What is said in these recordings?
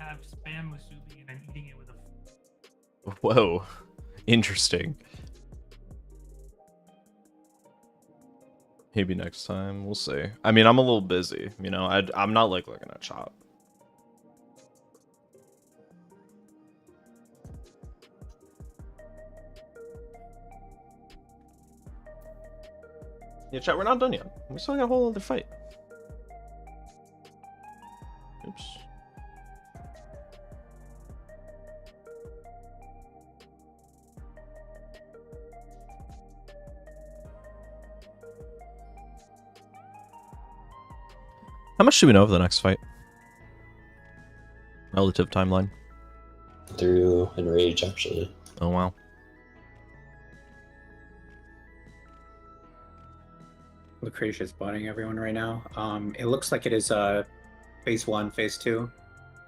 have spam musubi and I'm eating it with a. Whoa, interesting. Maybe next time, we'll see. I mean, I'm a little busy, you know. I'm not like looking at chop. Yeah, chat, we're not done yet. We still got a whole other fight. Oops. How much do we know of the next fight? Relative timeline. Through Enrage, actually. Oh, wow. Lucretia's spotting everyone right now. It looks like it is phase 1, phase 2,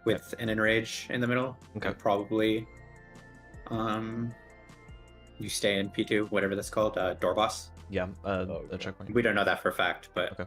with an Enrage in the middle. Okay. And probably you stay in P2, whatever that's called, door boss. Yeah, a checkpoint. We don't know that for a fact, but Okay.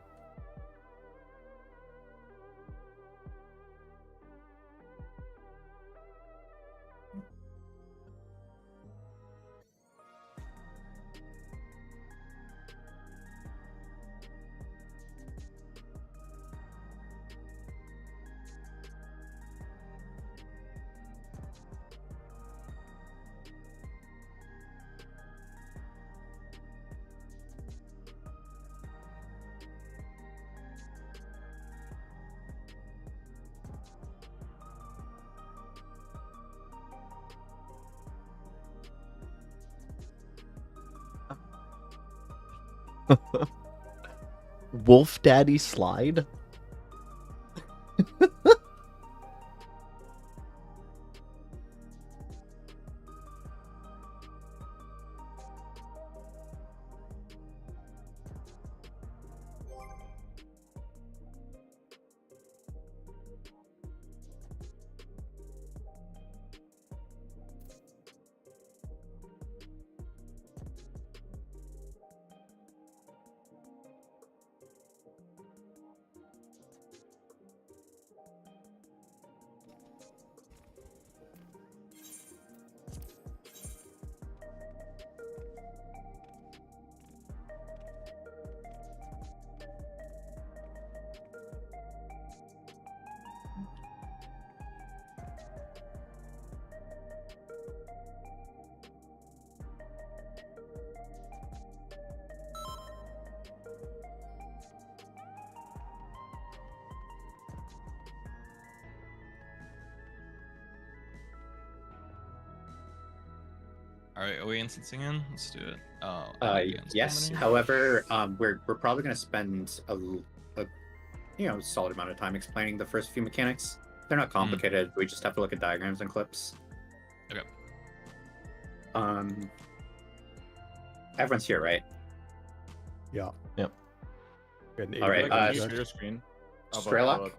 Wolf Daddy slide? Alright, are we instancing in? Let's do it. Oh, yes. However, we're probably going to spend a solid amount of time explaining the first few mechanics. They're not complicated. We just have to look at diagrams and clips. Okay. Everyone's here, right? Yeah. Yep. All right. Share screen. Strelok,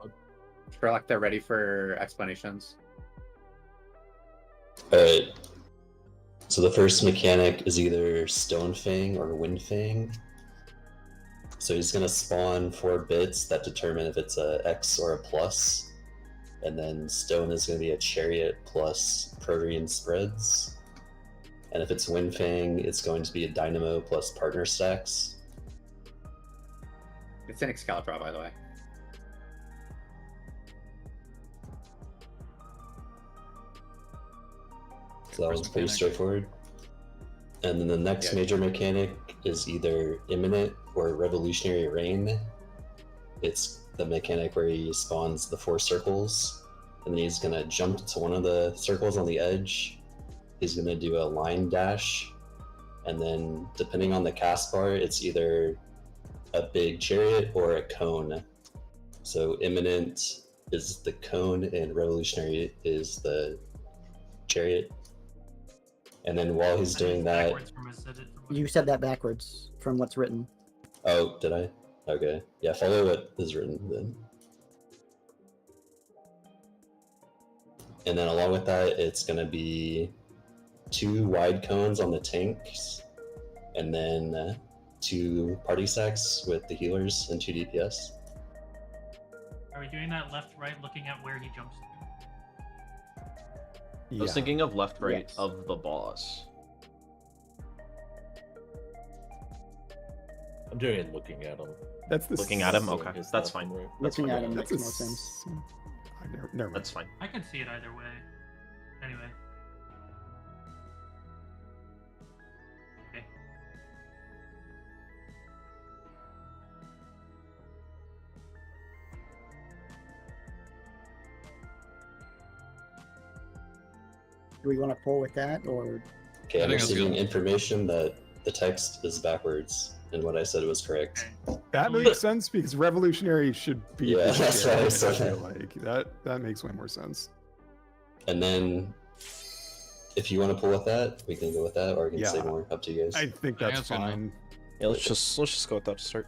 they're ready for explanations. Alright. So the first mechanic is either Stone Fang or Wind Fang. So he's going to spawn 4 bits that determine if it's a X or a plus. And then Stone is going to be a Chariot plus Protean Spreads. And if it's Wind Fang, it's going to be a Dynamo plus Partner Stacks. It's an Excalibur, by the way. So that was pretty straightforward. And then the next major mechanic is either Imminent or Revolutionary Rain. It's the mechanic where he spawns the 4 circles, and then he's going to jump to one of the circles on the edge. He's going to do a line dash, and then depending on the cast bar, it's either a big chariot or a cone. So Imminent is the cone, and Revolutionary is the chariot. And then while he's doing that... You said that backwards from what's written. Oh, did I? Okay. Yeah, follow what is written then. And then along with that, it's going to be 2 wide cones on the tanks, and then 2 party stacks with the healers and 2 DPS. Are we doing that left, right, looking at where he jumps to? I was thinking of left, right Yes. of the boss. I'm doing it looking at him. That's the Looking at him? Seeing Okay, his that's left fine. and right. Looking fine. at him That's makes a more sense. Never mind. That's fine. I can see it either way. Anyway. Okay. Do we want to pull with that or? Okay, I I'm think that's receiving good. information that the text is backwards, and what I said was correct. Okay. That makes sense because revolutionary should be. Yeah, that's what I said. feel like that makes way more sense. And then, if you want to pull with that, we can go with that, or we can say Yeah. more. Up to you guys. I think I think that's that's good enough. fine. Yeah, let's just go with that to start.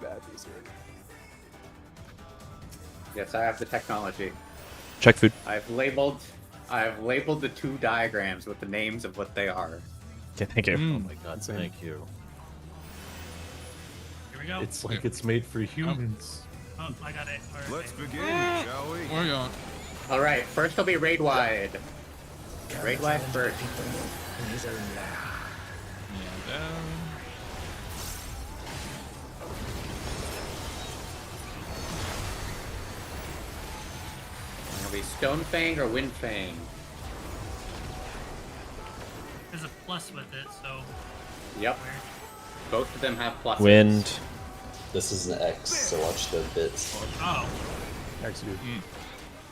Bad music. Yes, I have the technology. Check food. I've labeled the two diagrams with the names of what they are. Okay, thank you. Oh Mm. my god, Insane. thank you. Here we go. It's like it's made for humans. Oh, I got it. All right. Let's begin, shall we? Where are you going? All right, first will be raid wide. Raid wide first. Yeah, down. It'll be Stonefang or Windfang. There's a plus with it, so Yep, where? both of them have pluses. Wind. This is an X, so watch the bits. Oh, Next dude.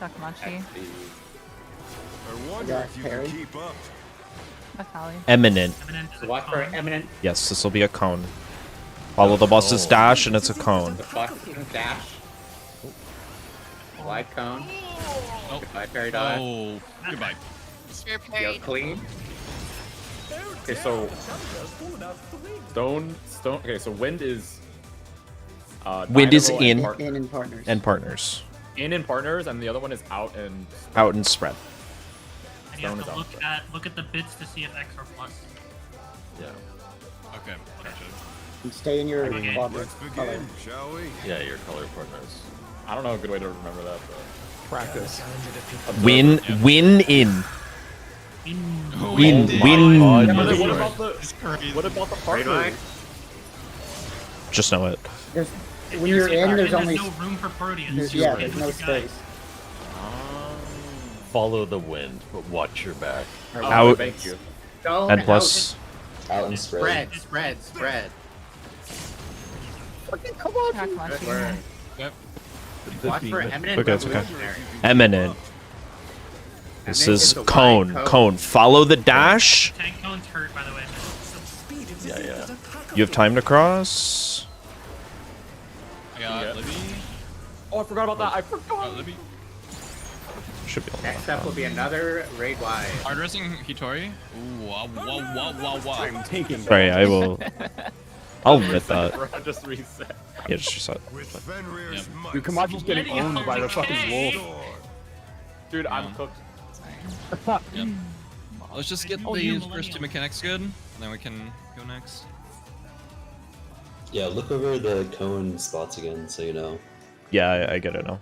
Takamachi. I wonder Yeah, if you Harry. can keep up. Akali. Eminent. eminent is So a watch for con. Eminent. Yes, this will be a cone. Follow the boss's dash, and it's a cone. The fuck dash. Wide cone. Oh. Goodbye, Fairy Dot. Oh, goodbye. Spear Yo, parry. clean. Okay, so stone. Okay, so wind is. Wind is Dynamo and in. part- In partners. And partners. in partners, and the other one is out and. Out and spread. And you have Stone to is look at the bits to see if X or plus. Yeah. Okay, gotcha. And stay in your Okay. quadrant Let's color. begin, shall we? Yeah, your color partners. I don't know a good way to remember that. But Practice. Win in. Oh, Win, indeed. win. what Sorry. about the? It's crazy. What about the Raid wide. partners? Just know it. There's, If when you're in, there's there's only no room for Proteans. there's, so yeah, you there's put no your guy- space. Follow the wind, but watch your back. Out. Thank you. Stone And out. plus. Out and spread. Spread. Takamachi. Good work. Yep. Watch for Eminent Okay, it's okay. Revolutionary. Eminent. This Eminent is the wide cone. Cone. Follow the dash. Tank cone's hurt, by the way. Yeah, yeah. You have time to cross. I got Libby. Oh, I forgot about that. I Got forgot. Libby. Should be able to Next up will be another raid wide. Hard dressing Hitori. Ooh, wow. I'm taking. Sorry, I will. I'll admit that. Just reset. Yeah, just reset. With Fenrir's Yep. might. Dude, Kamachi's getting owned by the fucking wolf. Dude, I'm Yeah. cooked. Yep. Let's just get Oh, you the first two millennial. mechanics good, and then we can go next. Yeah, look over the cone spots again, so you know. Yeah, I get it now.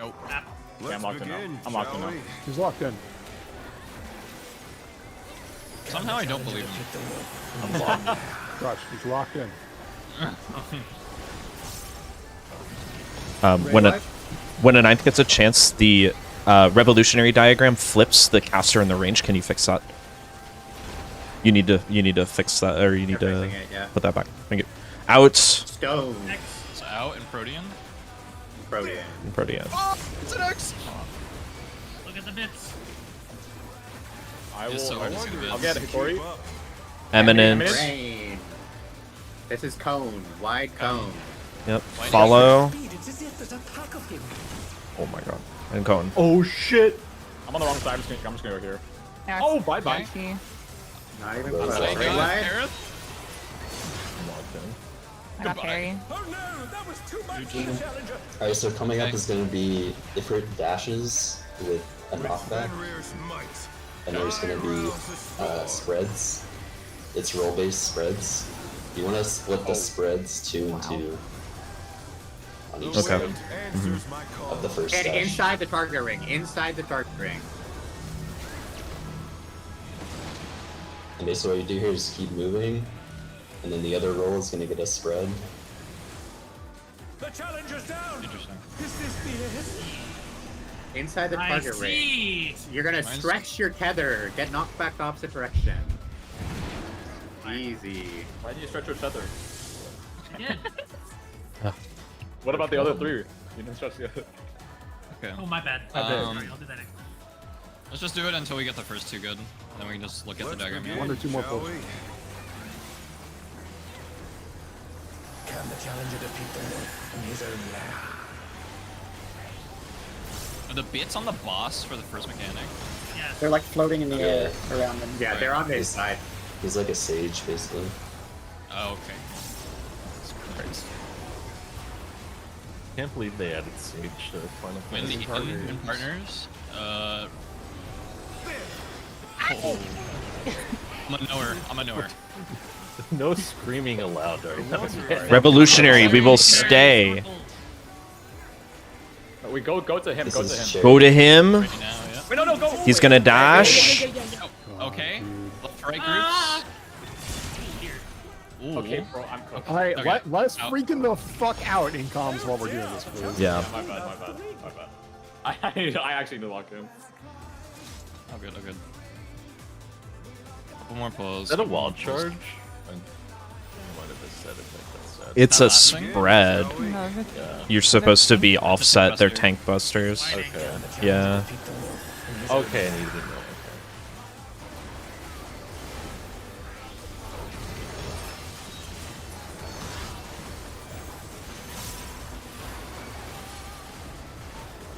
Oh, App. Yeah, I'm Let's locked in now. begin, I'm locked in shall now. we? He's locked in. somehow I don't believe him. Crush. He's locked in. When a ninth gets a chance, the revolutionary diagram flips the caster in the range. Can you fix that? You need to fix that, or you need to Fixing it, yeah. put that back. Thank you. Out. Stone. X. So out and Protean. Protean. Protean. It's an X. Look at the bits. I will. Just so hard to see the I'll bits. get Hitori. Eminent. Rain. This is cone. Wide cone. Yep. Why Follow. Oh my god. And cone. Oh shit! I'm on the wrong side. I'm just gonna go here. Oh, bye-bye. Takamachi. Not even Those close. are Raid Got wide. Aerith. I'm locked in. I got parry. Alright, so coming up Okay. is going to be Ifrit dashes with a knockback, Fenrir's might. and there's going to be spreads. It's roll-based spreads. You want to split the spreads 2 and 2 on each The Okay. wind answers my call. of the first And dash. inside the target ring. Inside the target ring. And basically what you do here is keep moving, and then the other roll is going to get a spread. The challenger's down. Interesting. Inside the I target ring. see. You're gonna Mine's- stretch your tether. Get knocked back the opposite direction. Easy. Why do you stretch your tether? Yeah. What about the other 3? You didn't stretch the other. Okay. Oh, my bad. I did. Sorry, I'll do that next. Let's just do it until we get the first 2 good. Then we can just look at the diagram. begin, 1 or 2 more shall pulls. we? Can the challenger defeat them in his own lair? Are the bits on the boss for the first mechanic? Yes. They're like floating in the air around them. Yeah, they're on his side. He's like a sage, basically. Oh, okay. Christ. Can't believe they added Sage to Final When the Fantasy in partners, oh. I'm a knower. No screaming allowed during that. Revolutionary, we will stay. We go to him. This Go is to him. Sherry. Go to him. Right now, yeah. Wait, no, go. He's gonna dash. Okay. Left right groups. Ooh. Okay, bro, I'm cooked. Alright, Okay. let's Out. freaking the fuck out in comms while we're doing this, please. Yeah. My bad. I actually did lock in. Oh, good. Oh, good. Couple more pulls. Is that a couple more wild pulls. charge? I might have just said it like that said. It's That a last thing? spread. Shall we? No, good. Yeah. You're supposed to be offset their tank busters. Okay. Yeah. Okay, I need to know. Okay.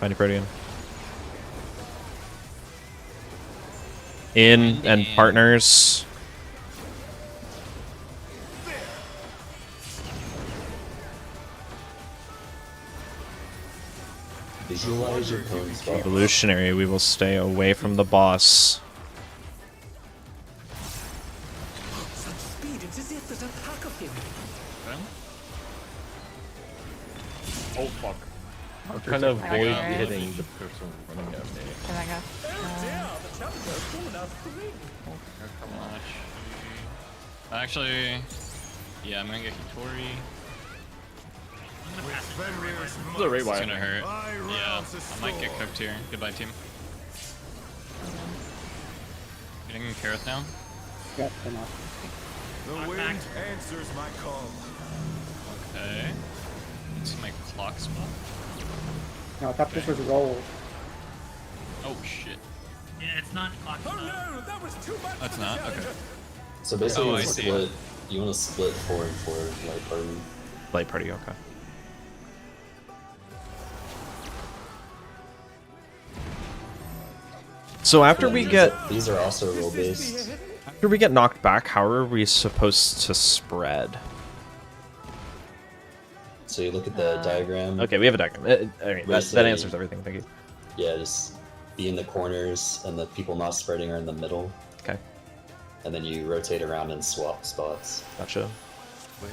Mighty Protean. In and partners. Visualize your opponent's ball. Revolutionary, we will stay away from the boss. Such speed, it's as if there's a pack of him. Oh fuck. I'm trying to I got avoid it. hitting the person running at me. And I got. Come on. Actually, yeah, I'm gonna get Hitori. I'm gonna pass it. Fenrir's This is a might. raid It's wire. gonna hurt. I Yeah, rouse his I might get sword. cooked here. Goodbye, team. Getting Kareth now. Yep, enough. The wind answers my call. Okay. Let's see my clock spot. No, I thought this was roll. Oh shit. Yeah, it's not clock. that was too much. That's not okay. So basically, Oh, you I wanna see. split. You want to split 4 and 4, like party. Light party, okay. So after we get These are also roll based. knocked back, how are we supposed to spread? So you look at the diagram. Okay, we have a diagram. I mean, that Basically- answers everything. Thank you. Yeah, just be in the corners, and the people not spreading are in the middle. Okay, And then you rotate around and swap spots. gotcha. Where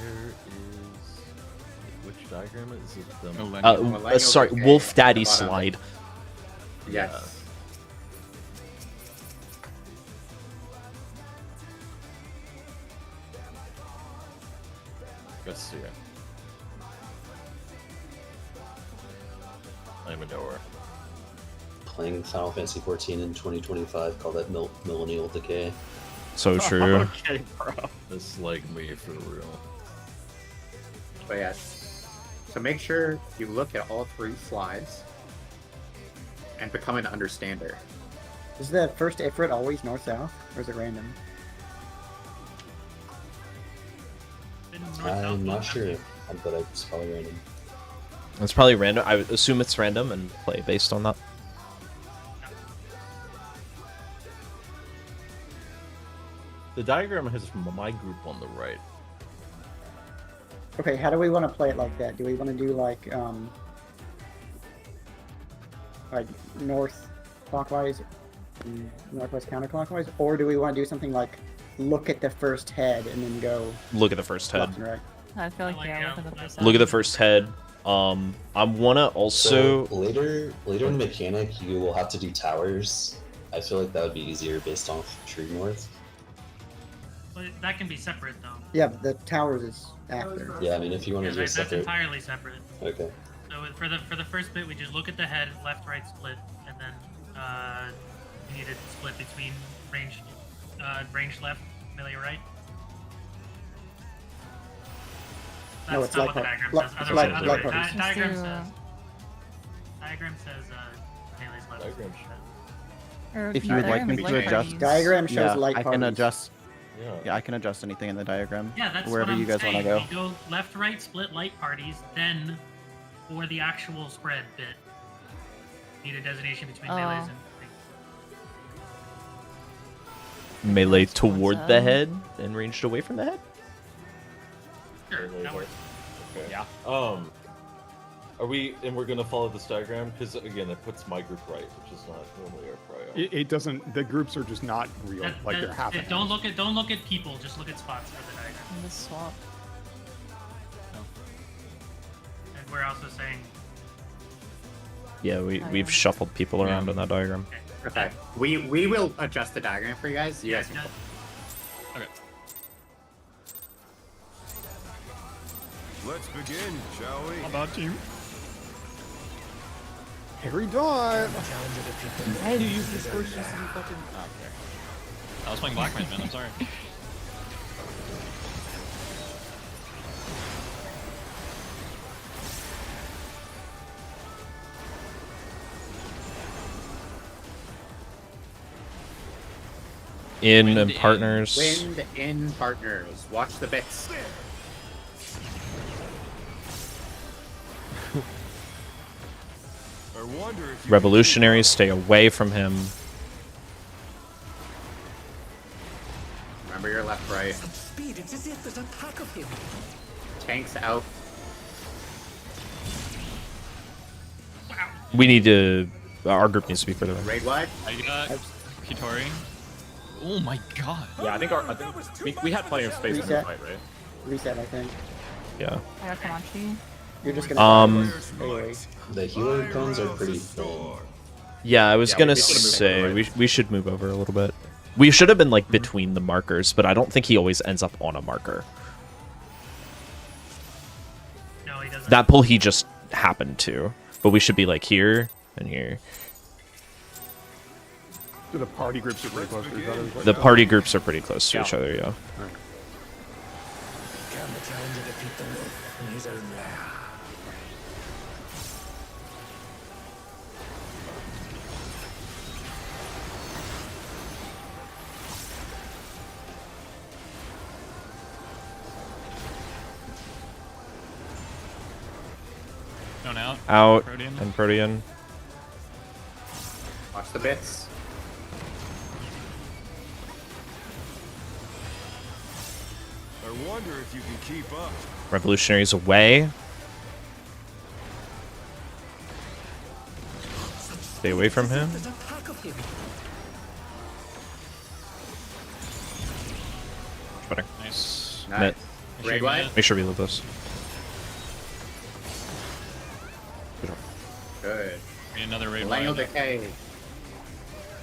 is... Which diagram is it? The... Millennium. Sorry, okay, Wolf Daddy at the bottom. slide. Yes. Let's see it. I'm a knower. Playing Final Fantasy XIV in 2025, call that millennial decay. So true. Okay, bro. This is like me for real. But yes. So make sure you look at all 3 slides and become an understander. Is the first Ifrit always north-south, or is it random? Been north, south, I'm not north, sure, but it's probably random. It's probably random. I would assume it's random and play based on that. The diagram has my group on the right. Okay, how do we want to play it like that? Do we want to do like north clockwise, and northwest counterclockwise, or do we want to do something like look at the first head and then go Look at the first head. left and right? I feel like, yeah, look at the first Look at the first head. I wanna also So later in the mechanic, you will have to do towers. I feel like that would be easier based off True North. But that can be separate though. Yeah, but the towers is after. Yeah, I mean, if you want to do a That's separate. entirely separate. Okay. So for the first bit, we just look at the head, left, right, split, and then we need to split between range left, melee right. That's No, it's not like what the part- diagram like- says. it's Otherwise, like otherwise parties. diagram Just do, says melee's left. Diagram. If you would like me to adjust, Diagram shows yeah, light I can parties. adjust. Yeah. Yeah, I can adjust anything in the diagram. Yeah, that's wherever what I'm you guys saying. want to go. We go left, right, split, light parties, then for the actual spread bit, need a designation between melees and melee toward the head and ranged away from the head. sure, that works. Okay. Yeah. We're gonna follow this diagram because again, it puts my group right, which is not normally our priority. It doesn't. The groups are just not real. Like they're half. Don't look at people. Just look at spots for the diagram. And the swap. And we're also saying Yeah, we've shuffled people around in that diagram. Okay. We will adjust the diagram for you guys. You guys can. Okay. Let's begin, shall we? How about you? Harry Dot. Hey, you use this first just to be fucking. Oh, okay. I was playing Black Mage, man. I'm sorry. In Wind partners. Wind in partners. Watch the bits. I wonder if you Revolutionaries, stay away from him. Remember your left, right. speed. It's as if there's a pack of him. Tanks out. We need to. Our group needs to be further. Raid wide. I got Kitori. Oh my god. Yeah, I think we had plenty of space in the Reset. fight, right? Reset, I think. Yeah. I got Komachi. You're just gonna. Anyway. The healer cones are pretty thin. Yeah, I was Yeah, gonna we should've moved say over, right? we should move over a little bit. We should have been like between the markers, but I don't think he always ends up on a marker. no, he doesn't. That pull he just happened to, but we should be like here and here. So the party groups are pretty close to each other. is what The you know? party groups are pretty close to Yeah. each other. Yeah. Can the challenger defeat the wolf in his own lair? Going out. Out Protean. and Protean. Watch the bits. I wonder if you can keep up. Revolutionaries away. Stay away from him. There's a pack of him. Better. Nice. Nice. Net. Raid wide. Make sure we loot this. Good. Need another raid Millennial wide decay.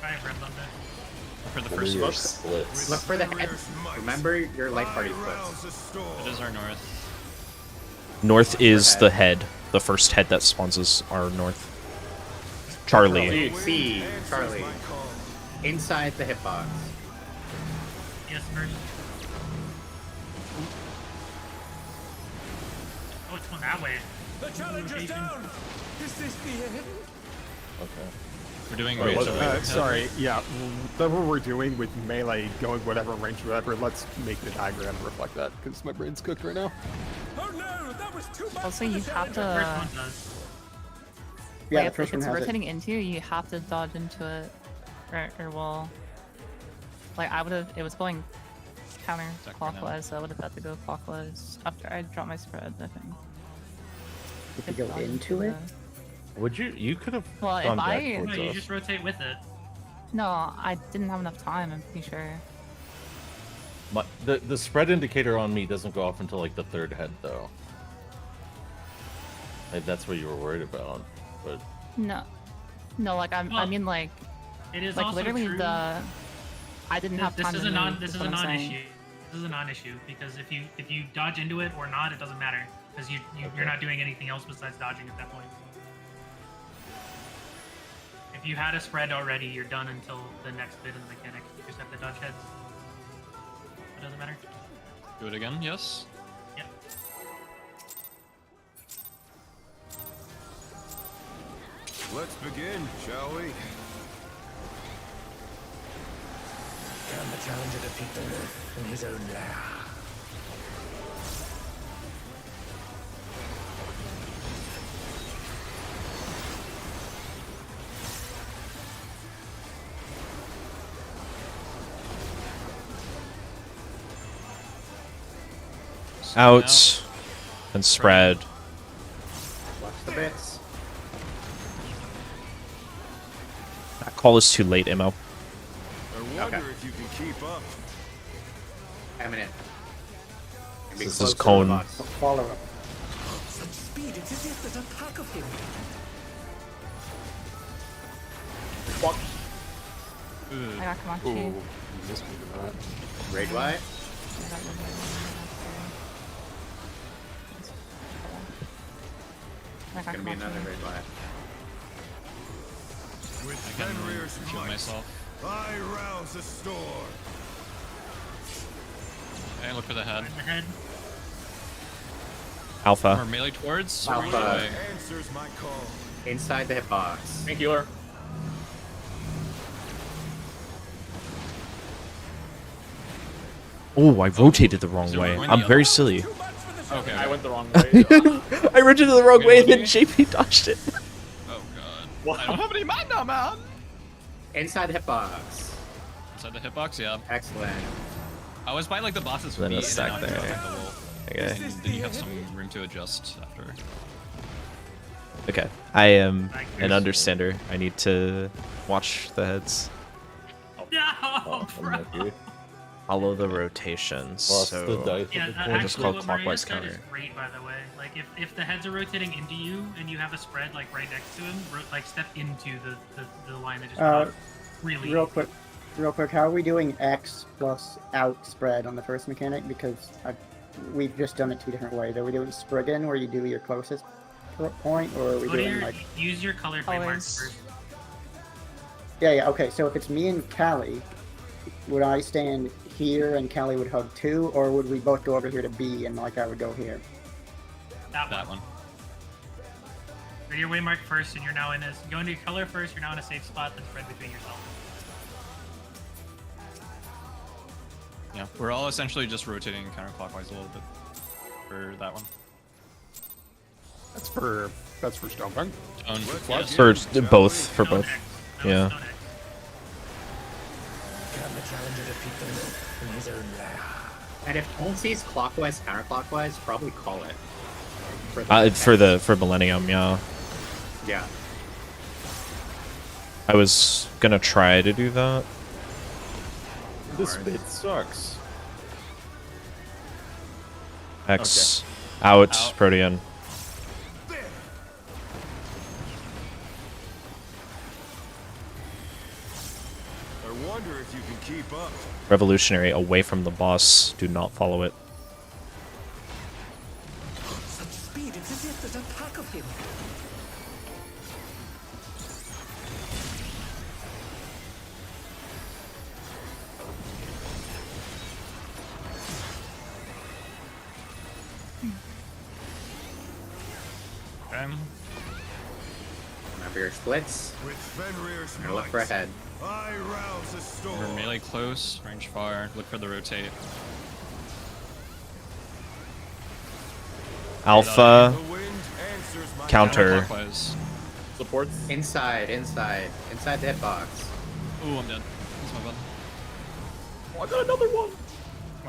I have red lumber. for the Remember first your book. splits. Look for the head. Remember your light party Rounds splits. the storm. It is our north. North is the head. The first head that spawns is our north. Charlie. Dude, see Charlie inside the hitbox. Yes, first. Oh, it's going that way. The challenger's down. Is this the end? Okay. We're doing Wait, raids what- over. Sorry, yeah. That's what we're doing with melee, going whatever range, whatever. Let's make the diagram reflect that, because my brain's cooked right now. Oh no, that was too much. Also, you have First to. one does. Yeah, Like, the if first one it's has it. rotating into you, you have to dodge into it, or well, like I would have. It was going counterclockwise, so I would have had to go clockwise after I dropped my spread, I think. If you go into it? Would you? You could have Well, if gone back I- towards No, you us. just rotate with it. No, I didn't have enough time, I'm pretty sure. The spread indicator on me doesn't go off until like the third head though. Like, that's what you were worried about, but No. No, like, I Well, mean, like, It is like also literally true. I didn't have This time is to a move, this is is a what I'm saying. non-issue. This is a non-issue because if you dodge into it or not, it doesn't matter because you're not doing anything else besides dodging at that point. If you had a spread already, you're done until the next bit of the mechanic. You just have to dodge heads. It doesn't matter. Do it again, yes? Yep. Let's begin, shall we? Can the challenger defeat the Earth in his own lair? Out and spread. Watch the bits. That call is too late, Immo. I wonder if you can keep up. Eminent. This is cone. Follow up. Such speed, it's as if there's a pack of him. I got Comanche. Ooh, you missed me with that. Raid Wyatt. I got Gonna be Comanche. another Raid Wyatt. With I can Fenrir's heal might, myself. I rouse the storm. Okay, look for the head. In the head. Or Alpha. melee towards? Alpha. Or either way. Answers my call. Inside the hitbox. thank you, Oh, I rotated the wrong way. I'm very silly. Okay. I went the wrong way. I rotated the wrong way and then JP dodged it. Oh god. I don't have any mana, man! Inside the hitbox. Inside the hitbox, yeah. Excellent. I was by like the boss's Then a feet, stack and then I was there. like the wall. Okay. And then you have some room to adjust after. Okay. I am an understander. I need to watch the heads. No, bro. Follow the rotations. Lost So the dice Yeah, at the We'll point. just actually, call what Maria clockwise said is counter. great, by the way. Like, if the heads are rotating into you and you have a spread like right next to him, like step into the line that just crossed. Really. Real quick, how are we doing X plus out spread on the first mechanic? Because we've just done it two different ways. Are we doing Spriggan, where you do your closest point, or are we Go to doing your, like? use your color frameworks Colors. first. Yeah. Okay. So if it's me and Callie, would I stand here and Callie would hug too, or would we both go over here to B and like I would go here? That one. Go to your waymark first, and you're now in a. Go into your color first. You're now in a safe spot. Then spread between yourself. Yeah, we're all essentially just rotating counterclockwise a little bit for that one. That's for Stonepunk. Yes. For both. For Stone both. X. Yeah. Stone X. Can the challenger defeat the Earth in his own lair? And if Cone sees clockwise, counterclockwise, probably call it. For Millennium, yeah. Yeah. I was gonna try to do that. This bit sucks. X out, Out. Protean. I wonder if you can keep up. Revolutionary away from the boss. Do not follow it. Such speed, it's as if there's a pack of him. Okay. Remember your splits. With Fenrir's I'm gonna look for a might, head. I rouse the storm. We're melee close, range far. Look for the rotate. Alpha The wind answers my counter. Counterclockwise. Supports. Inside the hitbox. Ooh, I'm dead. That's my button. Oh, I got another one. Come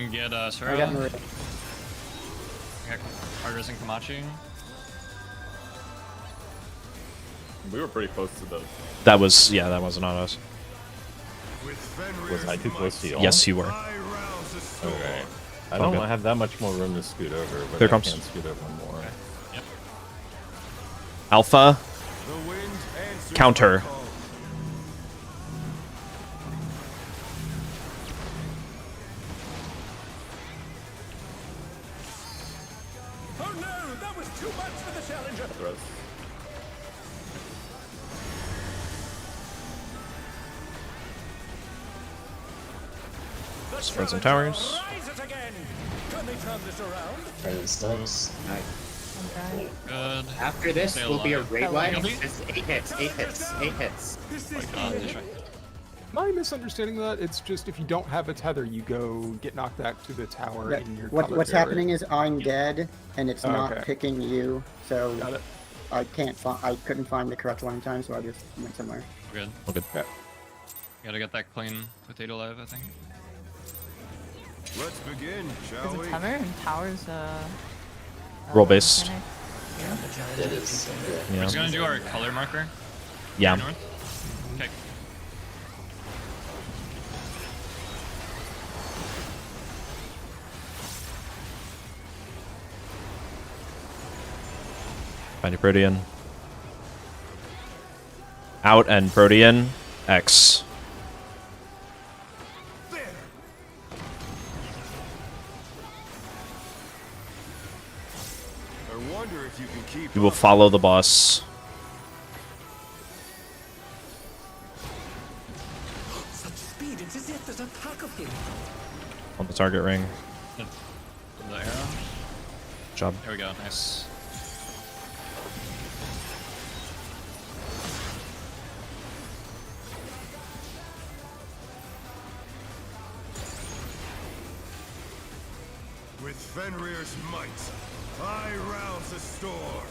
You can get Sura. I got Maria. I got Argus and Kamachi. We were pretty close to the. That was that wasn't on us. Was I too close to y'all? Yes, you were. Okay. I All don't good. have that much more room to scoot over, but Here I comes. can scoot over more. Okay. Yep. Alpha. Counter. Oh no, that was too much for the challenger. Spread some towers. Rises again. Can they turn this around? Present stacks. Good. After this Stay will be a alive. raid wide. Healthy? It's 8 hits, 8 hits, 8 hits. This Oh is my god, good. that's right. My misunderstanding of that, it's just if you don't have a tether, you go get knocked back to the tower That- in your what's cover area. happening is I'm dead, and it's Oh, not okay. picking you, so Got it. I couldn't find the correct one in time, so I just went somewhere. We're good. All good. Yeah. Gotta get that clean with 8 alive, I think. Let's begin, Is shall it we? Tether and Towers Roll based. mechanic? It is. Yeah. We're Yeah. just gonna do our color marker. Yeah. North. Okay. Find your Protean. Out and Protean. X. I wonder if you can keep You will up. follow the boss. Such speed, it's as if there's a pack of him. On the target ring. The arrow. Job. There we go. Nice. With Fenrir's might, I rouse the storm.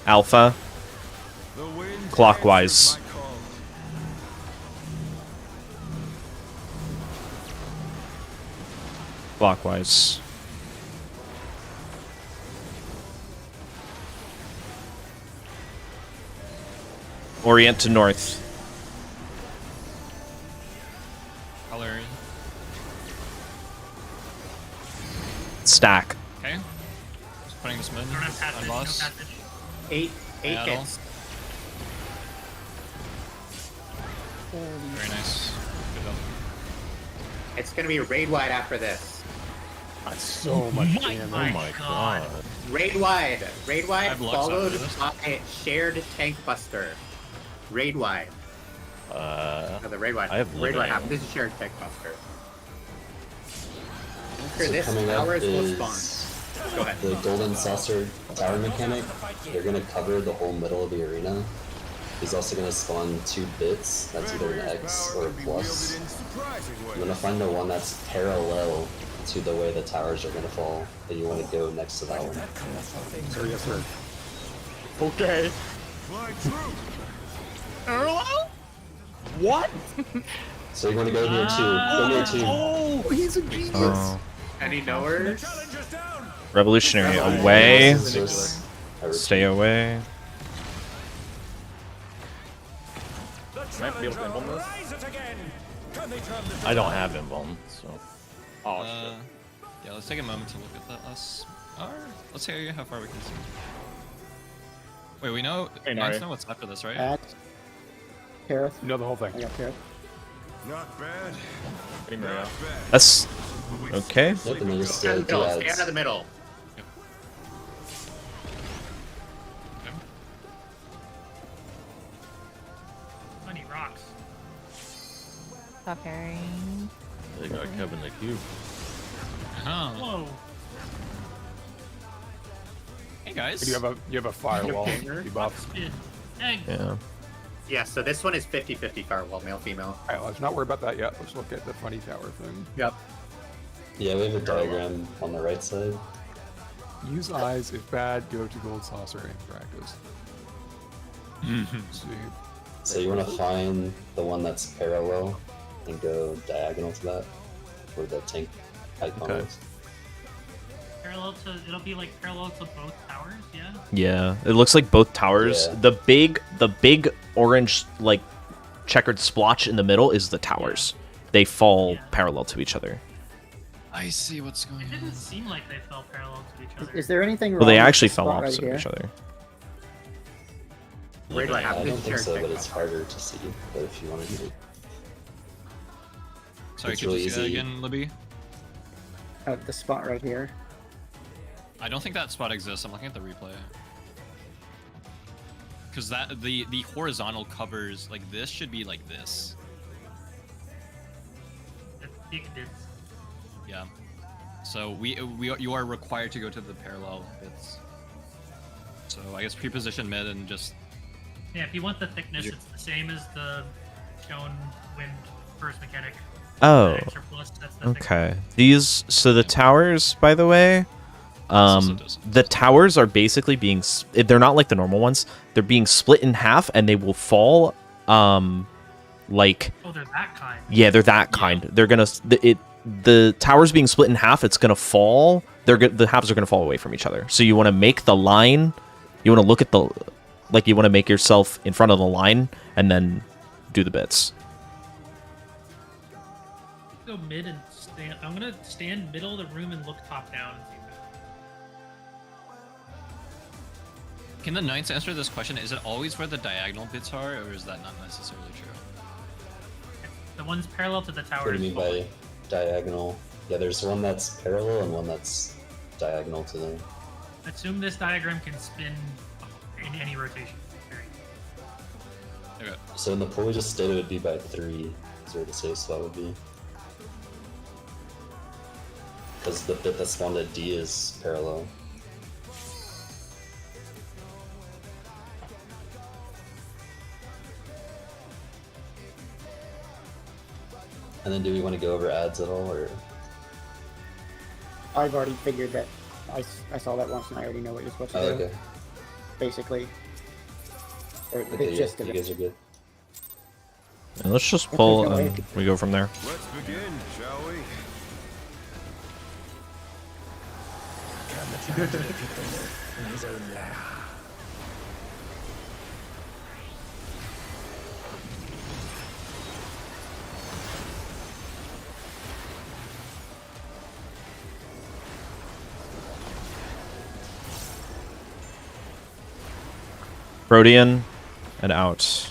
Alpha. The wind Clockwise. answers my call. Clockwise. Orient to north. Color. Stack. Okay. Just putting this mid Don't have passage, on no boss. passage. 8 Battle. hits. Very nice. Good job. It's gonna be raid wide after this. That's so much damage. Oh my god. Raid wide. Raid I wide have Lux followed after this. by shared tank buster. Raid wide. No, the raid wide. I have raid wide limiting. half. This is shared tank buster. After So this, coming up towers will is spawn. Go ahead. the golden saucer tower mechanic. They're gonna cover the whole middle of the arena. He's also gonna spawn 2 bits. That's either an X or a plus. I'm gonna find the one that's parallel to the way the towers are gonna fall. Then you want to go next to that one. Sir, yes, sir. Okay. Fly through. What? So you want to go near 2. Go near 2. Oh, he's a genius. Oh. Any knowers? Challenger's down. Revolutionary away. This is just a Stay away. The Might be able to challenger emblem this. rises again. Can they turn this I don't around? have emblem, so. Oh Yeah, let's take a moment to look at that last. Or let's see how far we can see. Wait, we know. Hey, We Nari. know what's after this, right? At Kareth. You know the whole thing. I got Kareth. Not bad. Hey, Mario. Not bad. That's okay. Yep, and then just Stay out of the 2 middle. Stay out ads. of the middle. Plenty rocks. Stop herring. They got Kevin the Cube. Oh. Whoa. Hey guys. You have a firewall Gamer? debuff. Egg. Yeah. Yeah, so this one is 50-50 firewall, male, female. Alright, let's not worry about that yet. Let's look at the funny tower thing. Yep. Yeah, we have a diagram on the right side. Use eyes. If bad, go to gold saucer and practice. See. So you want to find the one that's parallel and go diagonal to that, where the tank icon is. Parallel to, it'll be like parallel to both towers, yeah? Yeah, it looks like both towers. Yeah. The big orange like checkered splotch in the middle is the towers. They fall parallel to each other. I see what's going It on. didn't seem like they fell parallel to each other. Is there anything wrong Well, they with actually the fell spot opposite right of each here? other. Where do I have I this don't think chair so, thing but it's up? harder to see. But if you want to do it, Sorry, it's could really you say that easy. again, Libby? The spot right here. I don't think that spot exists. I'm looking at the replay. Because that the horizontal covers like this should be like this. The big bits. Yeah. So you are required to go to the parallel bits. So I guess pre-position mid and just. Yeah, if you want the thickness, it's the same as the shown wind first mechanic. Oh, The extra plus, that's the okay. These, so the towers, by the way, the towers are basically being, they're not like the normal ones. They're being split in half, and they will fall, like. Oh, they're that kind. Yeah, they're that kind. They're gonna, the towers being split in half, it's gonna fall. The halves are gonna fall away from each other. So you want to make the line. You want to look at the, like you want to make yourself in front of the line, and then do the bits. Go mid and stand. I'm gonna stand middle of the room and look top down and see that. Can the Knights answer this question? Is it always where the diagonal bits are, or is that not necessarily true? The one's parallel to the tower. what do you mean by diagonal? Yeah, there's one that's parallel and one that's diagonal to them. Assume this diagram can spin in any rotation. Period. Okay. So in the pool we just did, it would be by 3 is where the safe spot would be. Because the bit that spawned at D is parallel. And then do we want to go over ads at all, or? I've already figured that. I saw that once and I already know what you're supposed to Oh, do. okay. Basically. Or the Okay, yeah, gist of you it. guys are good. And let's just If pull, there's no way and we go from there. Let's begin, shall we? Can the challenger defeat the wolf in his own lair? Rodian and out.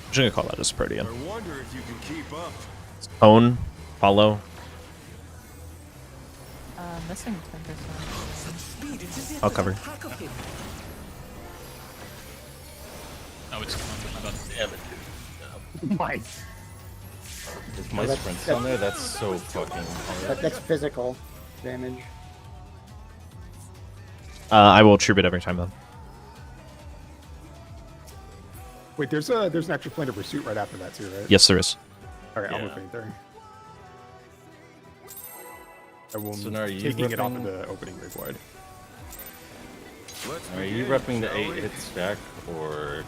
I'm just gonna call that just Protean. I wonder if you can keep up. Own, follow. Missing 10%. I'll cover. Oh, it's my bad. Damn it. My. Is my sprint on there? That's so fucking hard. That's physical damage. I will troop it every time then. Wait, there's an actual plan of pursuit right after that too, right? Yes, there is. Alright, I'll Yeah. move right there. I will So now are you taking it off of repping- the opening grave wide. Let's Are you begin, repping the shall 8 we? hit stack, or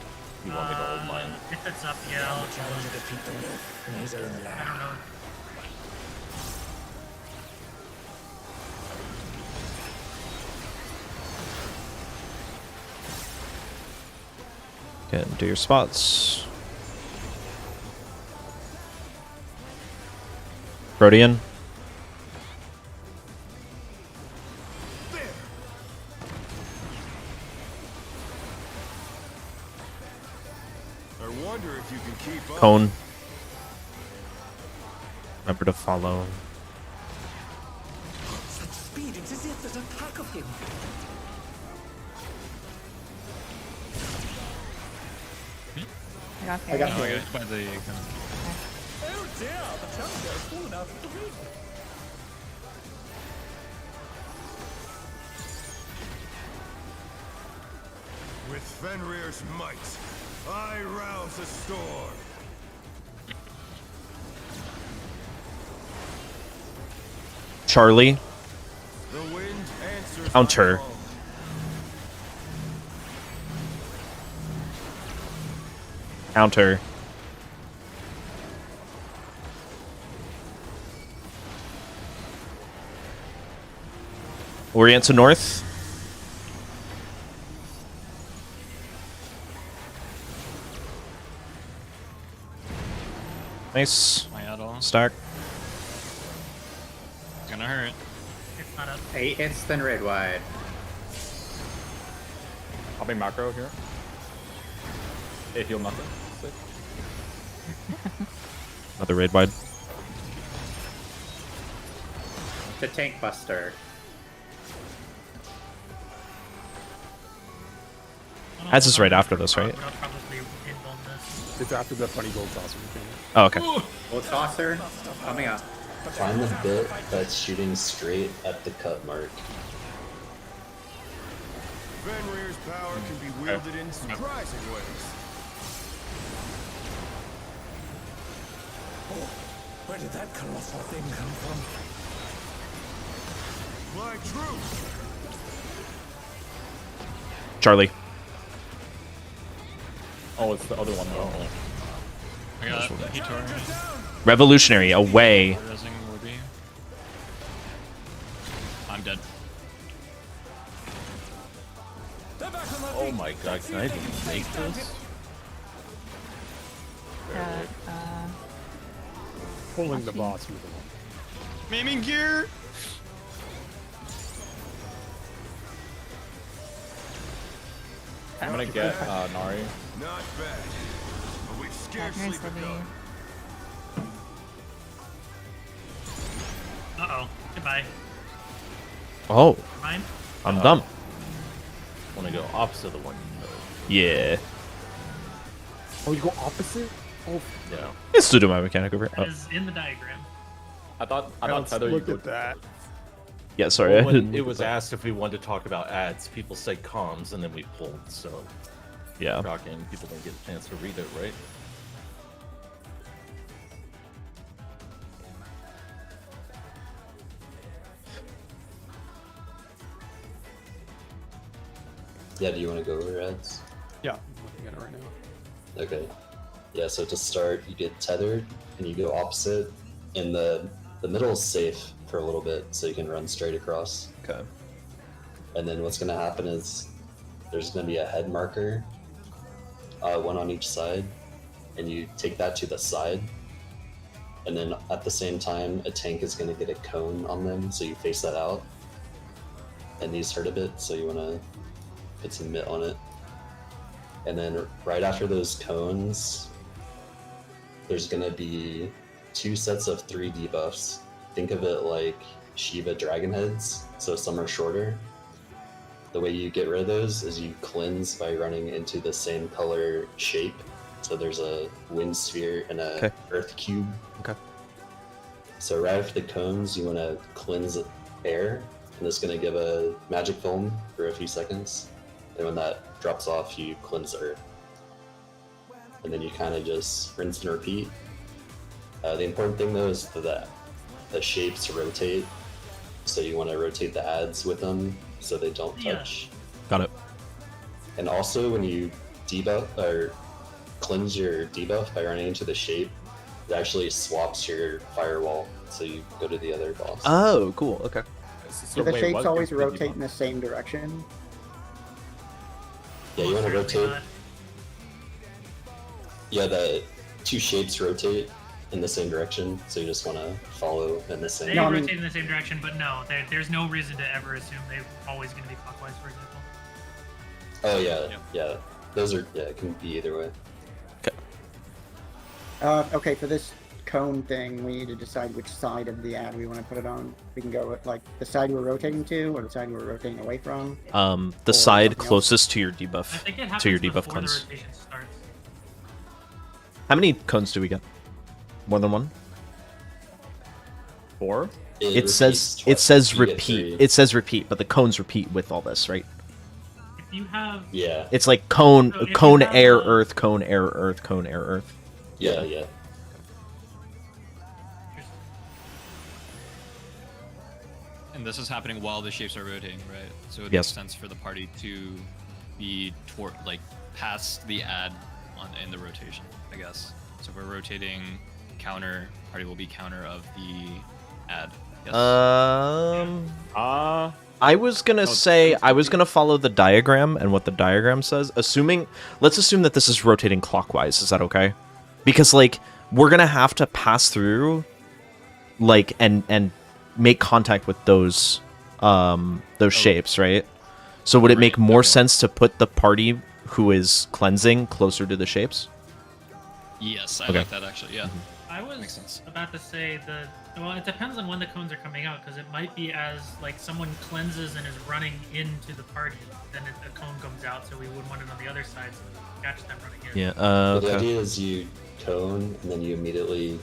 you want me to hold mine? If it's up, yeah, Can the challenger defeat the wolf in his own I lair? don't know. Okay, do your spots. Rodian. I wonder if you can keep up. Cone. Remember to follow. Such speed, it's as if there's a pack of him. I got I got Oh, carried. okay. By the kind of. Oh dear, the challenger has fallen out of the ring. With Fenrir's might, I rouse a storm. Charlie. The wind answers Counter. Counter. Orient to north. Nice. My add-on. Stack. It's gonna hurt. It's not up. 8 hits, then raid wide. I'll be macro here. They heal nothing. Sick. Another raid wide. The tank buster. Ads is right after this, right? I'll probably invuln this. It's after the funny gold saucer. Oh, okay. Gold saucer coming up. Find the bit that's shooting straight at the cut mark. Fenrir's power can be wielded in surprising ways. Oh, where did that colossal thing come from? My truth. Charlie. Oh, it's the other one though. I got Hitor. Revolutionary away. Resing would be. I'm dead. Oh my god, can I even make this? Pulling the boss with them. Maiming gear! I'm gonna get Nari. Not bad. But we've scarcely begun. Uh-oh. Goodbye. Oh, Mine? I'm dumb. Want to go opposite of the one Yeah. Oh, you go opposite? Oh, yeah. Let's still do my mechanic over here. That Oh. is in the diagram. I thought Tether. Look at that. Yeah, sorry. Well, I when didn't it look was at that. asked if we wanted to talk about ads, people said comms, and then we pulled, so... Yeah. Shocking, people don't get a chance to read it, right? Yeah, do you want to go over ads? Yeah, I'm looking at it right now. Okay. Yeah, so to start, you get tethered, and you go opposite, and the middle is safe for a little bit, so you can run straight across. Okay. And then what's going to happen is there's going to be a head marker, one on each side, and you take that to the side. And then at the same time, a tank is going to get a cone on them, so you face that out. And these hurt a bit, so you want to put some mitt on it. And then right after those cones, there's going to be 2 sets of 3 debuffs. Think of it like Shiva dragon heads, so some are shorter. The way you get rid of those is you cleanse by running into the same color shape. So there's a wind sphere and a earth cube. Okay. So right after the cones, you want to cleanse air, and it's going to give a magic film for a few seconds. And when that drops off, you cleanse the earth. And then you kind of just rinse and repeat. The important thing though is that the shapes rotate. So you want to rotate the ads with them so they don't touch. Got it. And also when you debuff or cleanse your debuff by running into the shape, it actually swaps your firewall. So you go to the other boss. Oh, cool. Okay. Do the shapes always rotate in the same direction? Yeah, you want to rotate. Yeah, the 2 shapes rotate in the same direction, so you just want to follow in the same. They rotate in the same direction, but no, there's no reason to ever assume they're always going to be clockwise, for example. Oh yeah. Those are it can be either way. Okay, for this cone thing, we need to decide which side of the ad we want to put it on. We can go with like the side we're rotating to, or the side we're rotating away from. The side closest to your debuff. I think it happens To your debuff before cleanse. the rotation starts. How many cones do we get? More than one? 4? It says repeat. It says repeat, but the cones repeat with all this, right? If you have... Yeah. It's like cone, So if you cone, have air, a- earth, cone, air, earth, cone, air, earth. Yeah. And And this is happening while the shapes are rotating, right? So it Yes. makes sense for the party to be like past the add in the rotation, I guess. So if we're rotating counter, party will be counter of the add. Yes. I was gonna say I was gonna follow the diagram and what the diagram says. Let's assume that this is rotating clockwise. Is that okay? Because like we're gonna have to pass through, like and make contact with those shapes, right? So would it make more sense to put the party who is cleansing closer to the shapes? Yes, I Okay. like that actually. Yeah. I was Makes sense. about to say well, it depends on when the cones are coming out, because it might be as like someone cleanses and is running into the party, then a cone comes out, so we would want it on the other side so we can catch them running in. Yeah. Well, the Okay. idea is you cone and then you immediately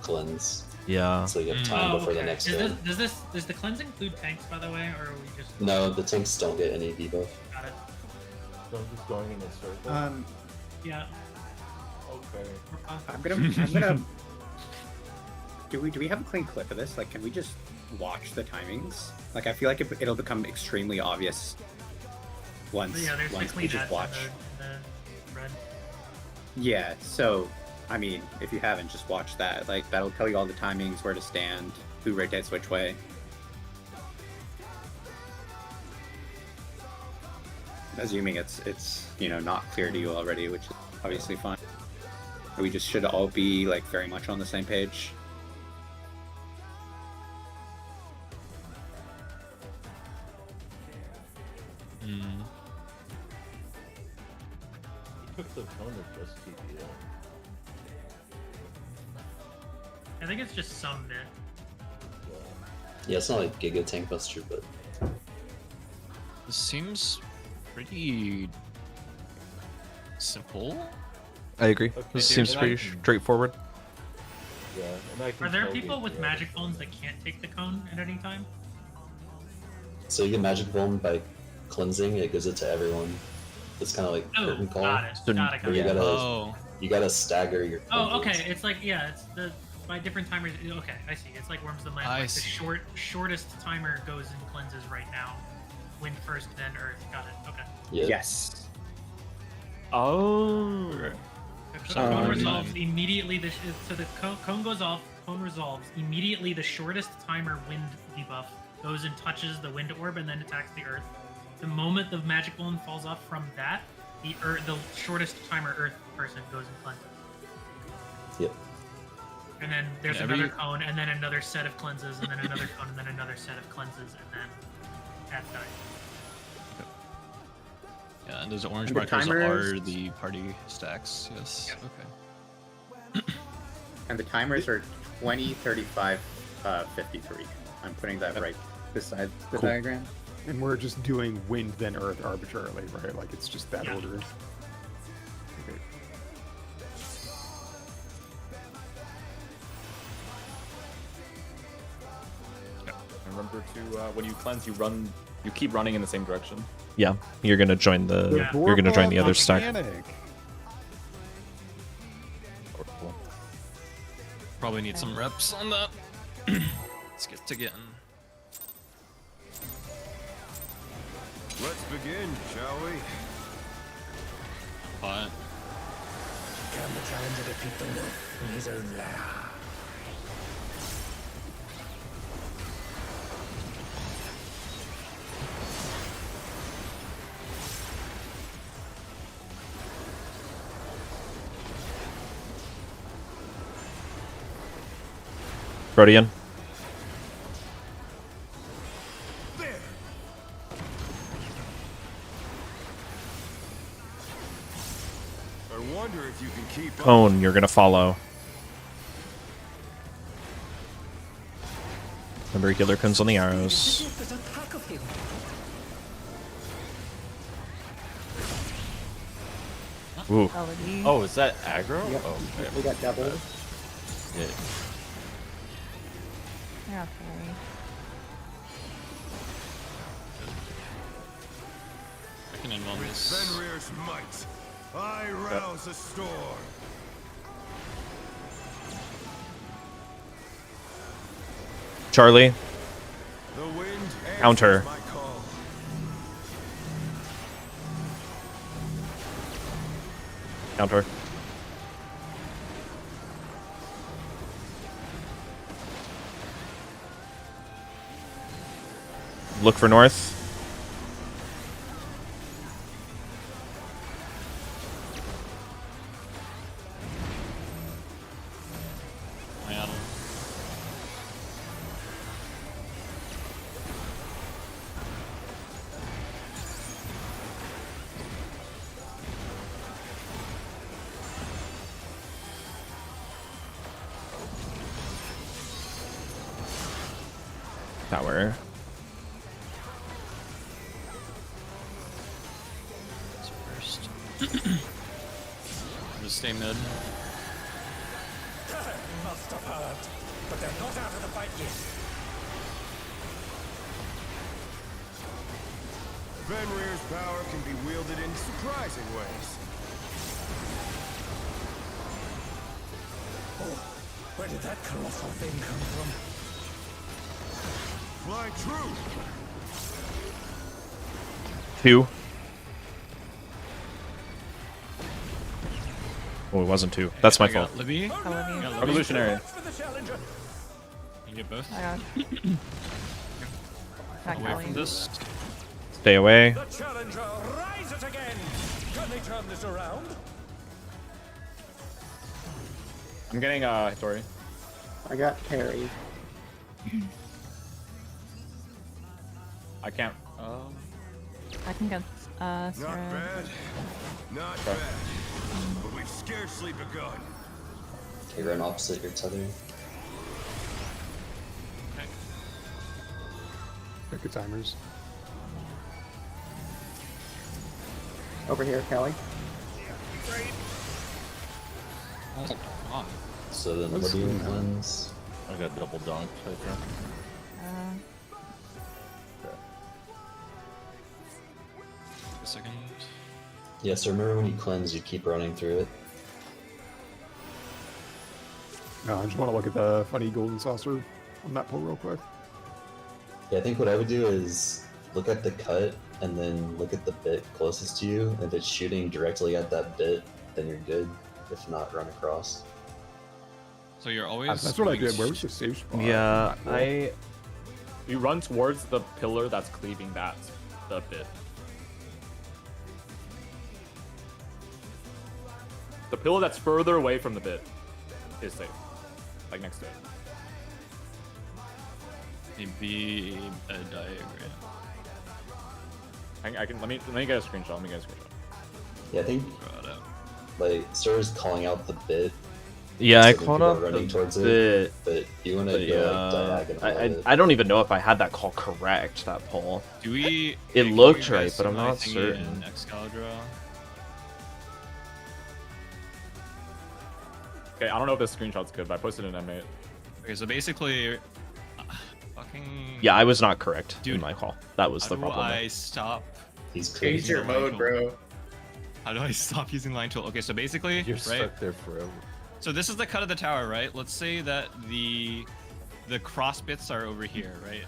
cleanse. Yeah. So you have time before the okay. next Is turn. does the cleanse include tanks, by the way, or are we just? No, the tanks don't get any debuff. Got it. So I'm just going in a circle. Yeah. Okay. I'm gonna. Do we have a clean clip of this? Like, can we just watch the timings? Like, I feel like it'll become extremely obvious once Yeah, there's the we clean just ads watch. in the red. Yeah. So, I mean, if you haven't, just watch that. Like, that'll tell you all the timings, where to stand, who rotates which way. Assuming it's not clear to you already, which is obviously fine. We just should all be like very much on the same page. He took the cone or just TPO? I think it's just some bit. Yeah, it's not like Giga Tank Buster, but This seems pretty simple. I agree. Okay, This dude, seems and pretty I can- straightforward. Yeah, and I can Are there tell people you- with magic phones that can't take the cone at any time? so you get Magic Bomb by cleansing, it gives it to everyone. It's kind of like Oh, curtain call. got it. So- Got it. Where you Got it. gotta you gotta stagger your. Oh, cleanses. okay. It's like it's the by different timers. Okay, I see. It's like Worms of the Land. I Like the see. shortest timer goes and cleanses right now. Wind first, then Earth. Got it. Okay. Yeah. Yes. Oh. So the cone resolves immediately. So the cone goes off. Cone resolves immediately. The shortest timer wind debuff goes and touches the wind orb and then attacks the Earth. The moment the magic balloon falls off from that, the shortest timer Earth person goes and cleanses. Yep. And then there's Yeah, another cone, and then another set of cleanses, and then another cone, and then another set of cleanses, and then at night. Yeah, and those orange And the markers timers- are the party stacks. Yes. Okay. And the timers are 20, 35, 53. I'm putting that right beside the Cool. diagram. And we're just doing wind then earth arbitrarily, right? Like it's just that Yeah. order. Okay. Remember to when you cleanse, you keep running in the same direction. Yeah, you're gonna join the Yeah. you're gonna join the other stack. Mechanic. Cool. Probably need some reps on that. Let's get to getting. Let's begin, shall we? But Can the challenger defeat the wolf in his own lair? Protean. There. I wonder if you can keep up. Cone, you're gonna follow. Remember, healer cones on the arrows. There's a pack of him. Ooh. Melody. Oh, is that aggro? Yep. Oh, okay. We got doubled. Yeah. You're okay. I can involve With this. Fenrir's might, I rouse a storm. Charlie, The wind Counter. My call. Counter. Look for north. My idol. Tower. First. Just stay mid. Must have heard, but they're not out of the fight yet. Fenrir's power can be wielded in surprising ways. Oh, where did that colossal thing come from? Fly true. 2. Oh, it wasn't 2. That's my I got fault. Libby. How are you? I got Libby. Revolutionary. You get both. I got Not Away Kelly. from this. Stay away. The challenger rises again. Can they turn this around? I'm getting Hitori. I got parry. I can't. I can get Not Sura. bad. Not Okay. bad. But we've scarcely begun. Okay, run opposite your tether. Check your timers. Over here, Kelly. Oh, God. So then Let's what do you see. cleanse? I got double dunk right there. A second. Yeah, so remember when you cleanse, you keep running through it. No, I just want to look at the funny golden saucer on that pull real quick. Yeah, I think what I would do is look at the cut and then look at the bit closest to you. If it's shooting directly at that bit, then you're good. If not, run across. So you're always. That's what I moving did. Where was the safe spot? Yeah, You run towards the pillar that's cleaving the bit. The pillar that's further away from the bit is safe. Like next to it. Maybe a diagram. I can let me get a screenshot. Let me get a screenshot. Yeah, I think Draw it out. like Sura's calling out the bit. Yeah, I so that called people out are running the towards bit. it, but you want to But go yeah, like diagonal. I don't even know if I had that call correct, that poll. Do we? It can looked you guys right, but see I'm my not thingy certain. in Excalibur? Okay, I don't know if this screenshot's good, but I posted it in M8. Okay, so basically, fucking. Yeah, I was not correct in Dude, my call. That was the How do problem. I stop? He's Change crazy. your mode, bro. How do I stop using line tool? Okay, so basically, You're right? stuck there forever. So this is the cut of the tower, right? Let's say that the cross bits are over here, right?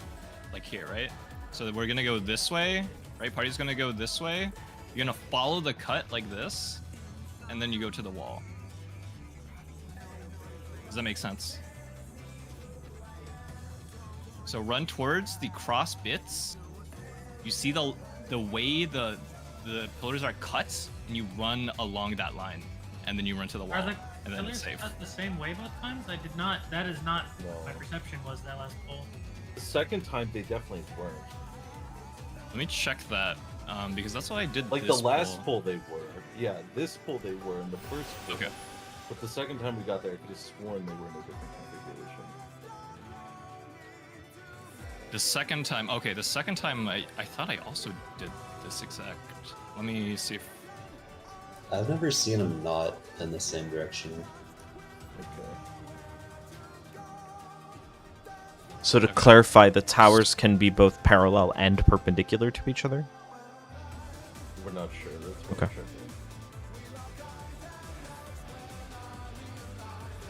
Like here, right? So we're gonna go this way, right? Party's gonna go this way. You're gonna follow the cut like this, and then you go to the wall. Does that make sense? So run towards the cross bits. You see the way the pillars are cut, and you run along that line, and then you run to the wall, Are the and then it's pillars safe. cut the same way both times? I did not. That is not No. my perception was that last poll. The second time they definitely weren't. Let me check that, because that's what I did. Like this the last poll. pull they were. Yeah, this pull they were in the first pull. Okay. But the second time we got there, I could have sworn they were in a different configuration. The second time, okay, the second time I thought I also did this exact. Let me see if. I've never seen him not in the same direction. Okay. So to clarify, the towers can be both parallel and perpendicular to each other? We're not sure. That's what Okay. we're checking.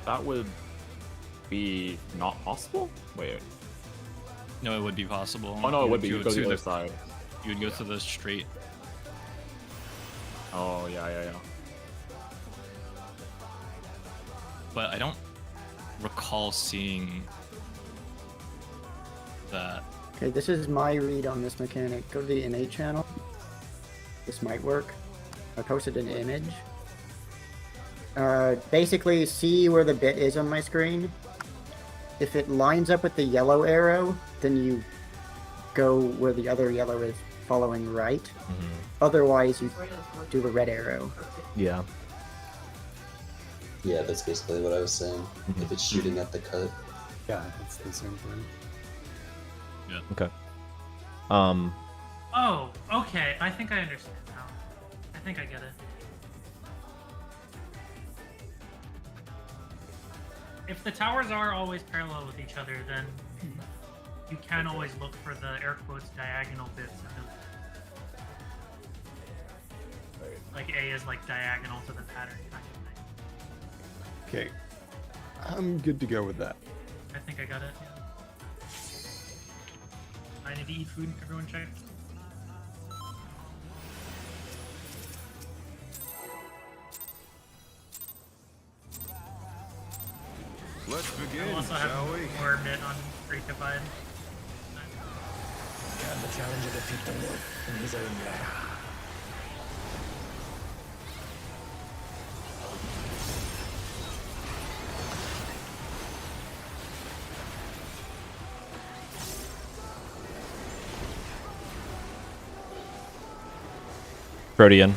That would be not possible? Wait. No, it would be possible. Oh no, it would be. You go to the the other side. You would go to the straight. Oh yeah. But I don't recall seeing that. Okay, this is my read on this mechanic. Go to the innate channel. This might work. I posted an image. Basically, see where the bit is on my screen. If it lines up with the yellow arrow, then you go where the other yellow is, following right. Otherwise, you do the red arrow. Yeah. Yeah, that's basically what I was saying. If it's shooting at the cut. Yeah, it's the same thing. Yeah. Okay. Oh, okay. I think I understand now. I think I get it. If the towers are always parallel with each other, then you can always look for the air quotes diagonal bits. Like A is like diagonal to the pattern kind of thing. Okay. I'm good to go with that. I think I got it. Yeah. I need to eat food. Everyone check. Let's begin, I'll also shall have we? more mid on Great Divide. Can the challenger defeat the wolf in his own lair? Protean.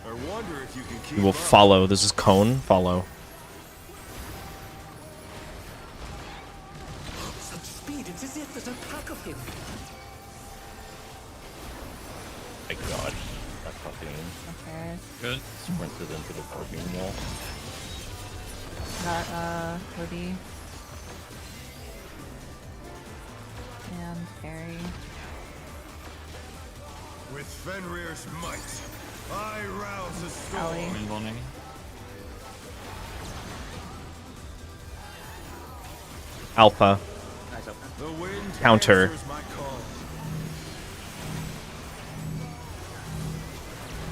I wonder if you can keep We will up. follow. This is cone. Follow. Such speed, it's as if there's a pack of him. My god. That fucking Okay. Good. sprinted into the parking wall. Got Libby. And Harry. With Fenrir's might, I rouse the storm. Ellie. Moonboning. Alpha. The wind Counter. answers my call.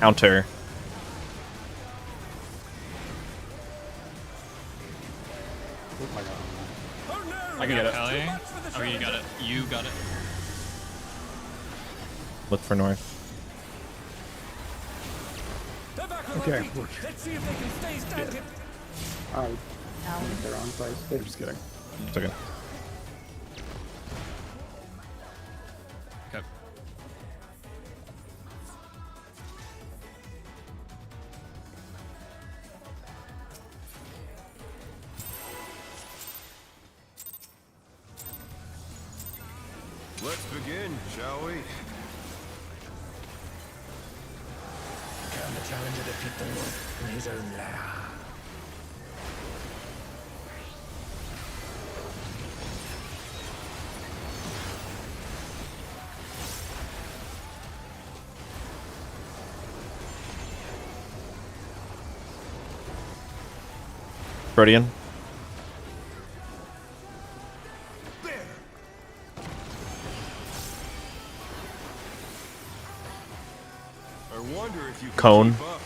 Counter. Oh my god. I can get it. Ellie? Oh, you got it. You got it. Look for north. Okay. Let's see if they can stay standing. I think they're on place. I'm just kidding. It's okay. Okay. Let's begin, shall we? Can the challenger defeat the wolf in his own lair? Protean. I wonder if you can Cone. keep up.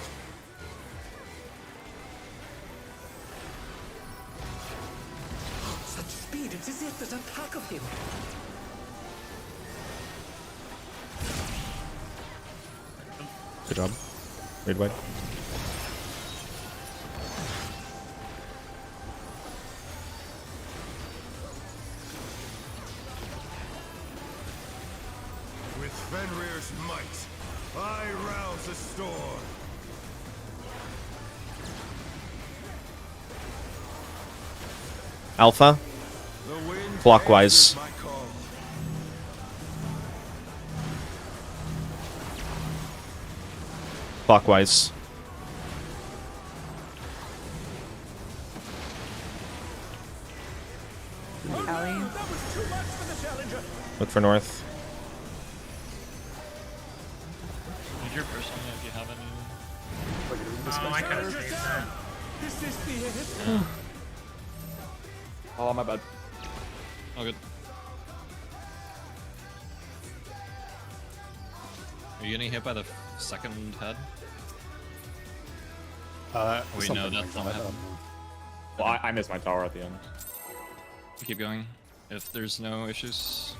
Such speed, it's as if there's a pack of him. Good job. Read wide. With Fenrir's might, I rouse the storm. Alpha. The wind Clockwise. answers my call. Clockwise. Ellie. That was too much for the challenger. Look for north. Use your personal if you have any. Oh, I could have saved that. Is this the end? Oh, my bad. All good. Are you getting hit by the second head? Wait, no, that's not happening. Well, I missed my tower at the end. Keep going. If there's no issues.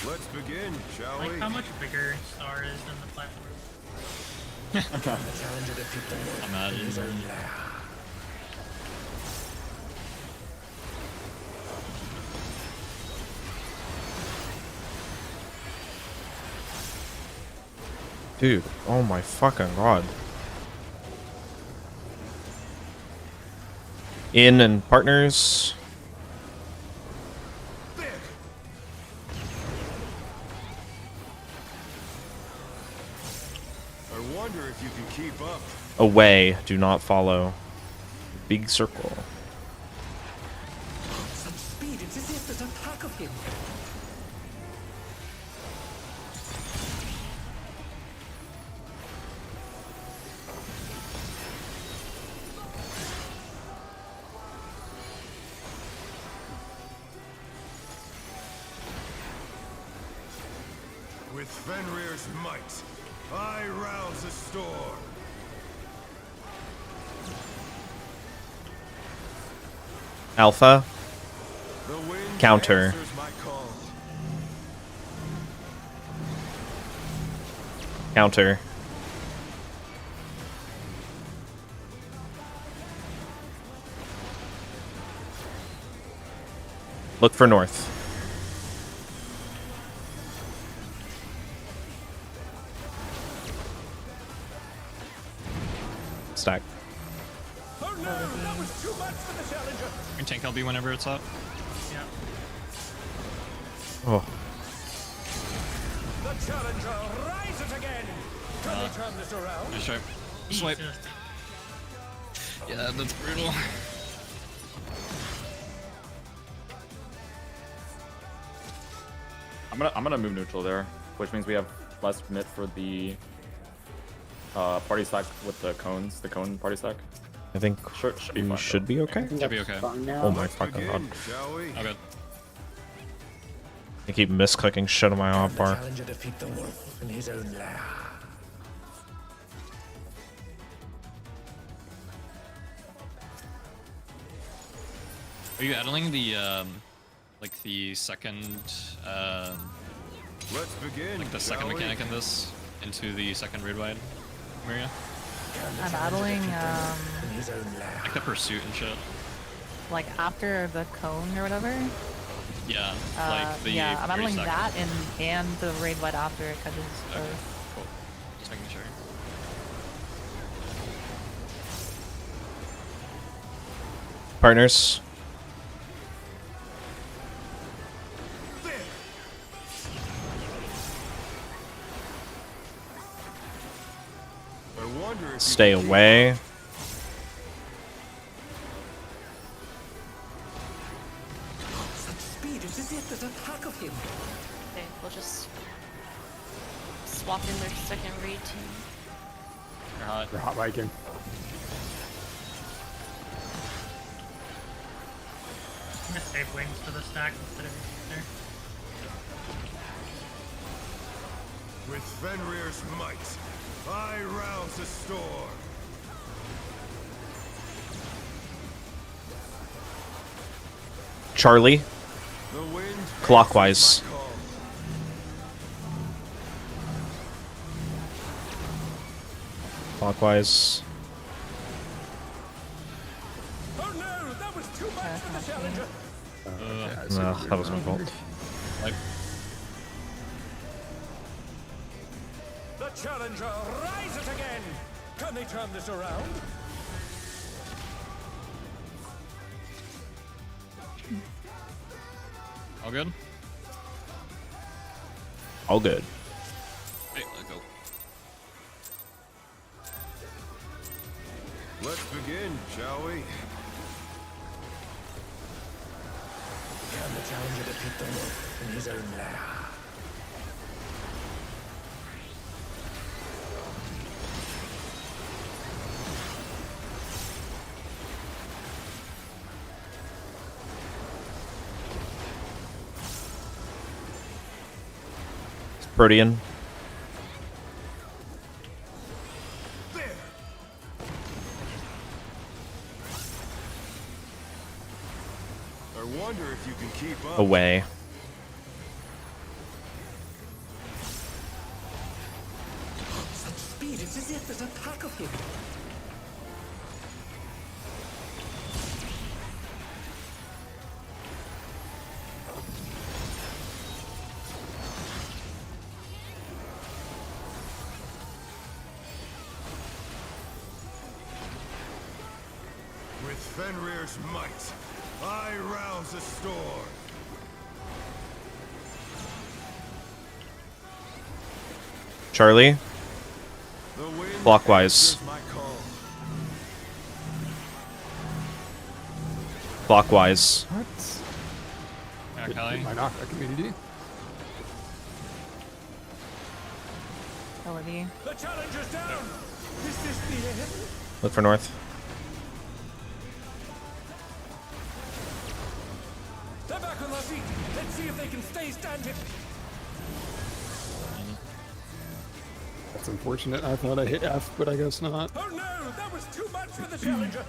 Let's begin, shall Like we? how much bigger Star is than the platform. Imagine. Dude, oh my fucking god. In and partners. I wonder if you can keep up. Away, do not follow. Big circle. Such speed, it's as if there's a pack of him. With Fenrir's might, I rouse a storm. Alpha. The wind Counter. answers my call. Counter. Look for north. Stack. Oh no, that was too much for the challenger. You can tank LB whenever it's up. Yeah. Oh. The challenger rises again. Can we turn this around? Nice try. Swipe. Jesus. Yeah, that's brutal. I'm gonna move neutral there, which means we have less commit for the party stack with the cones, the cone party stack. I think Should be we fine, should be okay. Should be okay. Oh my fucking god. Shall we? Oh, good. I keep misclicking shit on my Can op the bar. challenger defeat the wolf in his own lair? Are you adding the like the second Let's begin. like the second shall we? mechanic in this into the second raid wide, Maria? I'm battling, In his own lair. Like the pursuit and shit. like after the cone or whatever. Yeah, like the yeah, I'm battling 30 that and the raid wide after it catches Okay, Earth. cool. Just making sure. Partners. I wonder if you Stay can keep away. Such speed, it's as if there's a pack of him. Okay, we'll just swap in their second raid team. You're hot. You're hot biking. I'm gonna save wings for the stack instead of there. With Fenrir's might, I rouse a storm. Charlie. The wind Clockwise. answers my call. Clockwise. Oh no, that was too much for the challenger. No, that was my fault. Like, The challenger rises again. Can they turn this around? all good? All good. Hey, let go. Let's begin, shall we? Can the challenger defeat the wolf in his own lair? Protean. I wonder if you can keep up. Away. Such speed, it's as if there's a pack of him. With Fenrir's might, I rouse the storm. Charlie. The wind Clockwise. answers my call. Clockwise. What? Yeah, Kelly. My knockback community. Ability. The challenger's down. Is this the end? Look for north. They're back on their feet. Let's see if they can stay standing. That's unfortunate. I thought I hit F, but I guess not. Oh no, that was too much for the challenger.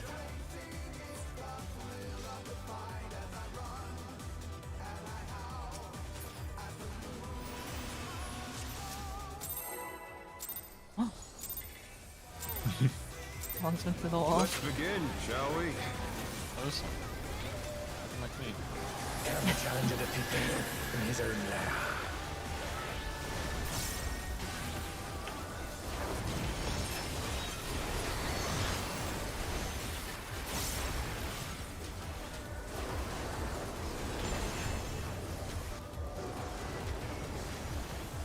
Lungs went through the wall. Let's begin, shall we? Close. Like me. Can the challenger defeat him in his own lair?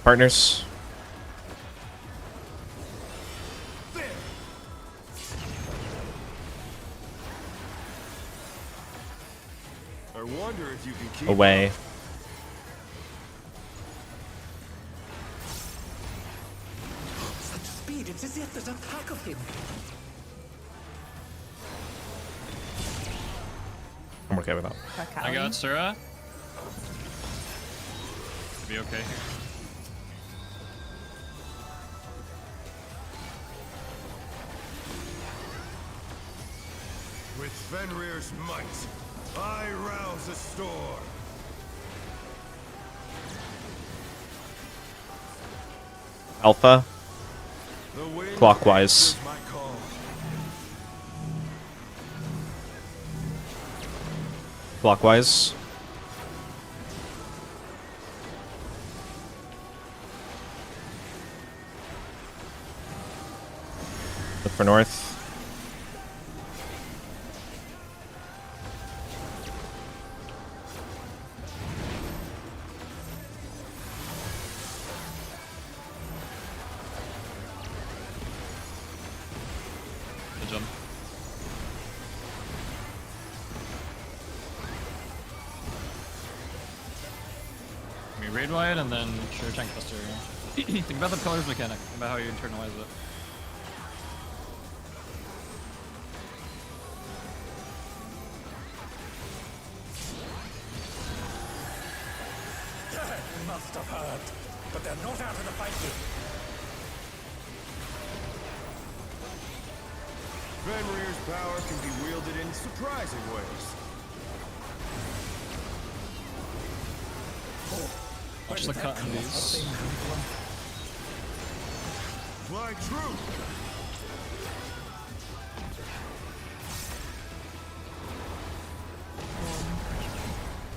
Partners. I wonder if you can keep Away. up. Such speed, it's as if there's a pack of him. I'm okay with that. I got Sura. Be okay here. With Fenrir's might, I rouse the storm. Alpha. The wind Clockwise. answers my call. Clockwise. Look for north. Good jump. We raid wide and then sure tank buster. Think about the pillars mechanic. Think about how you internalize it. Must have heard, but they're not out of the fight yet. Fenrir's power can be wielded in surprising ways. Watch the cut in these. Fly true.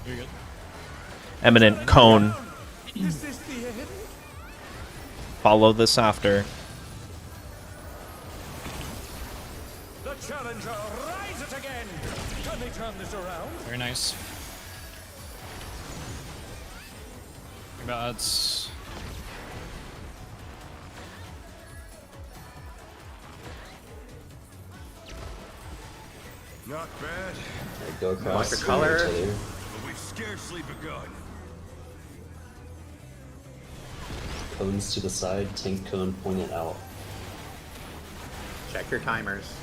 You're good. Eminent cone. Is this the end? Follow this after. The challenger rises again. Can they turn this around? Very nice. Gods. Not bad. I go across Watch the color. each other. But we've scarcely begun. Cones to the side, tank cone pointed out. Check your timers.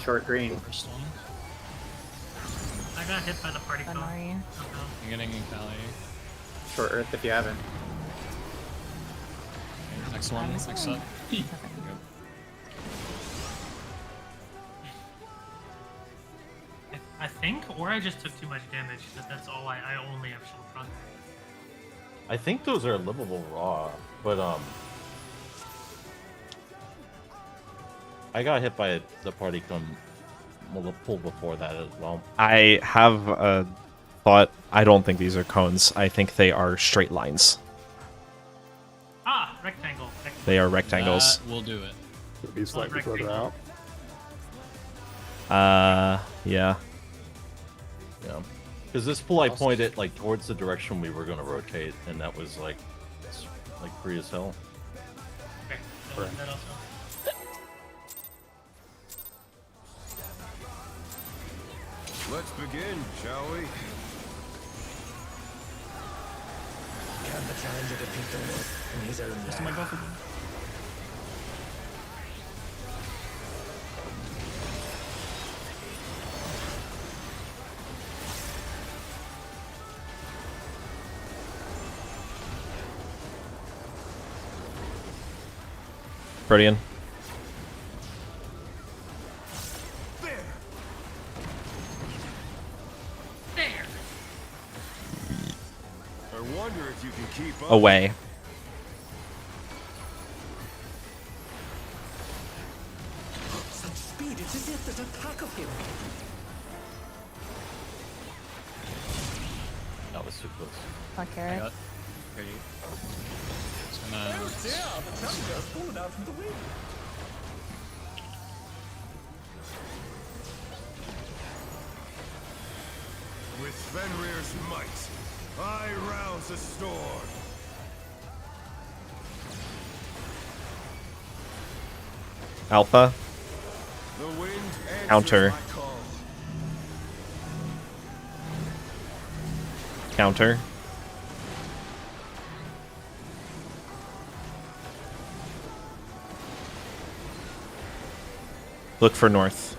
Short green. First one. I got hit by the party cone. Sunray. I'm getting Cali. Short Earth if you haven't. Next one, next up. Good. I think, or I just took too much damage. That's all. I only have shield contact. I think those are livable raw, but I got hit by the party come multiple before that as well. I have a thought. I don't think these are cones. I think they are straight lines. Ah, rectangle. They are rectangles. We'll do it. Could be slightly further out. Yeah. Yeah. Because this pull I pointed like towards the direction we were going to rotate, and that was like free as hell. Okay, that also. Let's begin, shall we? Can the challenger defeat the wolf in his own Just my buff again. Brilliant. I wonder if you can keep up. Away. such speed. It's as if there's a pack of him. That was too close. Fuck I carrot. got great. It's Oh gonna. dear, the challenger's fallen out from the wind. With Fenrir's might, I rouse a storm. Alpha. The wind answers Counter. my call. Counter. Look for north.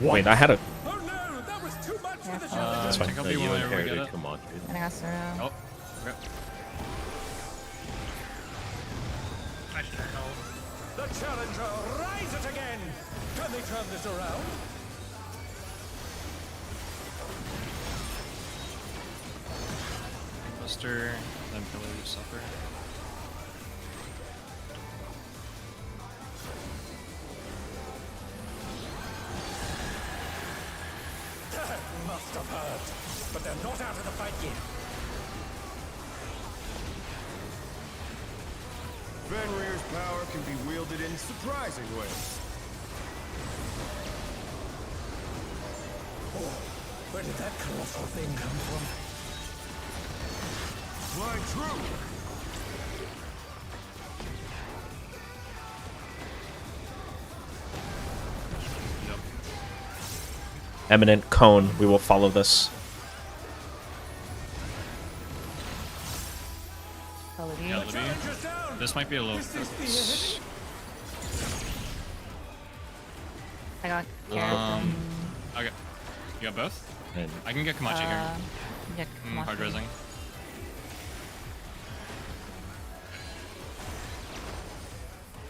Wait, I had a... Oh no, that was too much for the That's challenger. fine. Check out That you B1 whenever we get inherited, it. come on, dude. And I got Sura. Oh, okay. I should have held. The challenger rises again. Can they turn this around? Buster, then Pillar Suffer. That must have hurt. But they're not out of the fight yet. Fenrir's power can be wielded in surprising ways. Oh, where did that colossal thing come from? Fly true! Eminent cone. We will follow this. Yeah, Libby. This might be a little. I got carrot. Okay. You got both? And I can get Kamachi here. Yeah, Hard resing.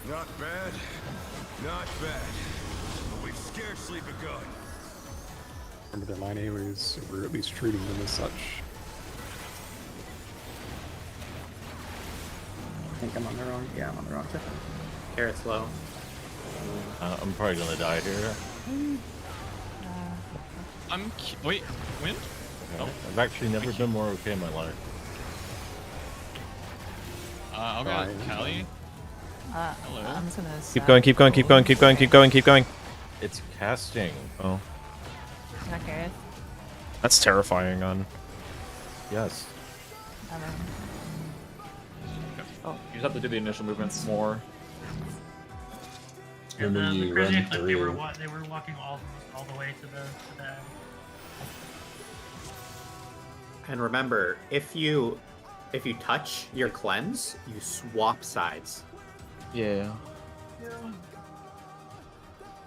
Not bad. Not bad. But we've scarcely begun. Remember their line anyways, so we're at least treating them as such. I think I'm on the wrong. Yeah, I'm on the wrong tip. Carrot's low. I'm probably gonna die here. Wait, wind? No, I've actually never been more okay in my life. I'll go Callie. Hello. I'm just gonna Keep going, keep going, keep going, keep going, keep going, keep going. It's casting. Oh. I got carrot. That's terrifying on... Yes. Oh. You just have to do the initial movements more. And Remember the you crazy run clip, through. they were walking all the way to the And remember, if you touch your cleanse, you swap sides. Yeah.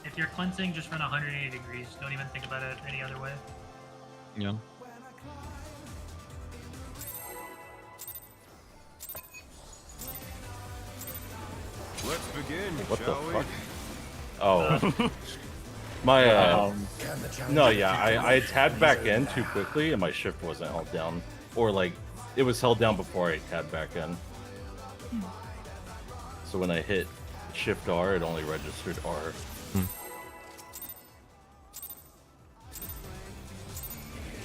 If you're cleansing, just run 180 degrees. Don't even think about it any other way. Yeah. Let's begin, What the shall we? fuck? Oh. My, no, yeah, I tabbed back in too quickly and my shift wasn't held down. Or, like, it was held down before I tabbed back in. So when I hit Shift R, it only registered R.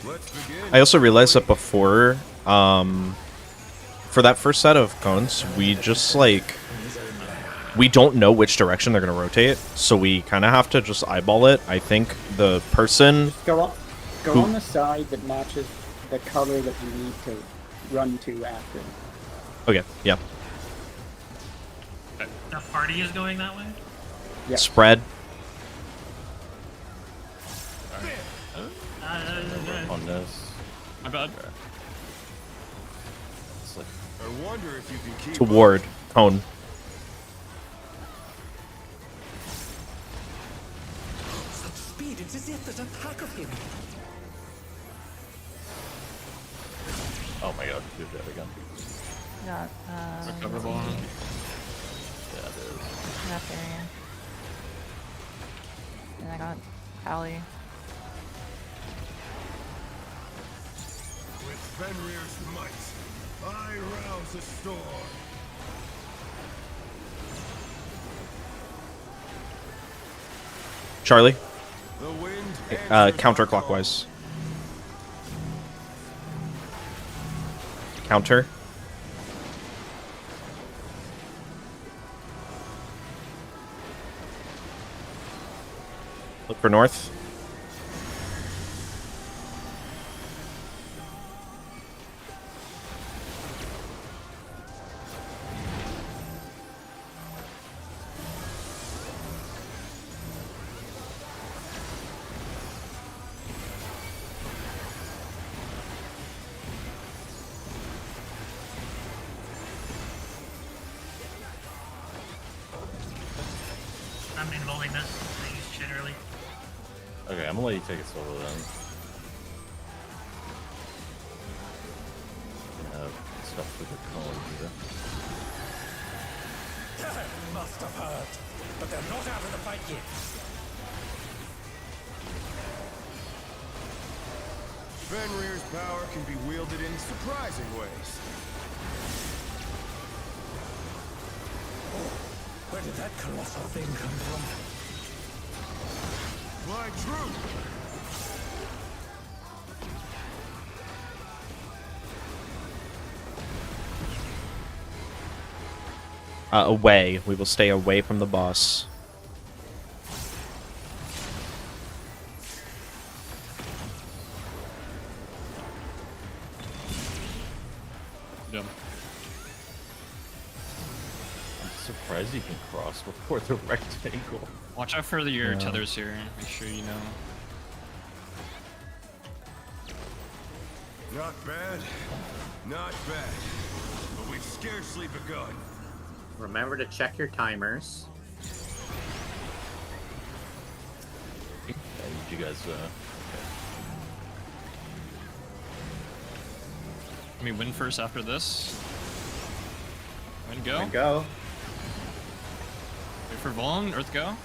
Let's begin. I also realized that before, for that first set of cones, we just, like, we don't know which direction they're going to rotate, so we kind of have to just eyeball it. I think the person... Go on the side that matches the color that you need to run to after. Okay, yeah. The party is going that way? Yeah. Spread. On this. My bad. It's like, I wonder if you can keep Toward cone. Such speed, it's as if there's a pack of him. oh my god, do that again. Got, Cover ball. Yeah, it is. enough area. And I got Pally. With Fenrir's might, I rouse a storm. Charlie, The wind answers counterclockwise. Counter. Look for north. I'm involving this. I used shit early. Okay, I'm gonna let you take it solo then. Have stuff for the cone here. Must have heard, but they're not out of the fight yet. Fenrir's power can be wielded in surprising ways. Where did that colossal thing come from? My truth! Away. We will stay away from the boss. Yeah. I'm surprised you can cross before the rectangle. Watch out for your tethers here. Make sure you know. Not bad. Not bad. But we've scarcely begun. Remember to check your timers. I need you guys, Let me win first after this. Win go. Win go. Wait for Vaughn. Earth go.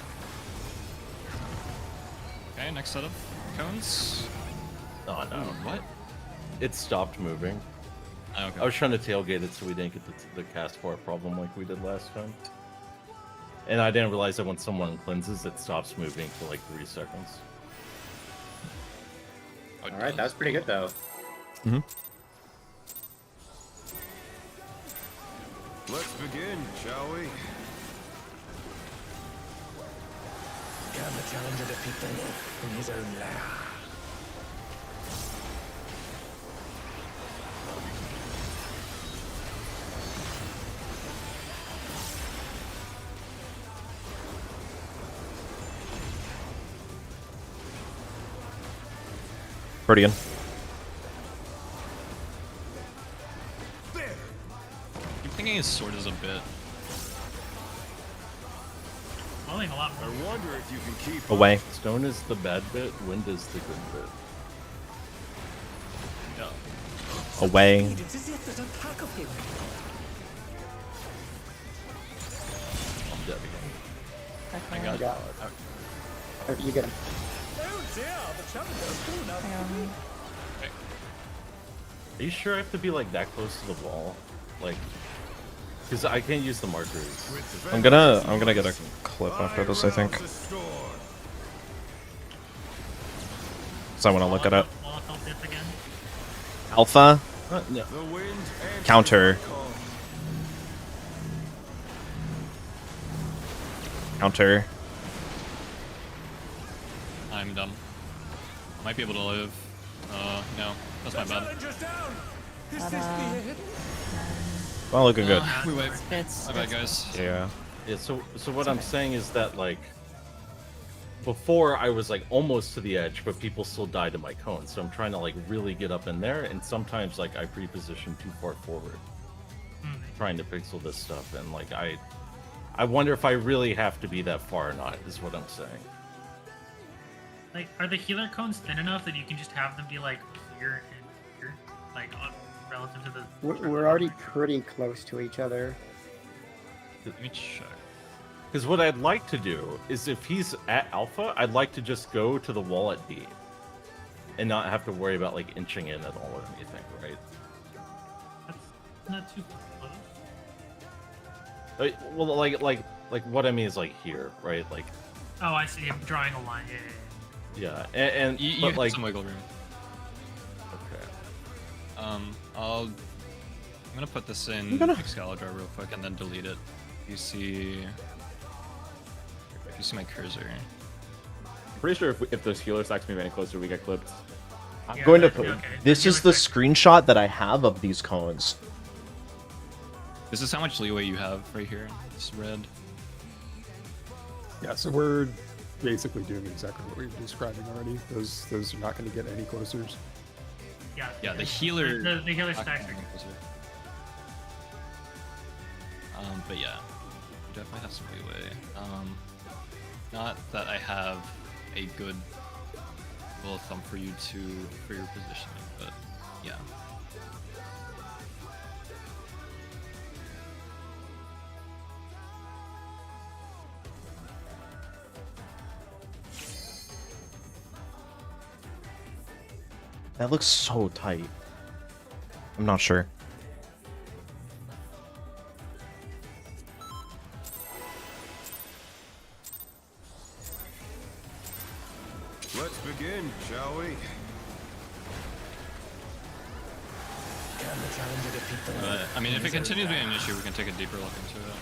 Okay, next set of cones. Oh no. Ooh, what? It stopped moving. Oh, okay. I was trying to tailgate it so we didn't get the cast far problem like we did last time. And I didn't realize that when someone cleanses, it stops moving for like 3 seconds. Oh, it Alright, does. that was pretty good though. Mm-hmm. Let's begin, shall we? Can the challenger defeat the wolf in his own lair? Protean. I'm thinking his sword is a bit Following a lot more. I wonder if you can keep Away. Stone is the bad bit, wind is the good bit. Yeah. Away. It's as if there's a pack of him. I'm dead again. I Okay. got got You get him. Oh dear, the challenger's full now. Are you sure I have to be like that close to the wall? Like, because I can't use the markers. I'm gonna get a clip after this, I think. So I want to look at it. Alpha. No. Counter. Counter. I'm dumb. I might be able to live. No, that's my bad. Well, looking good. We wait. It's My bad, guys. Yeah. Yeah, so what I'm saying is that like before I was like almost to the edge, but people still died in my cone. So I'm trying to like really get up in there, and sometimes like I pre-position too far forward, trying to pixel this stuff, and like I wonder if I really have to be that far or not. Is what I'm saying. Like, are the healer cones thin enough that you can just have them be like here and here, like relative to the? We're already pretty close to each other. Let me check. Because what I'd like to do is if he's at alpha, I'd like to just go to the wall at B, and not have to worry about like inching in at all or anything, right? That's not too close. Well, like what I mean is like here, right? Like. Oh, I see. I'm drawing a line. Yeah, and You but have like. some wiggle room. Okay. I'm gonna put this in Excalibur real quick and then delete it. You see my cursor. I'm pretty sure if those healer stacks move any closer, we get clipped. I'm Yeah, going to okay, put. okay. This is the screenshot that I have of these cones. This is how much leeway you have right here. It's red. Yeah, so we're basically doing exactly what we were describing already. Those are not going to get any closer. Yeah. Yeah, the healer. The healer stacks are. But yeah, you definitely have some leeway. Not that I have a good rule of thumb for you for your positioning, but yeah. That looks so tight. I'm not sure. Let's begin, shall we? I mean, if it continues being an issue, we can take a deeper look into it.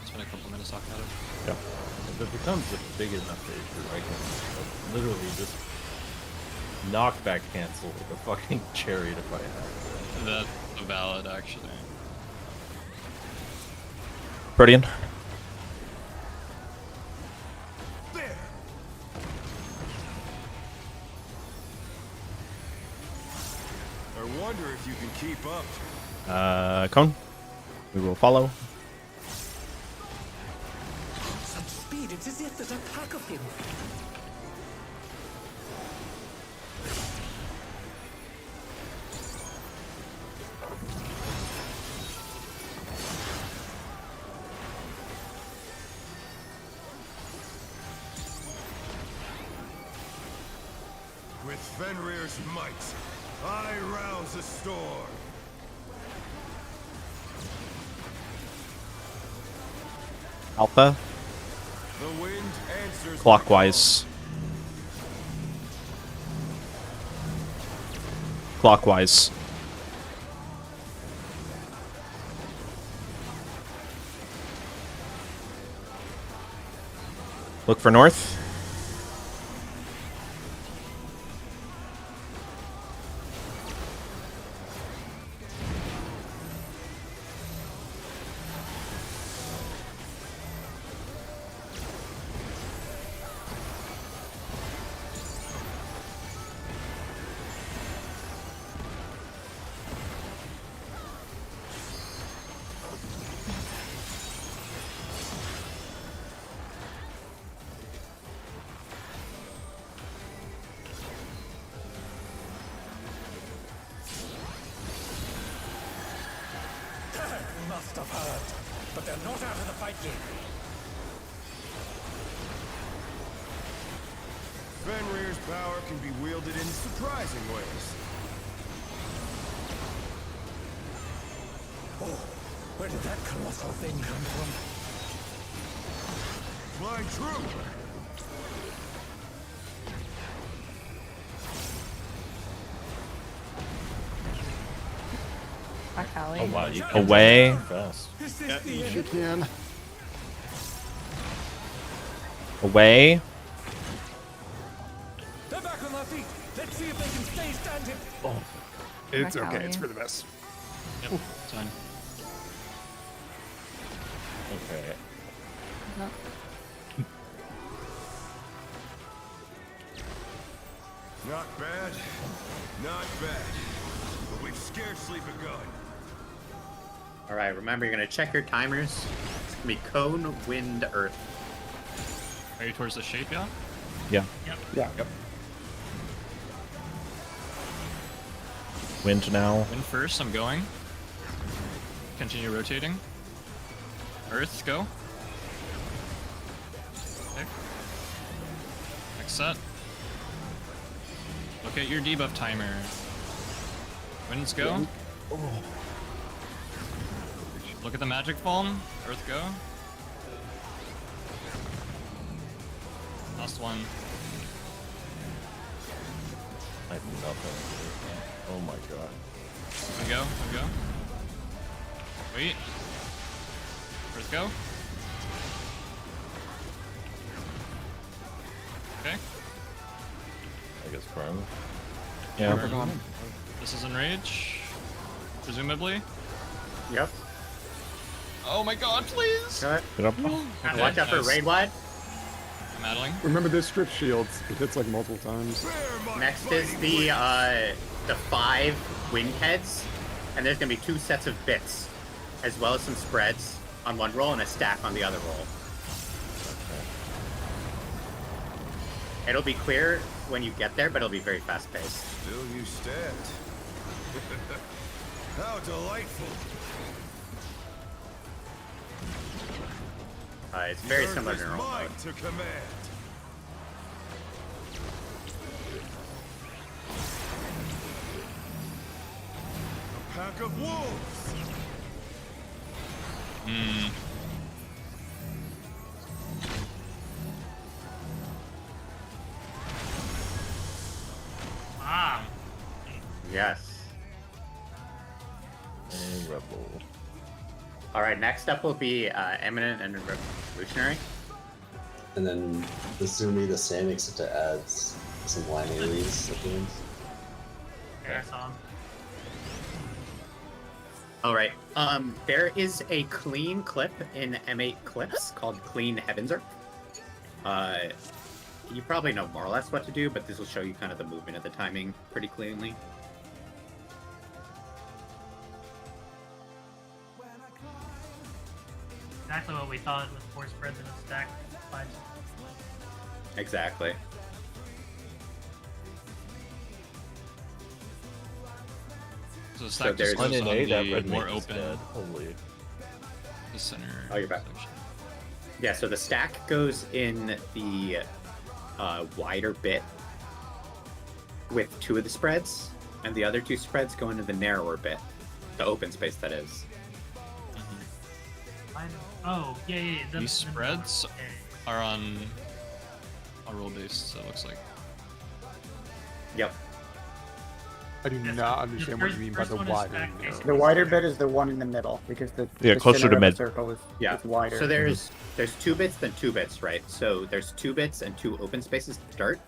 Spend a couple minutes talking about it. Yeah. If it becomes a big enough issue, I can literally just knockback cancel with a fucking chariot if I have. That's valid, actually. Brilliant. I wonder if you can keep up. Cone. We will follow. Such speed, it's as if there's a pack of him. With Fenrir's might, I rouse a storm. Alpha. The wind answers Clockwise. Clockwise. Look for north. have heard, but they're not out of the fight yet. Fenrir's power can be wielded in surprising ways. Oh, where did that colossal thing come from? Fly true! Akali. Oh wow, you Away. Fast. Yeah, you can. Away. They're back on their feet. Let's see if they can stay standing. Oh, it's Akali. okay. It's for the best. Yep, it's fine. Okay. No. Not bad. Not bad. But we've scarcely begun. All right, remember you're gonna check your timers. It's gonna be cone, wind, earth. Are you towards the shape, yeah? Yeah. Yep. Yeah. Yep. Wind now. Wind first, I'm going. Continue rotating. Earth, go. Okay. Next set. Look at your debuff timer. Winds go. Look at the magic bomb. Earth go. Last one. I have nothing. Oh my god. Go. Wait. Earth go. Okay. I guess Chrome. Yeah. Burn. This is Enrage. Presumably. Yep. Oh my god, please! Got it. Get up. Okay, Watch out for nice. raid wide. I'm addling. Remember this strip shields. It hits like multiple times. Next is the 5 wind heads, and there's gonna be 2 sets of bits, as well as some spreads on one roll and a stack on the other roll. It'll be clear when you get there, but it'll be very fast paced. Still you stand. How delightful. It's very The similar earth to is normal mine mode. to command. A pack of wolves. Hmm. Ah. Yes. And Rebel. All right. Next up will be Eminent and Revolutionary. And then assuming the same except to add some line AoEs at the end. Yeah, I saw him. All right. There is a clean clip in M8 clips called Clean Heavens Earth. You probably know more or less what to do, but this will show you kind of the movement of the timing pretty cleanly. Exactly what we thought with 4 spreads in a stack. 5. Exactly. So the So stack there's- just goes on that the red more mage is open, dead. Holy. the center. Oh, you're back. section. Yeah, so the stack goes in the wider bit with 2 of the spreads, and the other 2 spreads go into the narrower bit, the open space that is. Oh, yeah. These spreads Okay. are on a roll based, so it looks like. Yep. I do Yes, not the understand what you mean by first the one is wider stack and based. narrow. The wider bit is the one in the middle because the Yeah, the closer center to of the mid. circle is Yeah. is wider. So there's 2 bits, then 2 bits, right? So there's 2 bits and 2 open spaces to start.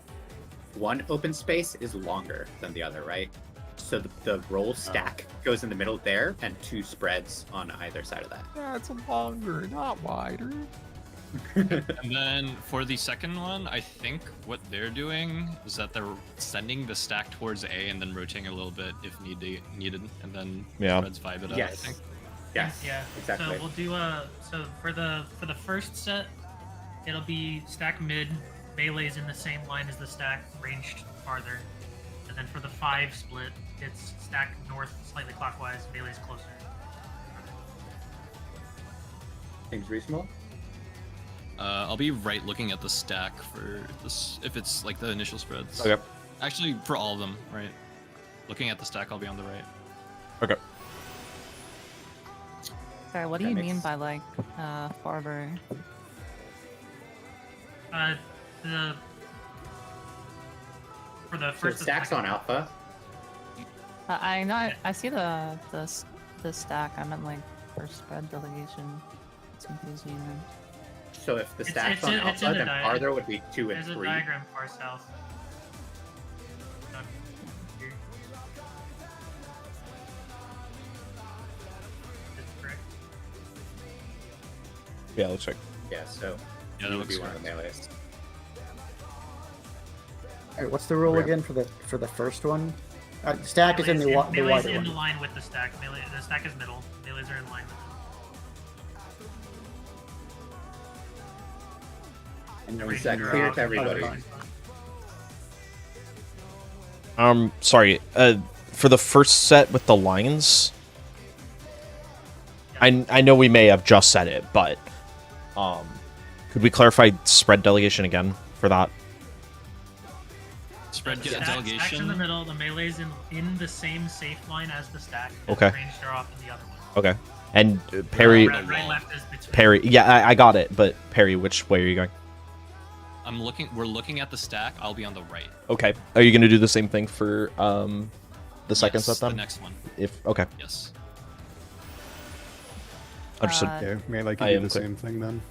One open space is longer than the other, right? So the roll stack goes in the middle there, and 2 spreads on either side of that. Yeah, it's longer, not wider. And then for the second one, I think what they're doing is that they're sending the stack towards A and then rotating a little bit if needed, and then Yeah. spreads 5 it up. Yes. I think. Yes. Yeah. Exactly. So we'll do so for the first set, it'll be stack mid, melee's in the same line as the stack, ranged farther. And then for the 5 split, it's stack north slightly clockwise, melee's closer. Seems reasonable. I'll be right looking at the stack for this if it's like the initial spreads. Okay. Actually, for all of them, right? Looking at the stack, I'll be on the right. Okay. Sorry, what do you mean by like farther? The for the So first and stacks second- on alpha. I know. I see the stack. I meant like for spread delegation. It's confusing. So if the It's- stacks it's on in- it's alpha, in the then diagram. farther would be 2 and There's a 3. diagram far south. Here. That's correct. Yeah, looks like. Yeah, so Yeah, that he would looks be one of the correct. melees. All right, what's the rule again for the first one? Stack is in the Melee's wider in one. line with the stack. Melee, the stack is middle. Melees are in line with it. And is that clear to everybody? Sorry. For the first set with the lions, I know we may have just said it, but could we clarify spread delegation again for that? Spread Stack's in the delegation. middle. The melee's in the same safe line as the stack. Okay. The ranged are off in the other one. Okay. And Perry, Right left is between. Perry. Yeah, I got it. But Perry, which way are you going? We're looking at the stack. I'll be on the right. Okay. Are you gonna do the same thing for the second Yes, set then? the next one. If okay. Yes. Understood. Yeah, Melee can I do am the clear. same thing then.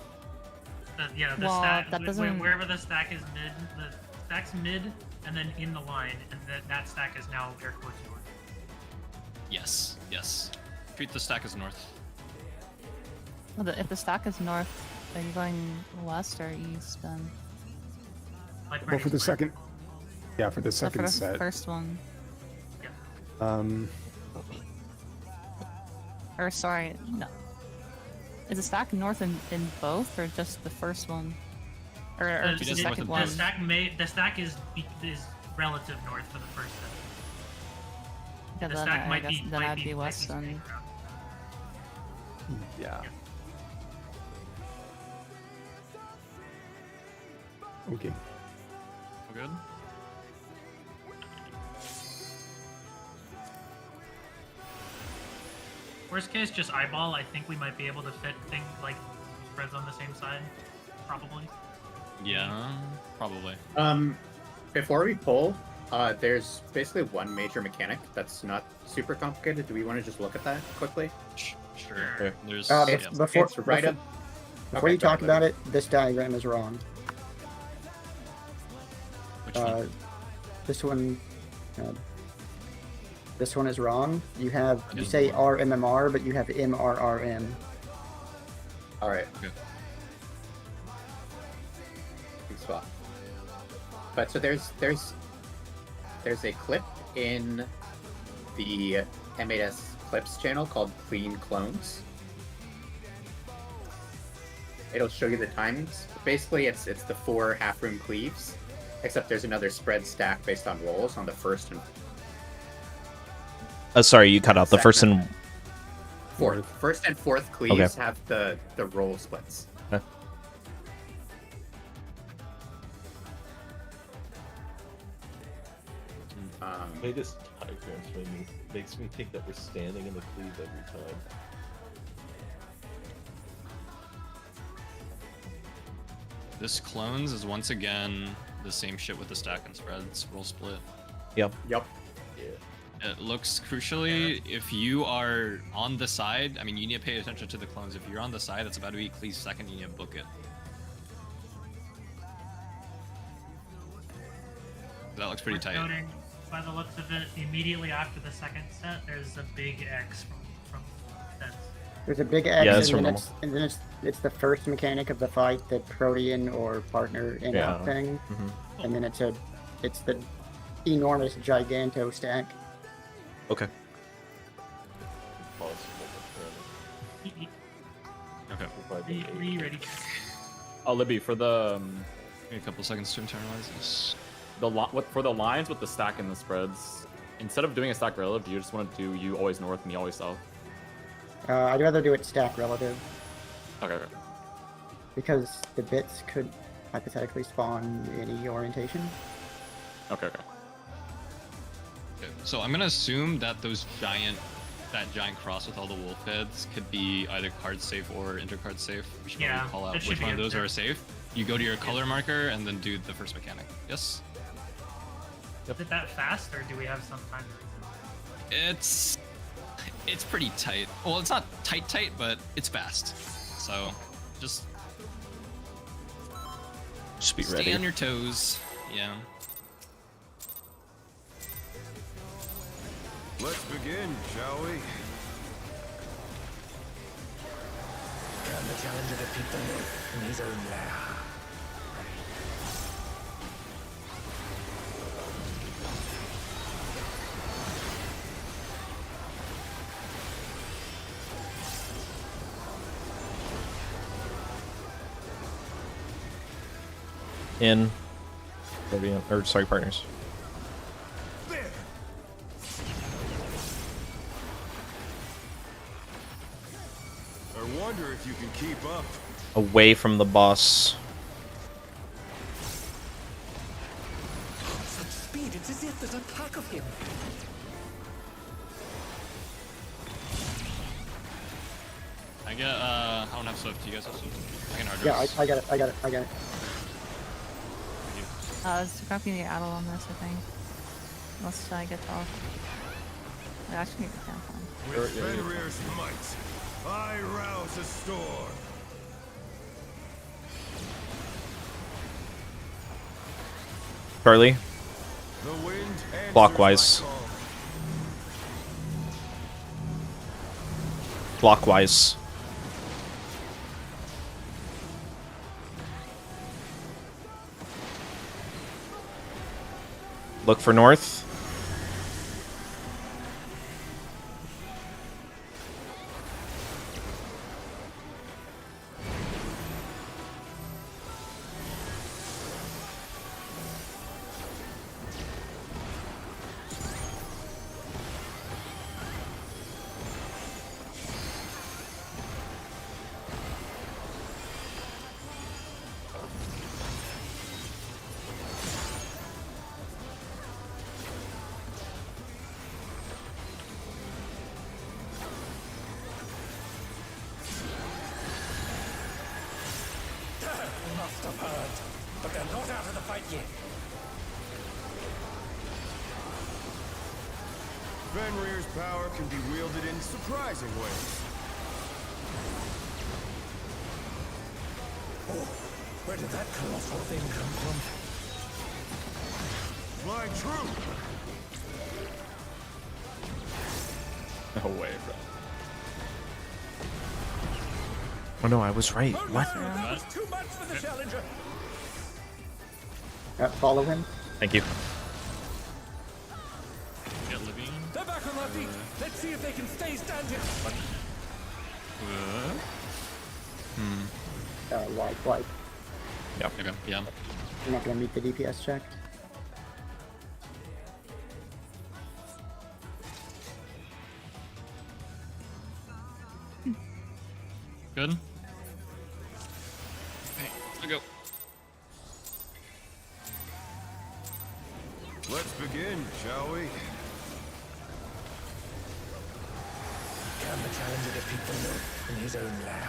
The Well, stack. that doesn't- Wherever the stack is mid, the stack's mid, and then in the line, and that stack is now air quotes north. Yes. Yes. Treat the stack as north. Well, if the stack is north, are you going west or east then? Like Well, for the second, yeah, for the So second for the set, first one, or sorry, no. Is the stack north in both, or just the first one, or just the second one? The stack is relative north for the first set. Yeah, The then stack I might guess be then might I'd be west might be then. yeah. Okay. All good. Worst case, just eyeball. I think we might be able to fit things like spreads on the same side, probably. Yeah. Probably. Before we pull, there's basically one major mechanic that's not super complicated. Do we want to just look at that quickly? Sure. There's. Before It's right up. before Okay, you talk go about ahead. it, this diagram is wrong. Which one? This one. This one is wrong. You That is say wrong. RMMR, but you have MRRM. All right. Okay. Big spot. But so there's a clip in the M8S clips channel called Clean Clones. It'll show you the timings. Basically, it's the 4 half-room cleaves, except there's another spread stack based on rolls on the first and Sorry, you cut out the first and fourth. First and fourth cleaves Okay. have the roll splits. Okay. Latest diagrams makes me think that we're standing in the cleave every time. This clones is once again the same shit with the stack and spreads roll split. Yep. Yep. It looks crucially, if you are on the side, I mean, you need to pay attention to the clones. If you're on the side that's about to be cleave second, you need to book it. That looks pretty Worth tight. noting, by the looks of it, immediately after the second set, there's a big X from sets. There's a big X, Yeah, that's and, from then normal. and then it's the first mechanic of the fight, the Protean or partner in Yeah. out thing, Mhm. and then it's the enormous giganto stack. Okay. Okay. Ready. Oh, Libby, for the Give me a couple seconds to internalize this. for the lines with the stack and the spreads, instead of doing a stack relative, do you just want to do you always north, me always south? I'd rather do it stack relative. Okay. Okay. Because the bits could hypothetically spawn any orientation. Okay. Okay. Okay, so I'm gonna assume that that giant cross with all the wolf heads could be either card safe or intercard safe. We should Yeah, probably call it out should which be one of those inter. are safe. You go to your color marker and then do the first mechanic. Yes? Is it that fast, or do we have some time? It's pretty tight. Well, it's not tight, but it's fast. So just be stay ready. on your toes. Yeah. Let's begin, shall we? Can the challenger defeat the North in his own lair? In. Or sorry, partners. I wonder if you can keep up. Away from the boss. Such speed, it's as if there's a pack of him. I get I don't have Swift. Do you guys have Swift? I can hard Yeah, dress. I got it. I got it. I got it. It's copying the addle on this, I think. Unless I get off. Actually, I can't find. With Fenrir's might, I rouse a storm. Charlie. The wind answers Clockwise. my call. Clockwise. Look for north. Must have heard, but they're not out of the fight yet. Fenrir's power can be wielded in surprising ways. Oh, where did that colossal thing come from? Fly true. No way, bro. Oh no, I was right. What? That was too much for the challenger. Follow him. Thank you. Get Levine. They're back on their feet. Let's see if they can stay standing. Wipe. Yep. Okay. Yeah. You're not gonna meet the DPS check. Good. Okay, let's go. Let's begin, shall we? Can the challenger defeat the North in his own lair?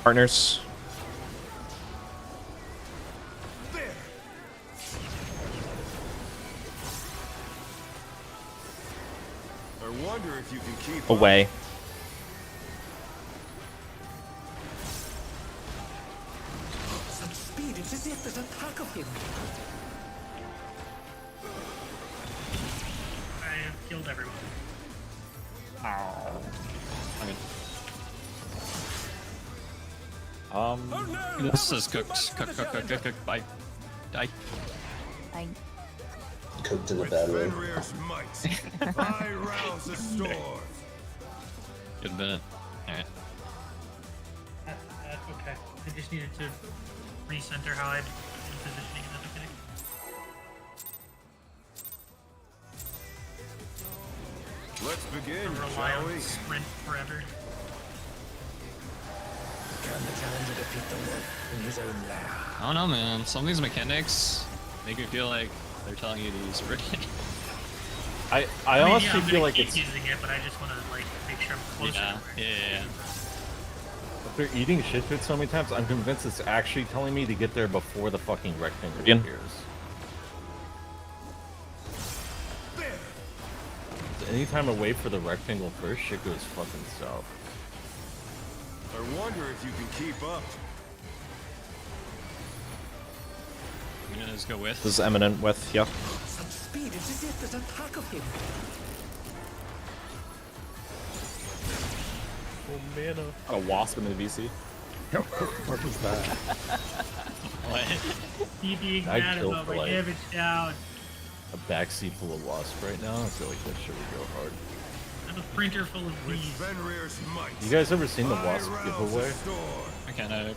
Partners. I wonder if you can keep Away. Such speed, it's as if there's a pack of him. I have killed everyone. Okay. This is cooked. Cooked. Bye. Die. I Cooked in a bad way. Fenrir's might, I rouse a storm. Good minute. Alright. Okay. I just needed to recenter how I'd been positioning it. Okay. Let's begin, Don't rely shall on we? sprint forever. I don't know, man. Some of these mechanics make me feel like they're telling you to use Sura. I mean, honestly I'm feel gonna like keep it's using it, but I just want to like make sure I'm closer. Yeah, to where- yeah. after eating shit food so many times, I'm convinced it's actually telling me to get there before the fucking rectangle Again. appears. Anytime I wait for the rectangle first, shit goes fucking south. I wonder if you can keep up. I'm gonna just go with. This is eminent with, yeah. Such speed, it is if there's attack of him. Oh, mana. A wasp in the VC. What was that? What? Me being I mad killed about my like- damage down. A backseat full of wasp right now. I feel like that shit would go hard. I'm a printer full of With bees. Fenrir's might, You guys ever seen the I wasp rouse giveaway? the storm. Mechanic.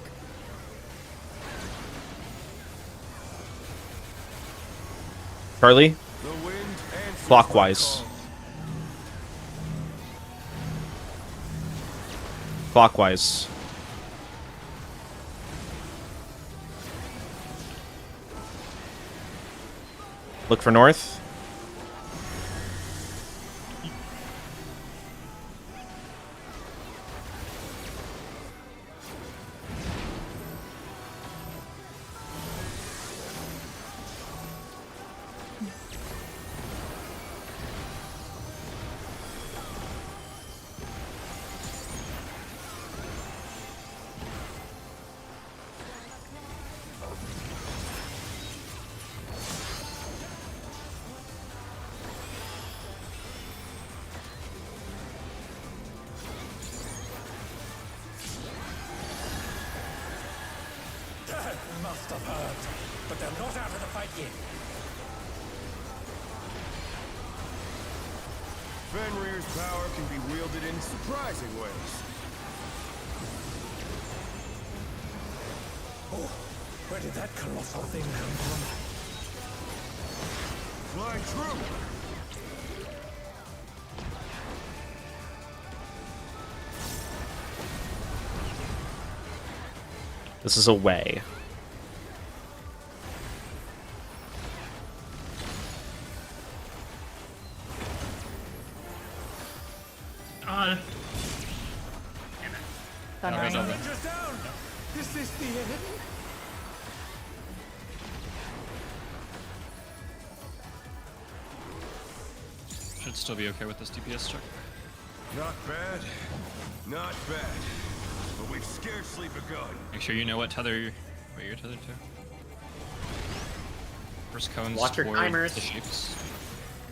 Charlie, The wind answers clockwise. my call. Clockwise. Look for north. That must have hurt. But they're not out of the fight yet. Fenrir's power can be wielded in surprising ways. Oh, where did that colossal thing come from? Fly true. This is a way. Damn it. Done Okay, right. done. Avengers down! Is this the end? Should still be okay with this DPS check. Not bad. Not bad. But we've scarcely begun. Make sure you know what you're tethered to. First cones Watch your toward timers. the shapes.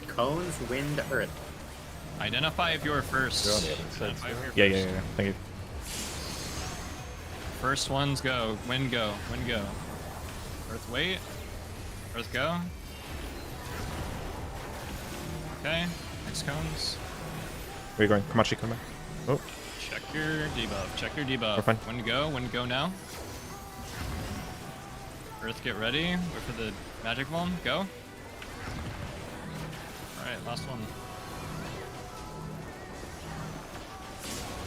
Cones, wind, earth. Identify if you're first. You're on the other side, Identify if you're Yeah, first. yeah. Thank you. First ones go. Wind go. Wind go. Earth wait. Earth go. Okay. Next cones. Where are you going? Kamachi, come back. Oh, Check your debuff. Check your debuff. We're fine. Wind go. Wind go now. Earth get ready. Wait for the magic bomb. Go. Alright, last one.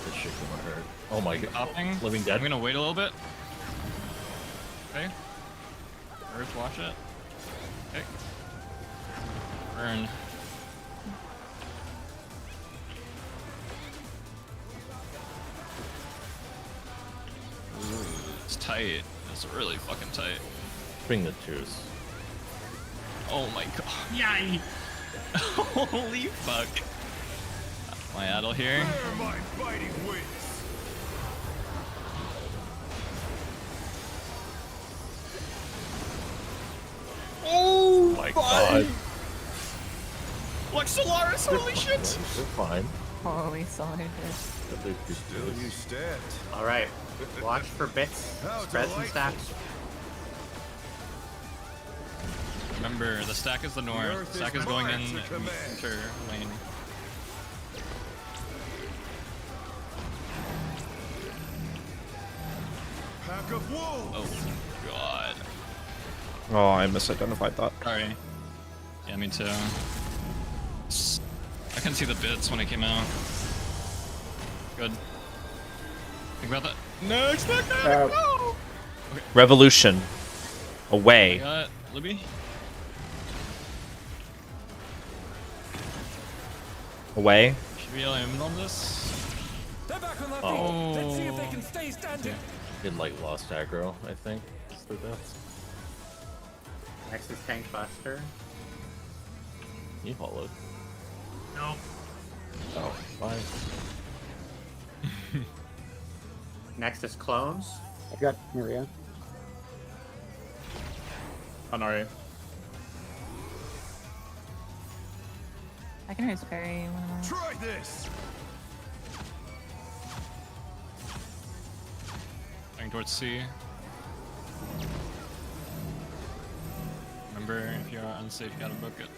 This shit gonna hurt. Oh my god. Popping. Living dead. I'm gonna wait a little bit. Okay. Earth, watch it. Okay. Burn. Ooh, it's tight. It's really fucking tight. Bring the twos. Oh my god. Yay! Holy fuck. My idle here. Where are my fighting wings? Oh my god. Like Solaris, holy shit! They're fine. Holy soldiers. Still you stand. All right. Watch for bits, How spreads, and delightful. stacks. Remember, the stack is the north. earth Stack is is going in mine to command. center lane. Pack of wolves. Oh god. Oh, I misidentified that. Sorry. Yeah, me too. I couldn't see the bits when it came out. Good. Think about that. No, expect that! No! Okay. Revolution. Away. Got it. Libby? Away. Should we aim on this? They're back on their feet. Oh. Let's see if they can stay standing. Did like lost aggro, I think. Is their deaths. Next is Tank Buster. He followed. No. Oh, fine. Next is Clones. I've got Maria. Anari. I can use parry when I'm Try this. Going towards C. Remember, if you're unsafe, you gotta book it.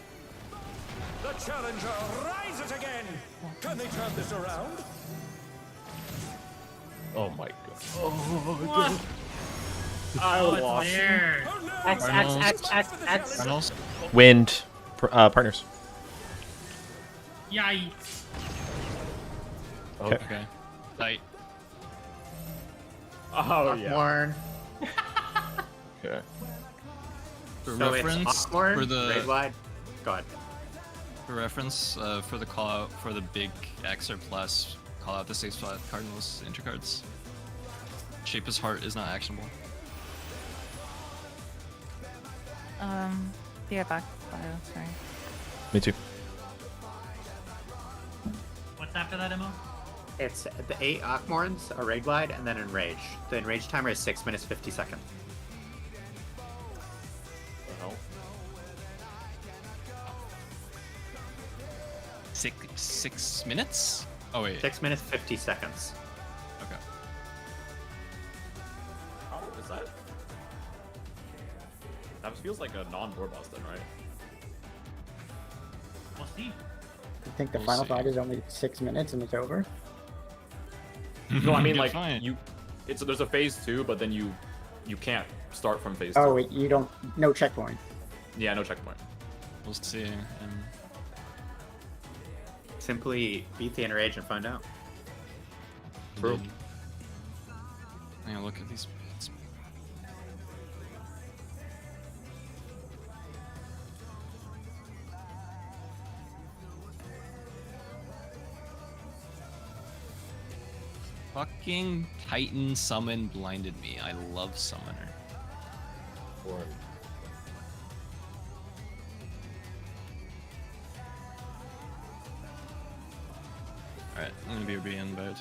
The challenger rises again. Can they turn this around? Oh my god. What? I Oh, it's lost. there. Reynolds? Wind. Partners. Yikes. Okay. Okay. Tight. Oh yeah. Warren. Okay. For So reference, it's Awkward, for the Raid Wide. Go ahead. for reference, for the call out for the big X or plus, call out the 6 flat Cardinals intercards. Shape his heart is not actionable. Yeah, back bio, sorry. Me too. What's after that, Emma? It's the 8 Akmorns, a Raid Glide, and then Enrage. The Enrage timer is 6 minutes 50 seconds. What the hell? 6 minutes? Oh wait. 6 minutes 50 seconds. Okay. How is that? That feels like a non-board boss then, right? We'll see. I think the We'll final see. fight is only 6 minutes and it's over. No, I mean You're like fine. there's a phase 2, but then you can't start from phase 2. Oh, wait, you don't. No checkpoint. Yeah, no checkpoint. We'll see. And Simply beat the Enrage and find out. True. I'm gonna look at these bits. Fucking Titan Summon blinded me. I love Summoner. Or Alright, I'm gonna be being bad.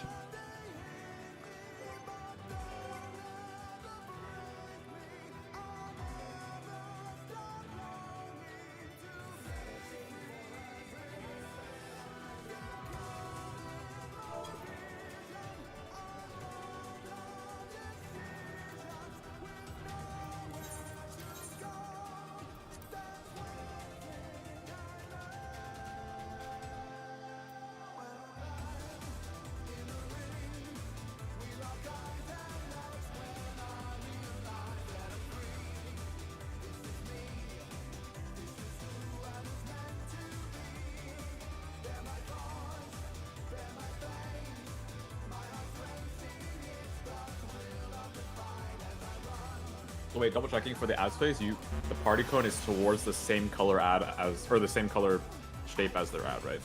So wait, double checking for the ad space, the party cone is towards the same color ad as, or the same color shape as their ad, right?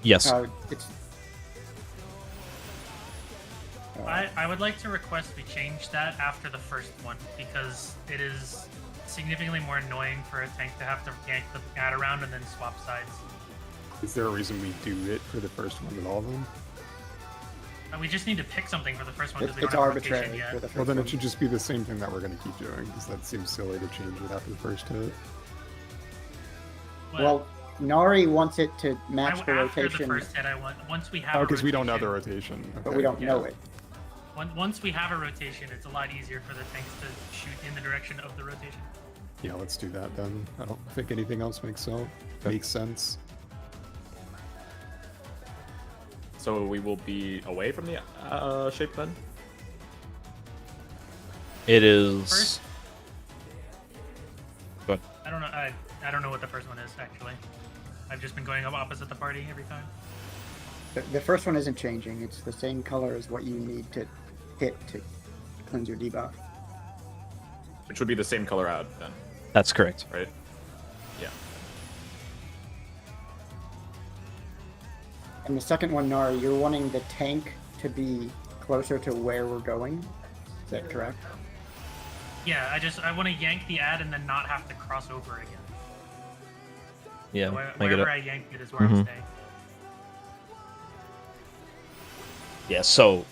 Yes. It's. I would like to request we change that after the first one because it is significantly more annoying for a tank to have to yank the ad around and then swap sides. Is there a reason we do it for the first one with all of them? We just need to pick something for the first one because we It's don't have a rotation arbitrary yet. for the first Well, then one. it should just be the same thing that we're going to keep doing, because that seems silly to change it after the first hit. Well, Nari wants it to match the after rotation, the first hit, I want once we have. Oh, a because we don't know the rotation- rotation. but we don't know it. Once we have a rotation, it's a lot easier for the tanks to shoot in the direction of the rotation. Yeah, let's do that then. I don't think anything else makes sense. So we will be away from the shape then? It is. First? Go ahead. I don't know. I don't know what the first one is actually. I've just been going up opposite the party every time. The first one isn't changing. It's the same color as what you need to hit to cleanse your debuff. Which would be the same color out then, That's correct. right? Yeah. And the second one, Nara, you're wanting the tank to be closer to where we're going. Is that correct? Yeah, I want to yank the ad and then not have to cross over again. Yeah, So I get wherever it. I yank it is where I'm staying. Yeah, so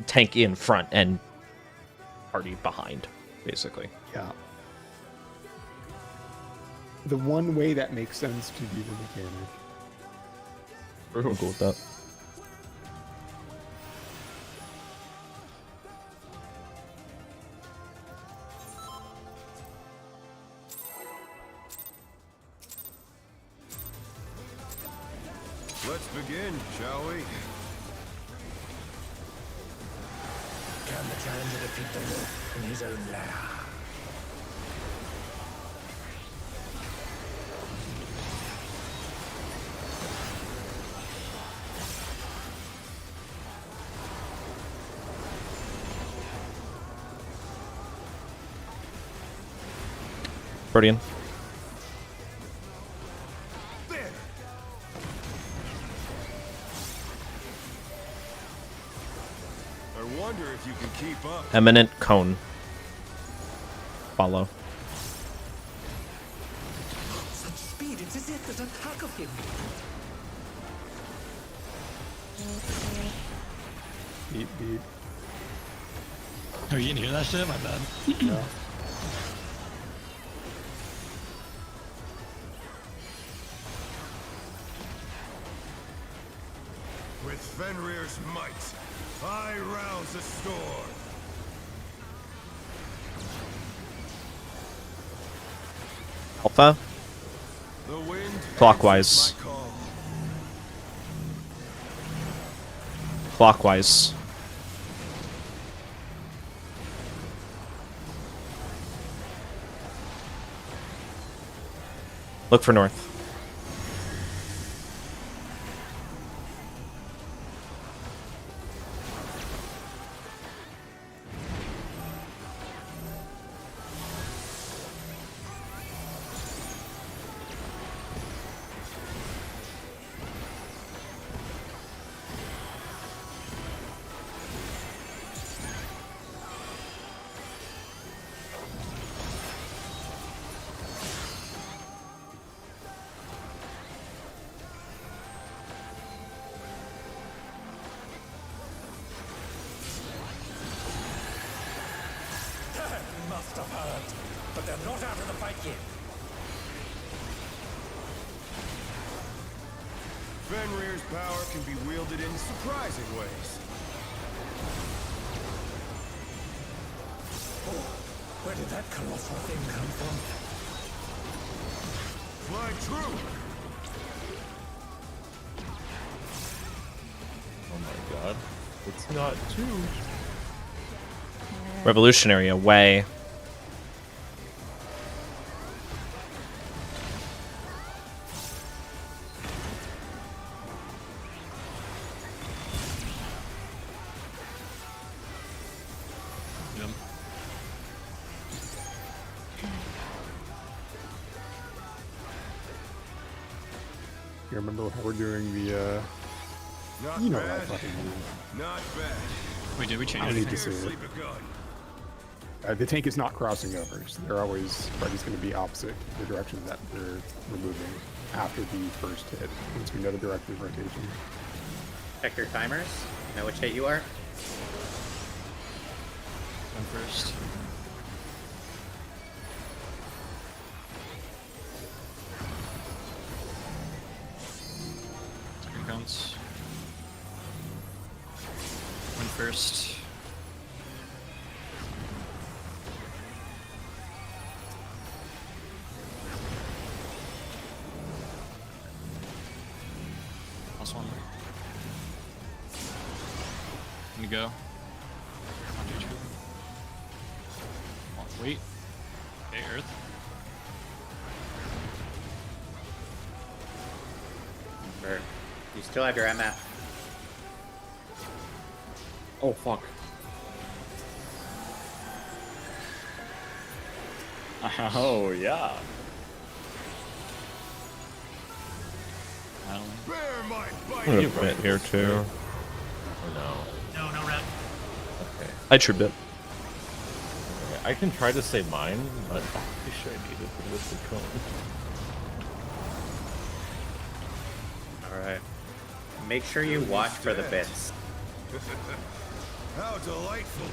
tank in front and party behind, basically. Yeah. The one way that makes sense to do the mechanic. We'll go with that. Let's begin, shall we? Can the challenger defeat the wolf in his own lair? Protean. I wonder if you can keep up. Eminent cone. Follow. Such speed, it's as if there's a pack of him. Beat. Oh, you didn't hear that shit? My bad. No. With Fenrir's might, I rouse the storm. Alpha. The wind Clockwise. answers my call. Clockwise. Look for north. Must have heard, but they're not out of the fight yet. Fenrir's power can be wielded in surprising ways. Oh, where did that colossal thing come from? Fly true! Oh my god. It's not two. Revolutionary away. You remember how we're doing the, Not you know bad. what I fucking mean. Not bad. Wait, did we change I don't need anything? to see it. Scarcely begun. The tank is not crossing over, so they're always party's going to be opposite the direction that they're removing after the first hit. Once we know the directive rotation. Check your timers. Know which hit you are. One first. Second counts. One first. Last one. Gonna go. 1, 2, 2. Wait. Okay, Earth. You still have your MF. Oh fuck. Oh yeah. Bear my bite. I'm gonna bit here too. Or no? No rep. Okay. I true bit. Okay, I can try to say mine, but I wish I needed it with the cone. Alright. Make sure you watch for the bits. How delightful.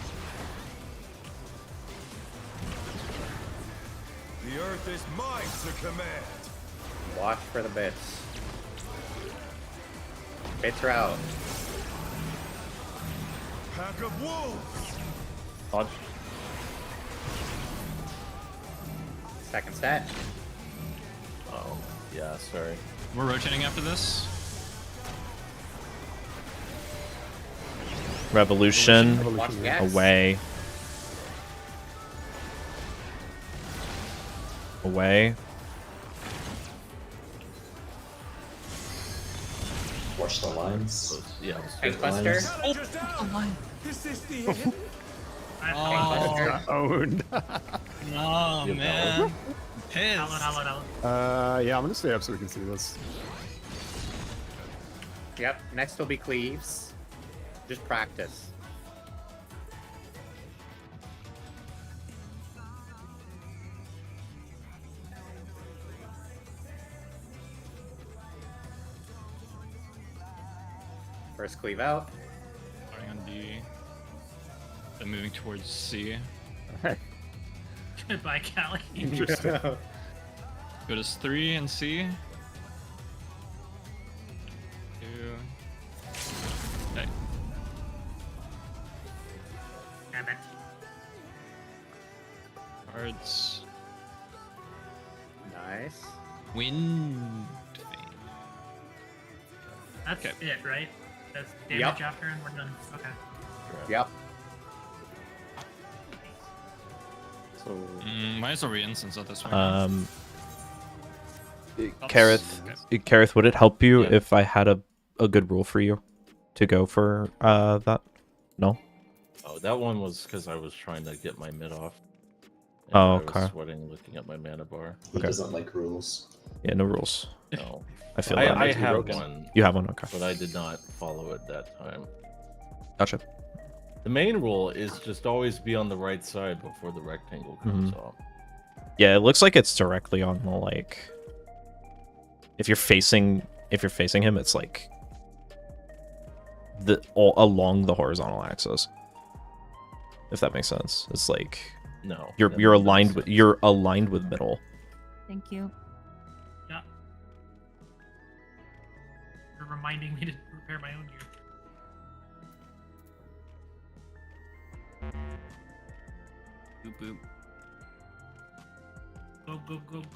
The earth is mine to command. Watch for the bits. Bits are out. Pack of wolves. Dodge. Second set. Oh, yeah, sorry. We're rotating after this. Revolution. Watch gas. Away. Away. Watch the lines. Yeah. Tankbuster. Challenger's down. Is this the end? Oh, Owned. no, man. Pissed. Yeah, I'm gonna stay up so we can see this. Yep. Next will be Cleaves. Just practice. First cleave out. Starting on D. Then moving towards C. Goodbye, Callie. Interesting. Go to 3 and C. 2. Okay. Damn it. Cards. Nice. Wind. That's Okay. it, right? That's damage Yep. after and we're done. Okay. Yep. So Might as well re-instance at this point. Kareth, would it help you Yeah. if I had a good rule for you to go for that? No? Oh, that one was because I was trying to get my mid off. And Oh, I was okay. sweating looking at my mana bar. He Okay. doesn't like rules. Yeah, no rules. No. I feel that. I have one. You have one, okay. But I did not follow it that time. Gotcha. The main rule is just always be on the right side before the rectangle comes off. Yeah, it looks like it's directly on the like. If you're facing him, it's like along the horizontal axis. If that makes sense, it's like No. you're aligned with middle. Thank you. Yeah. You're reminding me to prepare my own gear. Boop boop. Go, go, go, go.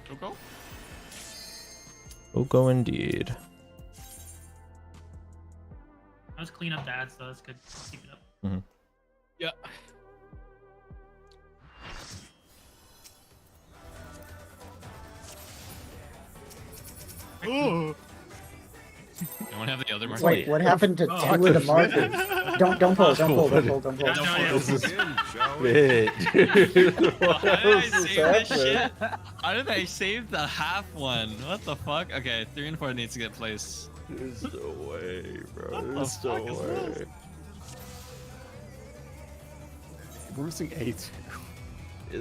Go go. Go indeed. That was clean up ads, so that's good. Keep it up. Mm-hmm. Yeah. Ooh. You want to have the other mark? Wait, what happened to Oh, two of the markers? Don't pull, don't pull, don't pull, don't pull. This is Shall we? big. How did I save this shit? How did I save the half one? What the fuck? Okay, 3 and 4 needs to get placed. There's no way, bro. What the There's no fuck is way. this? We're missing 8.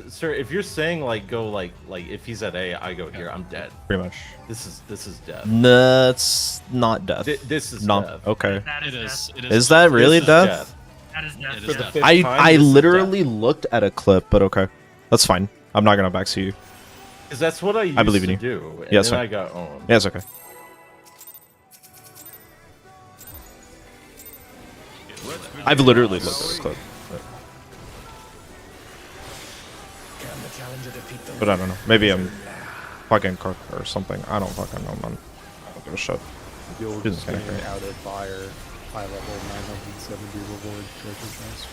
Sir, if you're saying like go like if he's at A, I go here. I'm dead. Pretty much. This is death. That's not death. This is not death. okay. That It is is. death. It Is that really This is death? That is death. It For is the death. fifth I time, this is literally death. looked at a clip, but okay, that's fine. I'm not gonna backseat you. Because that's what I used believe in to you. do. And Yeah, it's then fine. I got owned. Yeah, it's okay. I've literally looked at a clip, but I don't know. Maybe I'm fucking cooked or something. I don't fucking know, man. I don't give a shit. You'll Business spin connector. out of fire, high level 970 reward treasure chest.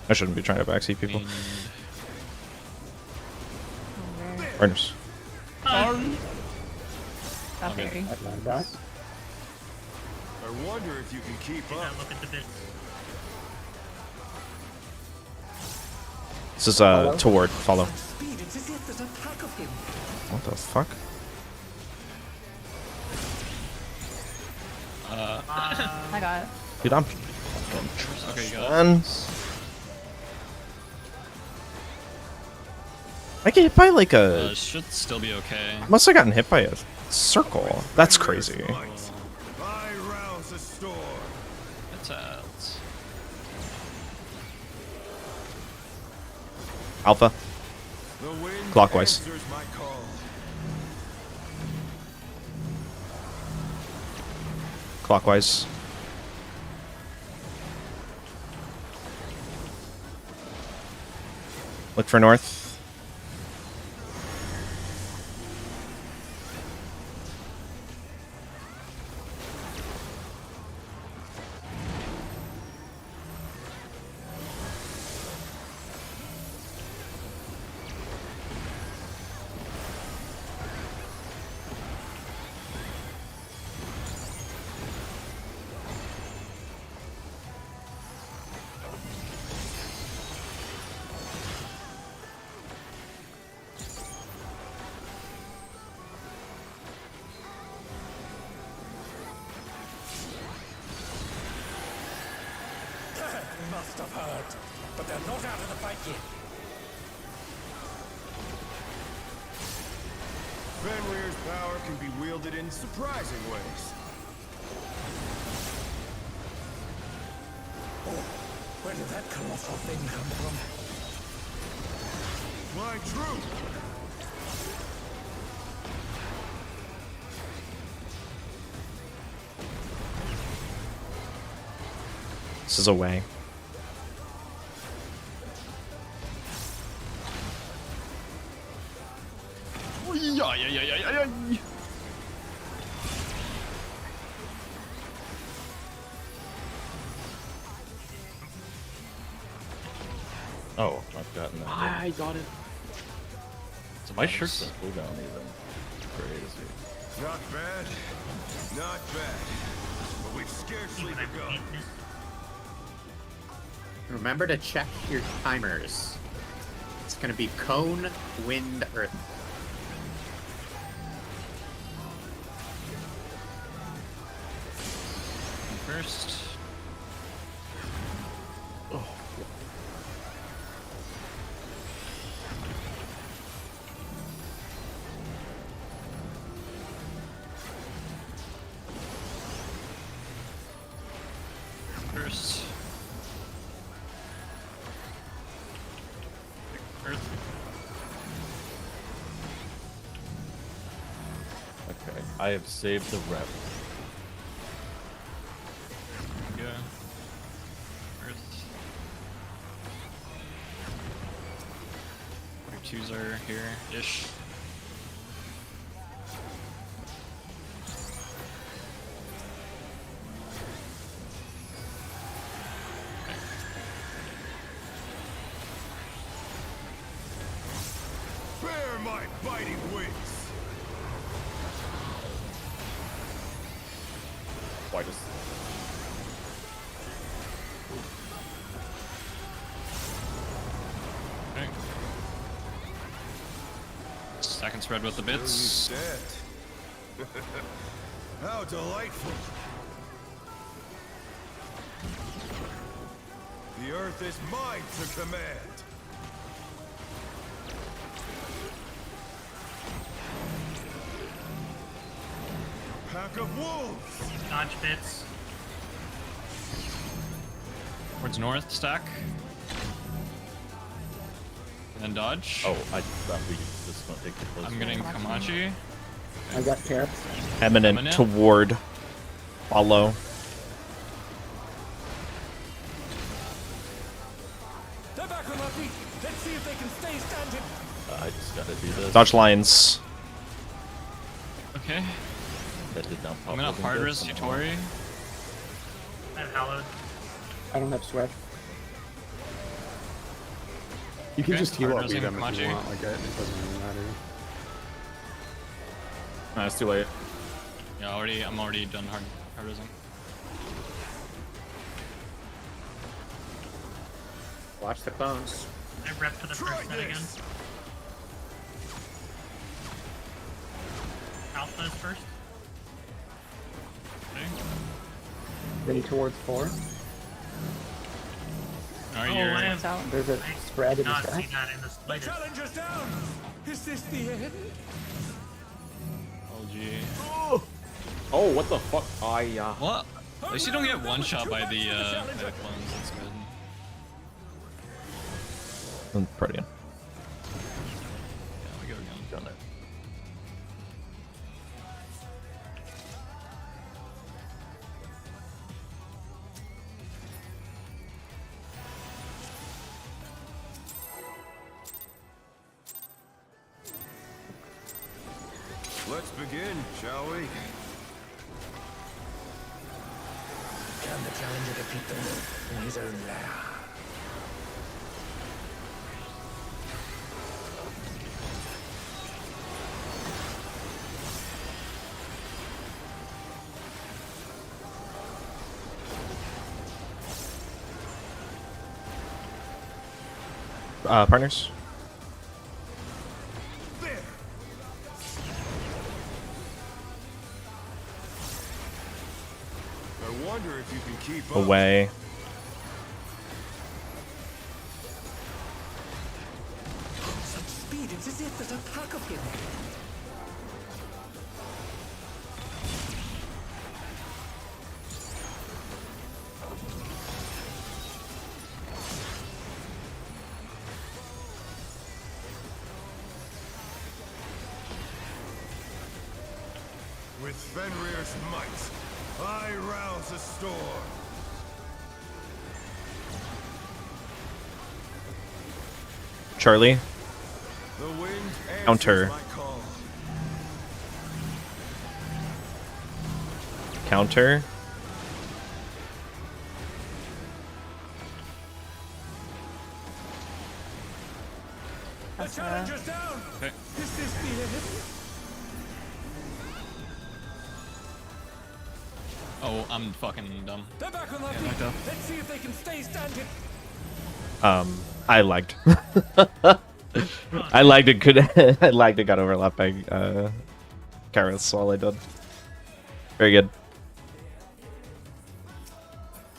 I shouldn't be trying to backseat people. Partners. Got Okay. very. I wonder if you can keep Did up. not look at the bits. This is toward follow. What the fuck? I got it. Dude, I'm Okay, you got it. done. I get hit by like a. Should still be okay. Must have gotten hit by a circle. That's crazy. I rouse the storm. That's out. Alpha. The wind Clockwise. answers my call. Clockwise. Look for north. Must have heard, but they're not out of the fight yet. Fenrir's power can be wielded in surprising ways. Oh, where did that colossal thing come from? My troop! This is a way. Oh, I've gotten that. I got it. So my shirt's on cooldown even. Crazy. Not bad. Not bad. But we've scarcely begun. Remember to check your timers. It's gonna be cone, wind, earth. First. First. Earth. Okay, I have saved the rep. Yeah. Earth. Your twos are here-ish. Bear my biting wings! Why just... Okay. Second spread with the bits. Still you stand. How delightful! The earth is mine to command. Pack of wolves! Dodge bits. Towards north, stack. And then dodge. Oh, I thought we just gonna take the close. I'm getting Kamachi. I got carrots. Eminent Eminent. toward follow. They're back on their feet. Let's see if they can stay standing. I just gotta do this. Dodge lines. Okay. That did not pop. I'm gonna open hard bits. res Yutori. I have hallowed. I don't have sweat. You can Okay, just heal up hard-nosing them if Machi. you want. Like, it doesn't really matter. Nah, it's too late. Yeah, I'm already done hard-nosing. Watch the clones. I rep for the first set again. Alpha is first. Okay. Ready towards 4. Alright, Oh, you're... I have... There's a spread in the not stack. seen that in the The slightest. challenger's down. Is this the end? LG. Oh, what the fuck? Ah, yeah. What? At least you don't get one shot by the clones. That's good. Protean. Yeah, we go again. Done it. Let's begin, shall we? Can the challenger defeat them in his own lair? Partners. I wonder if you can keep up. Away. Such speed, it's as if there's a pack of him. With Fenrir's might, I rouse a storm. Charlie. The wind Counter. answers my call. Counter. The challenger's down. Okay. Is this the end? Oh, I'm fucking dumb. They're back on their Yeah, feet. knocked out. Let's see if they can stay standing. I lagged. I lagged and could I lagged and got overlapped by Kareth's all I did. Very good.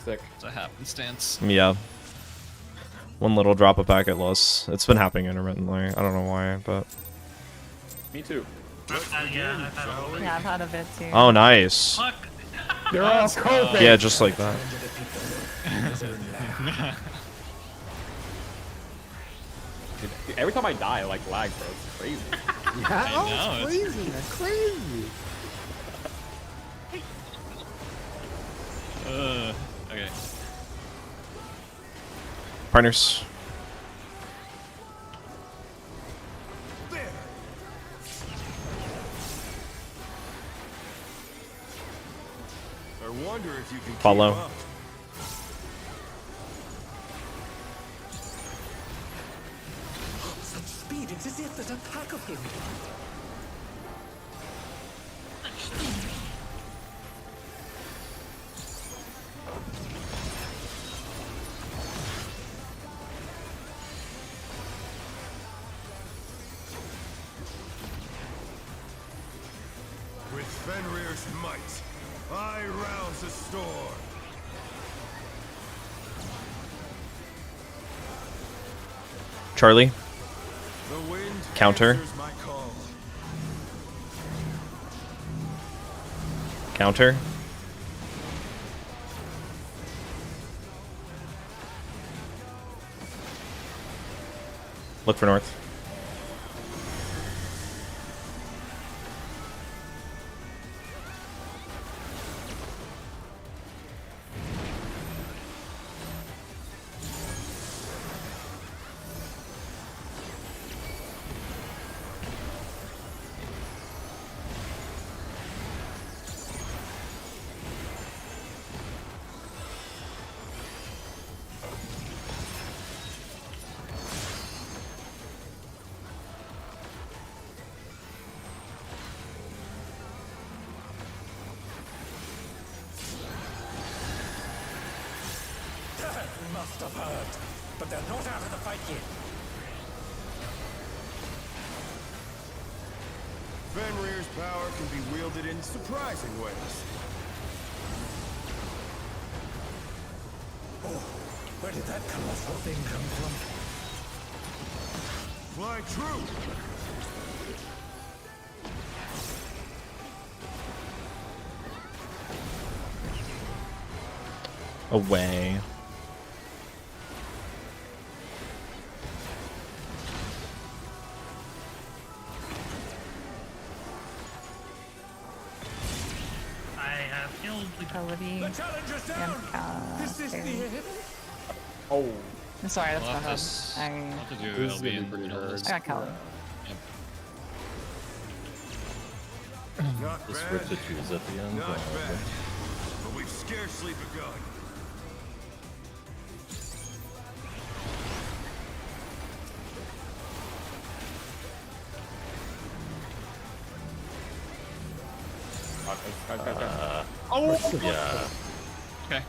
Sick. It's a happenstance. Yeah. One little drop of packet loss. It's been happening intermittently. I don't know why, but Me too. Yeah, I've had a little bit. Yeah, I've had a bit too. oh nice. Fuck. They're all coping. Yeah, just like that. Dude, every time I die, I like lag, bro. It's crazy. Yeah, I know, it's it's- crazy. That's crazy. Okay. Partners. I wonder if you can Follow. keep up. Such speed, it's as if there's a pack of him. With Fenrir's might, I rouse a storm. Charlie. The wind Counter. answers my call. Counter. Look for north. but they're not out of the fight yet. Fenrir's power can be wielded in surprising ways. Oh, where did that colossal thing come from? Fly true! Away. I have killed the Ability. The challenger's down! This is the end? Oh. I'm sorry, that's We'll my have bad. to s- I we'll have to do This is LB gonna be in pretty the middle of hard. this. I got Cal. Not Just bad, rip the twos at the end. not but- bad. But we've scarcely begun. Oh! Yeah. Okay.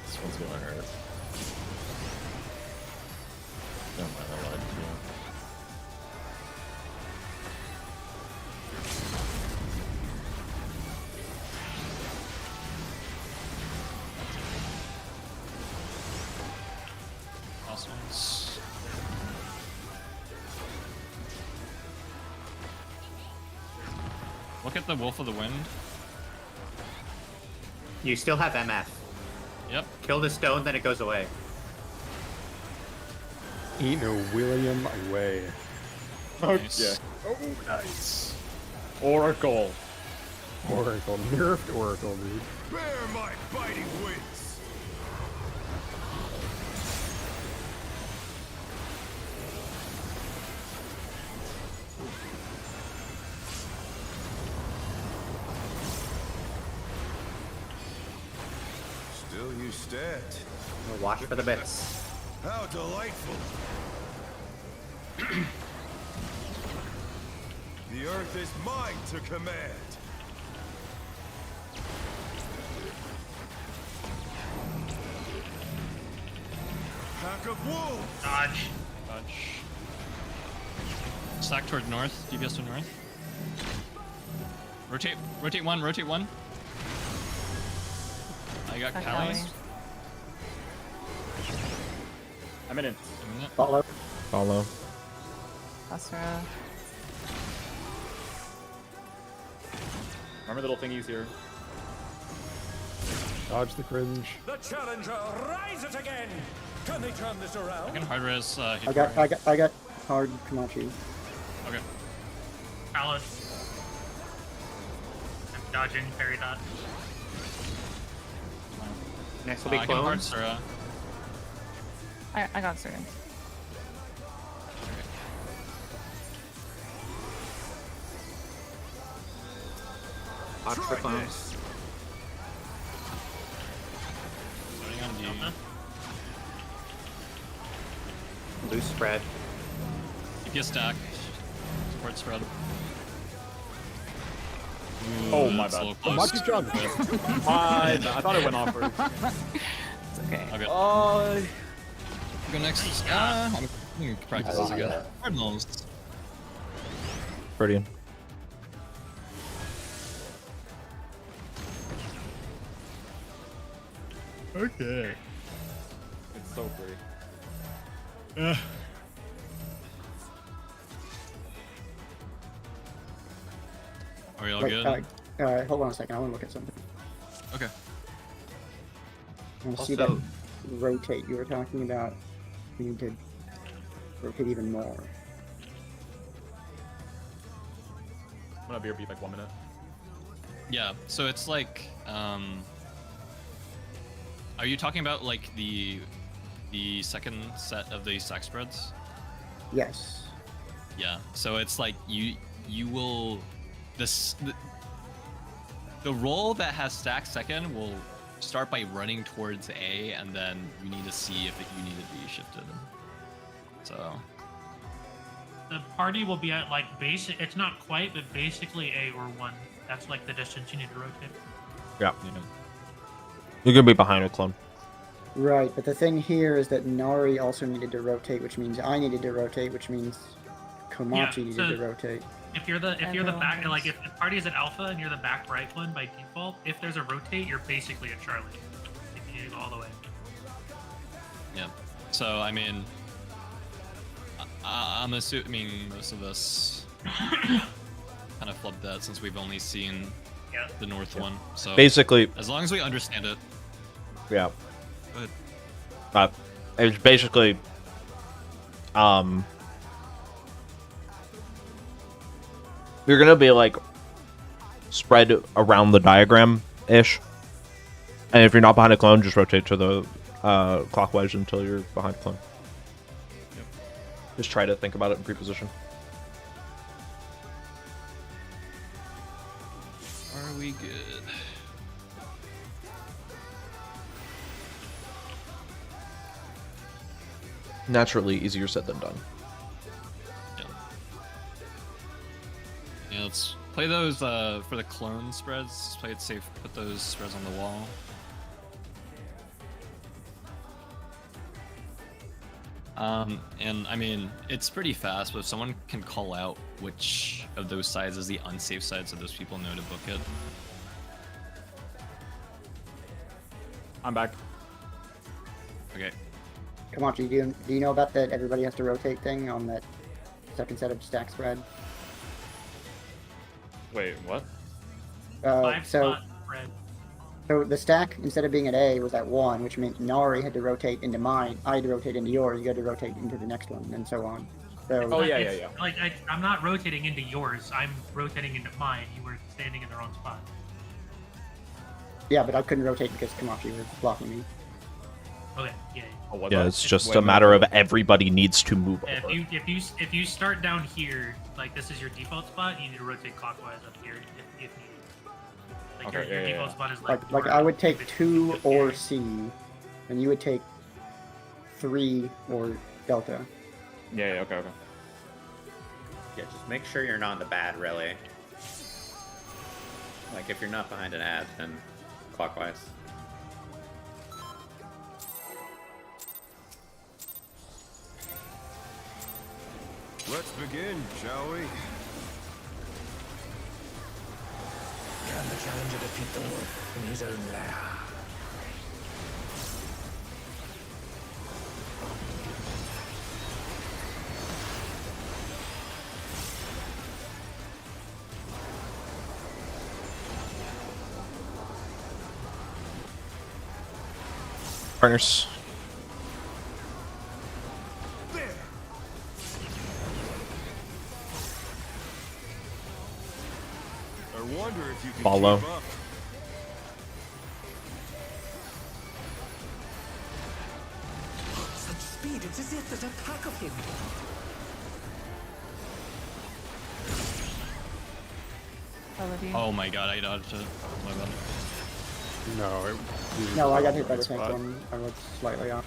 This one's gonna hurt. Never mind, I lied to you. Last ones. Look at the Wolf of the Wind. You still have MF. Yep. Kill the stone, then it goes away. Ain't no William away. Nice. Oh, nice. Oracle. Oracle, nerfed Oracle, dude. Bear my biting wings! Still you stand. Watch for the bits. How delightful! The earth is mine to command. Pack of wolves! dodge. Dodge. Stack toward north. DPS to north. Rotate. Rotate one. Rotate one. I got Got Callie. Callie. I'm in it. Follow. Follow. Asura. Remember the little thingies here. Dodge the cringe. The challenger rise it again! Can they turn this I around? can hard res. I got hard Komachi. Okay. Valid. I'm dodging, parry that. Next will be I can hard clones. Sura. I got certain. Watch for clones. Starting on D. Loose spread. DPS stack. Support spread. Oh, Ooh, my that's a bad. little close. Much job. I thought it went off first. It's okay. Okay. Go next. I'm gonna practice this again. Cardinals. Brilliant. Okay. It's so pretty. Are we all Wait, good? hold on a second. I want to look at something. Okay. I want to see that Also, rotate you were talking about. We need to rotate even more. I'm gonna BRB like 1 minute. Yeah. So it's like, are you talking about like the second set of the stack spreads? Yes. Yeah. So it's like you will the roll that has stack second will start by running towards A, and then you need to see if you need to be shifted. So the party will be at like basic. It's not quite, but basically A or 1. That's like the distance you need to rotate. Yeah. You're gonna be behind a clone. Right, but the thing here is that Nari also needed to rotate, which means I needed to rotate, which means Komachi needed to rotate. If you're the back, like if the party is at Alpha and you're the back right one by default, if there's a rotate, you're basically at Charlie. If you need to go all the way. Yeah. So I mean, I'm assuming most of us kind of flubbed that since we've only seen the north one. So Basically, as long as we understand it. Yeah. Go ahead. It's basically, you're gonna be like spread around the diagram ish, and if you're not behind a clone, just rotate to the clockwise until you're behind a clone. Yep. Just try to think about it in pre-position. Are we good? Naturally, easier said than done. Yeah, let's play those for the clone spreads. Let's play it safe. Put those spreads on the wall. And I mean, it's pretty fast, but if someone can call out which of those sides is the unsafe side so those people know to book it. I'm back. Okay. Komachi, do you know about that everybody has to rotate thing on that second set of stack spread? Wait, what? So the stack, instead of being at A, was at 1, which meant Nari had to rotate into mine, I had to rotate into yours, you had to rotate into the next one, and so on. So, Like I'm not rotating into yours. I'm rotating into mine. You were standing in the wrong spot. Yeah, but I couldn't rotate because Komachi was blocking me. Okay. Yeah. Yeah, it's just a matter of everybody needs to move Yeah, over. if you start down here, like this is your default spot, you need to rotate clockwise up here if needed. Like your default spot is like I would take 2 or C, and you would take 3 or Delta. Yeah, okay. Yeah, just make sure you're not in the bad, really. Like, if you're not behind an ad, then clockwise. Let's begin, shall we? Can the challenger defeat the wolf in his own lair? Partners. I wonder if you can Follow. keep up. Such speed, it's as if there's a pack of him. Oh my god, I dodged it. My bad. No, I got hit by the tank one. I was slightly off.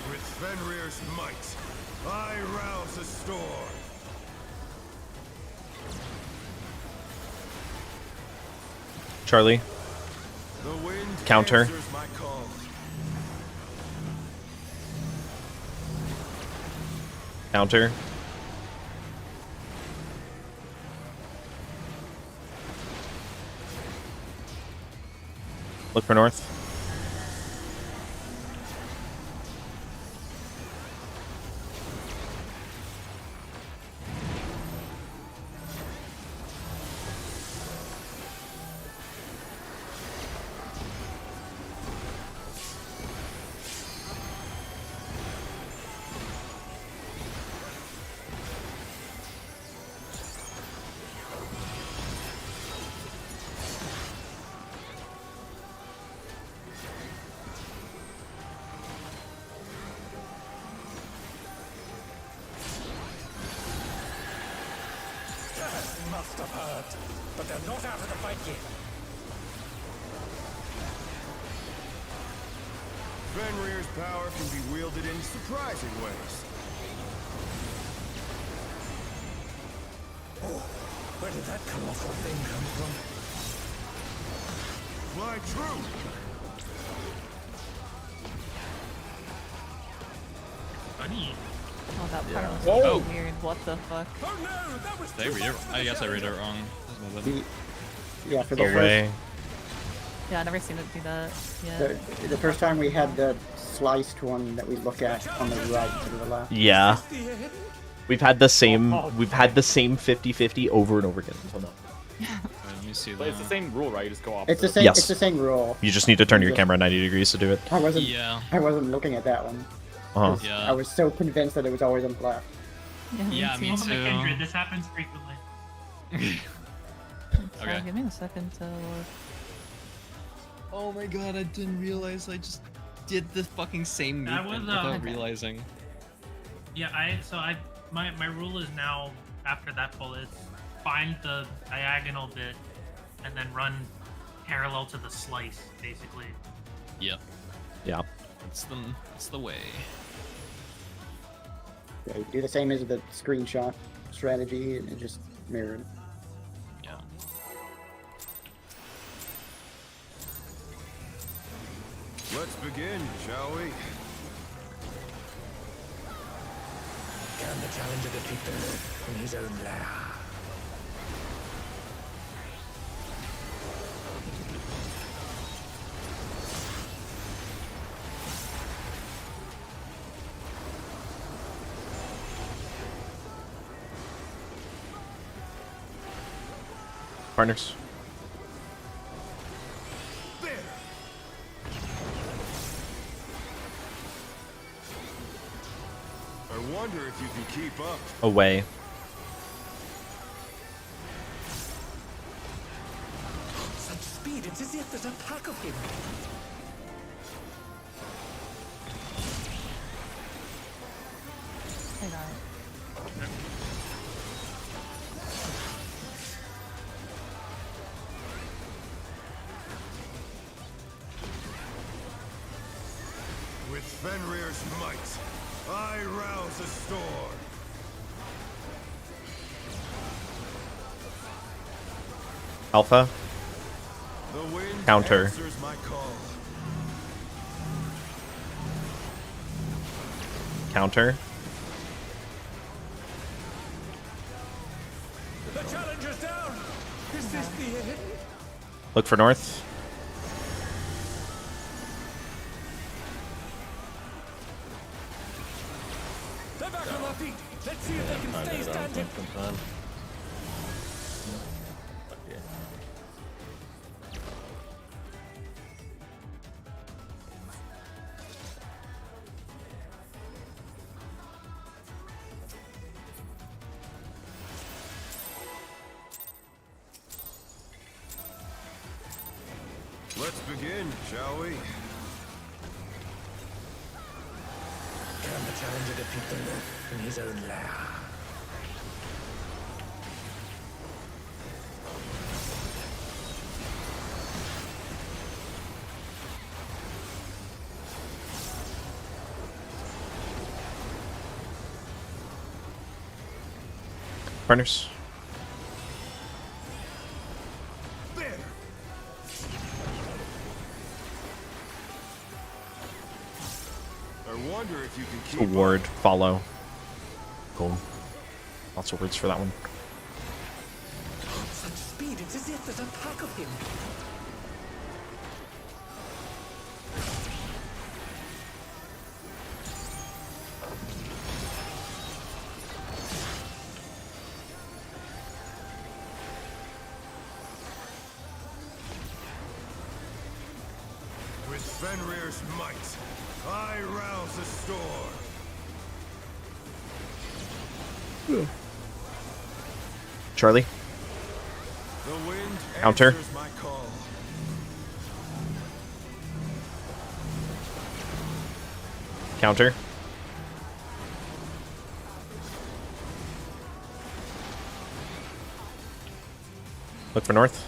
With Fenrir's might, I rouse a storm. Charlie. The wind Counter. answers my call. Counter. Look for north. Must have hurt, but they're not out of the fight yet. Fenrir's power can be wielded in surprising ways. Oh, where did that colossal thing come from? Fly true! Funny. Oh, that part was Whoa. so weird. What the fuck? Oh no, that was Did I read it? I guess I read it wrong. That's my bad. Yeah, for the Away. Yeah, I've never seen it do that. Yeah. the first time we had the sliced one that we look at on the right to the left. Yeah. We've had the same 50-50 over and over again until now. Let me see But it's the same rule, right? You just go off. It's the same. Yes. It's the same rule. You just need to turn your camera 90 degrees to do it. I wasn't. Yeah. I wasn't looking at that one. Uh-huh. 'Cause Yeah. I was so convinced that it was always on the left. Yeah, me Welcome to too. Kindred. This happens frequently. Sorry, Okay. give me a second to look. Oh my god, I didn't realize I just did the fucking same That movement was, without okay. realizing. Yeah, my rule is now after that pull is find the diagonal bit and then run parallel to the slice, basically. Yep. Yeah. It's the way. Yeah, you do the same as the screenshot strategy, and it just mirrored. Yeah. Let's begin, shall we? Can the challenger defeat the Lord in his own lair? Partners. I wonder if you can keep up. Away. Such speed, it's as if there's a pack of him. I got it. With Fenrir's might, I rouse a storm. Alpha. The wind Counter. answers my call. Counter. The challenger's down. Is this the end? Look for north. They're back on their feet. Let's see if they can stay standing. Let's begin, shall we? Can the challenger defeat the Lord in his own lair? Partners. I wonder if you can keep Ward. Follow. Cool. Lots of words for that one. Such speed, it's as if there's a pack of him. With Fenrir's might, I rouse a storm. Charlie. The wind Counter. answers my call. Counter. Look for north.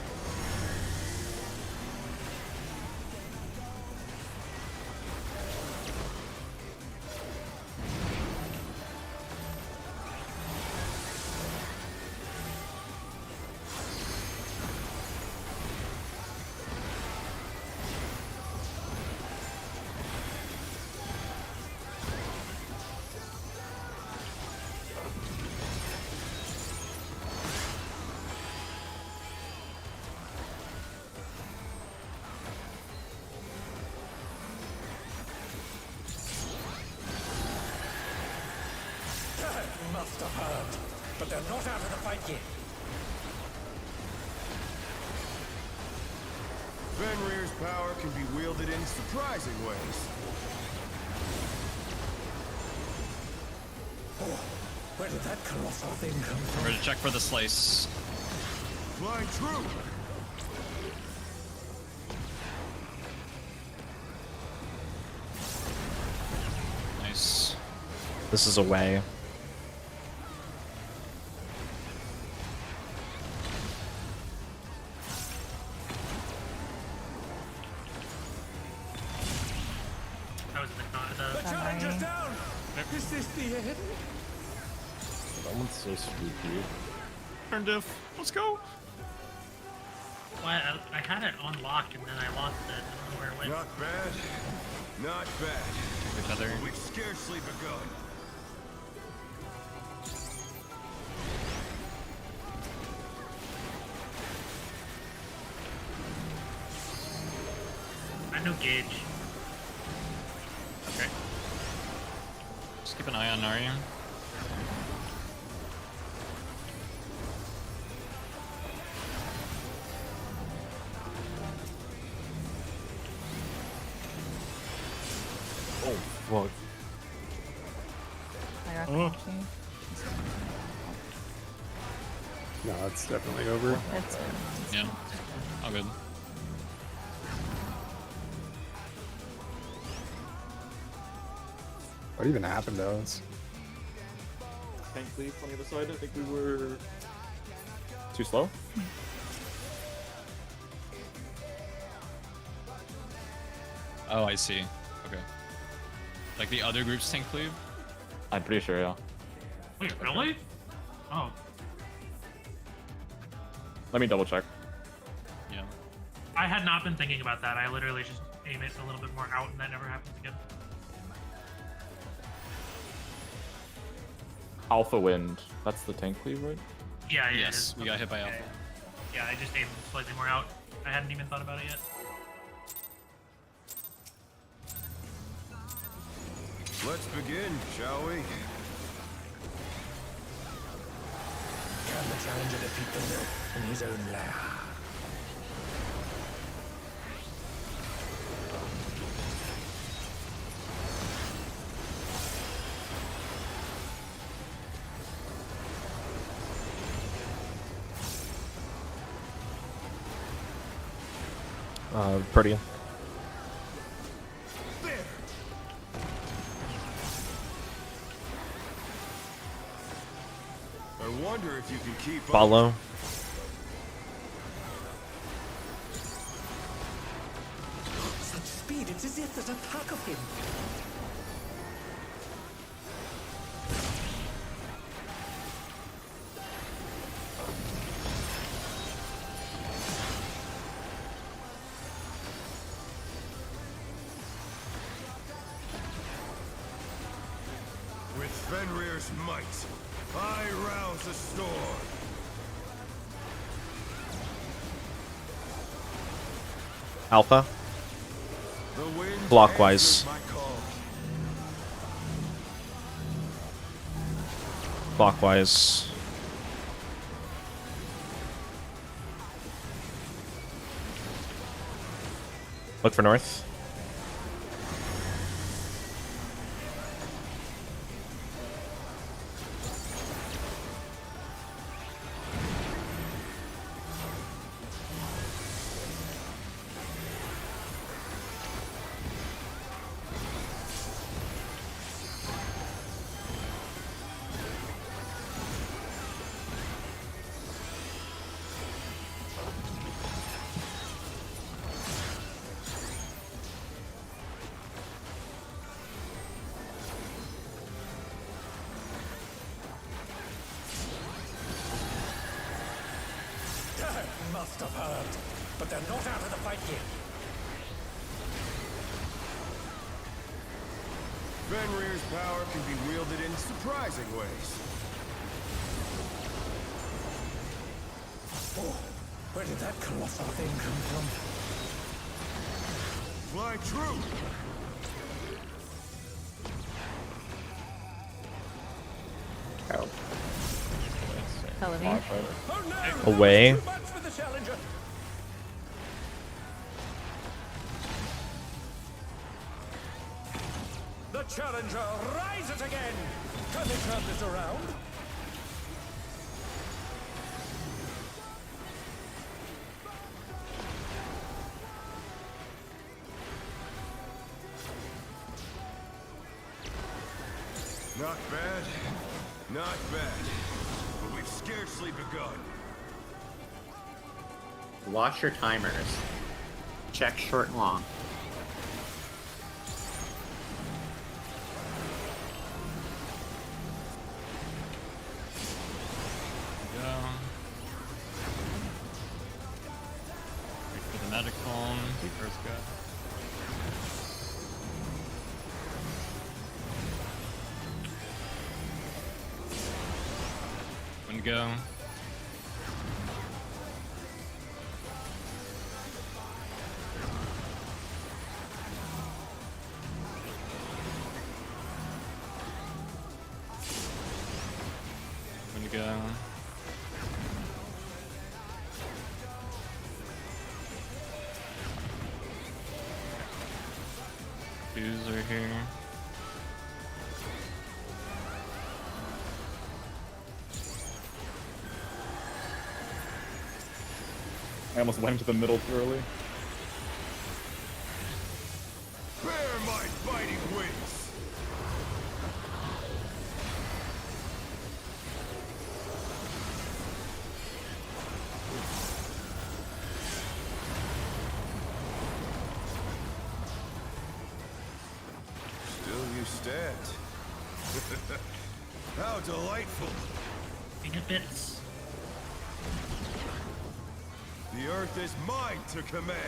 Must have heard, but they're not out of the fight yet. Fenrir's power can be wielded in surprising ways. Oh, where did that colossal thing come from? We're going to check for the slice. Fly true. Nice. This is away. That was The challenger's down! Is this the end? That one's so spooky. Turn diff. Let's go. Well, I had it on lock and then I lost it. I don't know where it went. Not bad. Not bad. With other. We've scarcely begun. I have no gauge. Okay. Just keep an eye on Nari. Oh, fuck. I got Oh. Kochi. No, it's definitely over. It's Yeah. All good. What even happened to us? Tank leave on the other side. I think we were too slow. Oh, I see. Okay. Like the other groups tank cleave? I'm pretty sure, yeah. Wait, really? Oh, Let me double check. Yeah. I had not been thinking about that. I literally just aim it a little bit more out and that never happens again. Alpha Wind. That's the tank cleave, right? Yeah, yeah. Yes, we got hit by Alpha. Yeah, I just aimed slightly more out. I hadn't even thought about it yet. Let's begin, shall we? Can the challenger defeat the milk in his own lair? Pretty. I wonder if you can keep up. Follow. Such speed, it's as if there's a pack of him. With Fenrir's might, I rouse a storm. Alpha. The wind Clockwise. answers my call. Clockwise. Look for north. Must have heard, but they're not out of the fight yet. Fenrir's power can be wielded in surprising ways. Oh, where did that colossal thing come from? Fly true. Oh. Television. Away. Too much for the challenger. The challenger rises again. Can they turn this around? Not bad. Not bad. But we've scarcely begun. Watch your timers. Check short and long. Go. Wait for the medic phone. First go. One go. One go. Twos are here. I almost went to the middle too early. Bear my fighting wings. Still you stand. How delightful. Peanut bits. The earth is mine to command.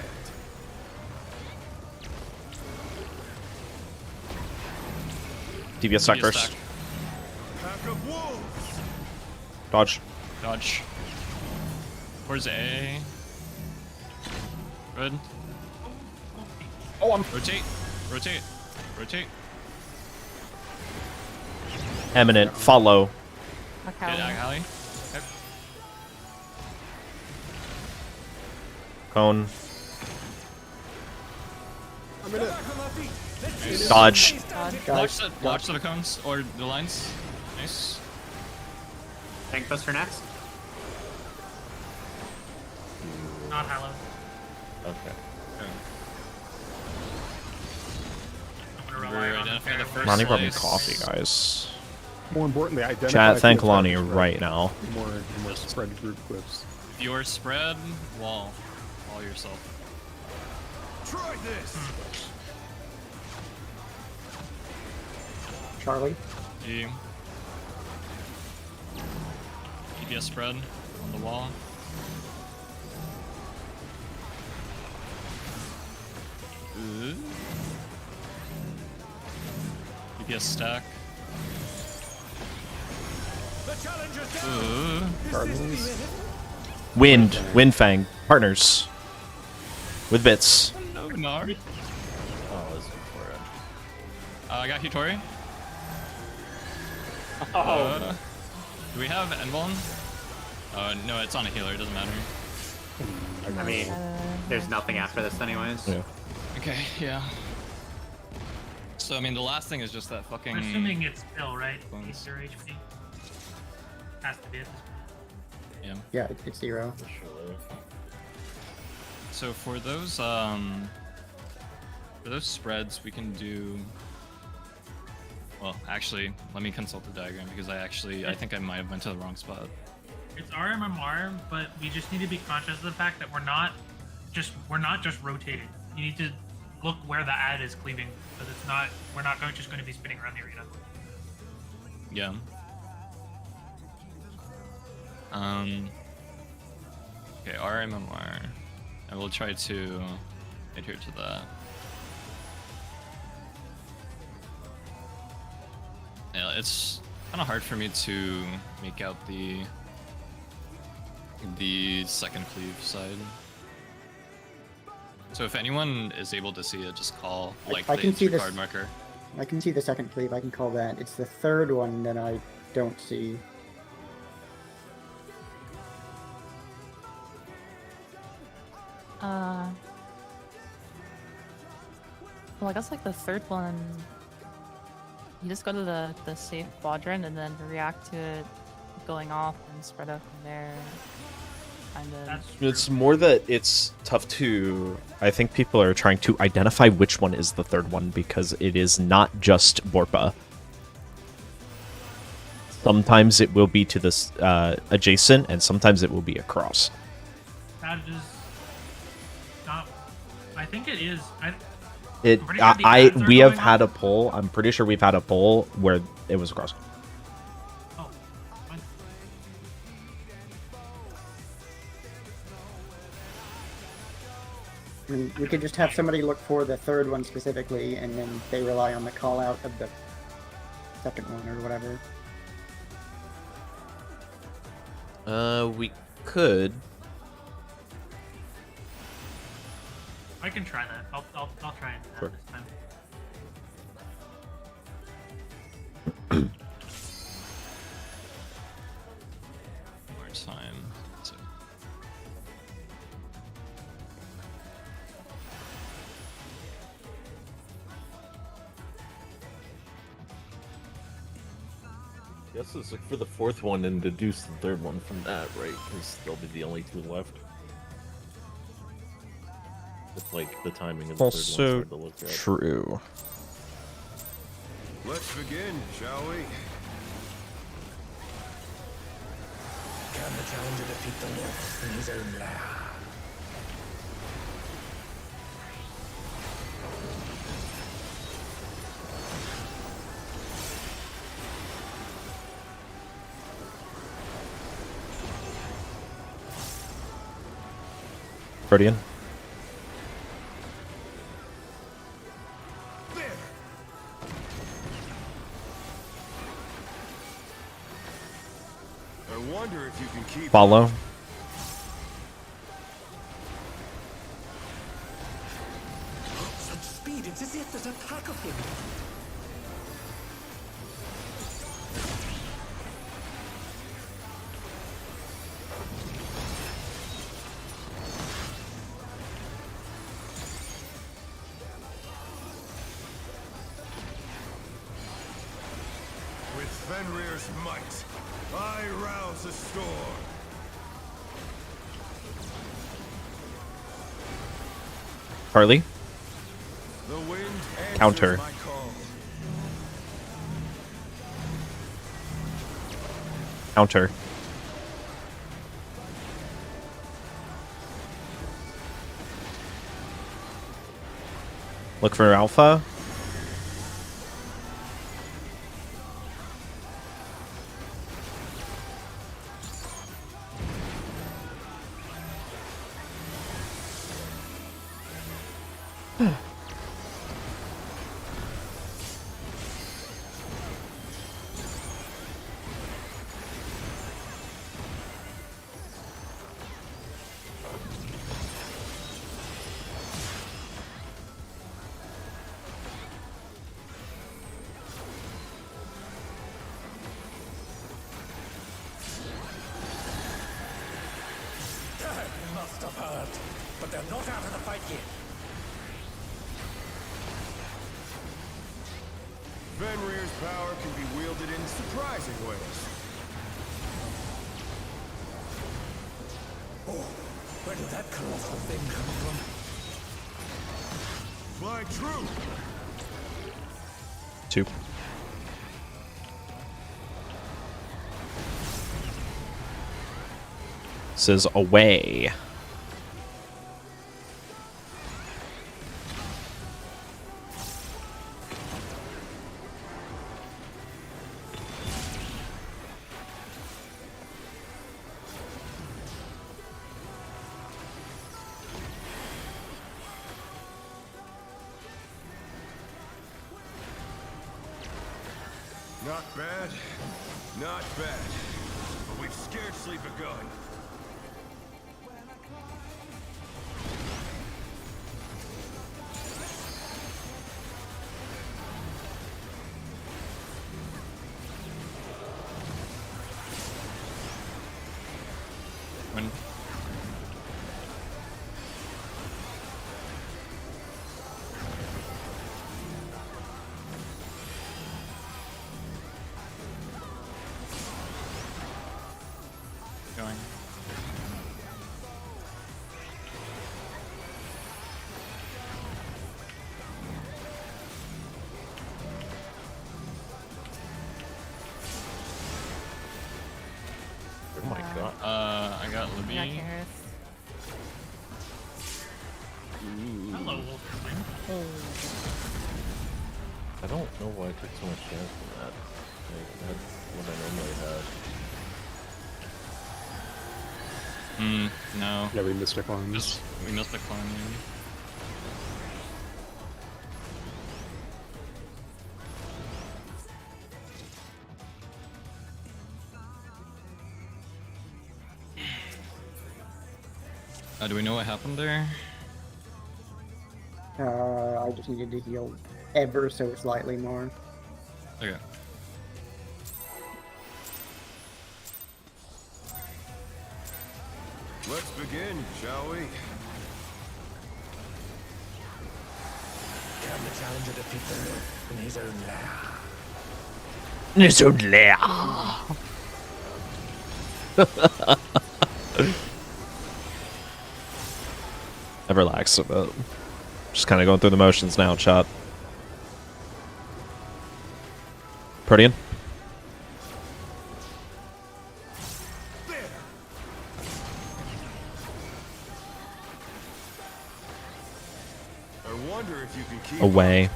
DBS stack first. Pack of wolves. Dodge. Dodge. Where's A? Good. Oh, I'm Rotate. Rotate. Rotate. Eminent. Follow. Get Alley. Okay. Cone. I'm in it. Dodge. Watch the cones or the lines. Nice. Tank Buster next. Not hallowed. Okay. I'm gonna rely on Identify the first Lonnie brought me slice. coffee, guys. More importantly, identify. Chat, thank the Lonnie objective right now. More spread group clips. If you're spread, wall yourself. Try this. Charlie. E. EBS spread on the wall. EBS stack. Wind Fang. Partners. With bits. No, Gnar. Oh, this is for it. I got Hitori. Oh. Do we have Envoln? No, it's on a healer, it doesn't matter. I mean, there's nothing after this anyways. Yeah. Okay, yeah. So, I mean, the last thing is just that fucking... We're assuming it's still, right? Bones. It's 0 HP. Has to be at this point. Yeah. Yeah, it's 0. So for those spreads, we can do... Well, actually, let me consult the diagram because I think I might have went to the wrong spot. It's RMMR, but we just need to be conscious of the fact that we're not just rotating. You need to look where the ad is cleaving, because it's not we're not just going to be spinning around the arena. Yeah. Okay, RMMR. I will try to adhere to that. Yeah, it's kind of hard for me to make out the second cleave side. So if anyone is able to see it, just call like I the can see this. card marker. I can see the second cleave. I can call that. It's the third one that I don't see. Well, I guess like the third one, you just go to the safe quadrant and then react to it going off and spread out from there. Kind of. It's more that it's tough to. I think people are trying to identify which one is the third one because it is not just Borpa. Sometimes it will be to this adjacent, and sometimes it will be across. That is not. I think it is. We have had a poll. I'm pretty sure we've had a poll where it was across. Oh, fine. I mean, we could just have somebody look for the third one specifically, and then they rely on the call out of the second one or whatever. We could. I can try that. I'll try and do that Sure. this time. More time. So. Guess it's like for the fourth one and deduce the third one from that, right? Because they'll be the only two left. With like the timing of the Also third one's hard to look at. true. Let's begin, shall we? Can the challenger defeat the North in his own lair? Guardian. I wonder if you can keep Follow. Such speed, it's as if there's a pack of him. with Fenrir's might. I rouse the storm. Harley. The wind answers Counter. my call. Counter. Look for Alpha. They must have heard, but they're not out of the fight yet. Fenrir's power can be wielded in surprising ways. Oh, where did that colossal thing come from? Fly true! 2. Says away. Not bad, not bad. But we've scarcely begun. going. Oh my god. I got Yeah, Libby. Gareth. Hello, Wolfman. I don't know why I took so much damage from that. Like, that's what I normally had. No. Yeah, we missed our clones. Just, we missed the clone, maybe. Do we know what happened there? I just needed to heal ever so slightly more. Okay. Let's begin, shall we? Can the challenger defeat the myth in his own lair? His own lair. I've relaxed a bit. Just kind of going through the motions now, chat. Protean? I wonder if you can keep Away.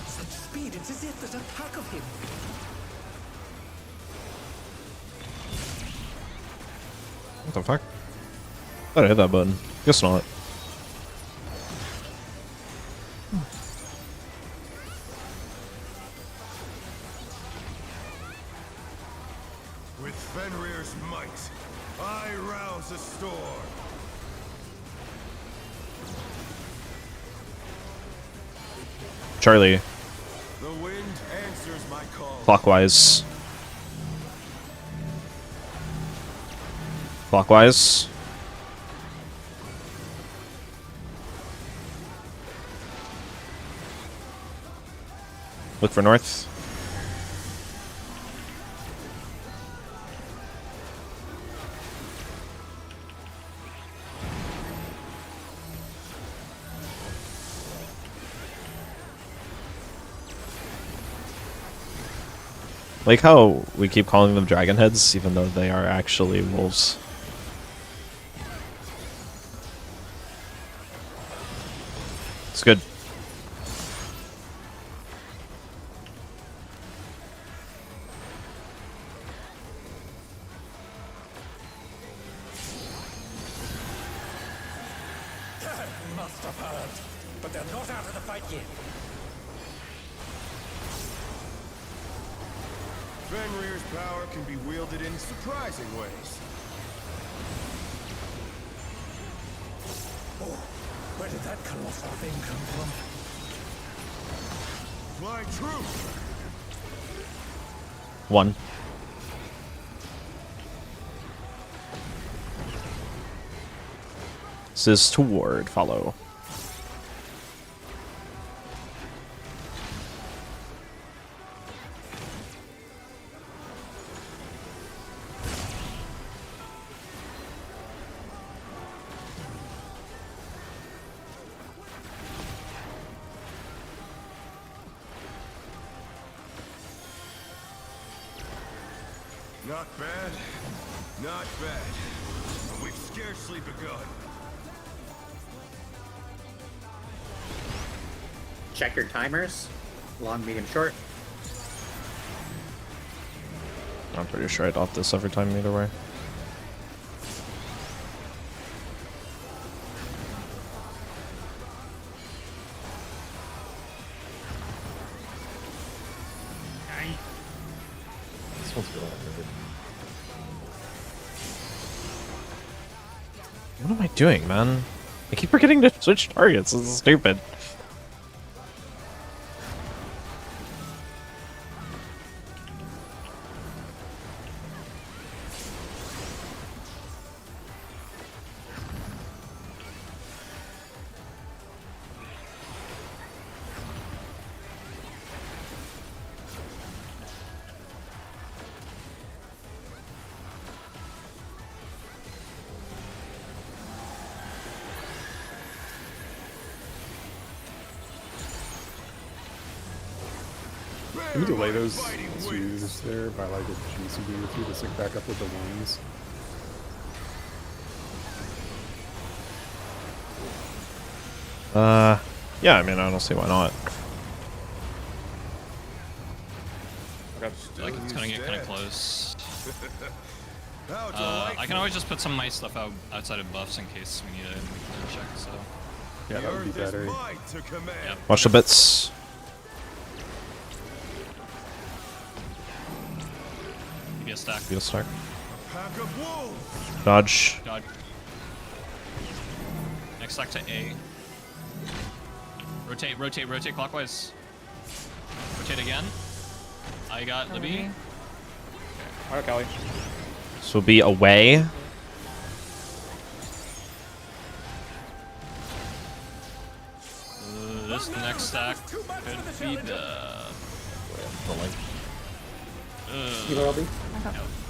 Such speed, it's as if there's a pack of him. What the fuck? Thought I hit that button. Guess not. With Fenrir's might, I rouse a storm. Charlie. The wind answers my call. Clockwise. Clockwise. Look for north. Like how we keep calling them dragon heads, even though they are actually wolves. It's good. Must have heard, but they're not out of the fight yet. Fenrir's power can be wielded in surprising ways. Oh, where did that colossal thing come from? Fly true. One. This is toward. Follow. Not bad. Not bad. But we've scarcely begun. Check your timers. Long, medium, short. I'm pretty sure I'd off this every time either way. This one's going on. What am I doing, man? I keep forgetting to switch targets. This is stupid. Can we delay those twos there by like a GCD or two to sync back up with the ones? Yeah, I mean, I don't see why not. I feel like it's gonna get kind of close. I can always just put some of my stuff outside of buffs in case we need a check. So yeah, that would be better. Yep. Watch the bits. Be a stack. Be a stack. Dodge. Dodge. Next stack to A. Rotate, rotate, rotate clockwise. Rotate again. I got the B. Alright, Callie. This will be away. This next stack could be the.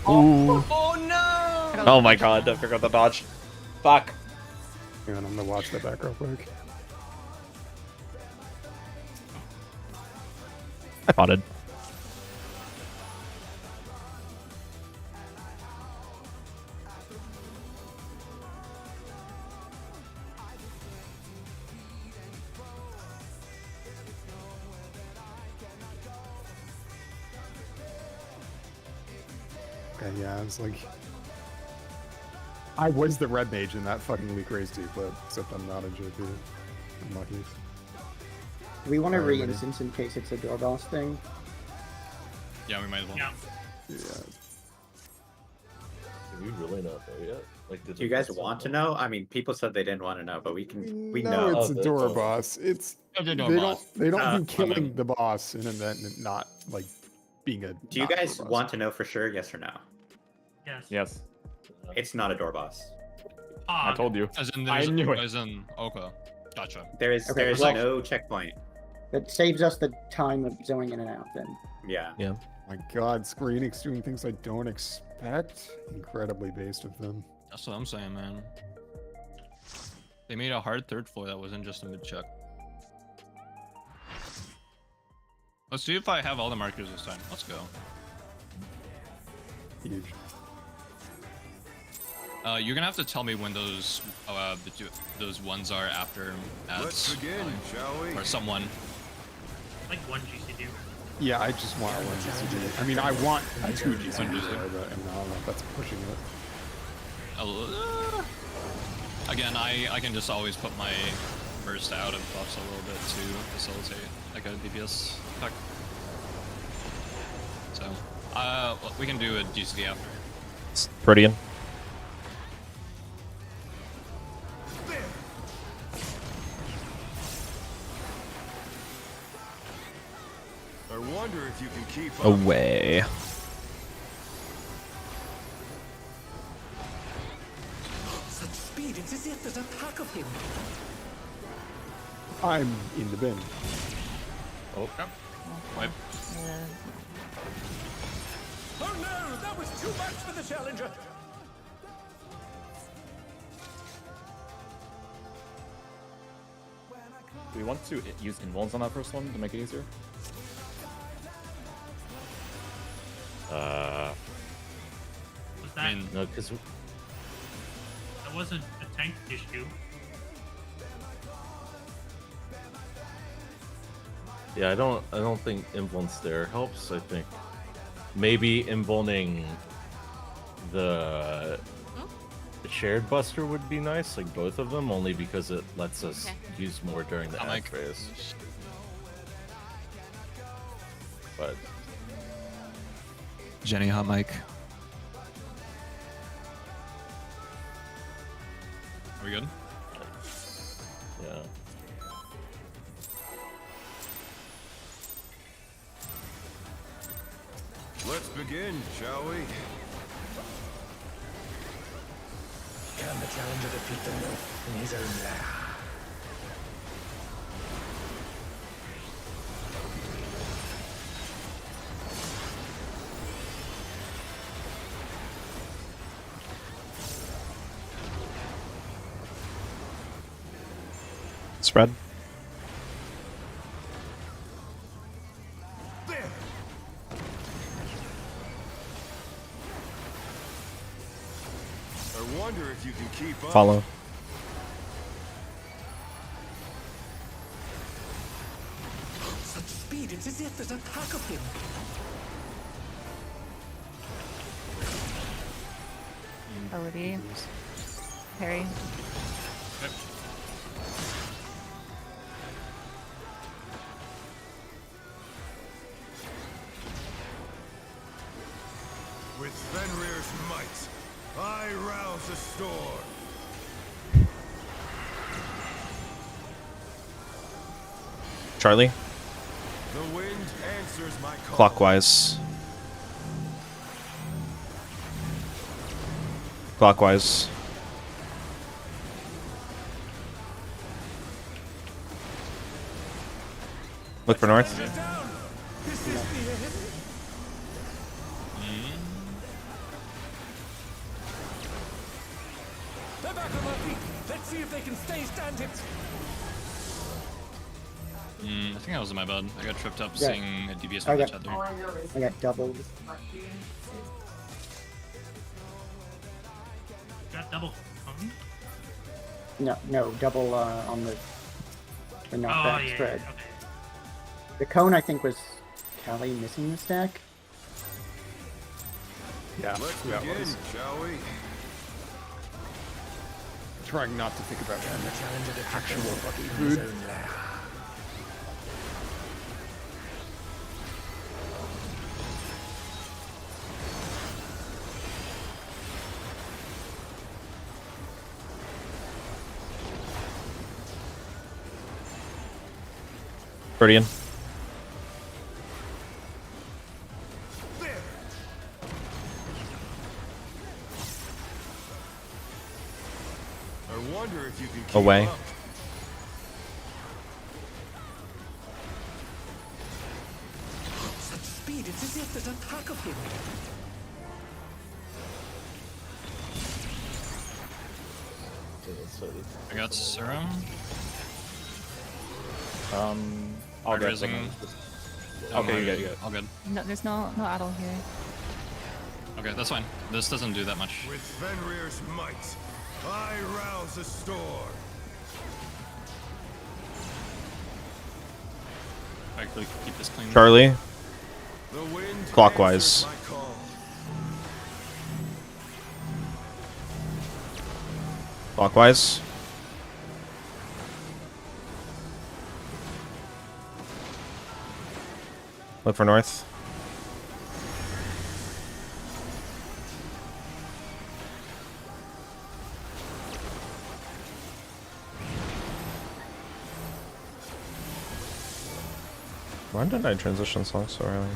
Oh no! Oh my god, I forgot the dodge. Fuck. Hang on, I'm gonna watch that back real quick. I potted. Okay, yeah, I was like... I was the red mage in that fucking weak race too, but except I'm not a JP. I'm lucky. Do we want to re-instance in case it's a door boss thing? Yeah, we might as well. Yeah. Yeah. Do we really not know yet? Like, Do you guys want to know? I mean, people said they didn't want to know, but we can. We no, know. it's a door boss. It's they don't do I killing mean- the boss and then not like being a. Do you not guys door boss. want to know for sure? Yes or no? Yes. Yes. It's not a door boss. I told you. As in, I there's, knew it. as in, okay, gotcha. There is Okay, there is well- no checkpoint. That saves us the time of zoning in and out then. Yeah. Yeah. My God, Square Enix doing things I don't expect. Incredibly based of them. That's what I'm saying, man. They made a hard third floor that wasn't just a mid check. Let's see if I have all the markers this time. Let's go. Huge. You're gonna have to tell me when those those ones are after ads. Let's begin, shall we? Or someone. Like one GCD. Yeah, I just want one GCD. I mean, I want two GCDs there, but I don't know if that's pushing it. Again, I can just always put my burst out of buffs a little bit to facilitate like a DPS effect. So, we can do a GCD after. It's Protean. I wonder if you can keep up. Away. Such speed, it's as if there's a pack of him. I'm in the bin. Oh, wipe. Oh no, that was too much for the challenger. Do we want to use invulns on that first one to make it easier? Was that, no, because that wasn't a tank issue. yeah, I don't think invulns there helps. I think maybe invulning the shared buster would be nice, like both of them, only because it lets us use more during the ad phase. But Jenny, hot mic. Are we good? yeah. Let's begin, shall we? Can the challenger defeat the myth in his own lair? Spread. wonder if you can keep up. Follow. Such speed, it's as if there's a pack of him. BRD. Harry. With Fenrir's might, I rouse the storm. Charlie. The wind answers my call. Clockwise. Clockwise. Look for north. They're back on their feet. Let's see if they can stay standing. I think that was my bad. I got tripped up Yeah. seeing a DBS I with got- each other. I got doubled. Got double cone? No, double on the knockback yeah, spread. okay. The cone, I think, was Callie missing the stack. Yeah, Let's yeah, it begin, was. shall we? Trying not to think about that. Actual fucking food. Guardian. I wonder if you can keep Away. up. Such speed, it's as if there's a pack of him. I got Serum. I'll Hard get raising. some. Okay, you get it. All good. No, there's no addle here. Okay, that's fine. This doesn't do that much. With Fenrir's might, I rouse the storm. Actually, keep this clean. Charlie. The wind Clockwise. answers my call. Clockwise. Look for north. Why did I transition songs so early?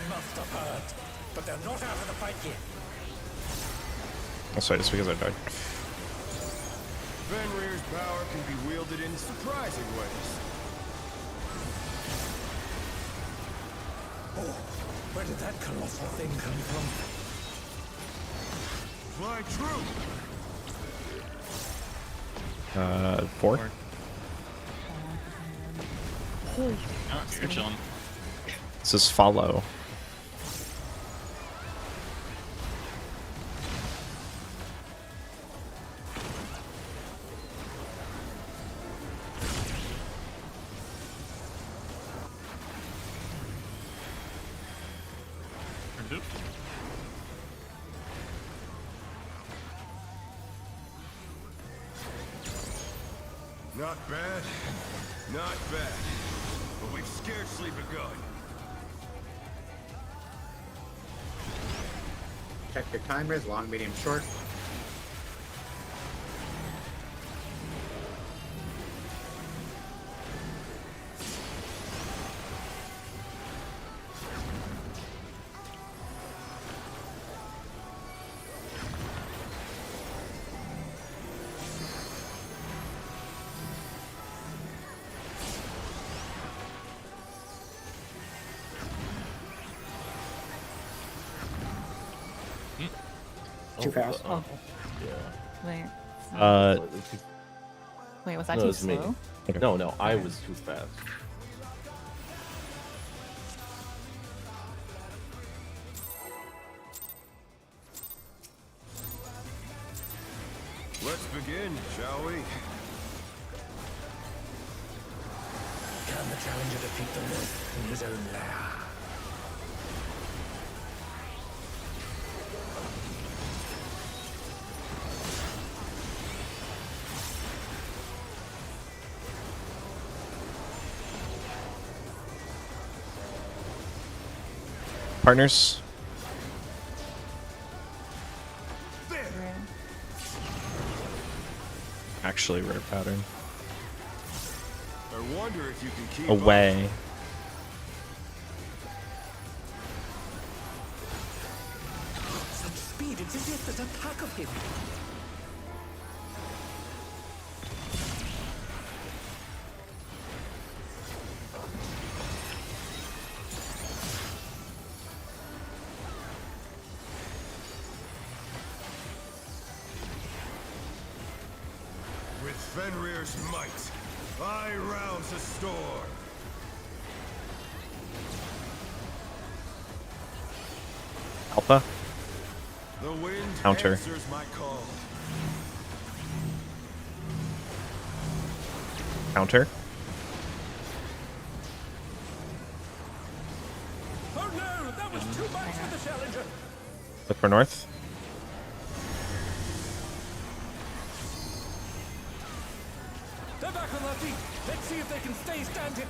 Must have hurt. But they're not out of the fight yet. Oh, sorry, it's because I died. Fenrir's power can be wielded in surprising ways. Oh, where did that colossal thing come from? Fly true. 4. Oh, you're chilling. This is follow. Not bad, not bad. But we've scarcely begun. Check your timers, long, medium, short. Too fast. Oh. Yeah. Wait. Uh, Wait, was that No, too it was me. slow? No, I was too fast. Let's begin, shall we? Can the challenger defeat the wolf in his own lair? Partners. Actually, rare pattern. I wonder if you can keep Away. Such speed, it's as if there's a pack of him. With Fenrir's might, I rouse a storm. Alpha. The wind Counter. answers my call. Counter. Oh no, that was too much for the challenger. Look for north. They're back on their feet. Let's see if they can stay standing.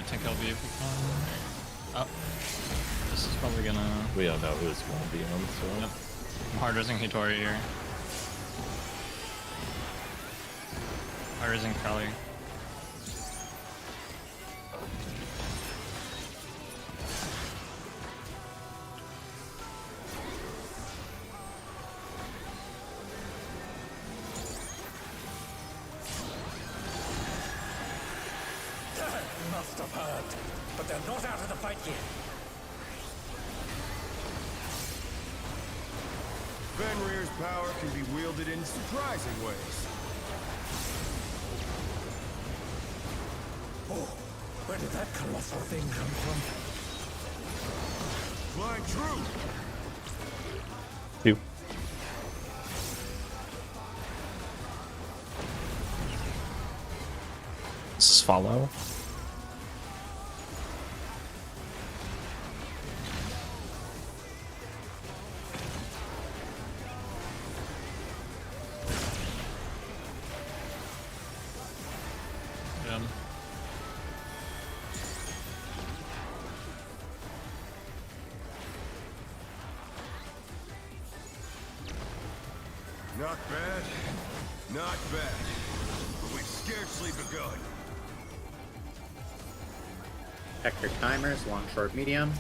Tank LB if we can. Oh. This is probably gonna... We don't know who's going to be on, so... Yep. I'm hard raising Hitori here. Hard raising Kali. Must have heard, but they're not out of the fight yet. Fenrir's power can be wielded in surprising ways. Oh, where did that colossal thing come from? Flying true. 2. This is follow. Yeah. Not bad. Not bad. But we've scarcely begun. Check your timers, long, short, medium.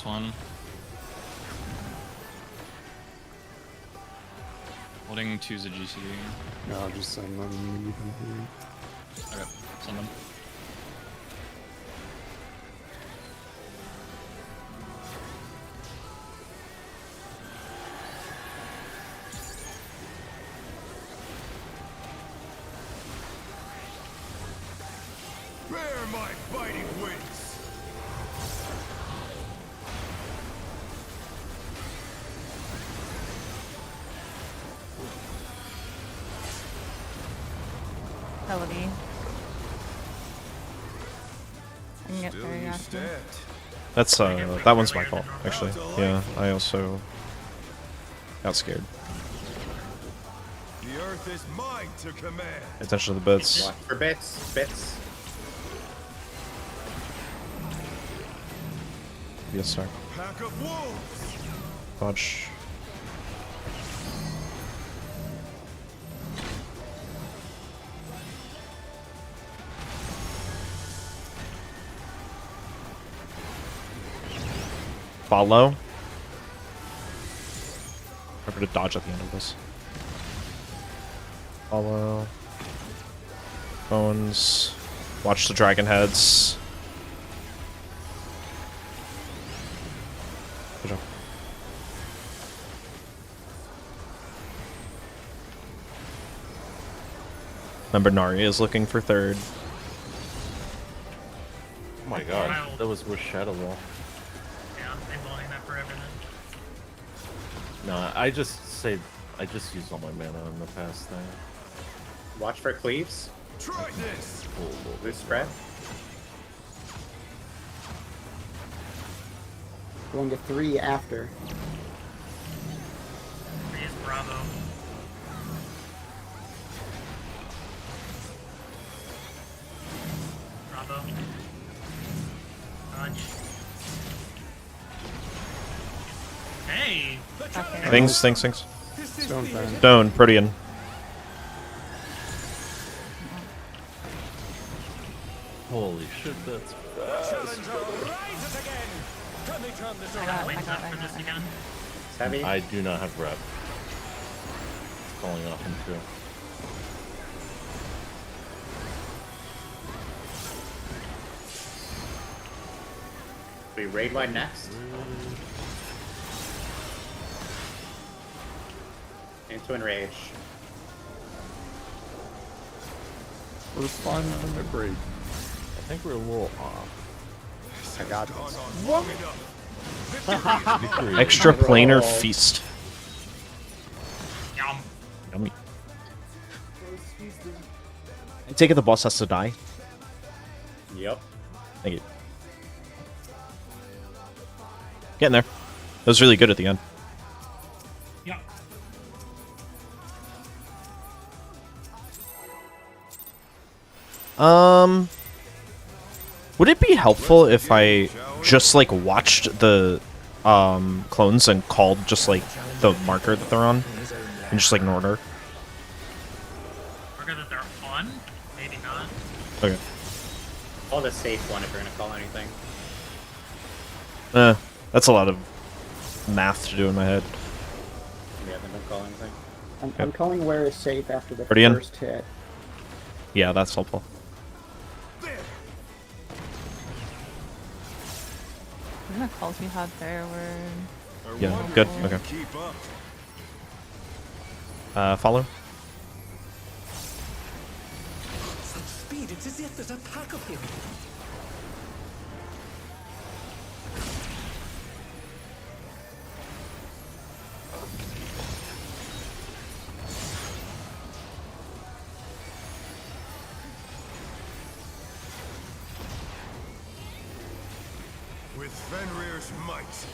One. Holding 2's a GCD. No, I'll just send them. Okay, send them. Bear my biting wings. Melody. I can get Still very you active. stand. That's that one's my fault actually. Yeah, I also got scared. The earth earth is mine to command. Pay attention to the bits. Watch for bits. Bits. Yes, sir. Pack of wolves. Dodge. Follow. Remember to dodge at the end of this. Follow. Bones. Watch the dragon heads. Good job. Remember, Nari is looking for third. Oh my god, that was with Shadow Wall. Yeah, I've been blowing that forever then. No, I just used all my mana in the past thing. Watch for cleaves. Try this. Loose spread. Going to 3 after. 3 is Bravo. Bravo. Dodge. Hey! Things. Stone fan. Stone, Protean. Holy shit, that's fast. Challenger rises again. Can they turn this around? Wait up for this again. It's heavy. I do not have rep. It's calling off him too. We raid wide next. Into enrage. We're fun on the break. I think we're a little off. I got this. Victory. Extra planar feast. Yum. Yummy. I take it the boss has to die. Yep. Thank you. Getting there. That was really good at the end. Yep. Would it be helpful if I just like watched the clones and called just like the marker that they're on and just like ignored her? Marker that they're on? Maybe not. Okay. Call the safe one if you're gonna call anything. That's a lot of math to do in my head. We haven't been calling anything. I'm calling where is safe after the Guardian? first hit. Yeah, that's helpful. What kind of calls we had there were... Yeah, good. Okay. Keep up. Follow. Such speed, it's as if there's a pack of him. With Fenrir's might,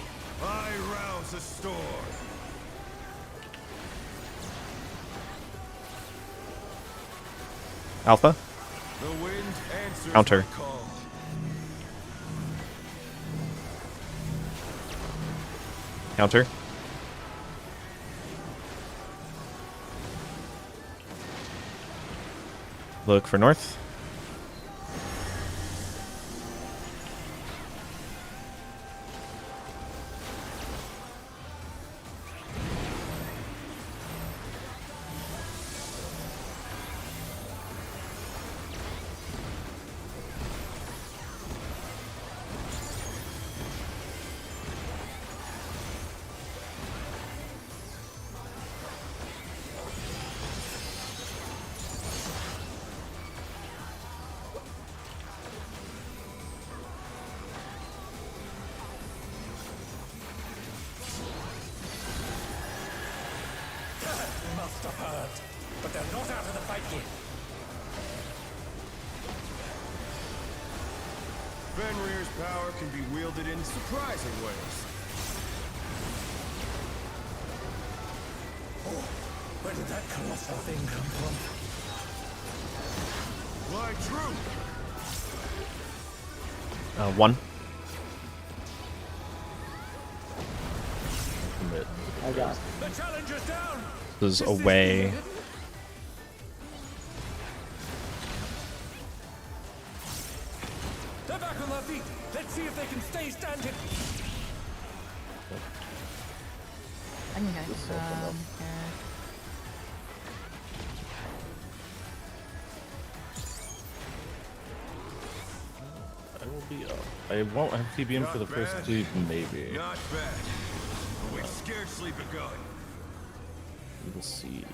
I rouse a storm. Alpha. The wind answers Counter. my call. Counter. Look for north. Must have heard. But they're not out of the fight yet. Fenrir's power can be wielded in surprising ways. Where did that colossal thing come from? Fly true. 1. Commit. I got. The challenger's down. This is away. They're back on their feet. Let's see if they can stay standing. I can get here. I will be up. I won't have TBM for the first bad. cleave, maybe. Not bad. But we've scarcely begun. We will see.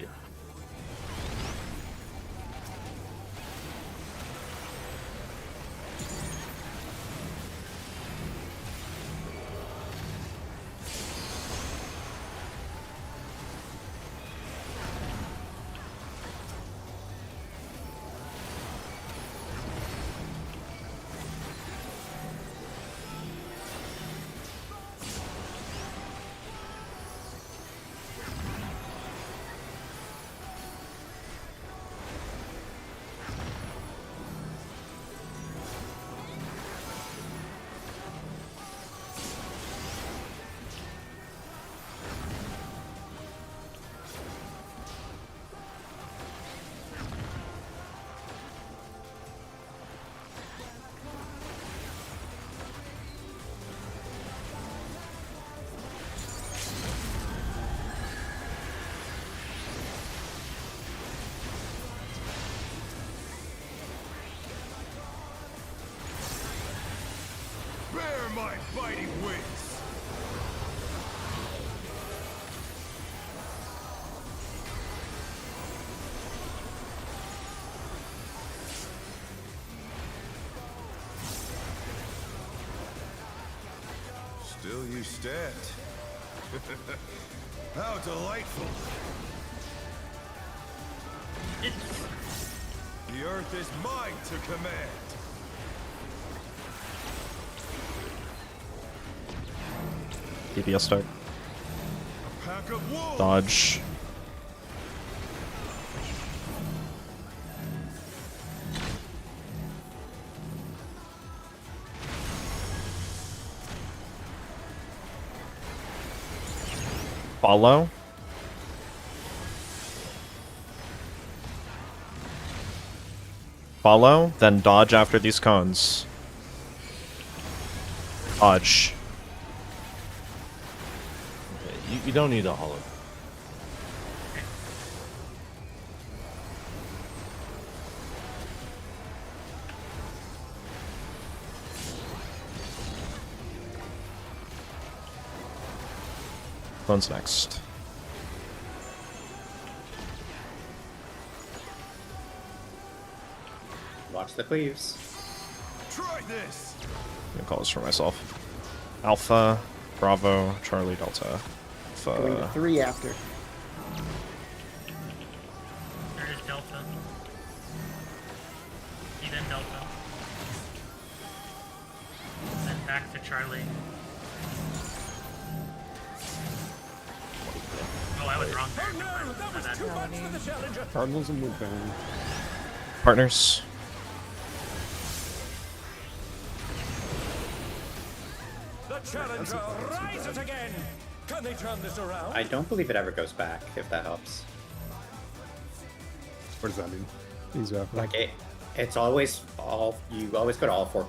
Bear my fighting wings. Still you stand. How delightful. The earth is mine to command. DPS start. Pack of wolves. Dodge. Follow. Follow, then dodge after these cones. Dodge. Okay, you don't need a hollow. Cones next. Watch the cleaves. Try this. I'm gonna call this for myself. Alpha, Bravo, Charlie, Delta. Going to Alpha. 3 after. There is Delta. He then Delta. Then back to Charlie. Oh, I was wrong there. Oh no, that was too much for the challenger. Cardinals and Woodbound. Partners. The challenger rises again. Can they turn this around? I don't believe it ever goes back, if that helps. What does that mean? Exactly. Like it's always you always go to all 4.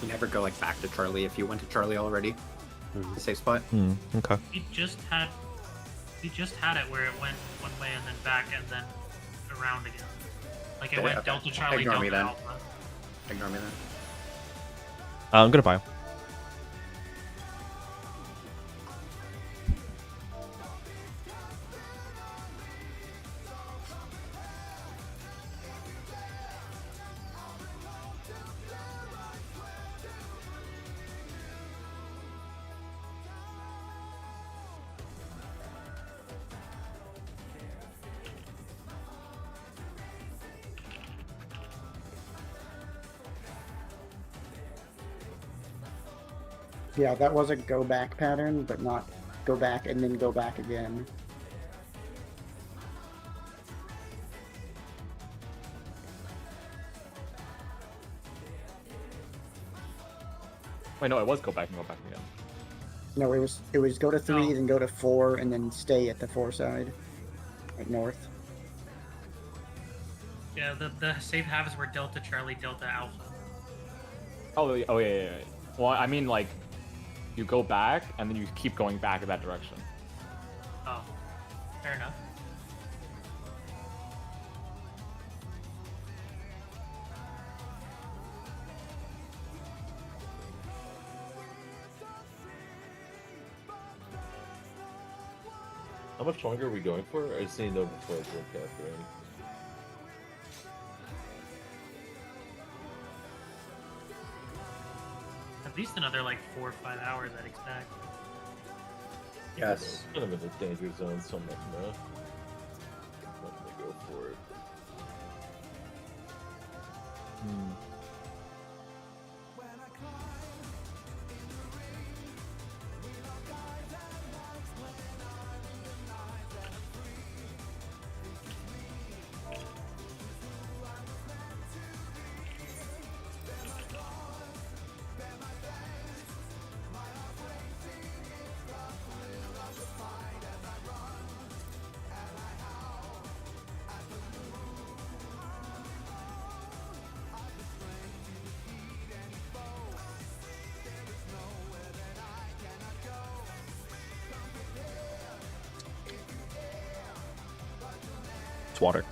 You never go like back to Charlie if you went to Charlie already. The safe spot. Okay. We just had it where it went one way and then back and then around again. Like it Okay, went okay. Delta Charlie, Ignore Delta me then. Alpha. Ignore me then. I'm gonna buy. Yeah, that was a go back pattern, but not go back and then go back again. Wait, no, it was go back and go back again. No, it was go to 3, No. then go to 4, and then stay at the 4 side, like north. Yeah, the safe halves were Delta Charlie, Delta Alpha. Oh, yeah. Well, I mean, like, you go back and then you keep going back in that direction. Oh, fair enough. How much longer are we going for? I just need to know before I drink caffeine. At least another like 4 or 5 hours, I'd expect. Yes. Kind of in the danger zone, so I'm like, no. I'm gonna go for it. It's water.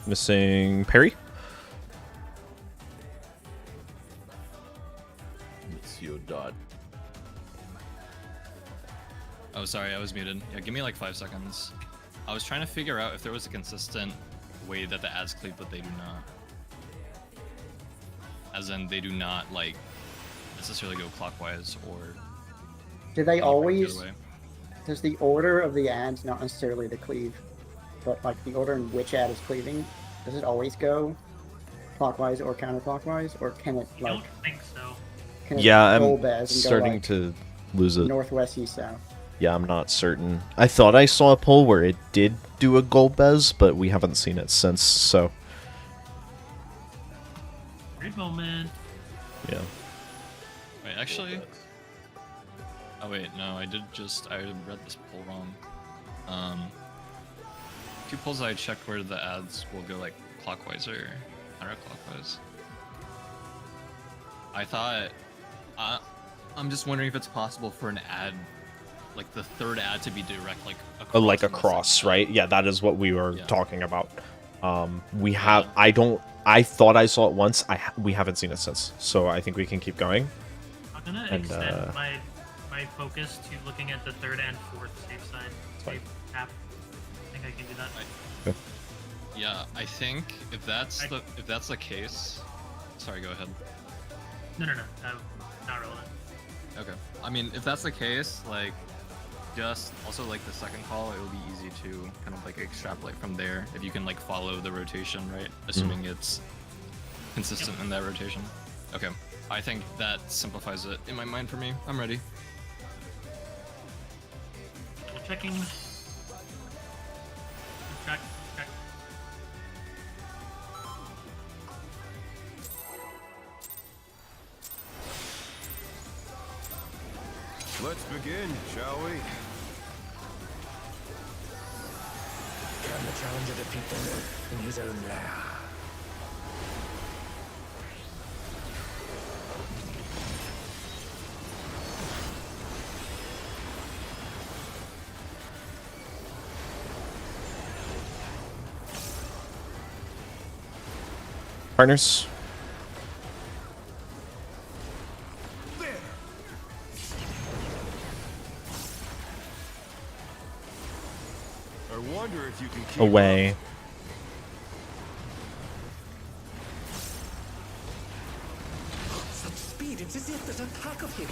Missing Perry. Monsieur Dot. Oh, sorry, I was muted. Yeah, give me like 5 seconds. I was trying to figure out if there was a consistent way that the ads cleave, but they do not. As in, they do not like necessarily go clockwise or. Do they the always? other way. Does the order of the ads, not necessarily the cleave, but like the order in which ad is cleaving, does it always go clockwise or counterclockwise, or can it I like? don't think so. Can it Yeah, roll I'm bez and starting go, like, to lose it. northwest, east, south? Yeah, I'm not certain. I thought I saw a poll where it did do a goal bez, but we haven't seen it since, so Great moment. yeah. Wait, actually. Oh wait, no, I read this poll wrong. 2 polls I checked where the ads will go like clockwise or counterclockwise. I thought, I'm just wondering if it's possible for an ad, like the third ad, to be direct, like across. Like on the across, second right? Yeah, that is what we were Yeah. talking about. We have. I thought I saw it once. We haven't seen it since, so I think we can keep going. I'm gonna And, extend my focus to looking at the 3rd and 4th safe side. Safe tap. I think I can do that. Yeah, I think if that's the case. Sorry, go ahead. No. Not relevant. Okay. I mean, if that's the case, like, just also like the second call, it will be easy to kind of like extrapolate from there if you can like follow the rotation, right? Assuming it's consistent in that rotation. Okay. I think that simplifies it in my mind for me. I'm ready. Checking. Check. Let's begin, shall we? Can the challenger defeat them in his own lair? Partners. I wonder if you can keep Away. up. Such speed, it's as if there's a pack of him.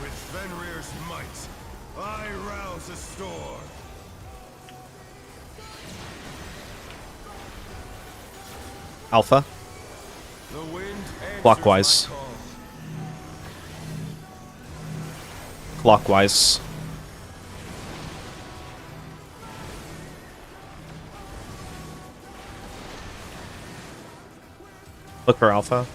With Fenrir's might, I rouse a storm. Alpha. The wind answers Clockwise. my call. Clockwise. Look for Alpha.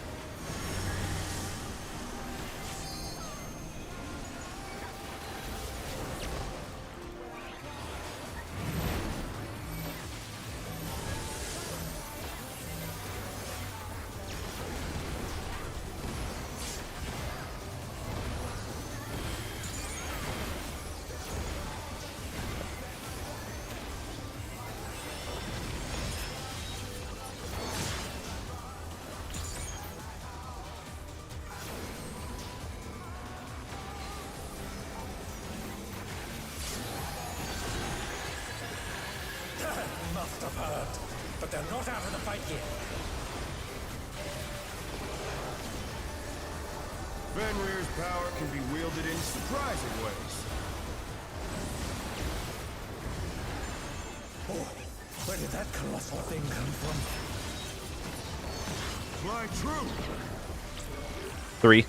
Must have heard, but they're not out of the fight yet. Fenrir's power can be wielded in surprising ways. Oh, where did that colossal thing come from? Fly true. 3.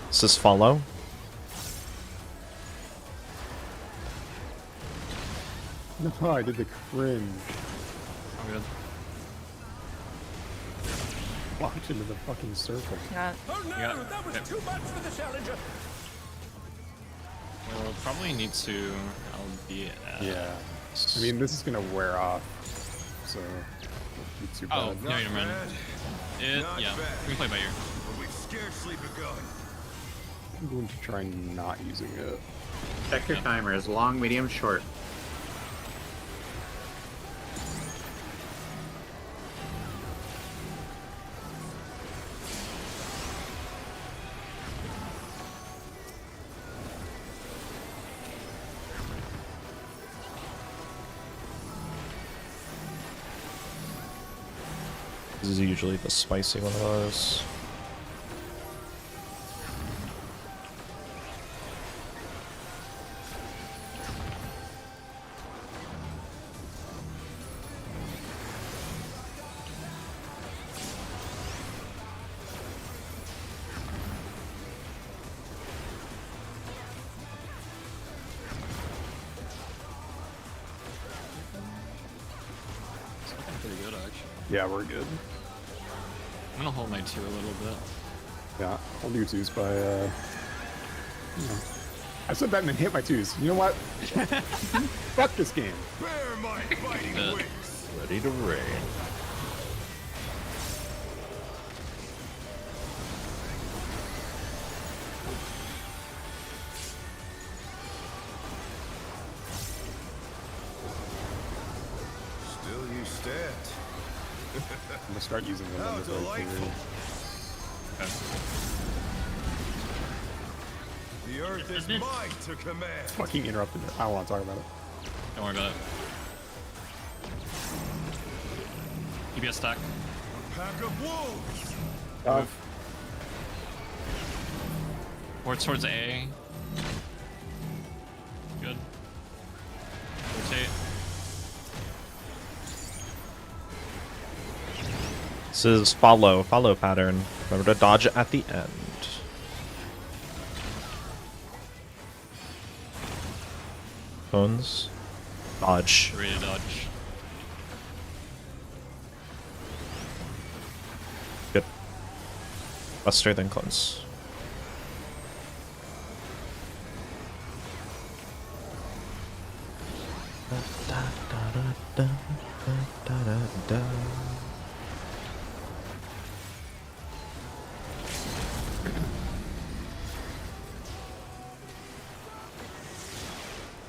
This is follow. No, I did the cringe. Oh, good. Launch into the fucking circle. Yeah. Oh no, Yeah. that was Yep. too much for the challenger. We'll probably need to LB at... Yeah. I mean, this is gonna wear off, so won't be too bad. Oh, no, never mind. Not Yeah, bad. we can play by ear. But we've scarcely begun. I'm going to try not using it. Check your timers. Long, medium, short. This is usually the spicy one of those. It's looking pretty good, actually. Yeah, we're good. I'm gonna hold my 2 a little bit. Yeah, I'll do 2s by, you know. I said that and then hit my 2s. You know what? Fuck this game. Bear my fighting Good. wings. Ready to rain. Still you stand. I'm gonna start using them How in the right delightful. period. The earth is mine to command. Fucking interrupted it. I don't want to talk about it. Don't worry about it. EBS stack. Pack of wolves. Towards A. Good. Rotate. This is follow pattern. Remember to dodge at the end. Cones. Dodge. Ready to dodge. Good. Faster than clones.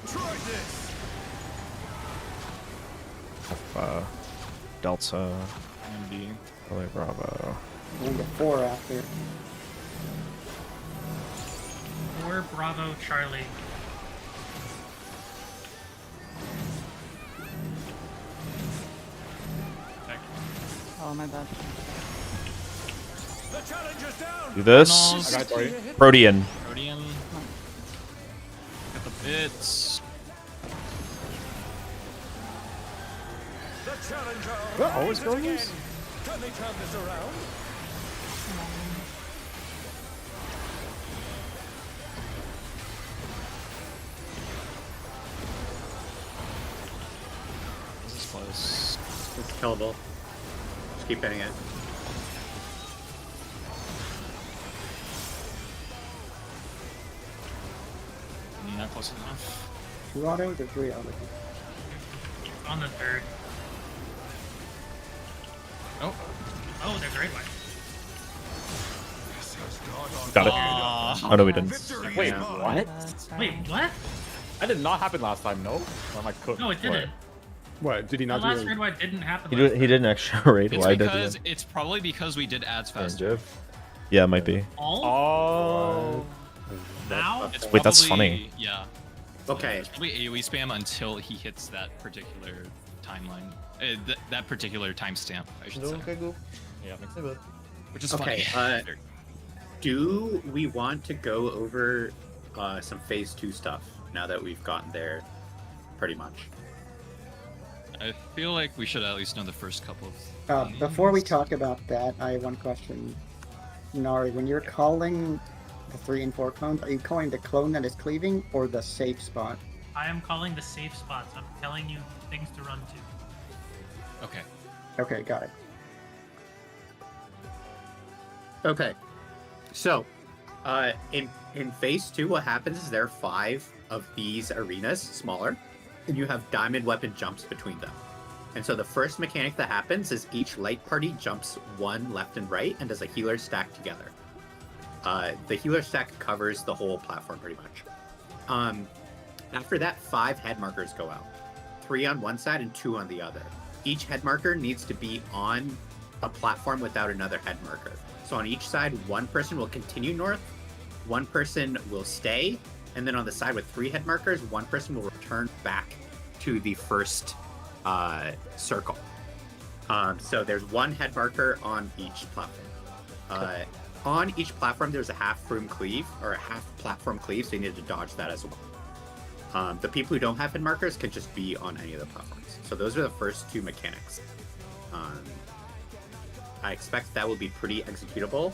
Try this. Delta. MD. Really Bravo. Going to 4 after. 4 Bravo Charlie. Oh, my bad. The challenger's down. Do this. Reynolds. I got Brody. Protean. Protean. Got the bits. The challenger What, always rises going again. this? Can they turn this around? This is close. It's killable. Just keep hitting it. Not close enough. 2 autos or 3 autos? On the third. Oh. Oh, there's a red one. Got it. Aw. Oh no, we didn't. Wait, what? Wait, what? That did not happen last time, no? Or am I cooked? No, it didn't. What? Did he The not last do red white didn't happen. He last did. He did an extra raid. It's Why did because he? it's probably because we did ads faster. Yeah, it might be. All? Oh. Now? It's Wait, that's probably- funny. Yeah. Okay. It's probably AoE spam until he hits that particular timeline. That particular timestamp, I should say. Yeah. Which is Okay. funny. Do we want to go over some phase 2 stuff now that we've gotten there pretty much? I feel like we should at least know the first couple of Before we talk about that, I have one question. Nari, when you're calling the 3 and 4 clones, are you calling the clone that is cleaving or the safe spot? I am calling the safe spots. I'm telling you things to run to. Okay. Okay, got it. Okay. So, in phase 2, what happens is there are 5 of these arenas, smaller, and you have diamond weapon jumps between them. And so the first mechanic that happens is each light party jumps 1 left and right and does a healer stack together. The healer stack covers the whole platform pretty much. After that, 5 head markers go out. 3 on one side and 2 on the other. Each head marker needs to be on a platform without another head marker. So on each side, 1 person will continue north, 1 person will stay, and then on the side with 3 head markers, 1 person will return back to the first circle. So there's 1 head marker on each platform. On each platform, there's a half room cleave or a half platform cleave, so you need to dodge that as well. The people who don't have head markers can just be on any of the platforms. So those are the first 2 mechanics. I expect that will be pretty executable.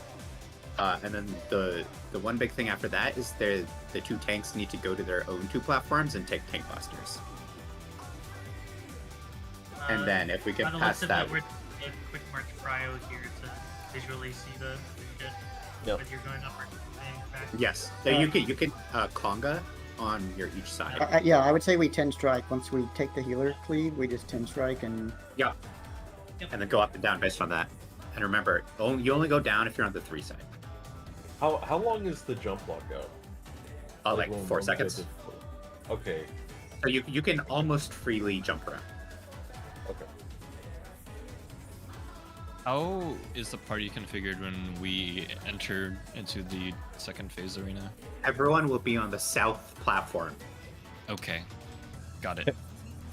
And then the one big thing after that is the 2 tanks need to go to their own 2 platforms and take tank busters. And then if we get By the past looks of that, it, we're doing a quick march cryo here to visually see the shit. Yep. Whether you're going up or back. yes, so you can conga on your each side. Yeah, I would say we 10 strike. Once we take the healer cleave, we just 10 strike and... Yeah. And then go up and down based on that. And remember, you only go down if you're on the 3 side. How long is the jump log go? Like 4 seconds. Okay. So you can almost freely jump around. Okay. How is the party configured when we enter into the second phase arena? Everyone will be on the south platform. Okay. Got it.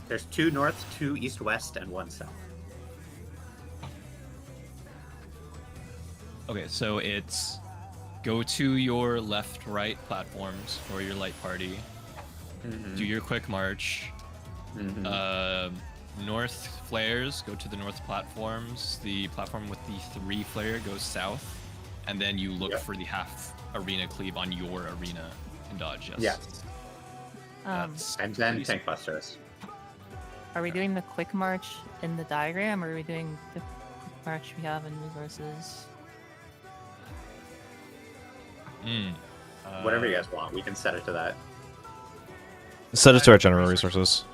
There's 2 north, 2 east, west, and 1 south. Okay, so it's go to your left, right platforms for your light party. Do your quick march. North flares, go to the north platforms. The platform with the 3 flare goes south. And then you look for the half arena cleave on your arena and dodge, yes. And then tank busters. Are we doing the quick march in the diagram, or are we doing the quick march we have in resources? Whatever you guys want, we can set it to that. Set it to our general resources.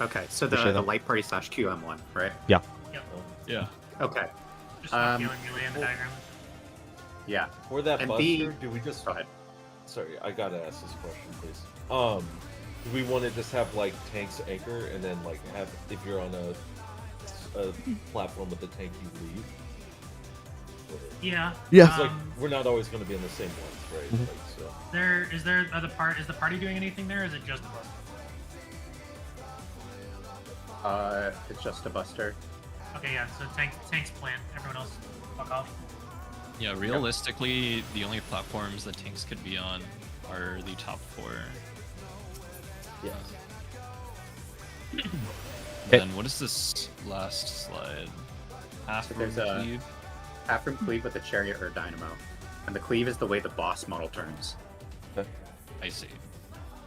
Okay, so the light party / QM1, right? Yeah. Yeah. Okay. Just not feeling melee in the diagram. Yeah. For that And buster, do we just... Go ahead. Sorry, I gotta ask this question, please. Do we want to just have, like, tanks anchor, and then, like, have, if you're on a platform with the tank, you leave? Yeah. Yeah. It's like, we're not always going to be in the same ones, right? Mhm. Like, so. Is the party doing anything there, or is it just the buster? It's just a buster. Okay, yeah, so tanks plant, everyone else fuck off. Yeah, realistically, the only platforms that tanks could be on are the top 4. Yes. Then what is this last slide? Half So room there's a cleave? half room cleave with a chariot or a dynamo. And the cleave is the way the boss model turns. I see.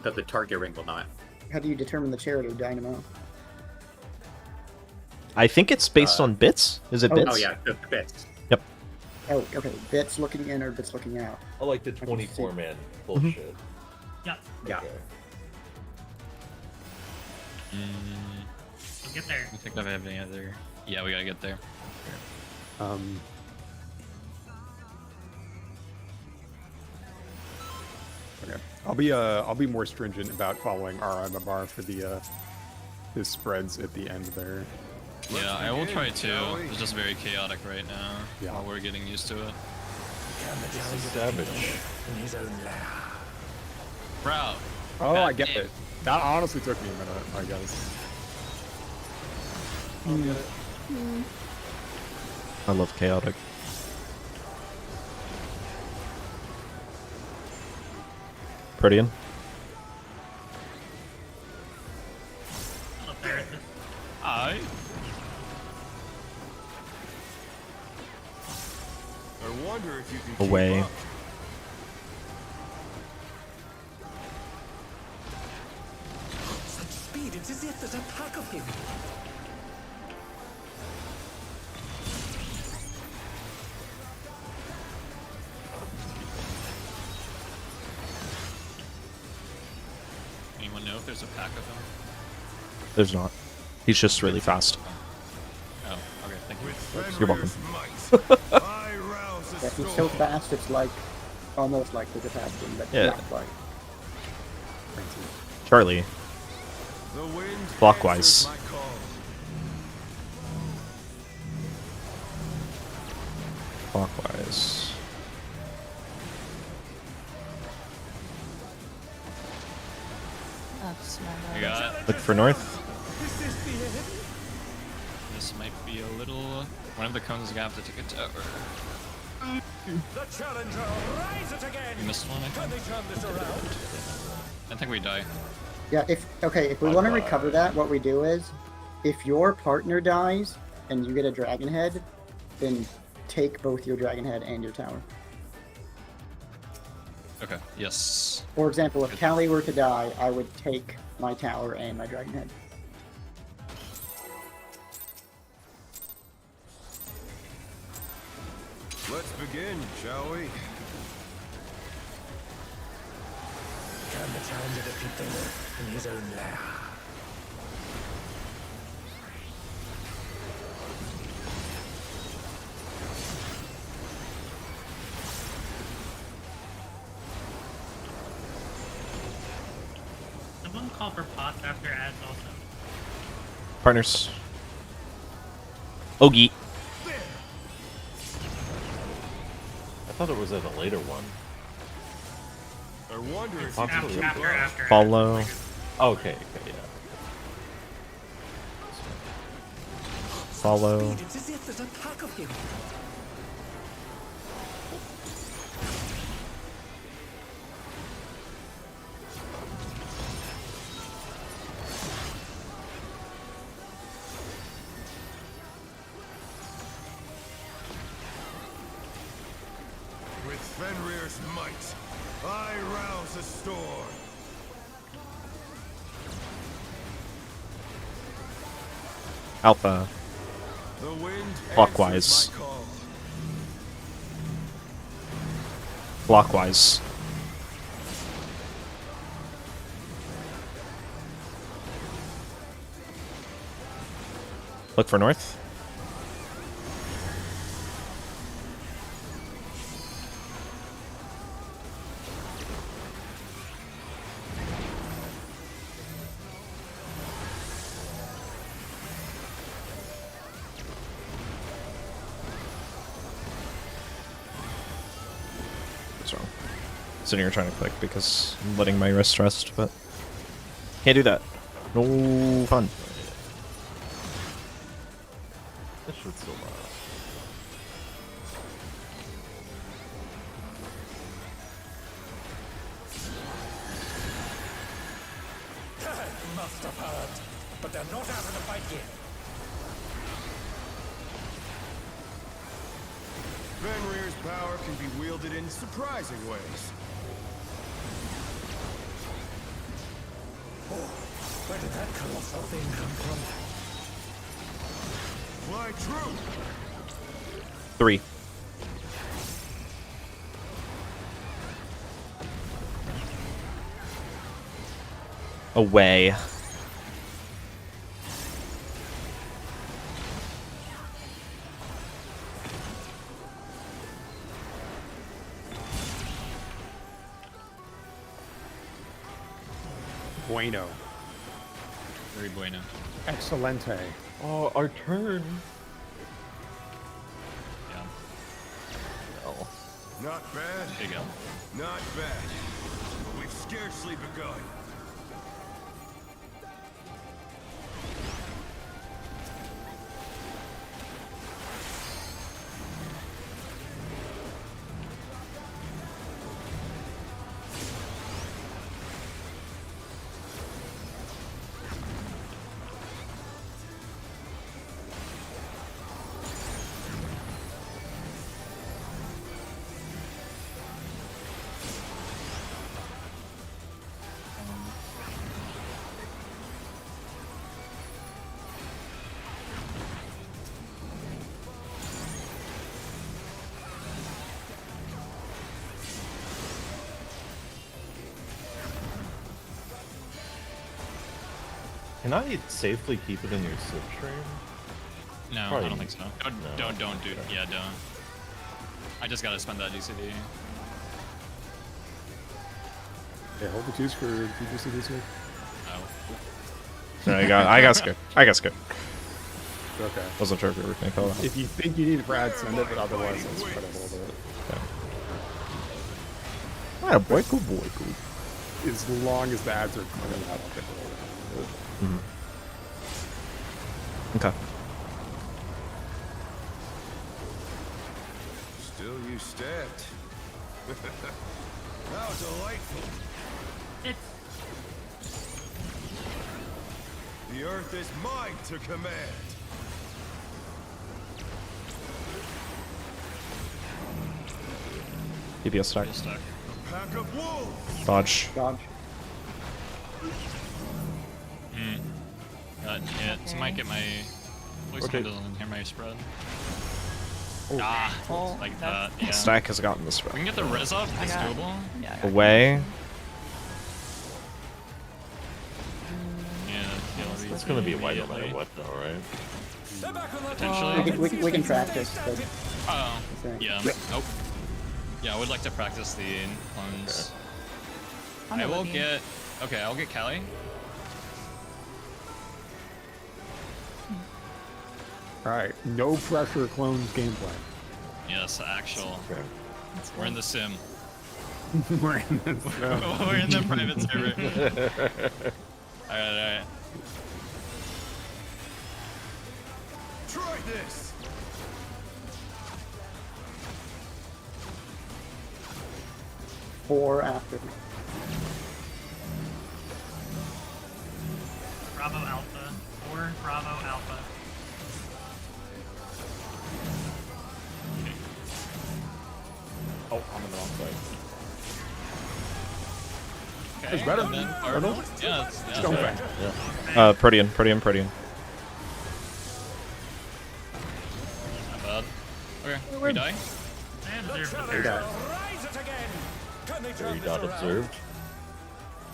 That the target ring will not. How do you determine the chariot or dynamo? I think it's based on bits. Is it bits? Oh yeah, the bits. Yep. Oh, okay. Bits looking in or bits looking out? I like the can see. 24-man bullshit. Yeah. Yeah. Okay. We'll get there. I think I have any other. Yeah, we gotta get there. Okay. I'll be more stringent about following RMMR for the his spreads at the end there. Yeah, I will try to. It's just very chaotic right now. Yeah. While we're getting used to it. This is savage. Bro. Oh, I God get damn. it. That honestly took me a minute, I guess. I'll get it. I love chaotic. Protean. Up there. I. I wonder if you can Away. keep up. Such speed, it's as if there's a pack of him. Anyone know if there's a pack of them? There's not. He's just really fast. Oh, okay, thank you. You're welcome. I rouse the Yeah, he's so storm. fast, it's like almost like there's a path in, but Yeah. not quite. Charlie. The wind Clockwise. answers my call. Clockwise. That's my I bad. got. Look for north. This might be a little. One of the cones is gonna have to take a tower. The challenger rises again. We missed one, I Can think. they turn this around? I think we die. Yeah, if we want to recover that, what we do is, if your partner dies and you get a dragon head, then take both your dragon head and your tower. Okay. Yes. For example, if Callie were to die, I would take my tower and my dragon head. Let's begin, shall we? Can the challenger defeat the wolf in his own lair? Someone call for pots after ads also. Partners. Ogie. I thought it was at a later one. I wonder if Possibly. you can keep up. After Follow. Okay, yeah. Follow. Speed, it's as if there's a pack of him. With Fenrir's might, I rouse a storm. Alpha. The wind Clockwise. answers my call. Clockwise. Look for north. What's wrong? Sitting here trying to click because I'm letting my wrist rest, but can't do that. No fun. This should still last. must have heard, but they're not out of the fight yet. Fenrir's power can be wielded in surprising ways. Oh, where did that colossal thing come from? Fly true! 3. Away. Bueno. Very bueno. Excelente. Oh, our turn. Yeah. Oh. Not bad. There you go. Not bad. But we've scarcely begun. Can I safely keep it in your slip stream? No, Probably I don't think so. Don't do. Yeah, don't. I just gotta spend that DCD. Yeah, hold the 2s for PGCDC. Oh. No, I got scared. I got scared. Okay. Wasn't sure if you were going to call that. If you think you need Brad, send it, but otherwise, let's try to hold it. Ah, boy, good boy, good. As long as the ads are coming out, I'll get it. Okay. Still you stepped. How delightful. The earth is mine to command. DPS stack. A pack of wolves. Dodge. Dodge. Got hit. So might get my. Voice Okay. doesn't hear my spread. Oh. Like that. Yeah. Stack has gotten the We spread. can get the res up. It's got- doable. Yeah, I got Away. Yeah. It's gonna be white no matter what, though, right? They're back on the Potentially. We can practice. But Oh. Okay. Yeah. Nope. Yeah, I would like to practice the clones. I'm I will looking. get. Okay, I'll get Callie. Alright, no pressure clones gameplay. Yes, actual. Okay. We're in the sim. We're in this. We're in the private server. Alright. Try this. four after. Bravo Alpha. 4 Bravo Alpha. Oh, I'm in the wrong side. Okay. It's better. And then Cardinal. Yeah, it's Stone fair. Fang. Protean. Not bad. Okay, we die. And there's the They got Rise it again. Can they turn Very this dot around? observed.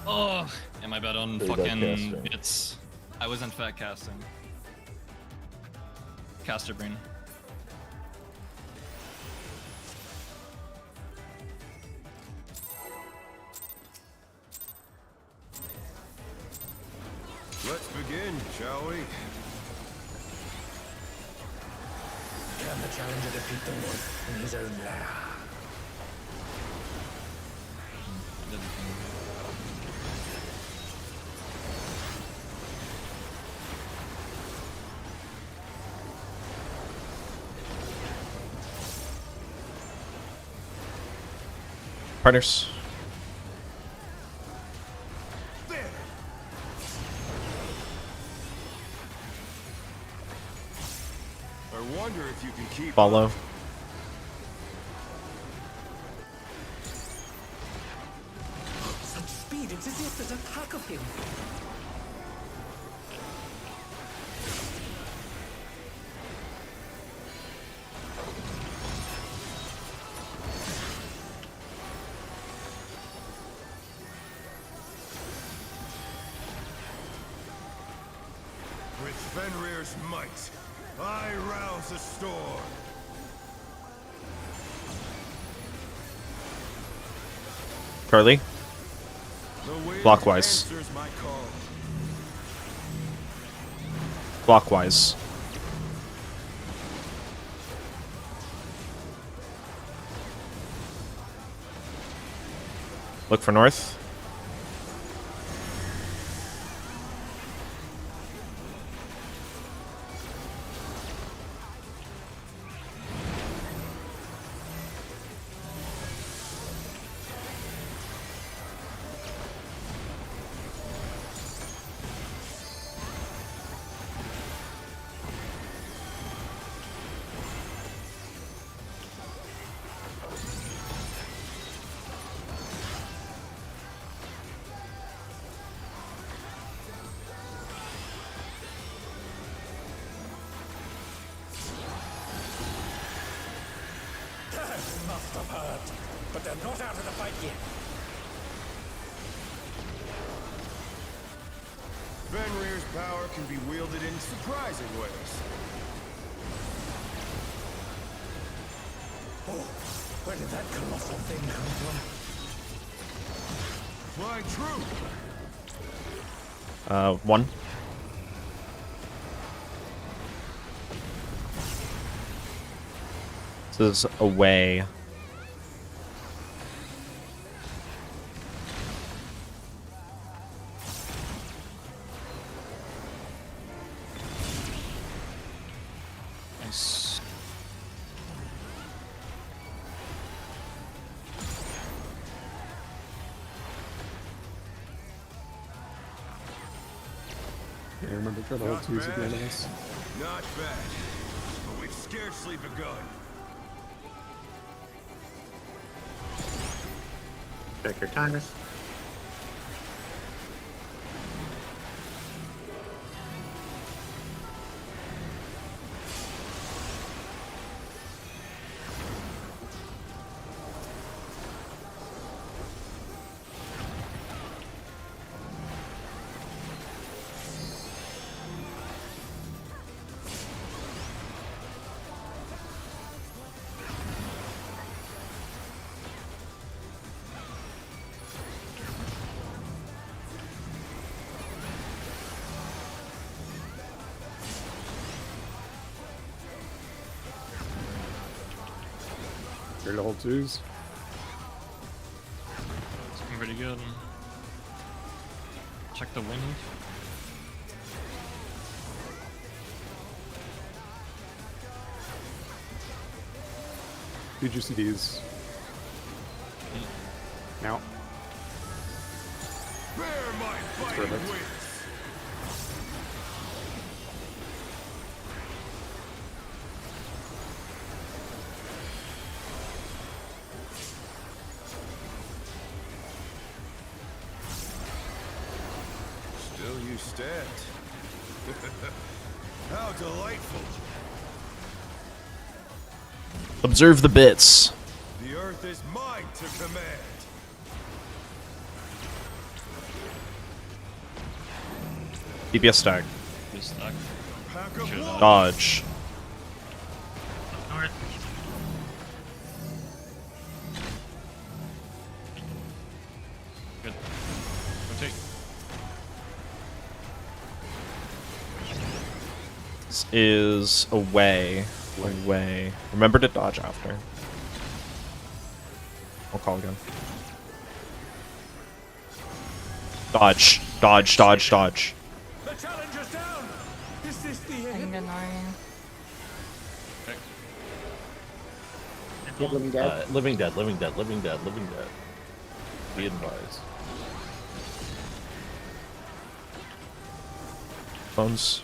Oh, am I bad on Very bad fucking casting. bits? I wasn't fat casting. Caster brain. Let's begin, shall we? Can the challenger defeat the wolf in his own lair? Partners. There. Wonder if you can keep Follow. up. Such speed, it's as if there's a pack of him. With Fenrir's might, I rouse a storm. Charlie. The wind Clockwise. answers my call. Clockwise. Look for north. Must have hurt, but they're not out of the fight yet. Fenrir's power can be wielded in surprising ways. Oh, where did that colossal thing come from? Flying true. 1. This is away. Nice. Yeah, remember try to hold Not twos at the bad. end of this. Not bad. But we've scarcely begun. Check your timers. Ready to hold twos. It's looking pretty good. Check the wind. Did you see these? Now. Bear my That's fighting perfect. wings. Still you stand. How delightful. Observe the bits. The earth is mine to command. DPS stack. Just stuck. Pack of wolves. Dodge. North. Good. Rotate. This is away. Away. Remember to dodge after. I'll call again. Dodge. Dodge, dodge, dodge. The challenger's down! Is this the I'm end? ignoring. Get Living Dead. Living dead, living dead, living dead, living dead. Be advised. Phones.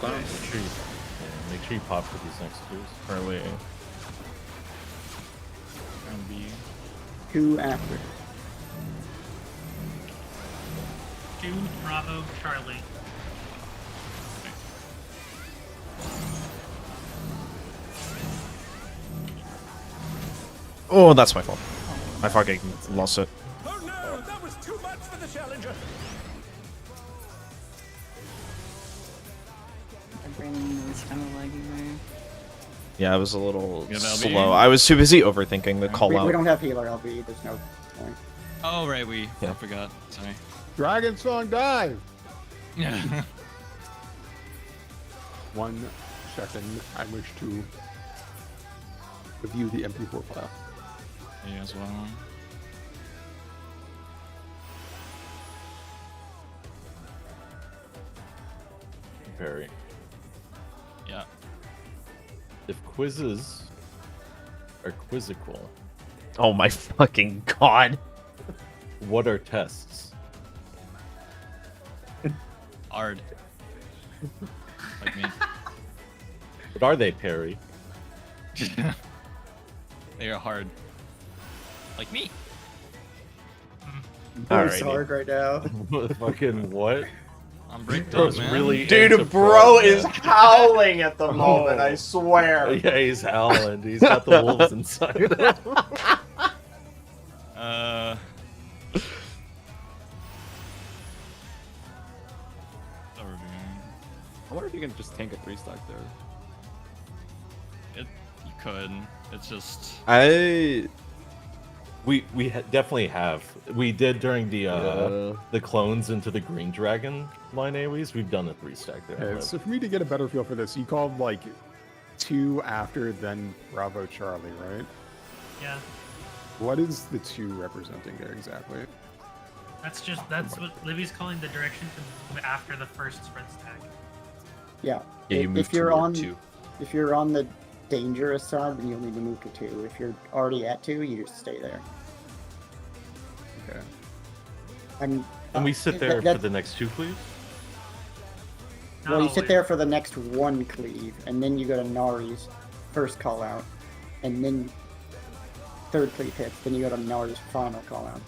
clone. Make sure you pop for these next twos. Early. Round B. 2 after. 2 Bravo Charlie. Oh, that's my fault. I fucking lost it. Oh no, that was too much for the challenger. My brain was kind of laggy there. Yeah, I was a little You have LB? slow. I was too busy overthinking the call We out. don't have healer LB, there's no point. Oh right, I Yeah. forgot. Sorry. Dragon Song dive. Yeah. 1 second. I wish to review the MP4 file. You as well. Perry. Yeah. If quizzes are quizzical, Oh my fucking god. what are tests? Hard. Like me. What are they, Perry? They are hard. Like me. It's Alrighty. hard right now. Fucking what? I'm breakdowns, Bro's man. really Dude, into bro man. is howling at the moment, I swear. Yeah, he's howling. He's got the wolves inside him. I wonder if you can just tank a 3-stack there. You could. It's just. We definitely have. We did during the clones into the green dragon line AoEs. We've done a 3-stack there. Okay, so for me to get a better feel for this, you called like 2 after, then Bravo Charlie, right? Yeah. What is the 2 representing there exactly? That's what Libby's calling the direction to move after the first sprint stack. Yeah. Yeah, you move if you're toward on 2. if you're on the dangerous side, then you'll need to move to 2. If you're already at 2, you just stay there. Okay. And we sit there for the next 2 cleaves? Well, you sit there for the next 1 cleave, and then you go to Nari's first call out, and then 3rd cleave hits, then you go to Nari's final call out.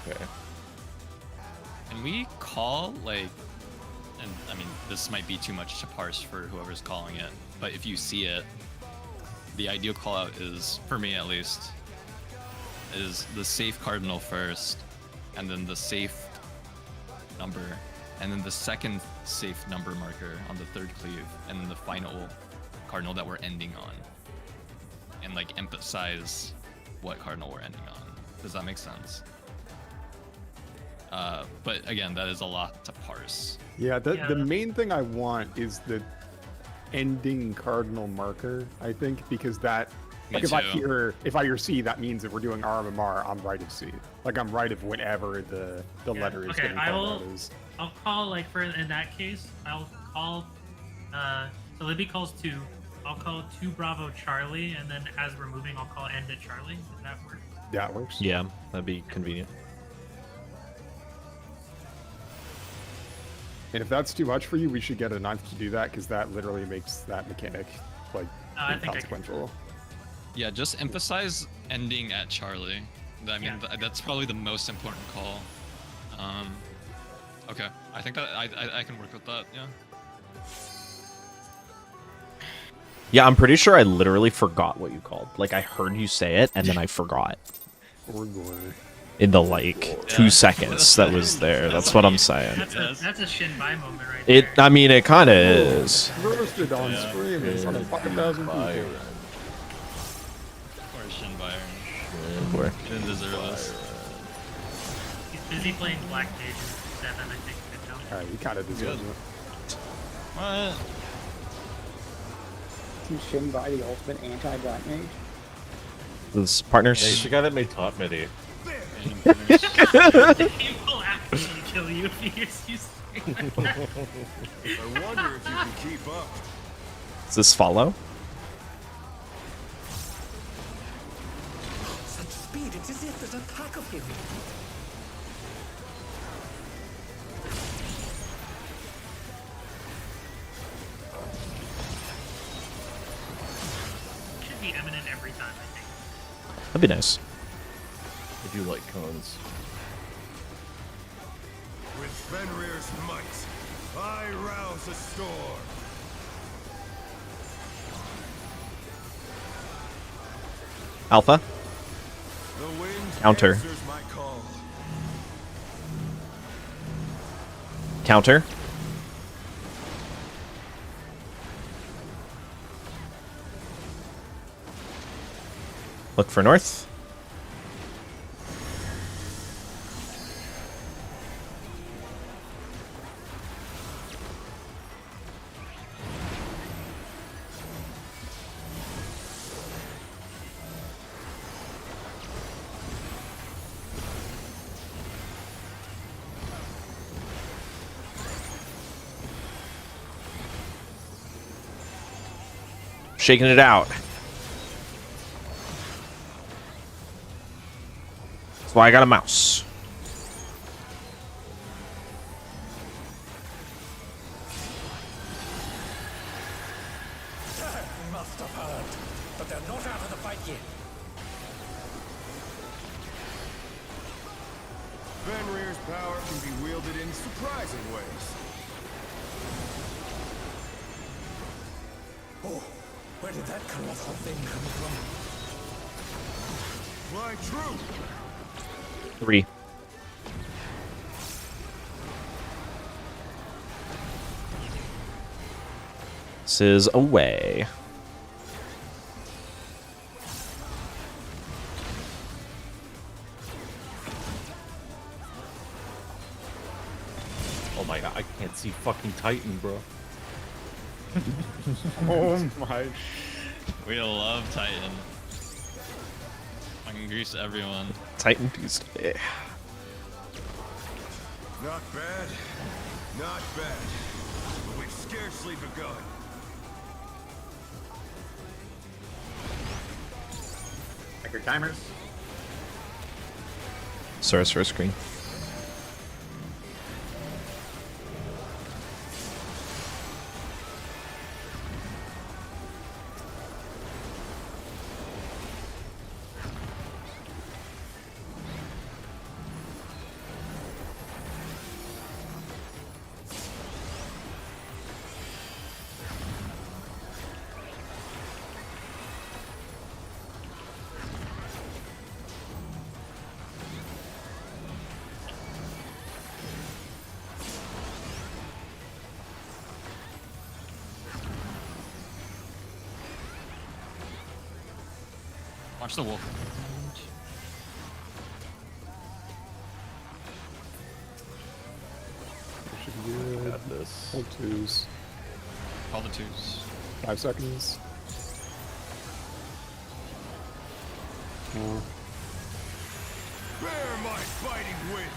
Okay. Can we call, like, and I mean, this might be too much to parse for whoever's calling it, but if you see it, the ideal call out is, for me at least, is the safe cardinal first, and then the safe number, and then the second safe number marker on the 3rd cleave, and then the final cardinal that we're ending on. And, like, emphasize what cardinal we're ending on. Does that make sense? But again, that is a lot to parse. Yeah, the main thing I want is the ending cardinal marker, I think, because that like if I hear C, that means that we're doing RMMR, I'm right of C. Like I'm right of whatever the letter is. Okay, getting called out as. I'll call, like, for in that case, I'll call so Libby calls 2. I'll call 2 Bravo Charlie, and then as we're moving, I'll call end at Charlie. Does that work? Yeah, it works. Yeah, that'd be convenient. And if that's too much for you, we should get a 9th to do that, because that literally makes that mechanic like I think I can. inconsequential. Yeah, just emphasize ending at Charlie. I mean, that's probably the most important call. Okay, I think that I can work with that. Yeah. Yeah, I'm pretty sure I literally forgot what you called. Like, I heard you say it, and then I forgot. In the, like, 2 seconds that was there. That's what I'm saying. That's a Shinbai moment right there. I mean, it kind of is. Roasted on stream in front of fucking 1,000 people. Or Shin Byron. Didn't deserve this. He's busy playing Black Mage 7, I think. Good job. Alright, he kind of deserves it. What? Can Shinbai the ultimate anti-black mage? This Yeah, partners. he's the guy that made top midi. He will actually kill you if he hears you say that. I wonder if you can keep up. Does this follow? Such speed, it's as if there's a pack of him. That'd be nice. I do like cones. With Fenrir's might, I rouse a storm. Alpha. The wind Counter. answers my call. Counter. Look for north. Shaking it out. That's why I got a mouse. They must have heard, but they're not out of the fight yet. Fenrir's power can be wielded in surprising ways. Oh, where did that colossal thing come from? Fly true. 3. This is away. Oh my god, I can't see fucking Titan, bro. Oh my. We love Titan. I can grease everyone. Titan Tuesday. Not bad. Not bad. But we've scarcely begun. Check your timers. Sorcerer screen. Watch the wolf. Should be good. Got this. Hold 2s. Call the 2s. 5 seconds. Bear my fighting wings.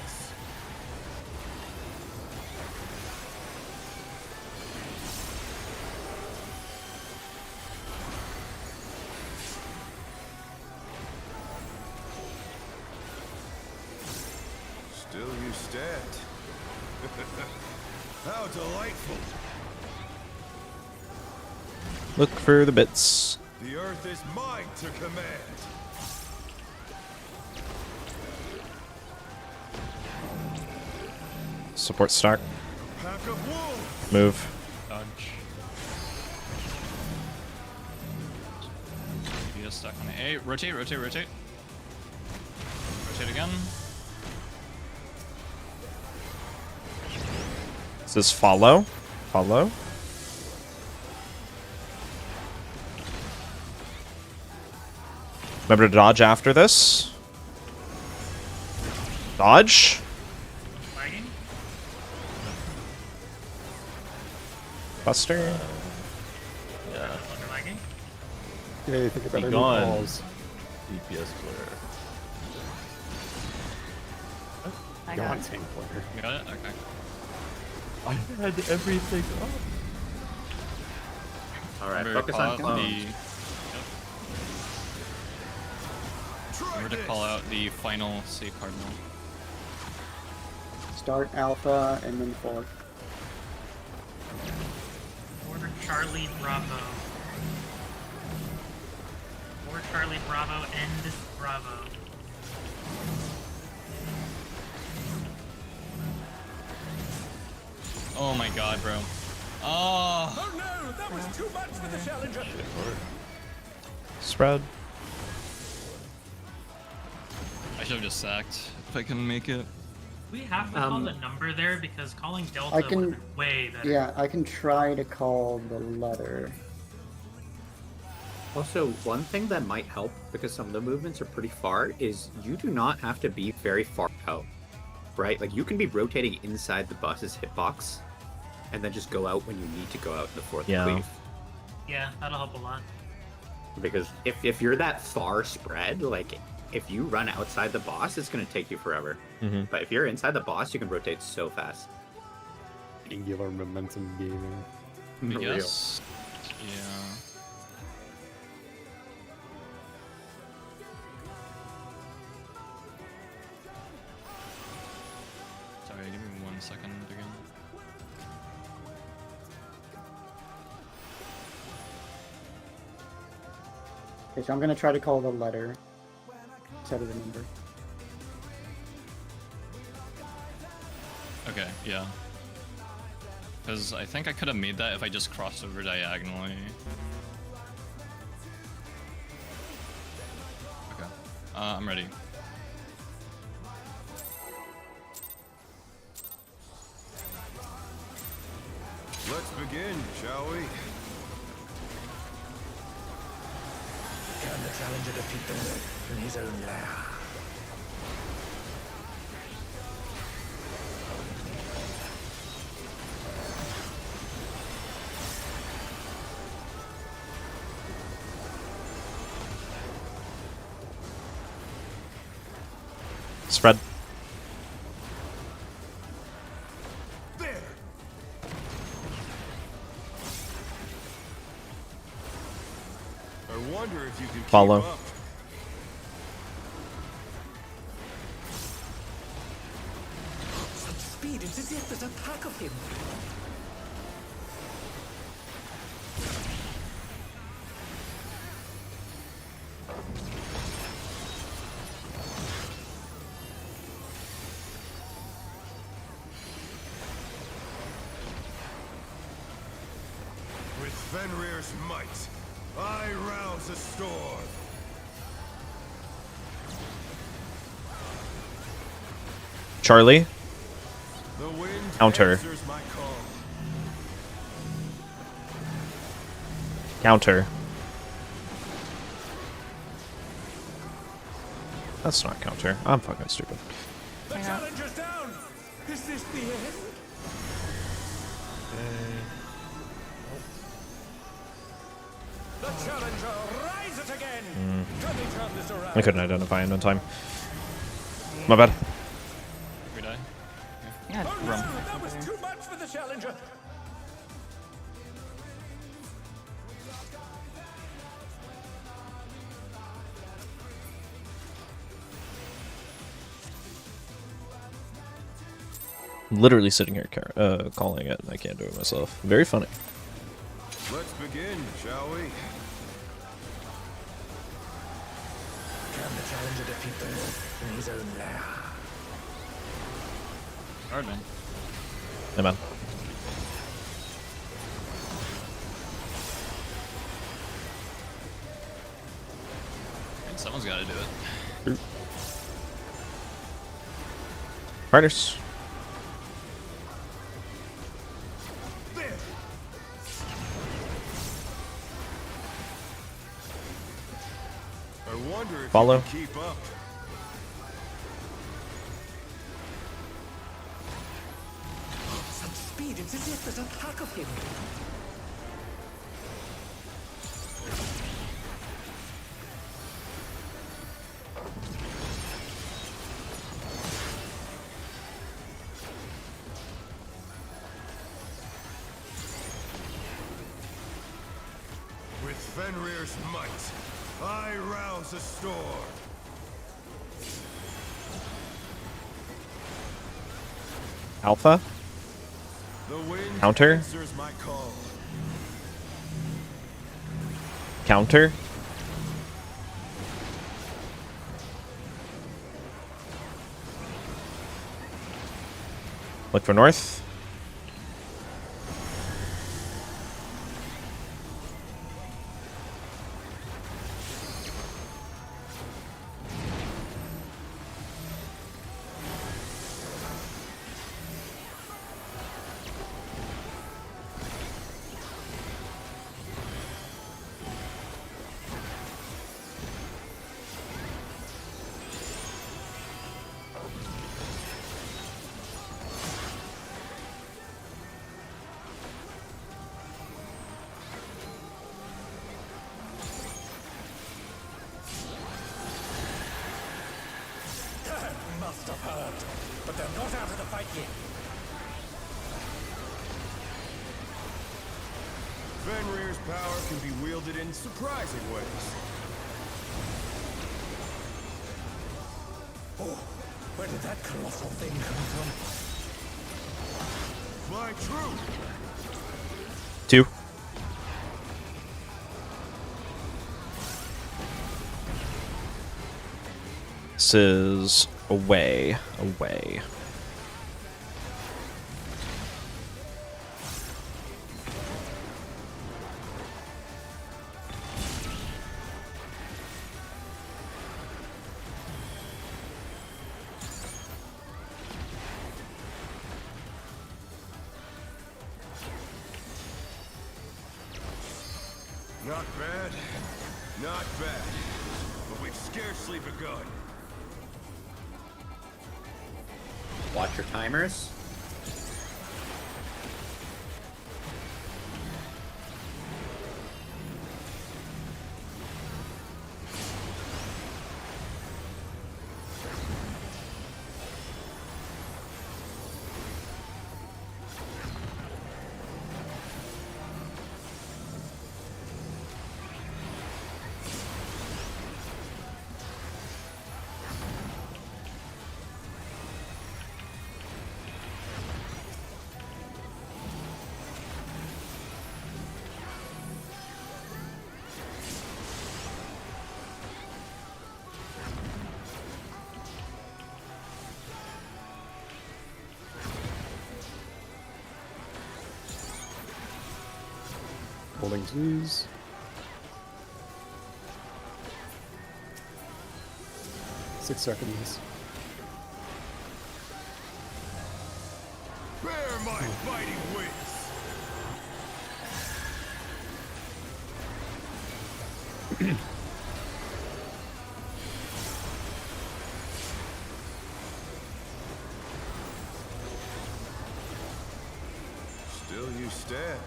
Still you stand. How delightful. Look for the bits. The earth is mine to command. Support stack. Pack of wolves. Move. Dodge. You just stuck on A. Rotate, rotate, rotate. Rotate again. This is follow. Follow. Remember to dodge after this. Dodge. Lagging? Buster. Yeah. Under lagging? Yeah, you think about Be our gone. new calls. DPS player. I got Gone it. tank player. You got it? Okay. I had everything up. All right, Remember to focus call on out clones. Remember to call out the final save cardinal. Start Alpha and then 4. Order Charlie Bravo. Or Charlie Bravo end Bravo. Oh my god, bro. Oh. Oh no, that was too much for the challenger. Spread. I should have just sacked if I couldn't make it. We have to call the number there because calling Delta I would have can. been way better. Yeah, I can try to call the letter. Also, one thing that might help, because some of the movements are pretty far, is you do not have to be very far out, right? Like, you can be rotating inside the bus's hitbox, and then just go out when you need to go out in the fourth cleave. Yeah, that'll help a lot. Because if you're that far spread, like, if you run outside the boss, it's going to take you forever. But if you're inside the boss, you can rotate so fast. Angular momentum gaming. I guess. Yeah. Sorry, give me 1 second again. Okay, so I'm gonna try to call the letter instead of the number. Okay, yeah. Because I think I could have made that if I just crossed over diagonally. Okay. I'm ready. Let's begin, shall we? Can the challenger defeat them in his own lair? Spread. There. I wonder if you can Follow. keep up. Such speed, it's as if there's a pack of him. With Fenrir's might, I rouse a storm. Charlie. The wind Counter. answers my call. Counter. That's not counter. I'm fucking stupid. The challenger's down. Is this the end? The challenger rises again. Can they turn this around? I couldn't identify him in time. My bad. We die? Yeah, Oh no, that was too much for the challenger. I'm literally sitting here calling it, and I can't do it myself. Very funny. Let's begin, shall we? Can the challenger defeat them in his own lair? Hard, man. Hey, man. And someone's got to do it. Partners. There. I wonder if Follow. you can keep up. Such speed, it's as if there's a pack of him. With Fenrir's might, I rouse a storm. Alpha. The wind Counter. answers my call. Counter. Look for north. Must have heard, but they're not out of the fight yet. Fenrir's power can be wielded in surprising ways. Oh, where did that colossal thing come from? Fly true. 2. This is away. Not bad. Not bad. But we've scarcely begun. Watch your timers. Holding Z's. Six seconds. Bear my fighting wings. Still you stand.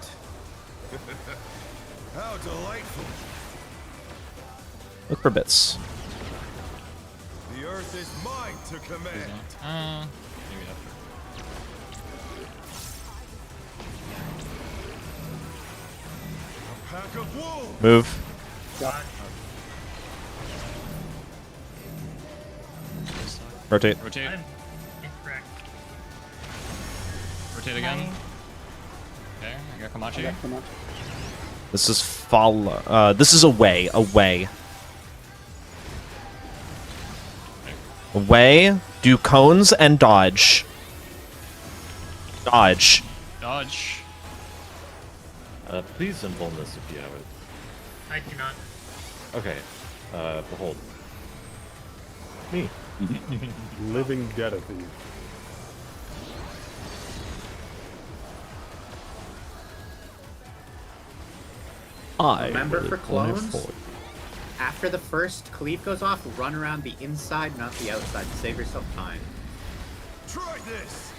How delightful. Look for bits. The earth is mine to command. Maybe after. A pack of wolves. Move. Rotate. Rotate. I'm incorrect. Rotate again. Okay, I got Kamachi. This is follow. This is away. Away. Do cones and dodge. Dodge. Dodge. Please invuln this if you have it. I do not. Okay. Behold. Me. Living dead of thee. Remember for clones, after the first cleave goes off, run around the inside, not the outside, to save yourself time. Try this.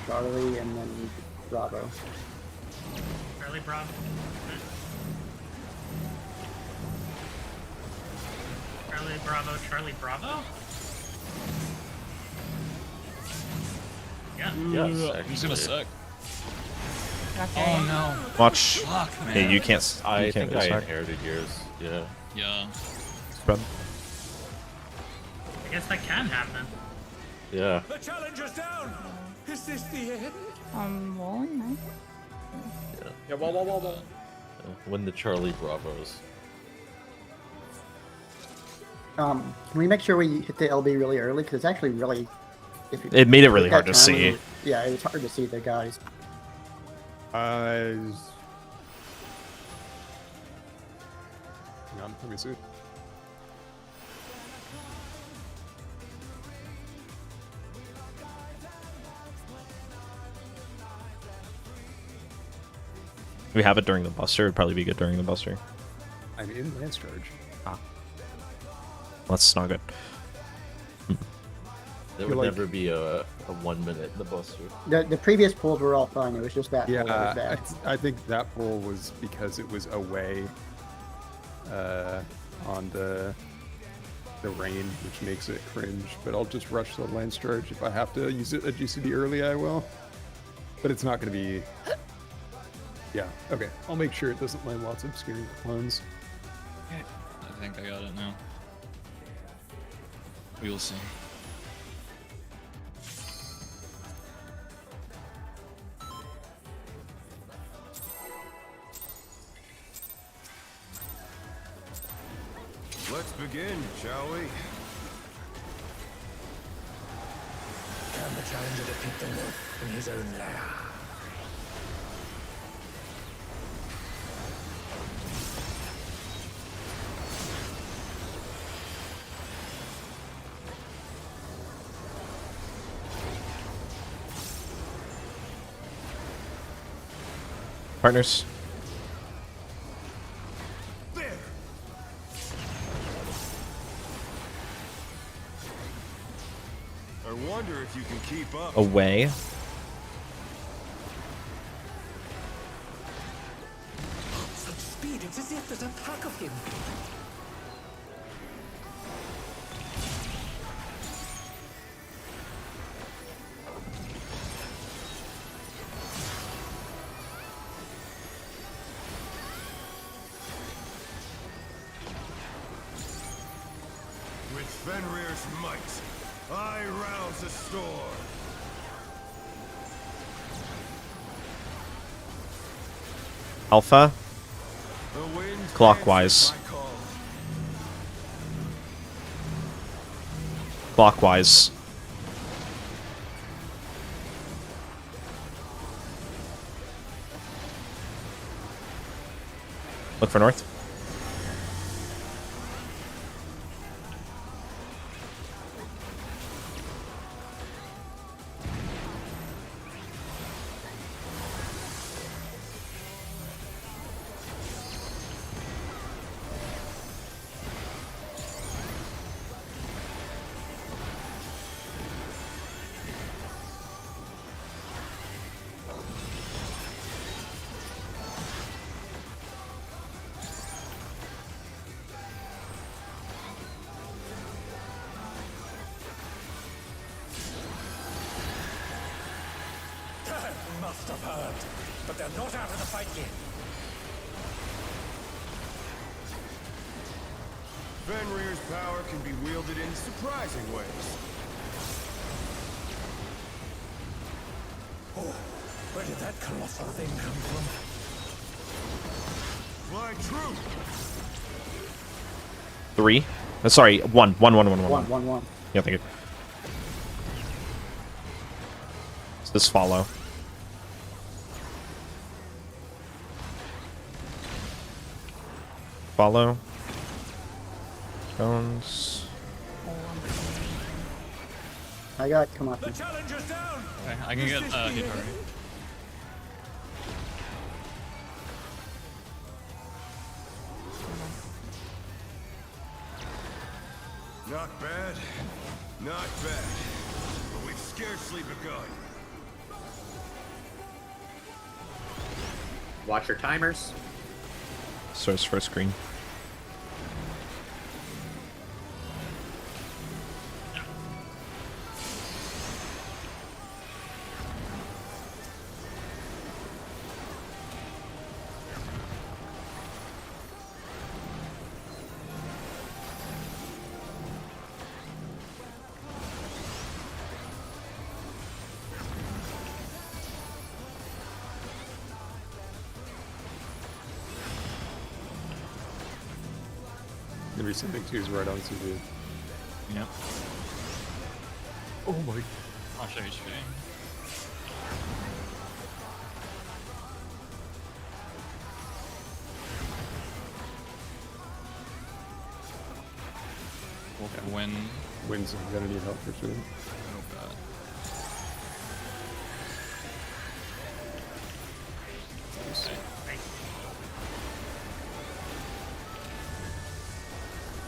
Charlie and then Bravo. Charlie Bravo. Charlie Bravo? Yeah. Yes, Who's gonna actually. suck? Okay. Oh no. Watch. Fuck, man. Yeah, you can't. I You can't think I attack. inherited yours. Yeah. Yeah. Spread. I guess that can happen. Yeah. The challenger's down. Is this the end? Rolling, right? Yeah. When the Charlie Bravos. Can we make sure we hit the LB really early? Because it's actually really... It made it really take hard that to time, see. Yeah, it was hard to see the guys. Hang on, let me see. If we have it during the buster, it'd probably be good during the buster. I'm in Lance Charge. That's not good. There would never be a 1 minute in the buster. The previous pools were all fun. It was just that pool that was Yeah, bad. I think that pool was because it was away on the rain, which makes it cringe. But I'll just rush the Lance Charge. If I have to use it at GCD early, I will. But it's not going to be... Yeah, okay. I'll make sure it doesn't land lots of obscuring clones. I think I got it now. We will see. Let's begin, shall we? Can the challenger defeat the wolf in his own lair? Partners. I wonder if you can keep up. Away. Such speed, it's as if there's a pack of him. With Fenrir's might, I rouse a storm. Alpha. The wind Clockwise. answers my call. Clockwise. Look for north. They must have heard, but they're not out of the fight yet. Fenrir's power can be wielded in surprising ways. Oh, where did that colossal thing come from? Fly true. 3. Sorry, 1. 1, 1, 1, 1. 1, 1, 1. Yeah, thank you. Does this follow? Follow. Bones. I got come up. The challenger's down. Okay, I can get hit already. Not bad. Not bad. But we've scarcely begun. Watch your timers. Source first screen. The resending 2 is right on CV. Yep. Oh my. I'll show you HP. When Wins, I'm gonna need help for sure. oh god.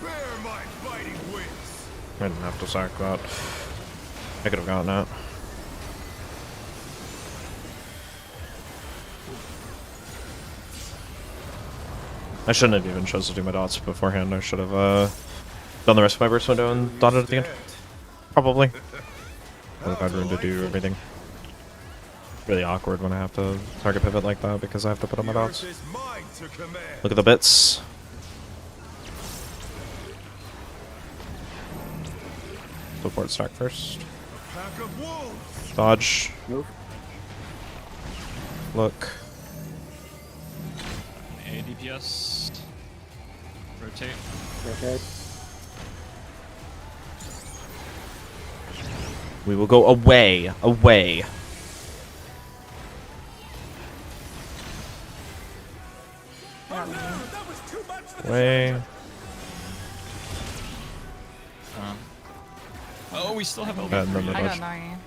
Bear my fighting wings. I didn't have to sack that. I could have gotten that. I shouldn't have even chosen to do my dots beforehand. I should have done the rest of my burst window and dotted at the end. Probably. Would have had room to do everything. Really awkward when I have to target pivot like that because I have to put on my dots. Look at the bits. Teleport stack first. Dodge. Move. Look. A DPS. Rotate. Okay. We will go away. Away. Away. Oh, we still have LB. And then the I got dodge. 9.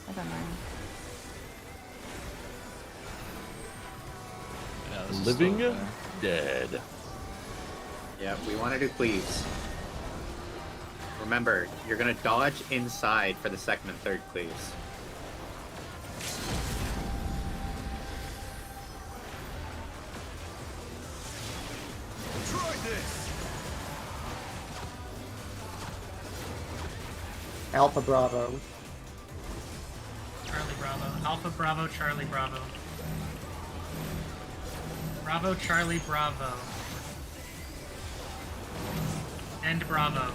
I got 9. Yeah, this is Living still there. dead. Yeah, we want to do cleaves. Remember, you're gonna dodge inside for the second and third cleaves. Try this. Alpha Bravo. Charlie Bravo. Alpha Bravo, Charlie Bravo. Bravo, Charlie Bravo. And Bravo.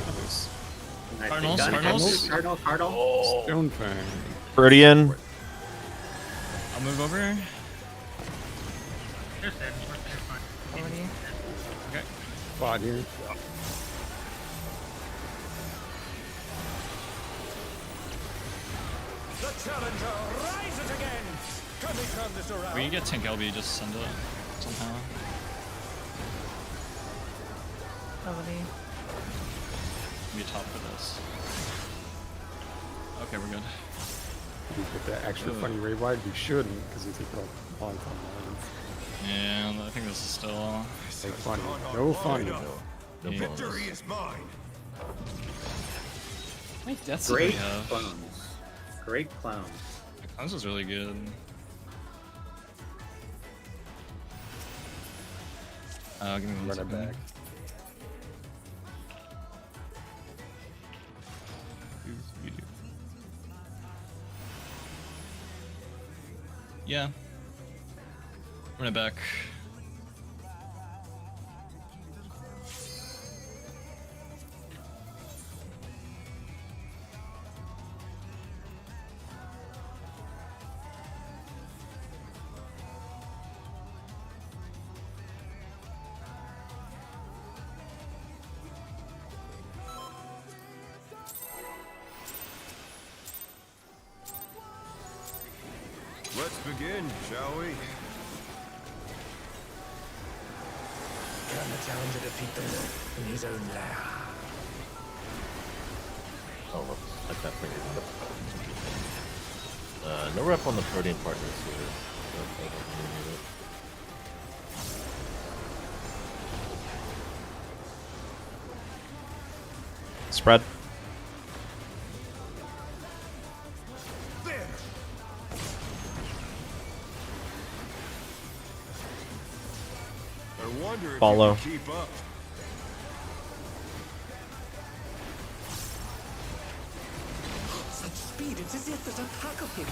Nice. Nicely Cardinals, done. Cardinals. Cardinal. Stone Fang. Viridian. I'll move over. They're dead. They're fine. Already. Okay. Spot here. The challenger rises again. Can they turn this around? We can get tank LB, just send it somehow. Already. Be top for this. Okay, we're good. We put that extra funny ray wide. We shouldn't, because it's a long time lines. And I think this is still. Say funny. No funny. No Victory is mine. How many deaths did we Great have? clones. Great clones. Clones was really good. Give me one Run it second. back. Yeah. Run it back. Let's begin, shall we? Can the challenger defeat them in his own lair? Oh, look, like that for you. No rep on the protein partners here. Spread. I wonder if Follow. you can keep up. Such speed, it's as if there's a pack of him.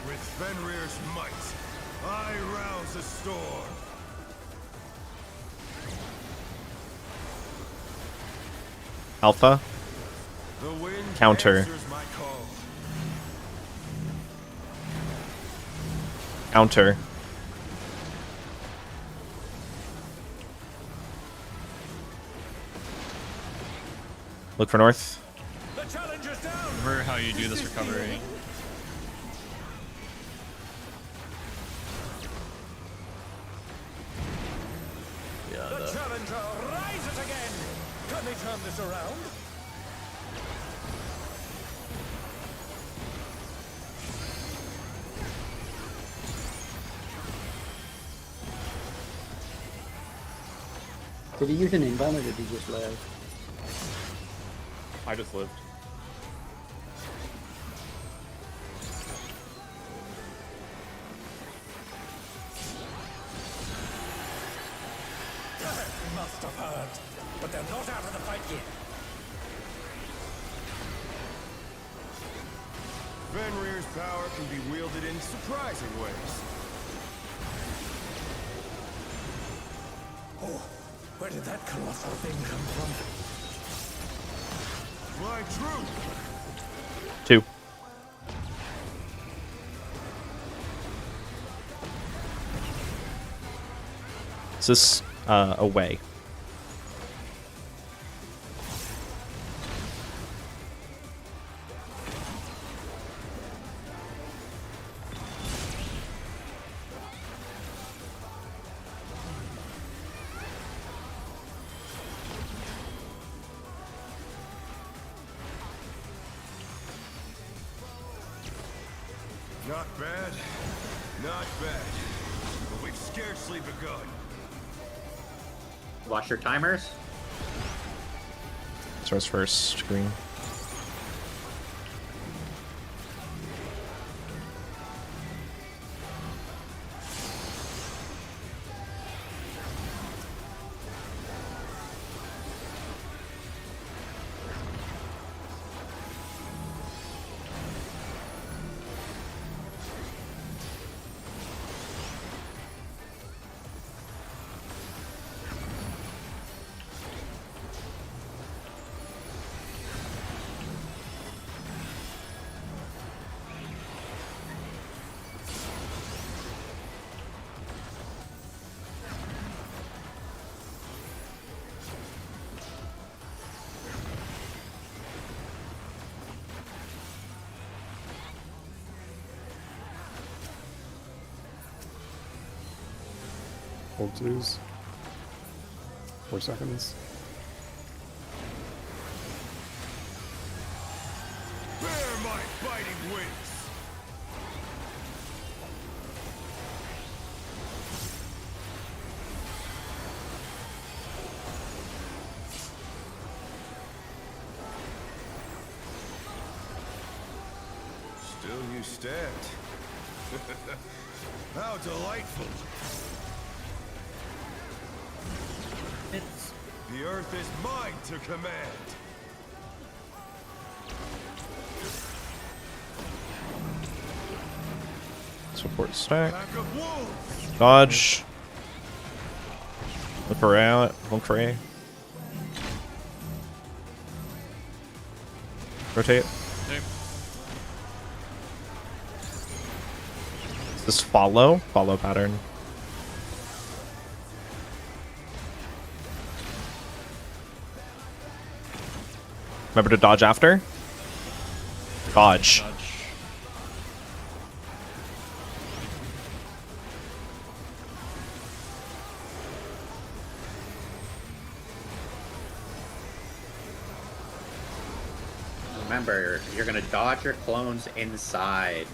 With Fenrir's might. I rouse a storm. Alpha. The wind Counter. answers my call. Counter. Look for north. The challenger's down. Remember how you do this recovery. Yeah, The challenger rises again. Can they turn this around? Did he use an inbound or did he just live? I just lived. Must have heard. But they're not out of the fight yet. Fenrir's power can be wielded in surprising ways. Oh, where did that colossal thing come from? My troop! 2. Is this away? Not bad. Not bad. But we've scarcely begun. Watch your timers. Source first, green. Hold 2s. 4 seconds. Bear my biting wings! Still you stand. How delightful! It's The earth is mine to command. Support stack. Pack of wolves! Dodge. Look for A. Look for A. Rotate. Is this follow? Follow pattern. Remember to dodge after? Dodge. Remember, you're gonna dodge your clones inside.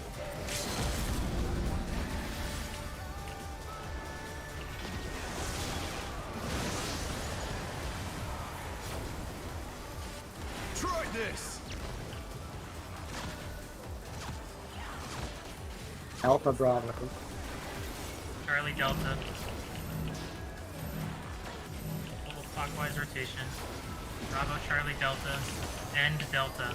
Try this! Alpha Bravo. Charlie Delta. Double clockwise rotation. Bravo Charlie Delta. End Delta.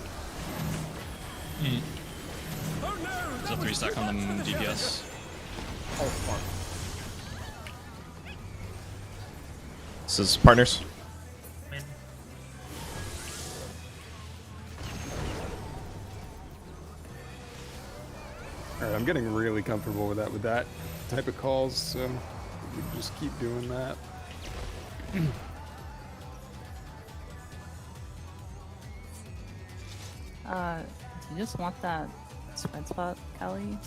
Only There's a 3-stack on the DPS. Oh fuck. This is partners. Win. Alright, I'm getting really comfortable with that type of calls, so we can just keep doing that. Do you just want that spread spot, Kelly?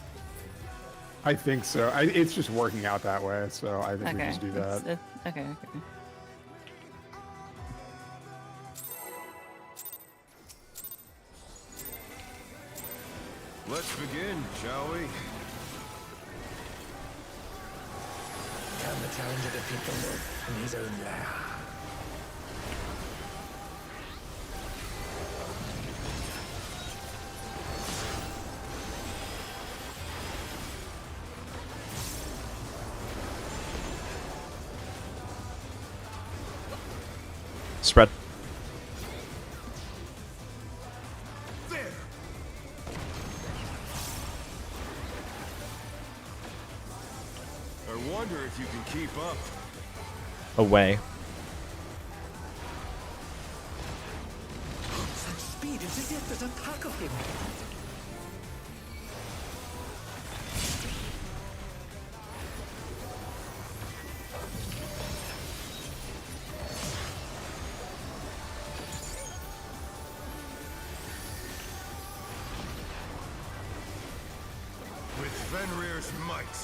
I think so. It's just working out that way, so I think we Okay. just do that. Okay. Let's begin, shall we? Can the challenger defeat the wolf in his own lair? Spread. There. I wonder if you can keep up. Away. Such speed, it's as if there's a pack of him. With Fenrir's might,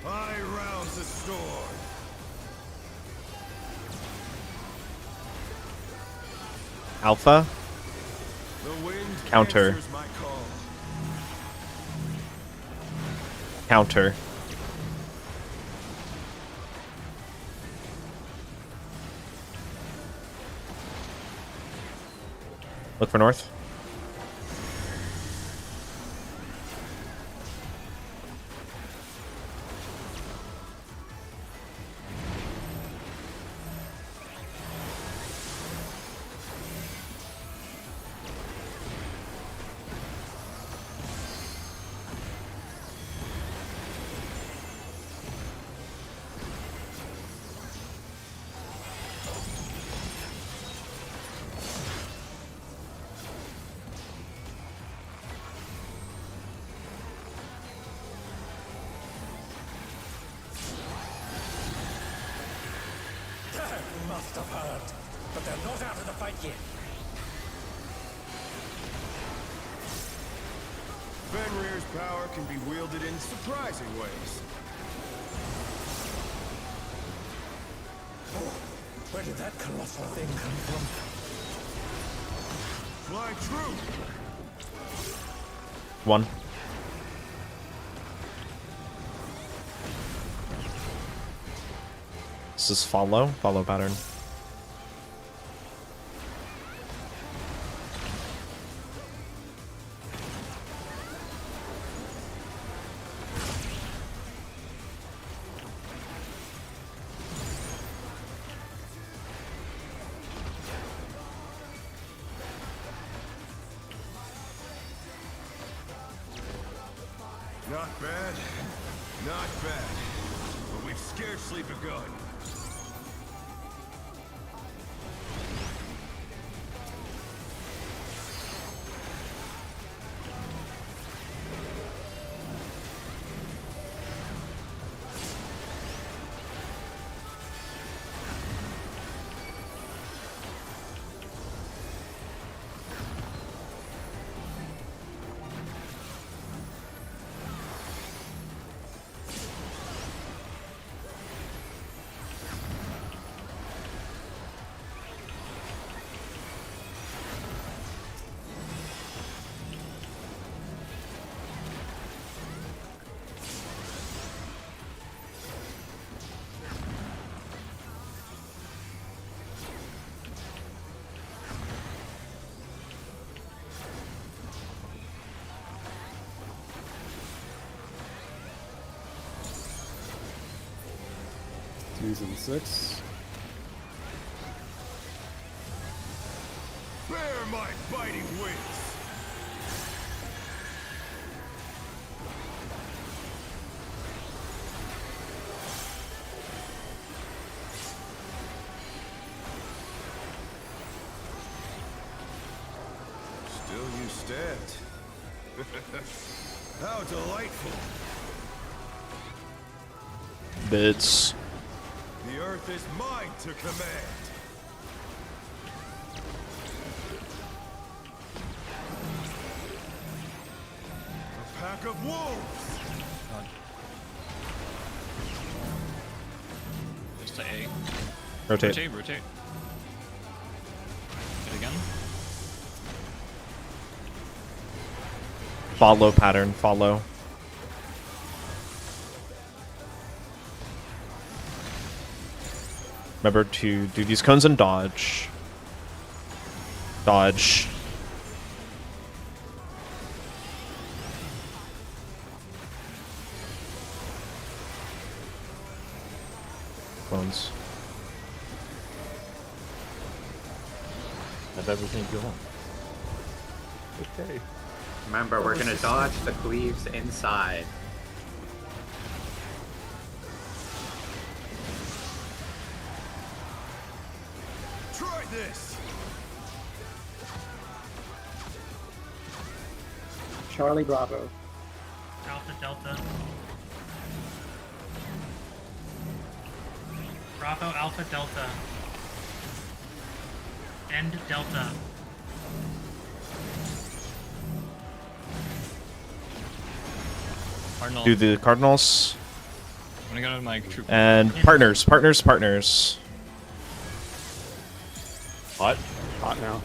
I rouse the storm. Alpha. The wind Counter. answers my call. Counter. Look for north. They must have heard, but they're not out of the fight yet. Fenrir's power can be wielded in surprising ways. Oh, where did that colossal thing come from? Fly true. One. This is follow pattern. Not bad. Not bad. But we've scarcely begun. Twos and six. Bear my biting wings. How delightful. Bits. The earth is mine to command. A pack of wolves. Just to A. Rotate. Rotate. Hit again. Follow pattern. Follow. Remember to do these cones and dodge. Dodge. Cones. Have everything you want. Okay. Remember, we're gonna dodge the cleaves inside. Try this. Charlie Bravo. Alpha Delta. Bravo Alpha Delta. End Delta. Cardinal. Do the Cardinals. I'm gonna go to my troop. And partners. Hot. Hot now.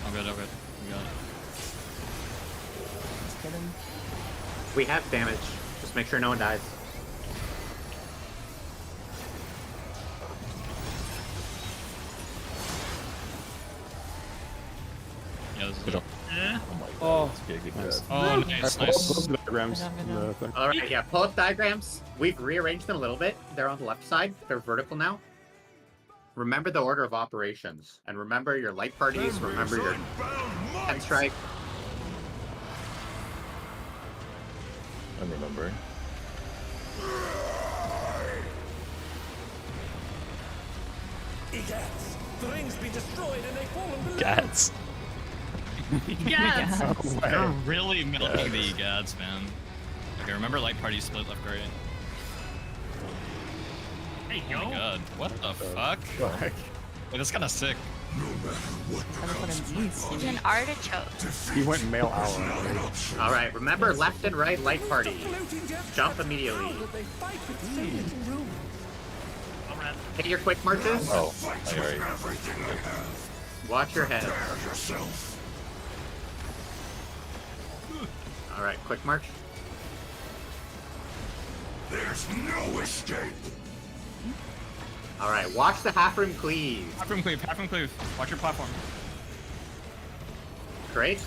All good. We got it. Just kidding. We have damage. Just make sure no one dies. Yeah, this is Good job. Eh? Oh my god. Oh. That's good. Nice. Oh, nice. Diagrams. Good job. in the thing. All right, yeah. Pull up diagrams. We've rearranged them a little bit. They're on the left side. They're vertical now. Remember the order of operations, and remember your light parties. Remember your 10 strike. I'm remembering. Egads, the rings be destroyed and they fall below. Gats. Yes! No way. They're really milking the gads, man. Okay, remember light party split left right. Hey, Oh yo! my god, what the fuck? Like, Wait, that's kind of sick. He's an artichoke. he went male hour. All right, remember left and right light party. Jump immediately. All right. Hit your quick marches. Oh, alright. Watch your head. All right, quick march. There's no escape. All right, watch the half room cleave. Half room cleave. Watch your platform. Great.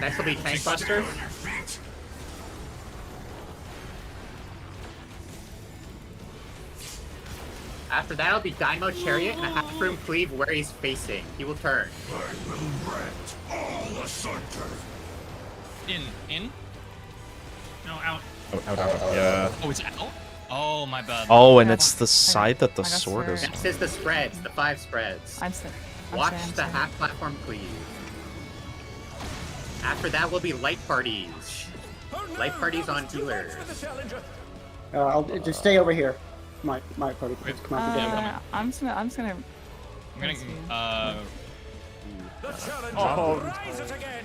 Next will be tank buster. After that, it'll be Daimo Chariot and a half room cleave where he's facing. He will turn. I will rent all asunder. In? No, out. Yeah. Oh, it's out? Oh, my bad. Oh, and it's the side that the I got sword Sura. is on. Next is the spreads, the 5 spreads. I'm sick. Watch the half platform cleave. After that will be light parties. Light parties on healers. I'll just stay over here. My party please come out together. I'm just gonna. I'm gonna, The challenger Oh. rises again.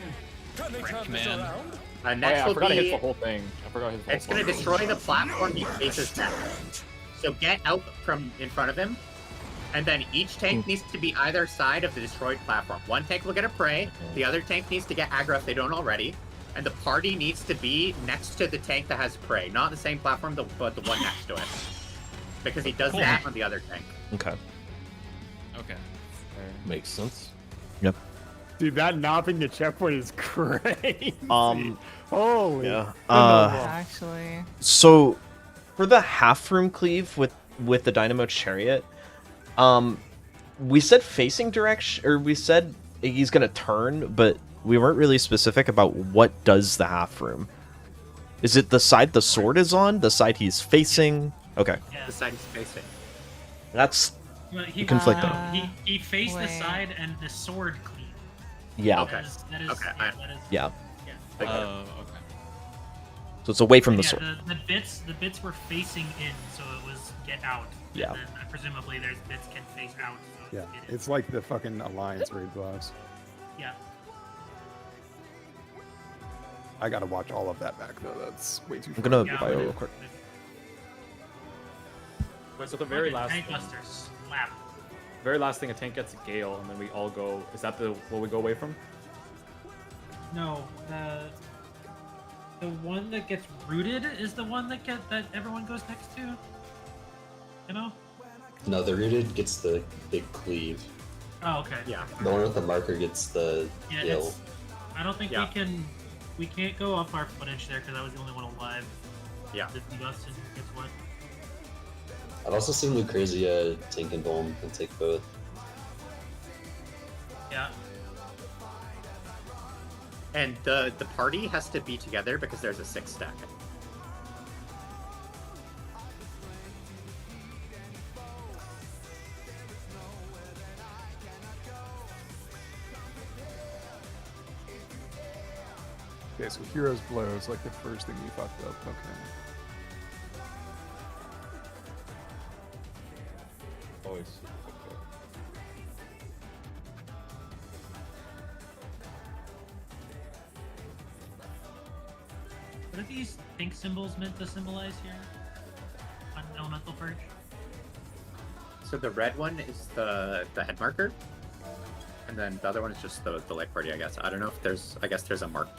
Can they turn this man. around? Next I will forgot to hit be... the whole thing. I forgot to hit the whole It's going to thing. destroy the platform he faces next. So get out from in front of him. And then each tank needs to be either side of the destroyed platform. One tank will get a prey. The other tank needs to get aggro if they don't already. And the party needs to be next to the tank that has prey. Not the same platform, but the one next to it. Because he does that on the other tank. Okay. Okay. Makes sense. Yep. Dude, that knobbing the checkpoint is crazy. Holy. Yeah. Actually. So, for the half room cleave with the Dynamo Chariot, we said facing direction, or we said he's gonna turn, but we weren't really specific about what does the half room. Is it the side the sword is on? The side he's facing? Okay. Yeah. The side he's facing. That's Well, he, conflicting. he faced the Wait. side and the sword cleave. Yeah. Okay. That is, Okay, yeah, that is, Yeah. yeah. Okay. So it's away from the Yeah, sword. the bits were facing in, so it was get out. Yeah. And then presumably there's bits can face out. So Yeah, it is. it's like the fucking Alliance raid boss. Yeah. I gotta watch all of that back though. That's way too. I'm gonna Yeah, bio but real it- quick. Wait, so the very Fucking last tank thing, buster slap. very last thing, a tank gets a gale, and then we all go. Is that the what we go away from? No, the one that gets rooted is the one that everyone goes next to. You know? No, the rooted gets the big cleave. Oh, okay. Yeah. The one with the marker gets the Yeah, hill. it's, I don't think Yeah. we can't go off our footage there because I was the only one alive. Yeah. The Dustin gets what? I've also seen Lucrezia tank and Dome and take both. Yeah. And the party has to be together because there's a 6 stack. Okay, so Hero's Blow is like the first thing you fucked up. Okay. Always. What are these pink symbols meant to symbolize here? On Elemental Purge? So the red one is the head marker, and then the other one is just the light party, I guess. I don't know if there's. I guess there's a mark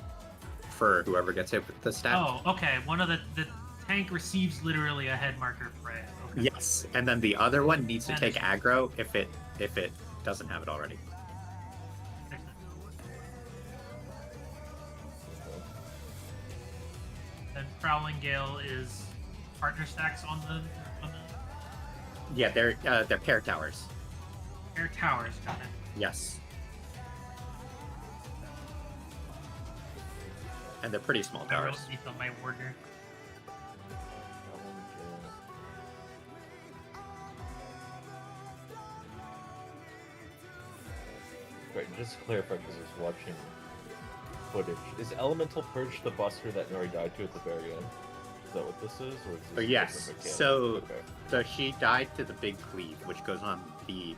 for whoever gets hit with the stat. Oh, okay. One of the tank receives literally a head marker for it. Okay. Yes, and then the other one needs to That take is- aggro if it doesn't have it already. Then Prowling Gale is partner stacks on the Yeah, they're pair towers. air towers. Got it. Yes. And they're pretty small I wrote towers. beneath on my order. Right, just to clarify, because I was watching footage. Is Elemental Purge the buster that Nori died to at the very end? Is that what this is? Or is this a Yes. different mechanic? So, Okay. so she died to the big cleave, which goes on the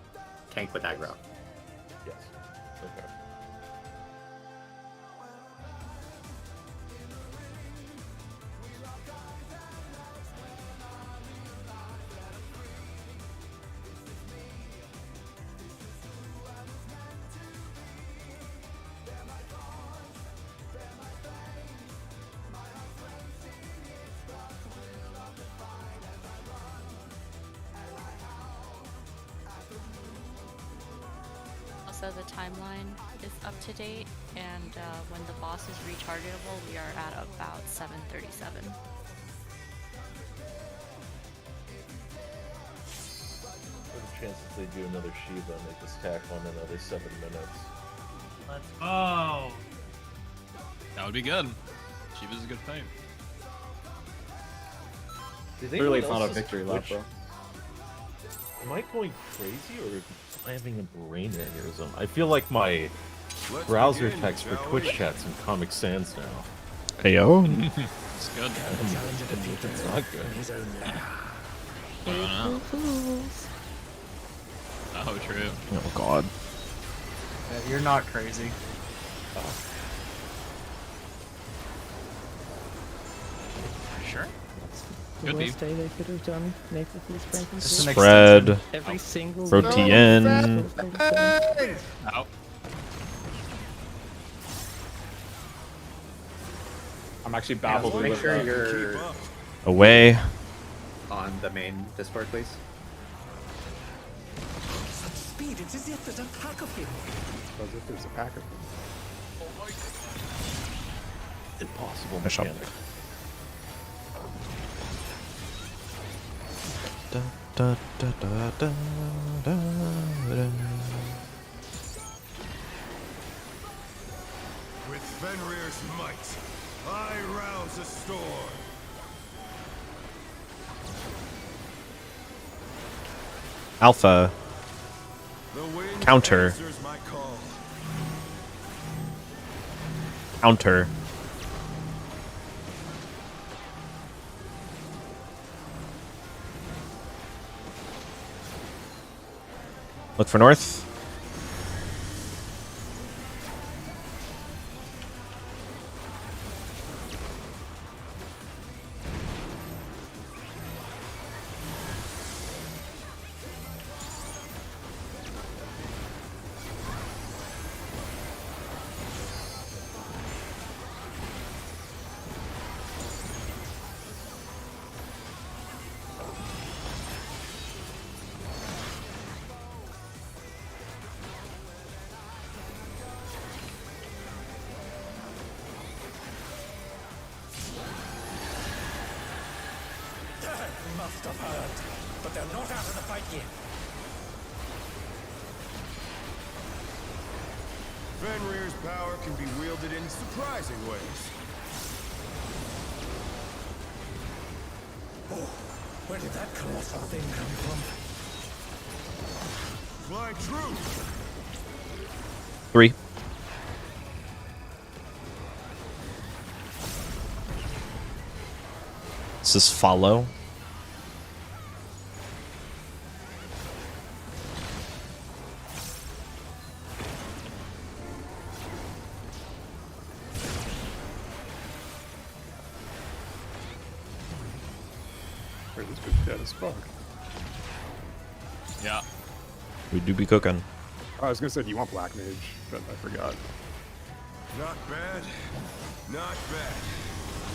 tank with aggro. Yes. Okay. Also, the timeline is up to date, and when the boss is rechargeable, we are at about 7:37. What are the chances they do another Shiva and they just tack on another 7 minutes? Let's go. That would be good. Shiva's a good fight. Clearly, it's not a victory lap, though. Am I going crazy or am I having a brain aneurysm? I feel like my browser text for Twitch chats in Comic Sans now. Heyo. It's good. It's not good. Oh, true. Oh god. You're not crazy. Sure. The Could be. worst day they could have done. Make with these Frankenstein. This is an Spread. Every single Protein. Out. I'm actually baffled. Make with sure you're Away. on the main Discord, please. Such speed, it's as if there's a pack of him. As if there's a pack of them. Impossible I shall- mechanic. Da, da, da, da, da, da, da. With Fenrir's might, I rouse a storm. Alpha. The wind Counter. answers my call. Counter. Look for north. Must have heard, but they're not out of the fight yet. Fenrir's power can be wielded in surprising ways. Oh, where did that colossal thing come from? Fly true. 3. This is follow. Wait, this bitch dead as fuck. Yeah. We do be cooking. I was gonna say, do you want Black Mage? But I forgot. Not bad. Not bad.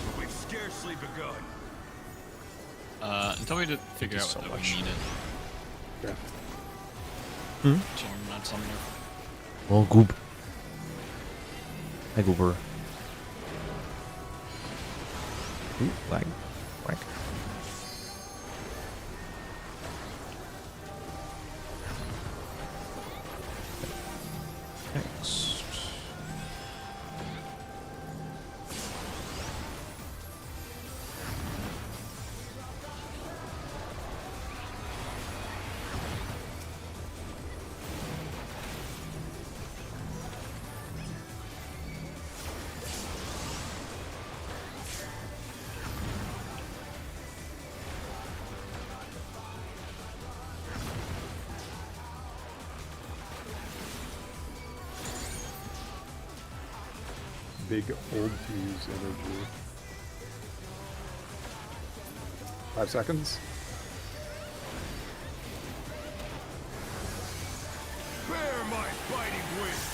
But we've scarcely begun. Until we figure out what we needed. Yeah. Hmm? Not summoner. Oh, goob. Hi, goober. Ooh, lag. Whack. Next. Big old fuse energy. 5 seconds. Bear my fighting wings.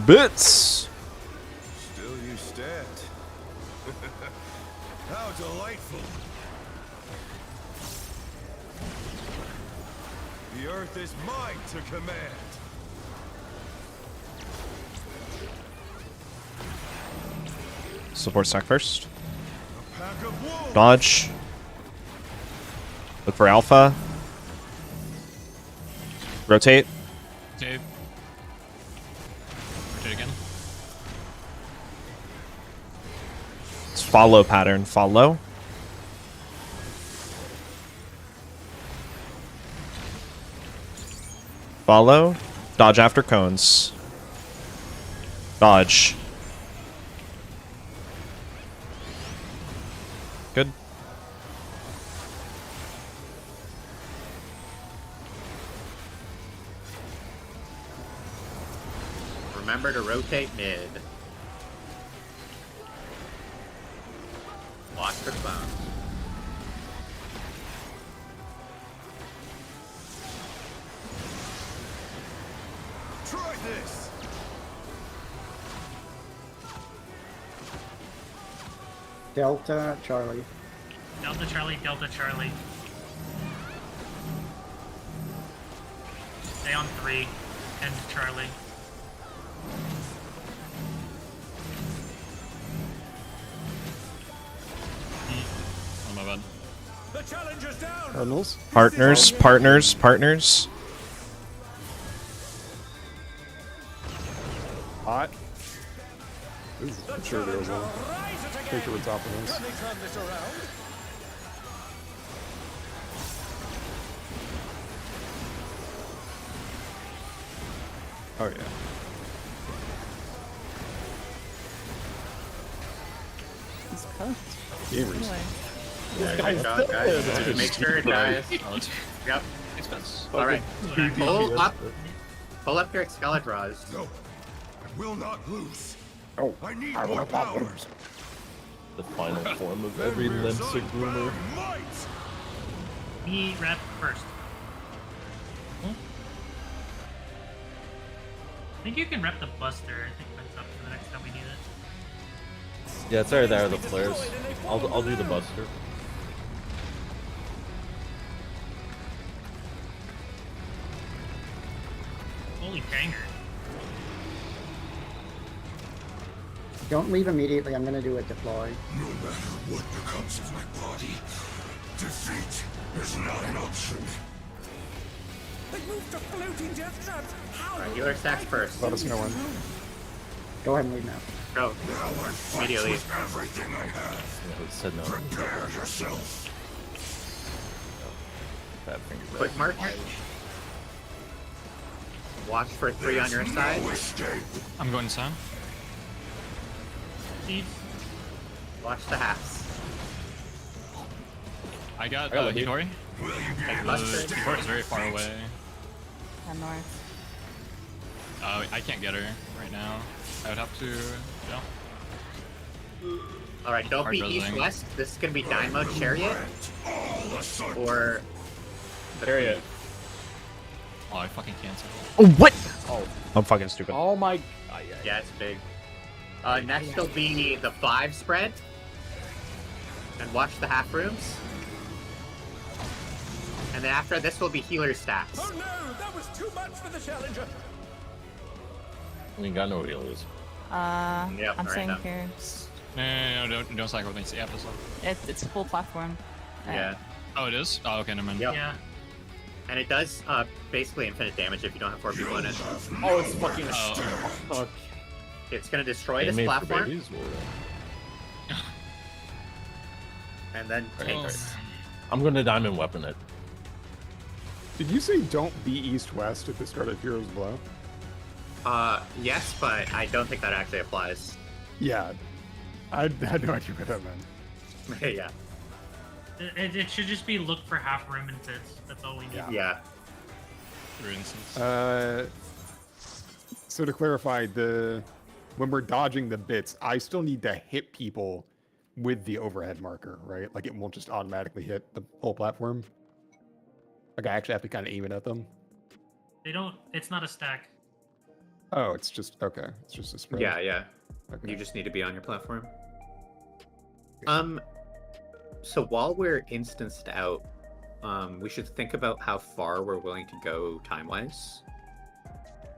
Bits! Still you stand. How delightful. The earth is mine to command. Support stack first. A pack of wolves. Dodge. Look for alpha. Rotate. Save. Rotate again. It's follow pattern. Follow. Follow. Dodge after cones. Dodge. Good. Remember to rotate mid. Watch for clowns. Try this. Delta Charlie. Delta Charlie, Delta Charlie. Stay on 3. And Charlie. Oh my bad. The challenger's down. Cardinals. Partners, partners, partners. This is I'm sure there's a picture on top of this. Can they turn this around? Oh yeah. He's cooked. Gamers. Anyway. This guy's God, guys. Make sure it dies. Yep. All right. Pull up your Excalidraws. No, I will not lose. Oh, I need I will more not power. lose. The final form of every Limsic rumor. Me rep first. I think you can rep the Buster. I think that's up for the next time we need it. Yeah, it's either that or the flares. I'll do the Buster. Holy banger. Don't leave immediately. I'm gonna do a deploy. No matter what becomes of my body, defeat is not an option. They moved to floating death traps. How? All right, healer stacks first. Let us know when. Go ahead and leave now. Go. Immediately. Everything I have. Yeah, it said no. Prepare yourself. Bad finger. Quick march. Watch for 3 on your side. I'm going Sam. Steve. Watch the halves. I got the heat. Hitori. Buster. Hitori's very far away. I'm north. I can't get her right now. I would have to, All right, don't be Hard buzzing. east-west. This is gonna be Dynamo Chariot or the Chariot. Oh, I fucking cancel. Oh, what? Oh. I'm fucking stupid. Oh my. Yeah, it's big. Next will be the 5 spread. And watch the half rooms. And then after this will be healer stacks. Oh no, that was too much for the challenger. We ain't got no healers. Yep, I'm right staying now. here. No, don't cycle with me. Yeah, plus one. It's full platform. Yeah. Oh, it is? Oh, okay, never mind. Yep. Yeah. And it does basically infinite damage if you don't have 4 people in it. Oh, it's fucking. Oh. It's gonna destroy They this made for platform. babies, or- And then tanks. I'm gonna diamond weapon it. Did you say don't be east-west at the start of Heroes Blow? Yes, but I don't think that actually applies. Yeah. I had no idea what that meant. Yeah. It should just be look for half room and tits. That's all we need. Yeah. For instance. So to clarify, when we're dodging the bits, I still need to hit people with the overhead marker, right? Like it won't just automatically hit the whole platform. Like I actually have to kind of aim it at them. They don't. It's not a stack. Oh, it's just okay. It's just a spread. Yeah. Okay. You just need to be on your platform. So while we're instanced out, we should think about how far we're willing to go time-wise.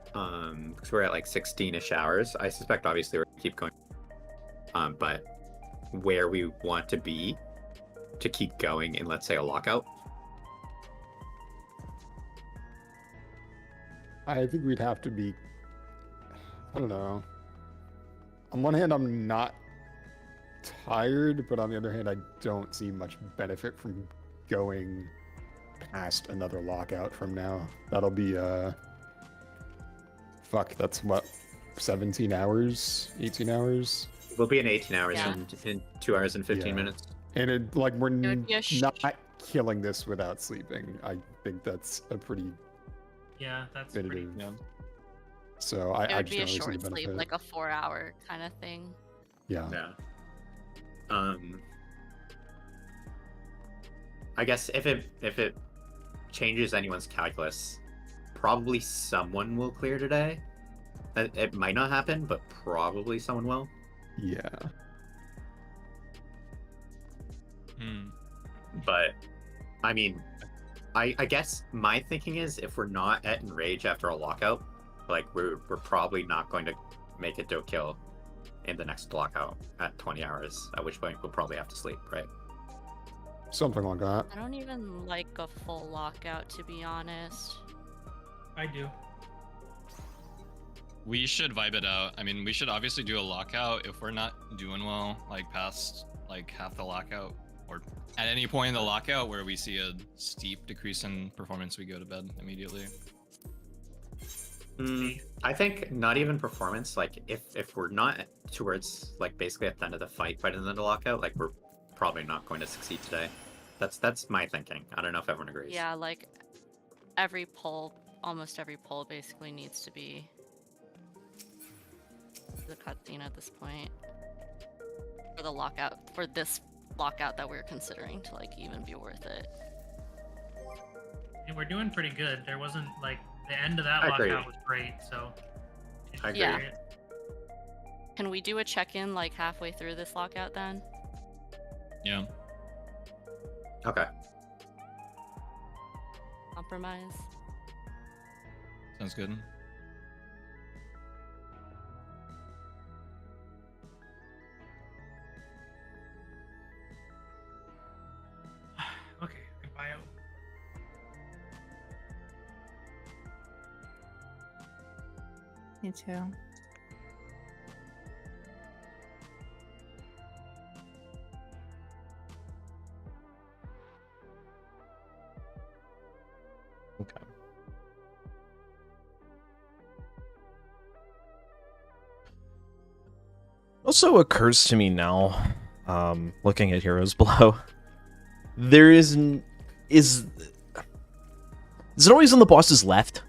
Because we're at like 16-ish hours. I suspect obviously we're gonna keep going. But where we want to be to keep going in, let's say, a lockout. I think we'd have to be. I don't know. On one hand, I'm not tired, but on the other hand, I don't see much benefit from going past another lockout from now. That'll be fuck, that's what, 17 hours, 18 hours. We'll be in 18 hours Yeah. in 2 hours and 15 Yeah. minutes. And it like we're would be a not killing this without sleeping. I think that's a pretty Yeah, that's pretty. definitive. So I It would just be a don't really see short the sleep, benefit. like a 4-hour kind of thing. Yeah. I guess if it changes anyone's calculus, probably someone will clear today. It might not happen, but probably someone will. Yeah. But I mean, I guess my thinking is if we're not at Enrage after a lockout, like we're probably not going to make it to a kill in the next lockout at 20 hours, at which point we'll probably have to sleep, right? Something like that. I don't even like a full lockout, to be honest. I do. We should vibe it out. I mean, we should obviously do a lockout. If we're not doing well, like past like half the lockout, or at any point in the lockout where we see a steep decrease in performance, we go to bed immediately. I think not even performance. Like if we're not towards like basically at the end of the fight, by the end of the lockout, like we're probably not going to succeed today. That's my thinking. I don't know if everyone agrees. Yeah, like every poll, almost every poll basically needs to be the cutscene at this point. For the lockout, for this lockout that we're considering to like even be worth it. And we're doing pretty good. There wasn't like the end of that I agree. lockout was great, so I agree. Yeah. Can we do a check-in like halfway through this lockout then? Yeah. Okay. Compromise. Sounds good. Okay, goodbye. Me too. Okay. Also occurs to me now, looking at Heroes Below, there is it always on the boss's left?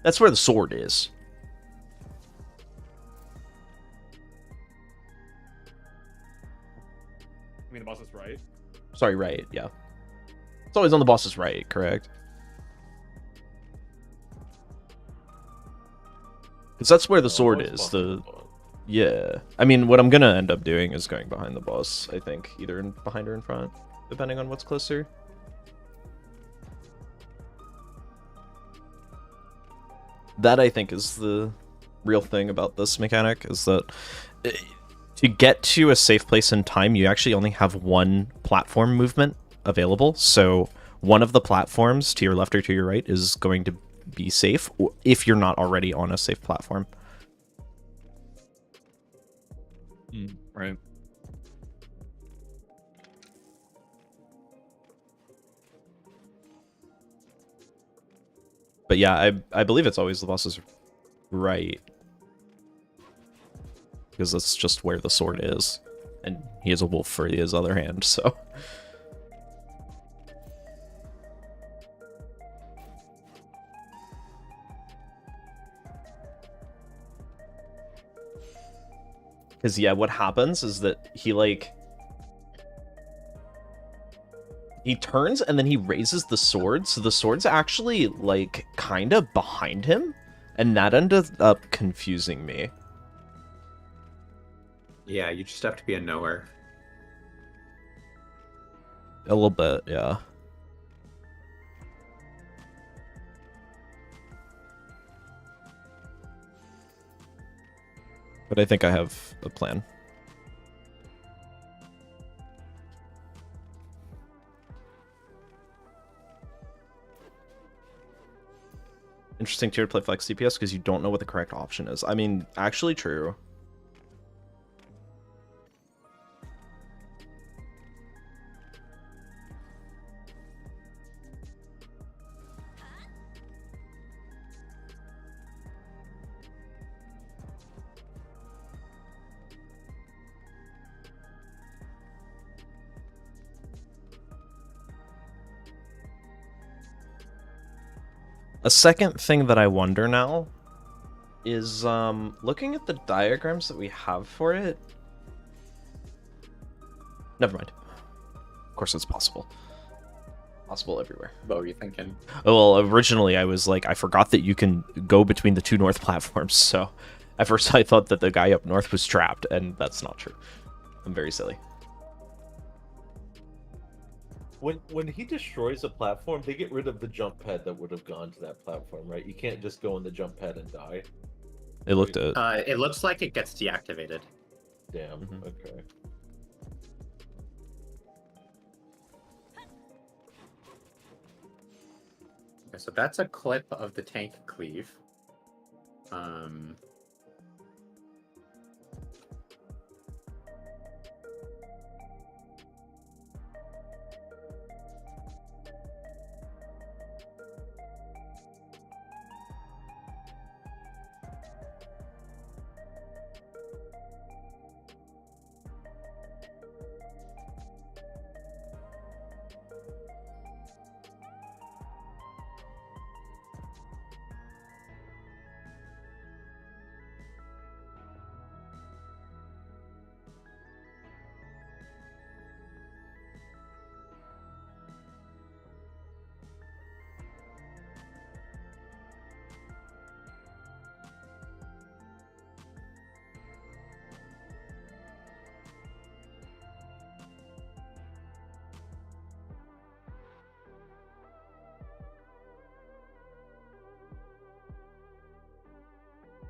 That's where the sword is. I mean, the boss is right. Sorry, right, yeah. It's always on the boss's right, correct? Because that's where the sword is. Yeah. I mean, what I'm gonna end up doing is going behind the boss, I think. Either behind or in front, depending on what's closer. That, I think, is the real thing about this mechanic, is that to get to a safe place in time, you actually only have one platform movement available. So one of the platforms to your left or to your right is going to be safe if you're not already on a safe platform. Right. But yeah, I believe it's always the boss's right. Because that's just where the sword is. And he is a wolf for his other hand, so... Because, yeah, what happens is that he, like... He turns and then he raises the sword, so the sword's actually, like, kind of behind him. And that ended up confusing me. Yeah, you just have to be a knower. A little bit, yeah. But I think I have a plan. Interesting tier to play flex CPS because you don't know what the correct option is. I mean, actually true. A second thing that I wonder now is looking at the diagrams that we have for it. Never mind. Of course it's possible. Possible everywhere. What were you thinking? Oh, well, originally I was like, I forgot that you can go between the two north platforms, so at first I thought that the guy up north was trapped, and that's not true. I'm very silly. When he destroys a platform, they get rid of the jump pad that would have gone to that platform, right? You can't just go in the jump pad and die. It looked at. It looks like it gets deactivated. Damn. Okay. Okay, so that's a clip of the tank cleave.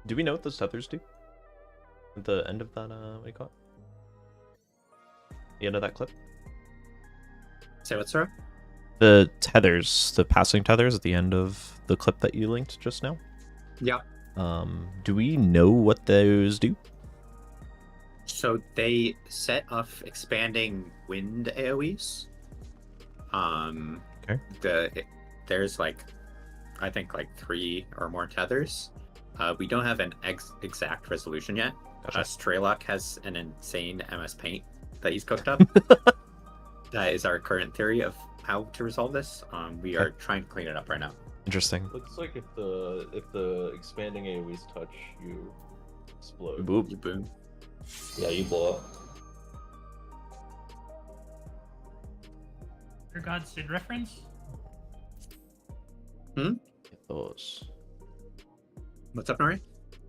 Do we know what those tethers do? At the end of that, what do you call it? The end of that clip? Say what, sir? The tethers, the passing tethers at the end of the clip that you linked just now? Yeah. Do we know what those do? So they set off expanding wind AoEs. Okay. There's I think 3 or more tethers. We don't have an exact resolution yet. Gotcha. Straylock has an insane MS Paint that he's cooked up. That is our current theory of how to resolve this. We are trying to clean it up right now. Interesting. Looks like if the expanding AoEs touch, you explode. Boop. You boom. Yeah, you blow up. Your God Sid reference? Get those. What's up, Nori?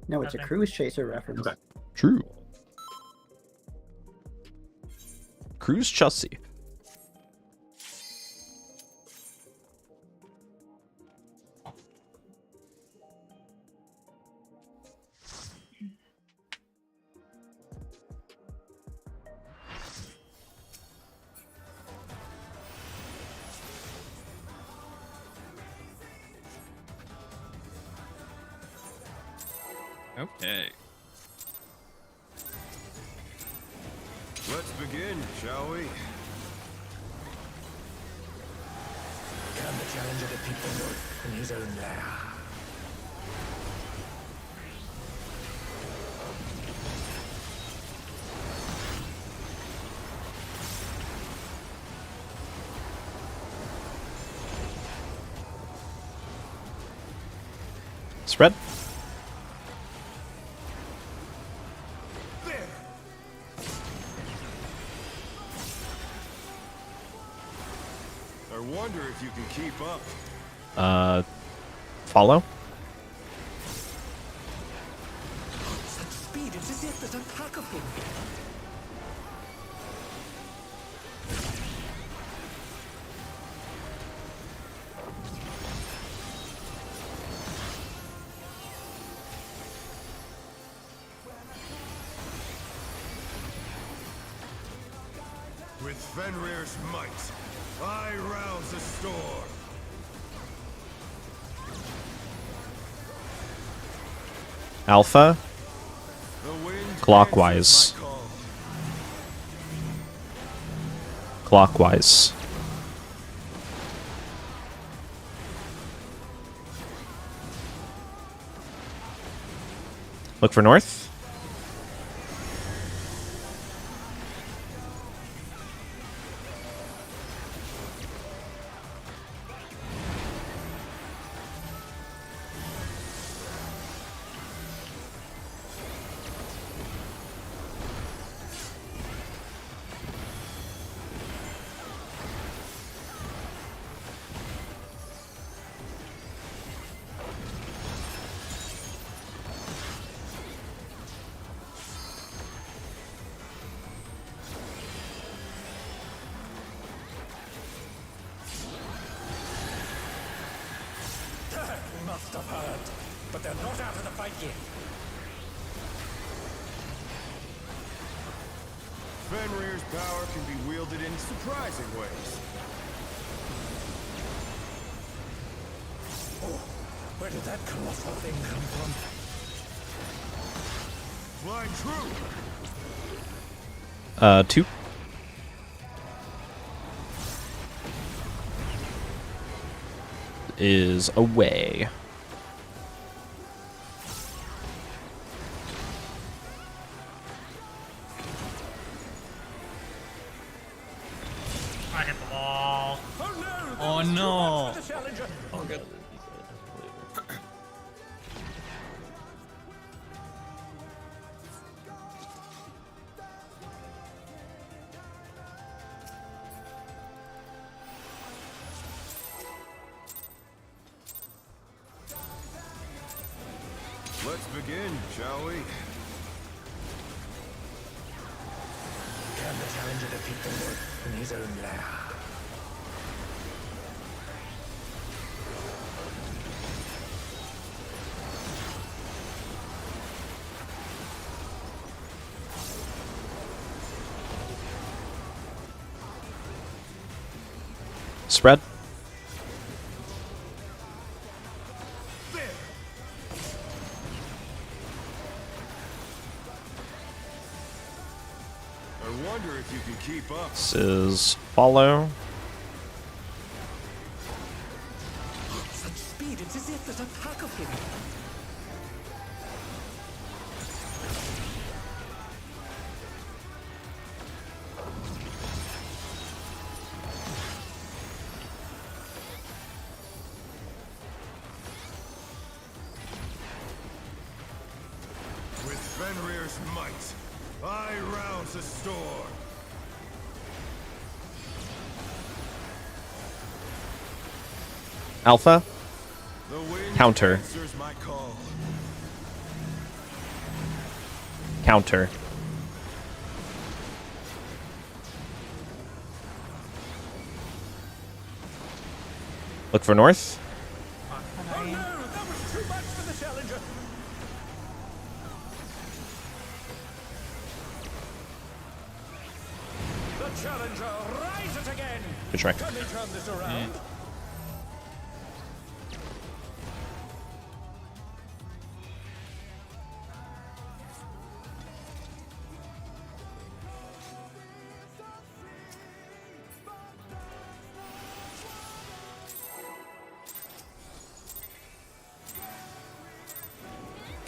No, it's a Cruise Chaser reference. Okay. True. Cruise chassis. Okay. Let's begin, shall we? Can the challenger the people in his own lair? Spread. I wonder if you can keep up. Follow. Such speed, it's as if there's a pack of him. With Fenrir's might, I rouse the storm. Alpha. The wind Clockwise. answers my call. Clockwise. Look for north. They must have heard, but they're not out of the fight yet. Fenrir's power can be wielded in surprising ways. Oh, where did that colossal thing come from? Fly true. 2. Is away. I hit the ball. Oh no! Oh, good. Let's begin, shall we? Can the challenger defeat the Lord in his own lair? Spread. I wonder if you can keep up. This is follow. Such speed, it's as if there's a pack of him. With Fenrir's might, I rouse the storm. Alpha. The wind Counter. answers my call. Counter. Look for north. Oh no, that was too much for the challenger. The challenger rises again. Good try. Can they turn this around?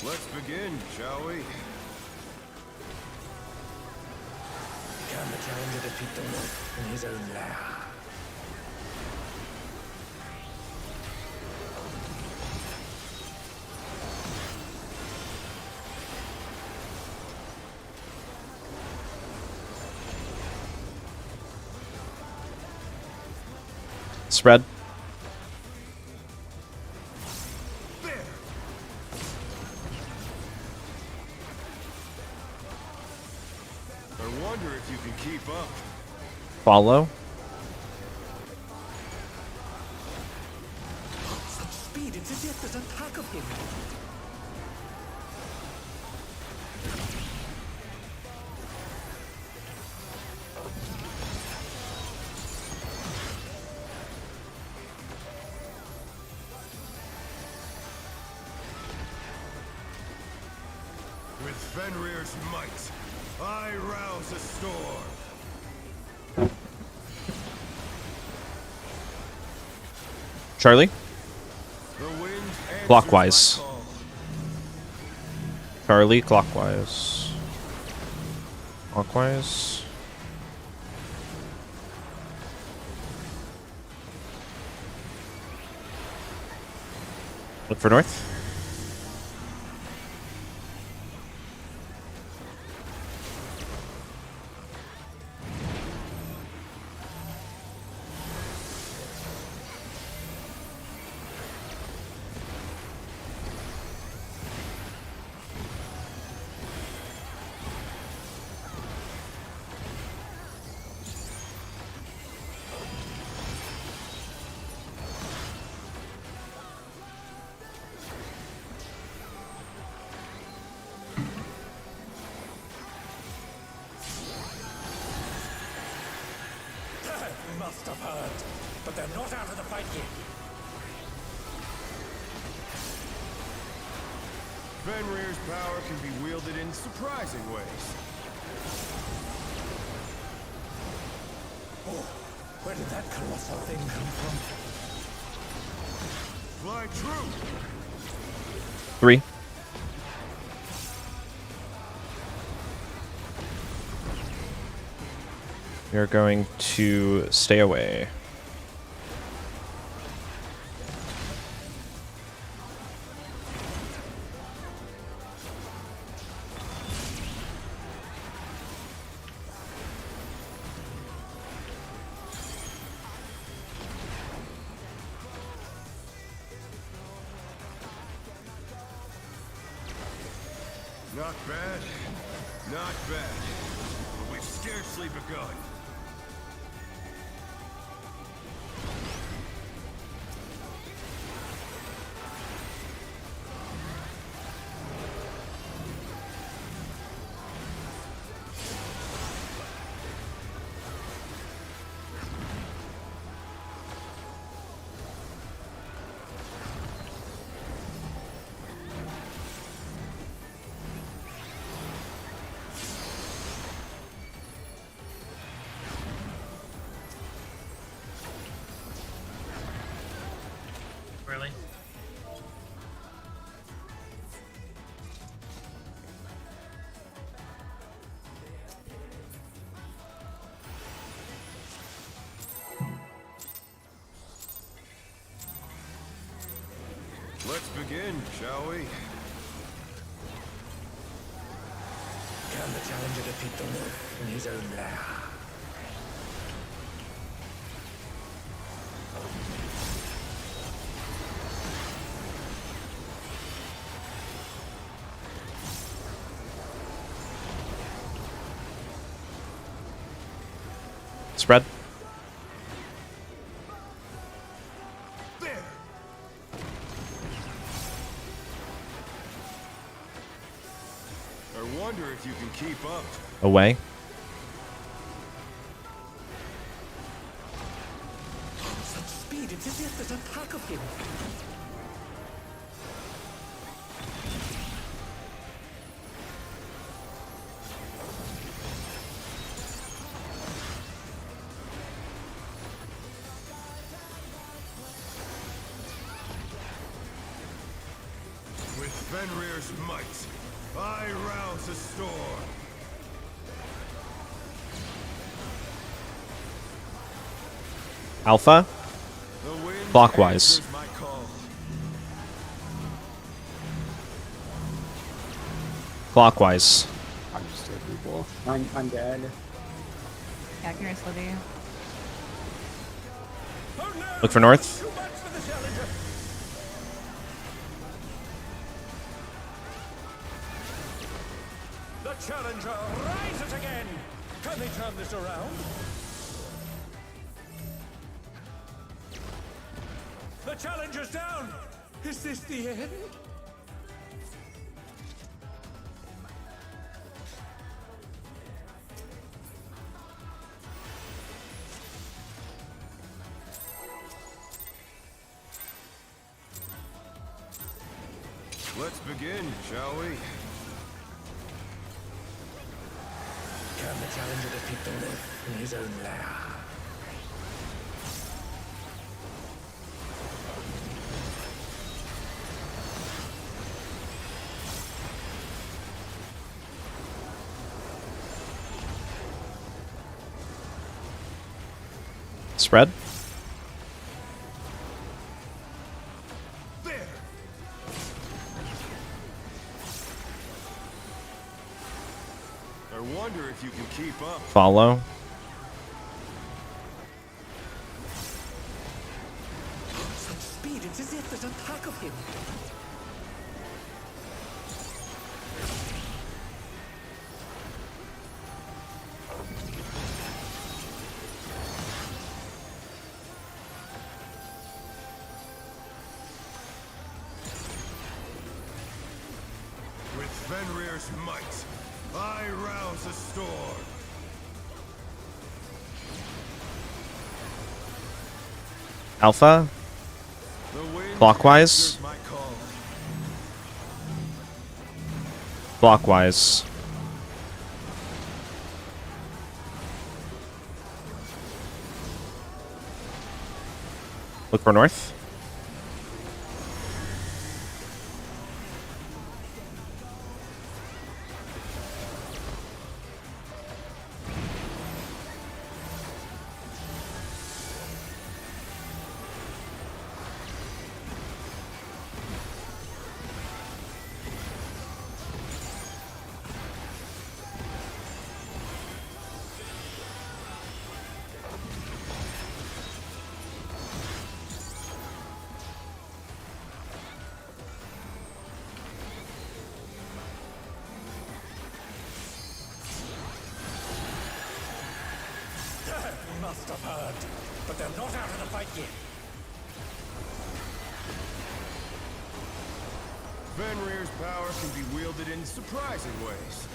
Let's begin, shall we? Can the challenger defeat the Lord in his own lair? Spread. I wonder if you can keep up. Follow. Such speed, it's as if there's a pack of him. With Fenrir's might, I rouse the storm. Charlie. The wind answers Clockwise. my call. Charlie, clockwise. Clockwise. Look for north. They must have heard, but they're not out of the fight yet. Fenrir's power can be wielded in surprising ways. Oh, where did that colossal thing come from? Fly true! 3. We're going to stay away. Not bad. Not bad. But we've scarcely begun. Really? Let's begin, shall we? Can the challenger defeat the wolf in his own lair? Spread. I wonder if you can keep up. Away. Such speed, it's as if there's a pack of him. With Fenrir's might, I rouse a storm. Alpha. The wind Clockwise. answers my call. Clockwise. I'm just dead people. I'm dead. Yeah, curious, Libby. Look for north. Too much for the challenger. The challenger rises again. Can they turn this around? The challenger's down. Is this the end? Let's begin, shall we? Can the challenger defeat the wolf in his own lair? Spread. I wonder if you can keep up. Follow. Such speed, it's as if there's a pack of him. With Fenrir's might, I rouse a storm. Alpha. The wind Clockwise. answers my call. Clockwise. Look for north. Must have heard, but they're not out of the fight yet. Fenrir's power can be wielded in surprising ways.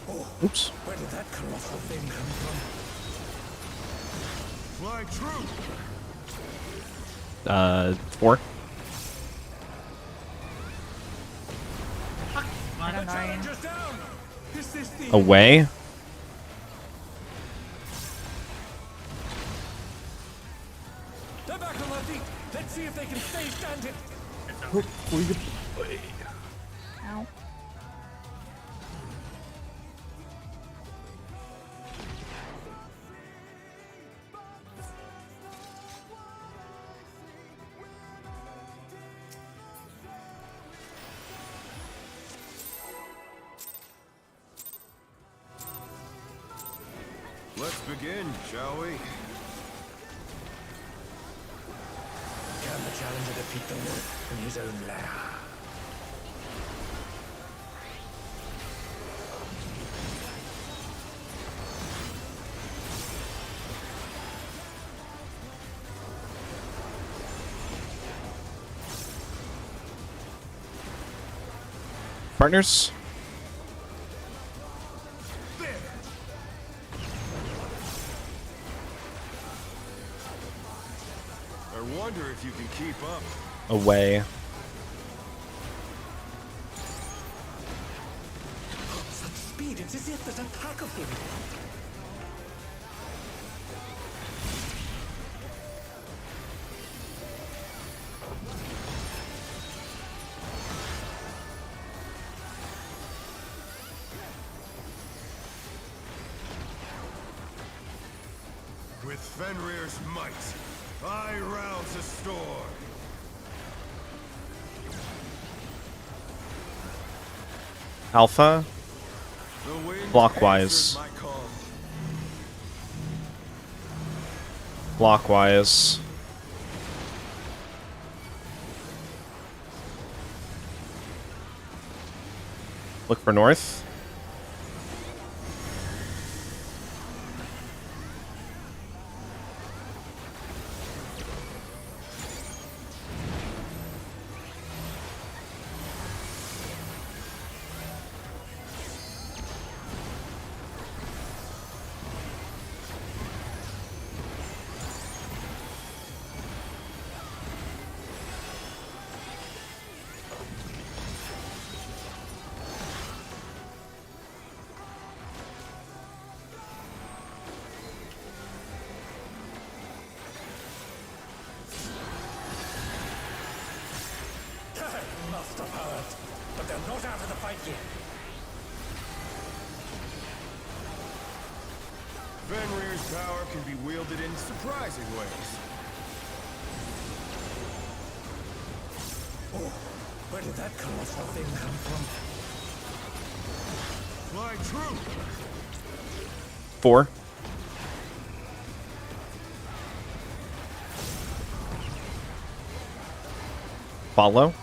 Oh, oops. Where did that colossal thing come from? Fly true. 4. I don't know. Away. They're back on their feet. Let's see if they can stay standing. Ow. Let's begin, shall we? Can the challenger defeat the wolf in his own lair? Partners. I wonder if you can keep up. Away. Such speed, it's as if there's a pack of them. With Fenrir's might, I rouse a storm. Alpha. The wind Clockwise. answers my call. Clockwise. Look for north. Must have heard, but they're not out of the fight yet. Fenrir's power can be wielded in surprising ways. Oh, where did that colossal thing come from? Fly true. 4. Follow.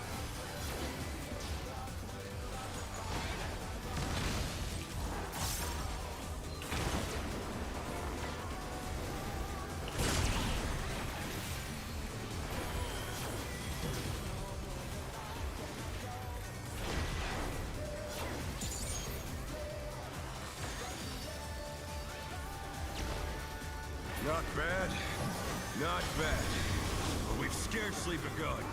Not bad. Not bad. But we've scarcely begun.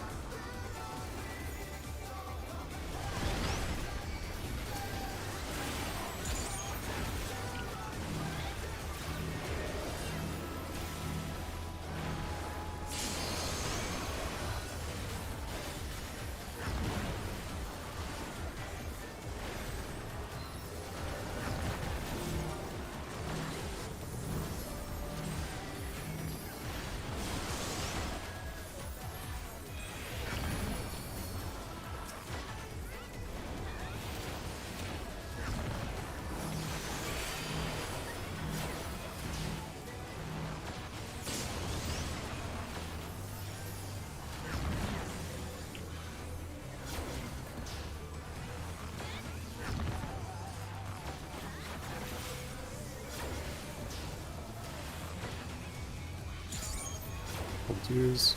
twos.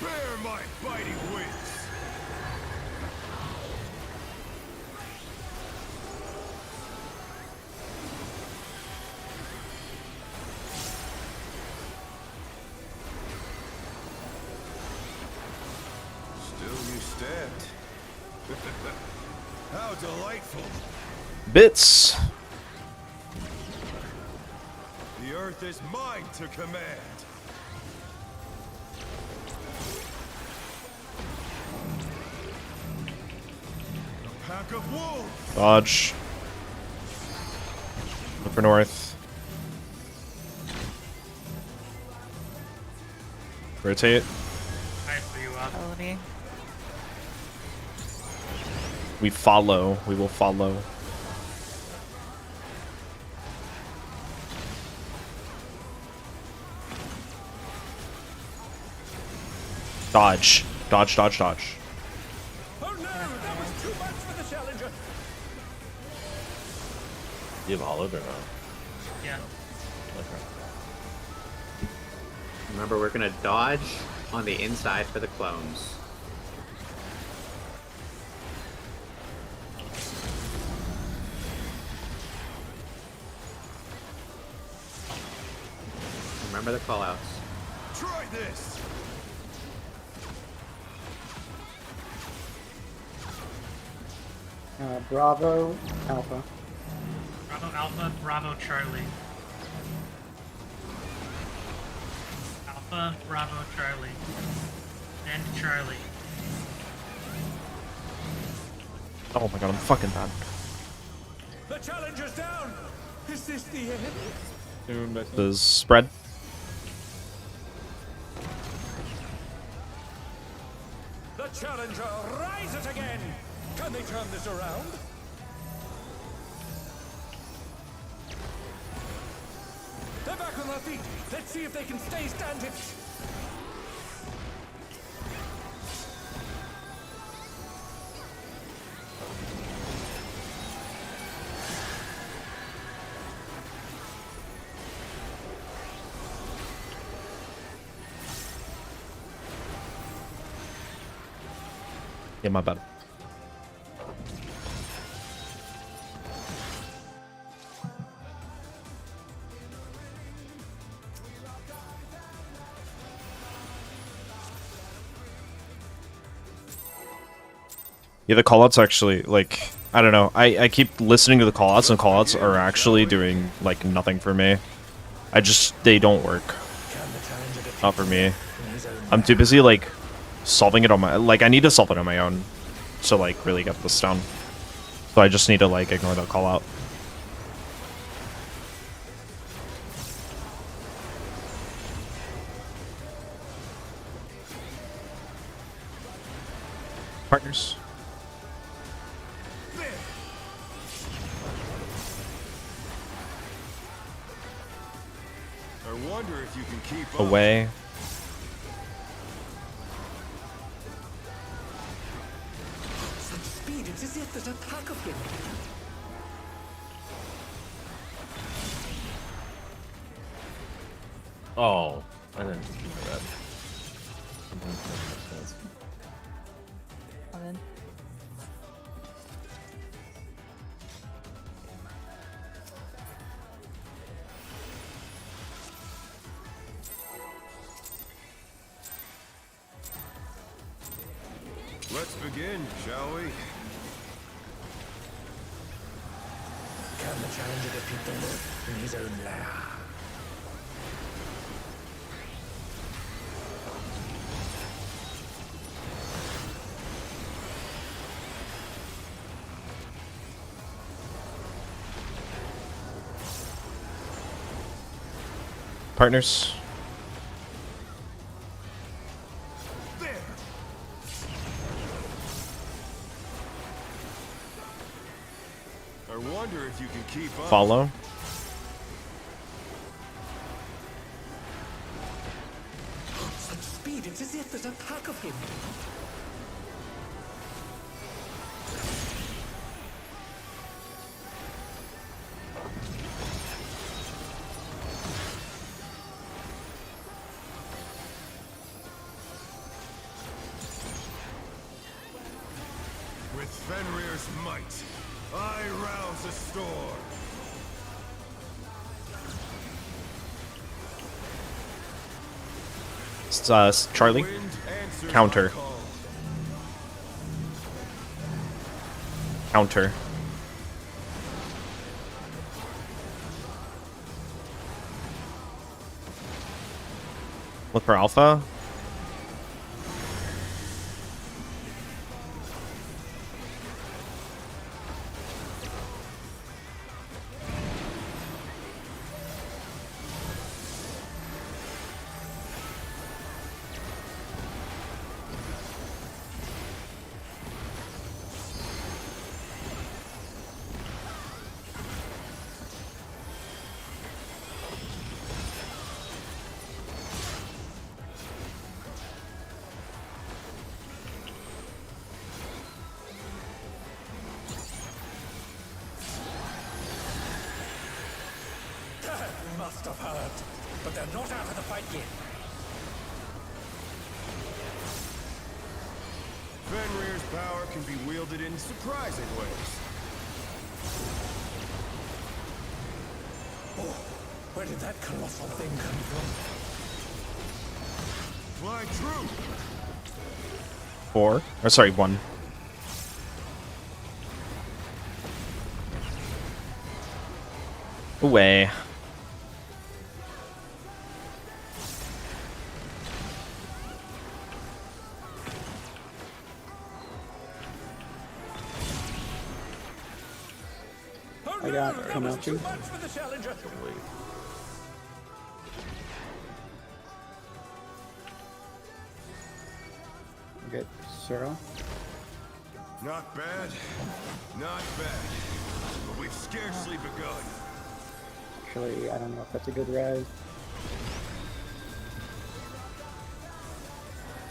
Bear my biting wings. Still you stabbed. How delightful. Bits. The earth is mine to command. A pack of wolves. Dodge. Look for north. Rotate. I blew you up. Ability. We follow. We will follow. Dodge. Dodge, dodge, dodge. Oh no, that was too much for the challenger. You have hollowed or not? Yeah. Okay. Remember, we're gonna dodge on the inside for the clones. Remember the callouts. Try this. Bravo, Alpha. Bravo Alpha, Bravo Charlie. Alpha, Bravo Charlie. And Charlie. Oh my god, I'm fucking bad. The challenger's down. Is this the end? This is spread. The challenger rises again. Can they turn this around? They're back on their feet. Let's see if they can stay standing. Yeah, my bad. Yeah, the callouts actually, like, I don't know. I keep listening to the callouts, and callouts are actually doing, like, nothing for me. They don't work. Not for me. I'm too busy, like, solving it on my, like, I need to solve it on my own to, like, really get this down. So I just need to, like, ignore the callout. Partners. I wonder if you can keep up. Away. Such speed, it's as if there's a pack of them. Oh, I didn't do that. I'm in. Let's begin, shall we? Can the challenger defeat the Lord in his own lair? Partners. I wonder if you can keep up. Follow. Such speed, it's as if there's a pack of him. Fenrir's might, I rouse a storm. It's, Charlie. Counter. Counter. Look for alpha. Must have heard, but they're not out of the fight yet. Fenrir's power can be wielded in surprising ways. Oh, where did that colossal thing come from? Fly true. 4. Or sorry, 1. Away. I got Komachi. Good. Sura. Not bad, not bad. But we've scarcely begun. Actually, I don't know if that's a good res.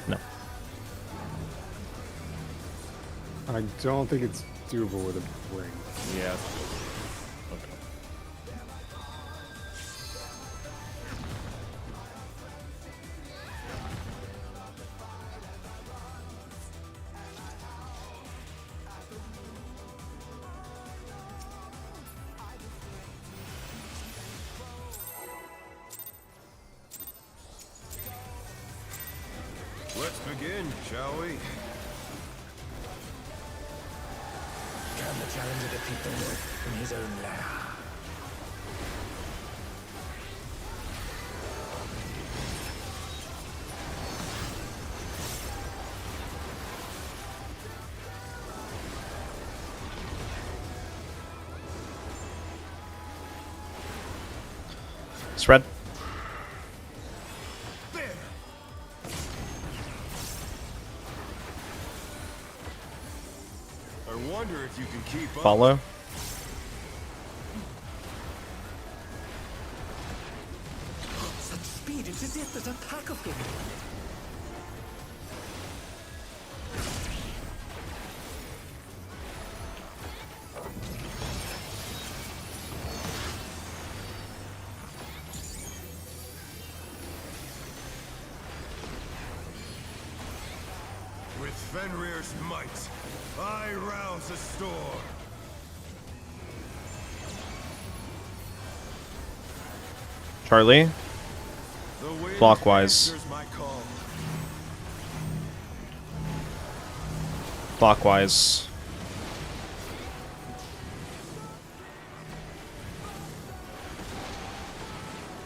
No. I don't think it's doable with a ring. Yeah. Let's begin, shall we? Can the challenger defeat the Lord in his own lair? Spread. I wonder if you can keep up. Follow. Such speed, it's as if there's a pack of them. With Fenrir's might, I rouse a storm. Charlie. The wind Clockwise. answers my call. Clockwise.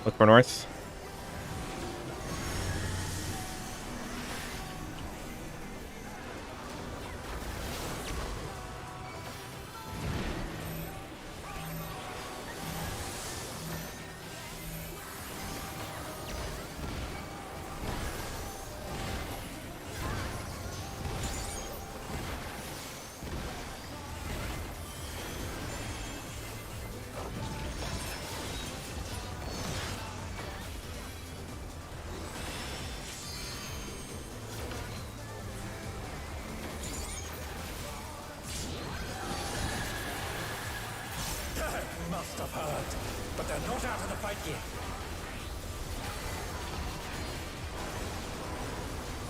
Look for north. Must have heard, but they're not out of the fight yet.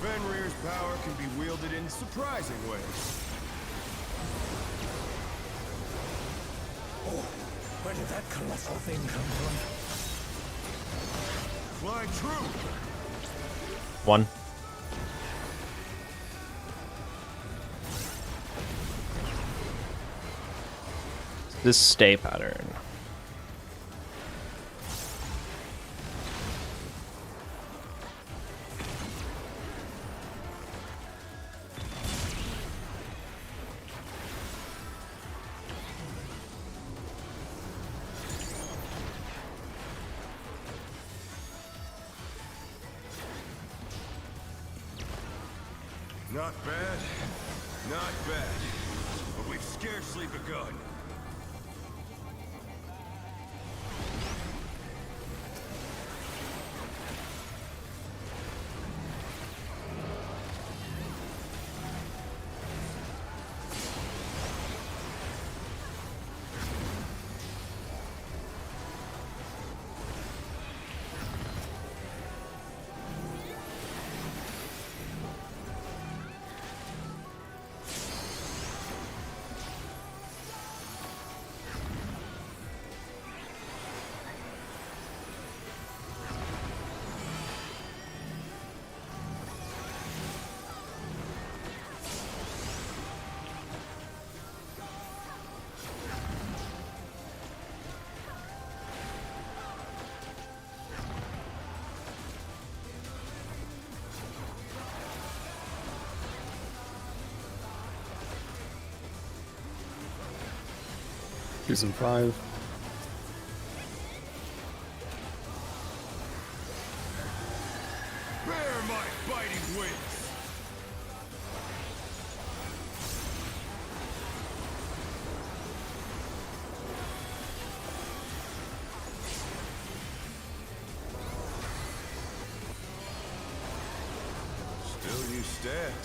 Fenrir's power can be wielded in surprising ways. Where did that colossal thing come from? Fly true. 1. This stay pattern. Not bad. Not bad. But we've scarcely begun. Choosing 5. Bear my biting wings. Still you stand.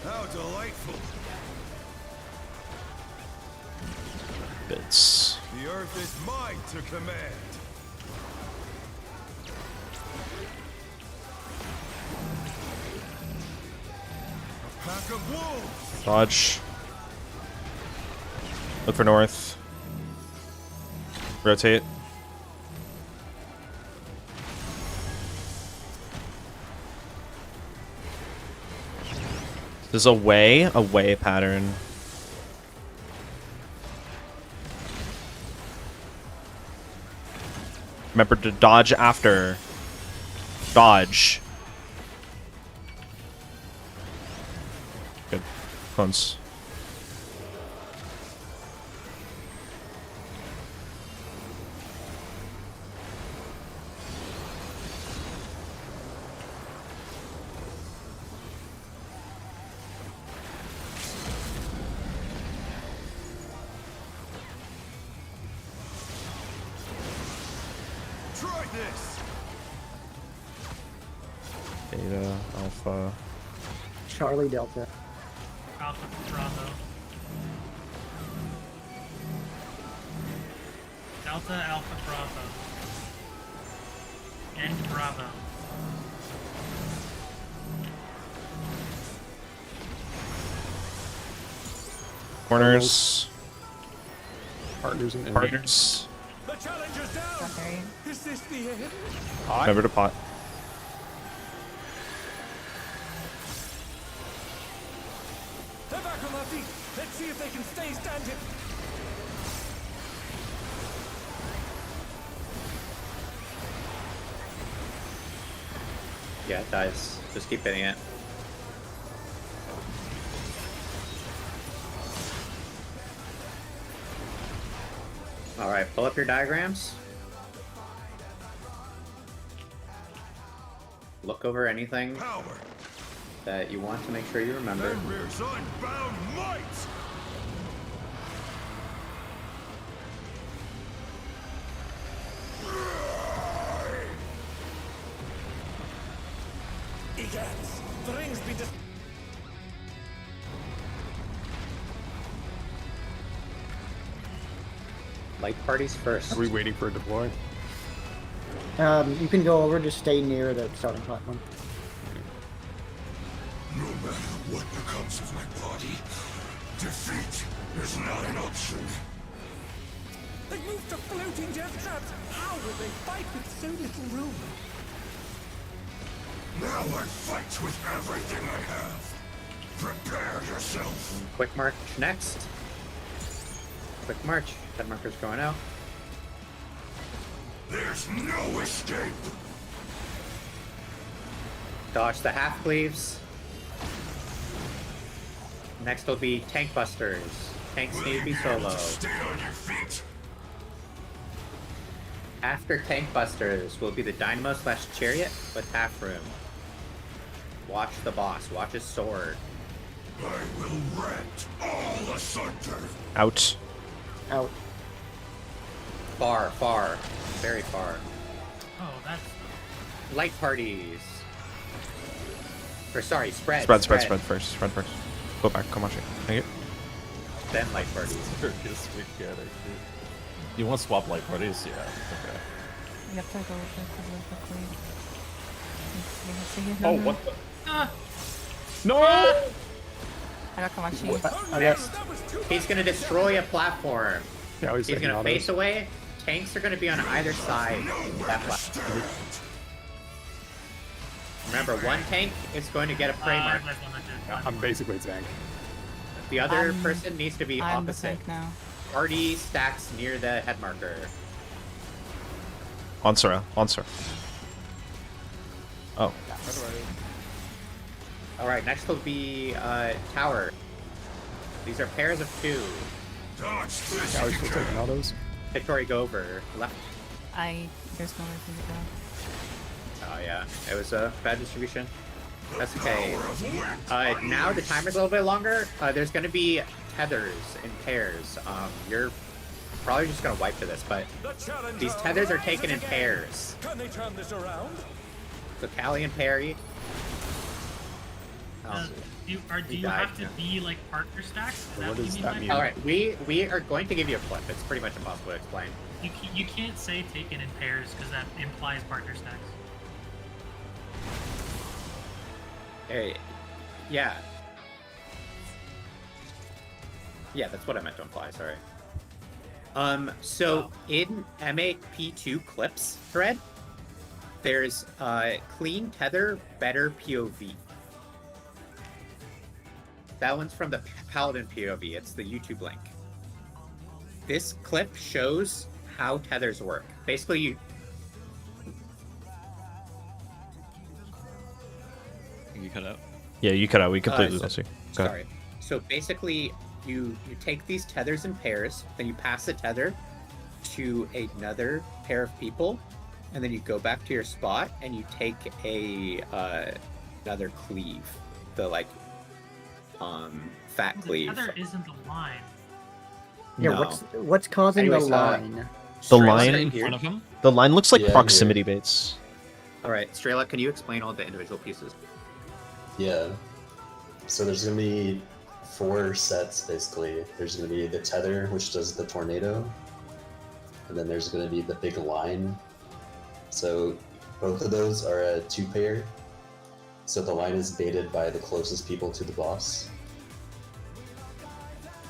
How delightful. Bits. The earth is mine to command. A pack of wolves. Dodge. Look for north. Rotate. There's a way pattern. Remember to dodge after. Dodge. Good. Clones. Try this. Beta, Alpha. Charlie Delta. Alpha Bravo. Delta Alpha Bravo. And Bravo. Corners. Partners and Partners. The challenger's down. Is this the end? Remember to pot. They're back on their feet. Let's see if they can stay standing. Yeah, it dies. Just keep hitting it. Alright, pull up your diagrams. Look over anything that you want to make sure you remember. Fenrir's unbound might. Egads, the ring's been dis- Light parties first. Are we waiting for a deploy? You can go over, just stay near the starting platform. No matter what becomes of my body, defeat is not an option. They moved to floating death traps. How will they fight with so little room? Now I fight with everything I have. Prepare yourself. Quick march next. Quick march. Head marker's going out. There's no escape. Dodge the half cleaves. Next will be tank busters. Tanks need to be solo. Stay on your feet. After tank busters will be the dynamo / chariot with half room. Watch the boss. Watch his sword. I will rent all asunder. Out. Out. Far, far. Very far. Oh, that's. Light parties. Or sorry, spread. Spread first. Spread first. Go back. Come on, thank you. Then light parties. Circus mechanic. You want to swap light parties? Yeah. Okay. You have to go really quickly. Oh, what the? Ah, No! I got Kamachi. He's gonna destroy a platform. Yeah, He's gonna face away. Tanks are gonna be on either side of that platform. Remember, one tank is going to get a prey mark. I'm basically tank. The other person needs to be I'm the opposite. tank now. Party stacks near the head marker. On Sura. Oh. Alright, next will be tower. These are pairs of 2. Dodge this. Yeah, we're still taking all those. Victory, go over. Left. There's no way to go. Oh yeah, it was a bad distribution. That's okay. Now the timer's a little bit longer. There's gonna be tethers in pairs. You're probably just gonna wipe to this, but these tethers are taken in pairs. Can they turn this around? So Callie and Perry. do you have to be like partner stacks? Is that What you does mean that by mean? that? Alright, we are going to give you a flip. It's pretty much impossible to explain. You can't say taken in pairs because that implies partner stacks. Hey, yeah. Yeah, that's what I meant to imply, sorry. So in M8P2 clips thread, there's clean tether, better POV. That one's from the Paladin POV. It's the YouTube link. This clip shows how tethers work. Basically, You cut out. Yeah, you cut out. We completely lost you. Go ahead. Sorry. So basically, you take these tethers in pairs, then you pass the tether to another pair of people, and then you go back to your spot and you take a another cleave, the fat The cleave. tether isn't a line. Yeah, No. what's causing Anyways, the line? The Strela, line. in front of him? The line looks like Yeah, proximity baits. All right, Strela, can you explain all the individual pieces? Yeah. So there's gonna be 4 sets basically. There's gonna be the tether, which does the tornado, and then there's gonna be the big line. So both of those are a 2-pair. So the line is baited by the closest people to the boss.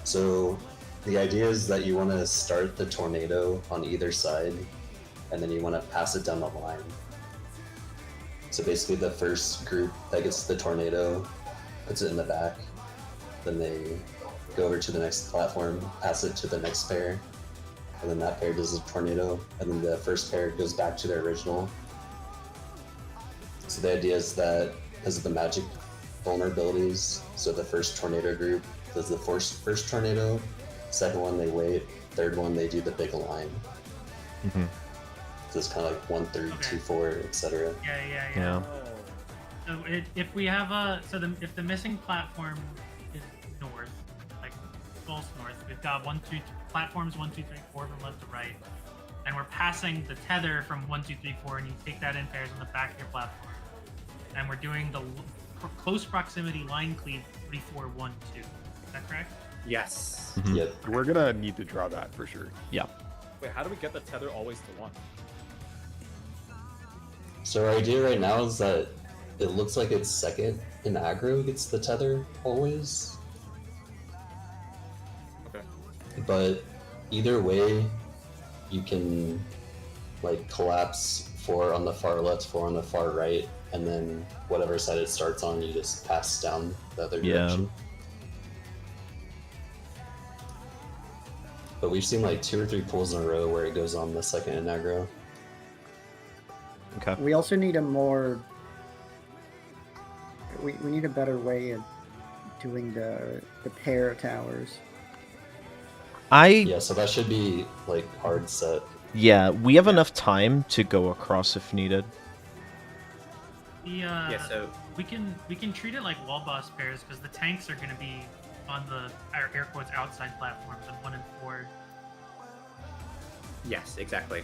So the idea is that you want to start the tornado on either side, and then you want to pass it down the line. So basically the first group that gets the tornado puts it in the back, then they go over to the next platform, pass it to the next pair, and then that pair does the tornado, and then the first pair goes back to their original. So the idea is that because of the magic vulnerabilities, so the first tornado group does the first tornado, second one they wait, third one they do the big line. Mm-hmm. So it's kind of like 1, 3, 2, 4, etc. Yeah. So if we have if the missing platform is north, like false north, we've got platforms 1, 2, 3, 4 from left to right, and we're passing the tether from 1, 2, 3, 4, and you take that in pairs on the back of your platform, and we're doing the close proximity line cleave 3, 4, 1, 2. Is that correct? Yes. Mm-hmm. Yep. We're gonna need to draw that for sure. Yeah. Wait, how do we get the tether always to 1? So our idea right now is that it looks like it's second in aggro gets the tether always. Okay. But either way, you can like collapse 4 on the far left, 4 on the far right, and then whatever side it starts on, you just pass down the other direction. But we've seen like 2 or 3 pulls in a row where it goes on the second in aggro. Okay. We also need a more... We need a better way of doing the pair towers. Yeah, so that should be like hard set. Yeah, we have enough time to go across if needed. So we can treat it like wall boss pairs because the tanks are going to be on the air quotes outside platforms on 1 and 4. Yes, exactly.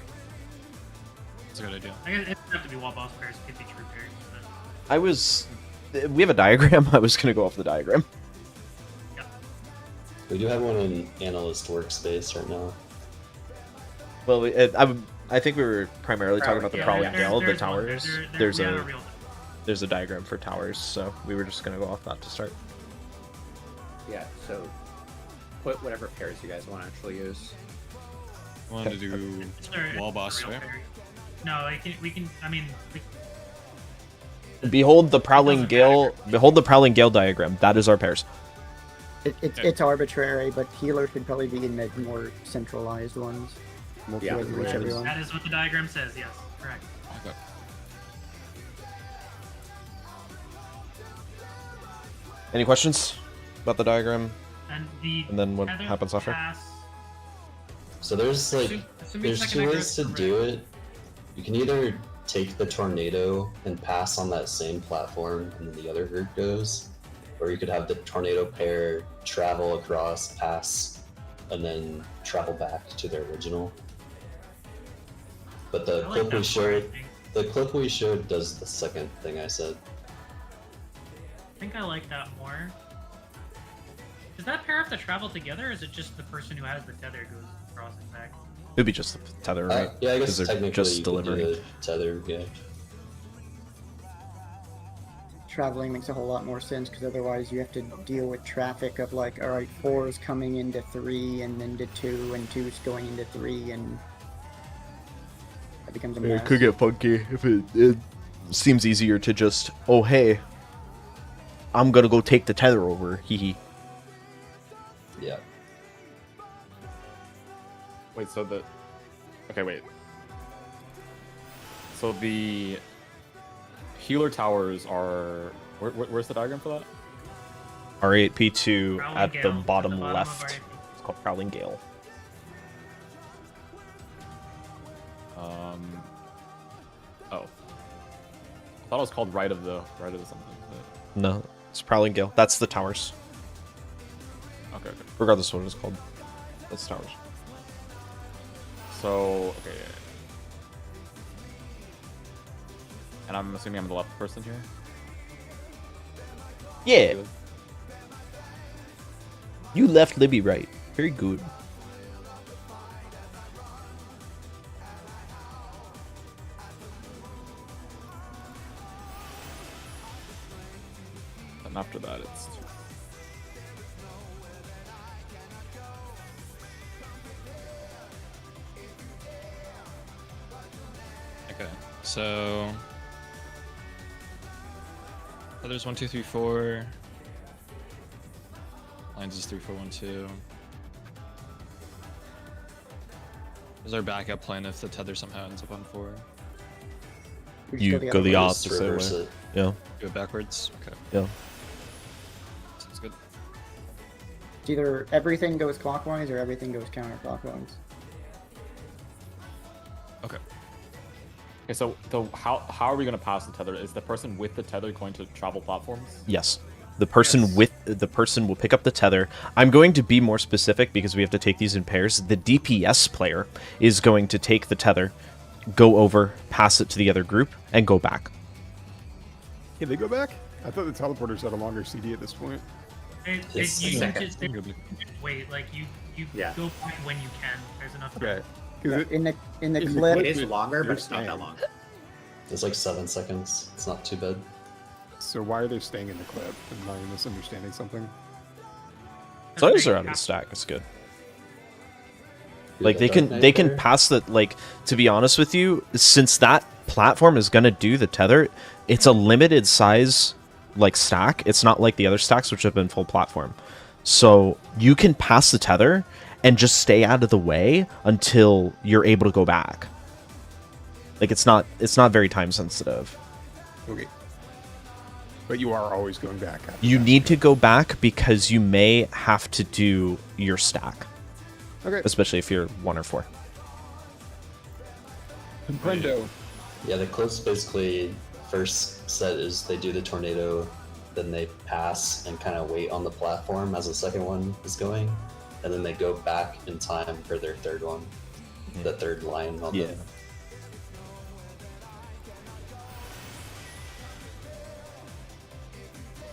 That's a good idea. I guess it doesn't have to be wall boss pairs. It could be true pairs. But... We have a diagram. I was gonna go off the diagram. We do have one in analyst workspace right now. Well, I think we were primarily talking about the Prowling Gale, the towers. There's a diagram for towers, so we were just gonna go off that to start. Yeah, so put whatever pairs you guys want to actually use. I wanted to do wall boss fair. No, we can. I mean, Behold the Prowling Gale. Behold the Prowling Gale diagram. That is our pairs. It's arbitrary, but healer should probably be in the more centralized ones. Yeah, whichever one. that is what the diagram says. Yes, correct. Okay. Any questions about the diagram? And then what happens after? So there's like assuming there's second 2 aggro ways to is do it. You can either take the tornado and pass on that same platform, and then the other group goes, or you could have the tornado pair travel across, pass, and then travel back to their original. But the clip we showed does the second thing I said. I think I like that more. Does that pair have to travel together, or is it just the person who has the tether goes crossing back? It'd be just the tether, right? Yeah, I guess 'Cause they're technically just you could do delivering. the tether, yeah. Traveling makes a whole lot more sense because otherwise you have to deal with traffic of like, all right, 4 is coming into 3 and into 2, and 2 is going into 3, and that becomes a mess. It could get funky if it seems easier to just, oh hey, I'm gonna go take the tether over, hee hee. Yeah. Wait, so the... Okay, wait. So the healer towers are... Where's the diagram for that? R8P2 Prowling at Gale, the at the bottom bottom of left. It's called Prowling Gale. Oh. I thought it was called right of the something. But... No, it's Prowling Gale. That's the towers. Okay. Regardless of what it's called. That's towers. So, okay. And I'm assuming I'm the left person here? Yeah. You left Libby right. Very good. And after that, it's... Okay, so there's 1, 2, 3, 4. Lines is 3, 4, 1, 2. There's our backup plan if the tether somehow ends up on 4. You go the opposite way. Yeah. Do it backwards. Okay. Yeah. Sounds good. It's either everything goes clockwise or everything goes counterclockwise. Okay. Okay, so how are we going to pass the tether? Is the person with the tether going to travel platforms? Yes. The person will pick up the tether. I'm going to be more specific because we have to take these in pairs. The DPS player is going to take the tether, go over, pass it to the other group, and go back. Can they go back? I thought the teleporters had a longer CD at this point. You can just wait, like you go back when you can. There's enough time. Okay. In the clip, it is longer, but it's not that long. It's like 7 seconds. It's not too bad. So why are they staying in the clip? Am I misunderstanding something? As long as they're out of the stack, it's good. Like they can pass the, like, to be honest with you, since that platform is gonna do the tether, it's a limited size like stack. It's not like the other stacks which have been full platform. So you can pass the tether and just stay out of the way until you're able to go back. Like it's not very time sensitive. Okay. But you are always going back. You need to go back because you may have to do your stack. Okay. Especially if you're 1 or 4. Comprendo. Yeah, the clips basically first set is they do the tornado, then they pass and kind of wait on the platform as the second one is going, and then they go back in time for their third one, the third line on the.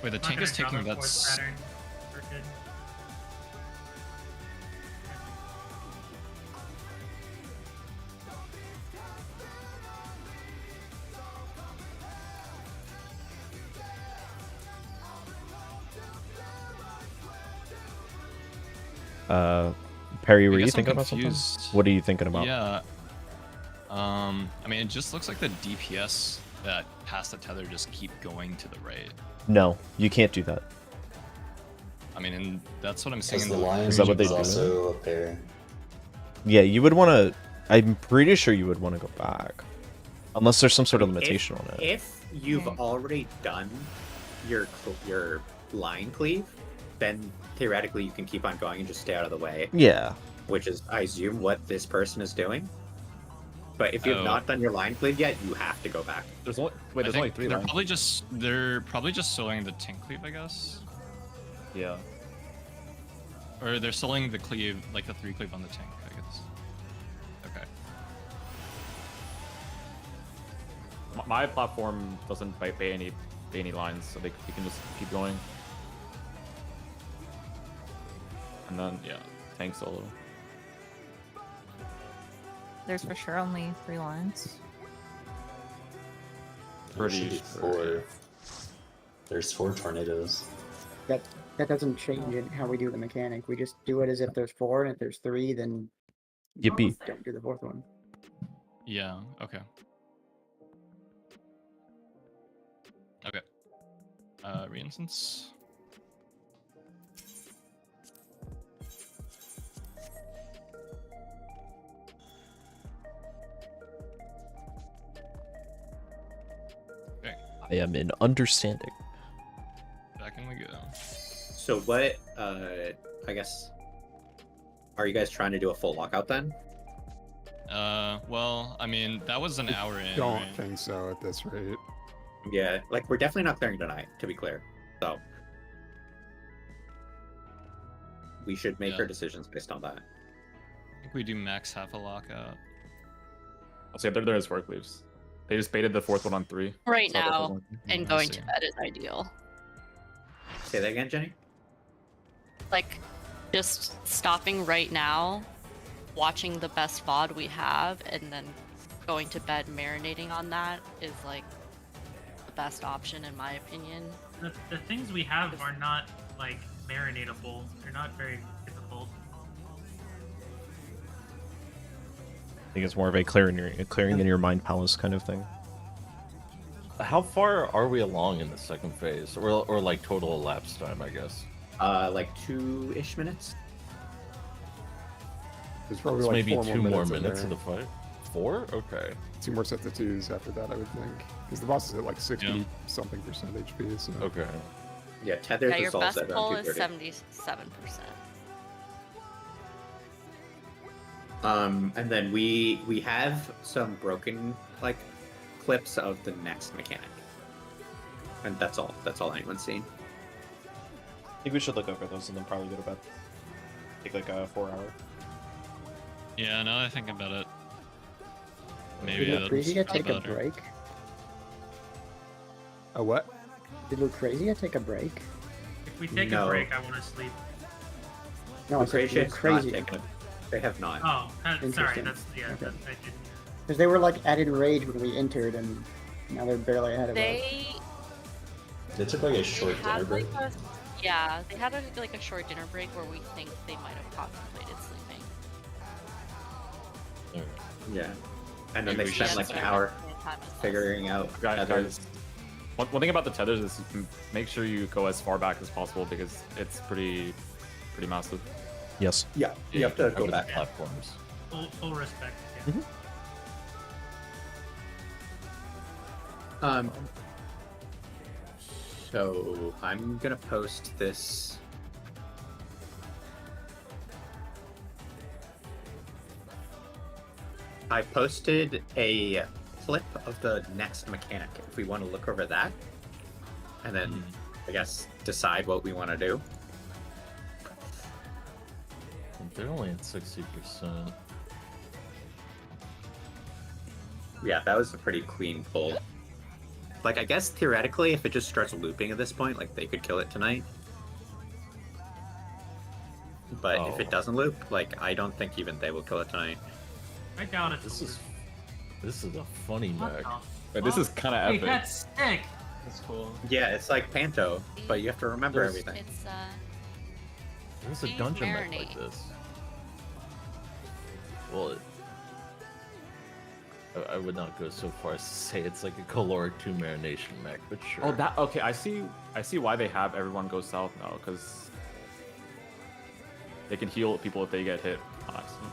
Wait, the tank is taking that's. Perry, were you I guess I'm thinking about something? confused. What are you thinking about? Yeah. I mean, it just looks like the DPS that pass the tether just keep going to the right. No, you can't do that. I mean, and that's what I'm seeing. Because in the line Is that what they is do? also a pair. Yeah, you would want to. I'm pretty sure you would want to go back, unless there's some sort of limitation on it. If you've already done your line cleave, then theoretically you can keep on going and just stay out of the way. Yeah. Which is, I assume, what this person is doing. But if you've not done your line cleave yet, you have to go back. There's only there's only 3 they're lines. probably just sewing the tank cleave, I guess. Yeah. Or they're sewing the cleave, like the 3 cleave on the tank, I guess. Okay. My platform doesn't pay any lines, so they can just keep going. And then yeah, tank solo. There's for sure only 3 lines. Pretty sure. There's 4 tornadoes. That doesn't change it how we do the mechanic. We just do it as if there's 4, and if there's 3, then Yippee. don't do the 4th one. Yeah, okay. Okay. Reinstance. Okay. I am in understanding. Back in we go. So what, I guess, are you guys trying to do a full lockout then? Well, I mean, that was an hour in, Don't right? think so at this rate. Yeah, like, we're definitely not clearing tonight, to be clear. So, we should make our decisions based on that. I think we do max half a lockout. I'll say they're doing 4 cleaves. They just baited the 4th one on 3. Right So the now, 4th one- and going to bed is ideal. Say that again, Jenny? Like, just stopping right now, watching the best VOD we have, and then going to bed marinating on that is, like, the best option in my opinion. The things we have are not, like, marinatable. They're not very difficult. I think it's more of a clearing in your mind palace kind of thing. How far are we along in the second phase, or like total elapsed time? I guess. Like 2-ish minutes. There's probably So like maybe 4 2 more in minutes there. of the fight. 4? Okay. 2 more sets of 2s after that, I would think. Because the boss is at like 60 something percent HP. So. Okay. Yeah, tethered Yeah, your resolves best at pull around is 230. 77%. And then we have some broken, like, clips of the next mechanic. And that's all. That's all anyone's seen. I think we should look over those and then probably go to bed. Take like a 4-hour. Yeah, now that I think about it, maybe Did that's Lucrezia take a better. break? A what? Did Lucrezia take a break? If we take No. a break, I want to sleep. No, I said Lucrezia has not Lucrezia. taken They have not. Oh, sorry. Interesting. That's I didn't. Because they were like added rage when we entered, and now they're barely ahead of us. They took like a short They had, dinner break. like, yeah, they had like a short dinner break where we think they might have contemplated sleeping. Yeah. And then Maybe they we spent should like an start hour Same time as us. figuring out Guys, tethers. one thing about the tethers is make sure you go as far back as possible because it's pretty massive. Yes. Yeah, you have to go cover the back. platforms. Full respect. Yeah. So I'm gonna post this. I posted a clip of the next mechanic if we want to look over that, and then I guess decide what we want to do. They're only at 60%. Yeah, that was a pretty clean pull. Like, I guess theoretically, if it just starts looping at this point, like, they could kill it tonight. But if it doesn't loop, like, I don't think even they will kill it tonight. I doubt it. This is a funny What mech. the This is fuck? kind of Wait, epic. that's sick. That's cool. Yeah, it's like Panto, but you have to remember There's- everything. It's There's a Please dungeon mech marinate. like this. Well, I would not go so far as to say it's like a caloric 2 marination mech, but sure. Oh, that okay. I see why they have everyone go south now because they can heal people if they get hit on accident.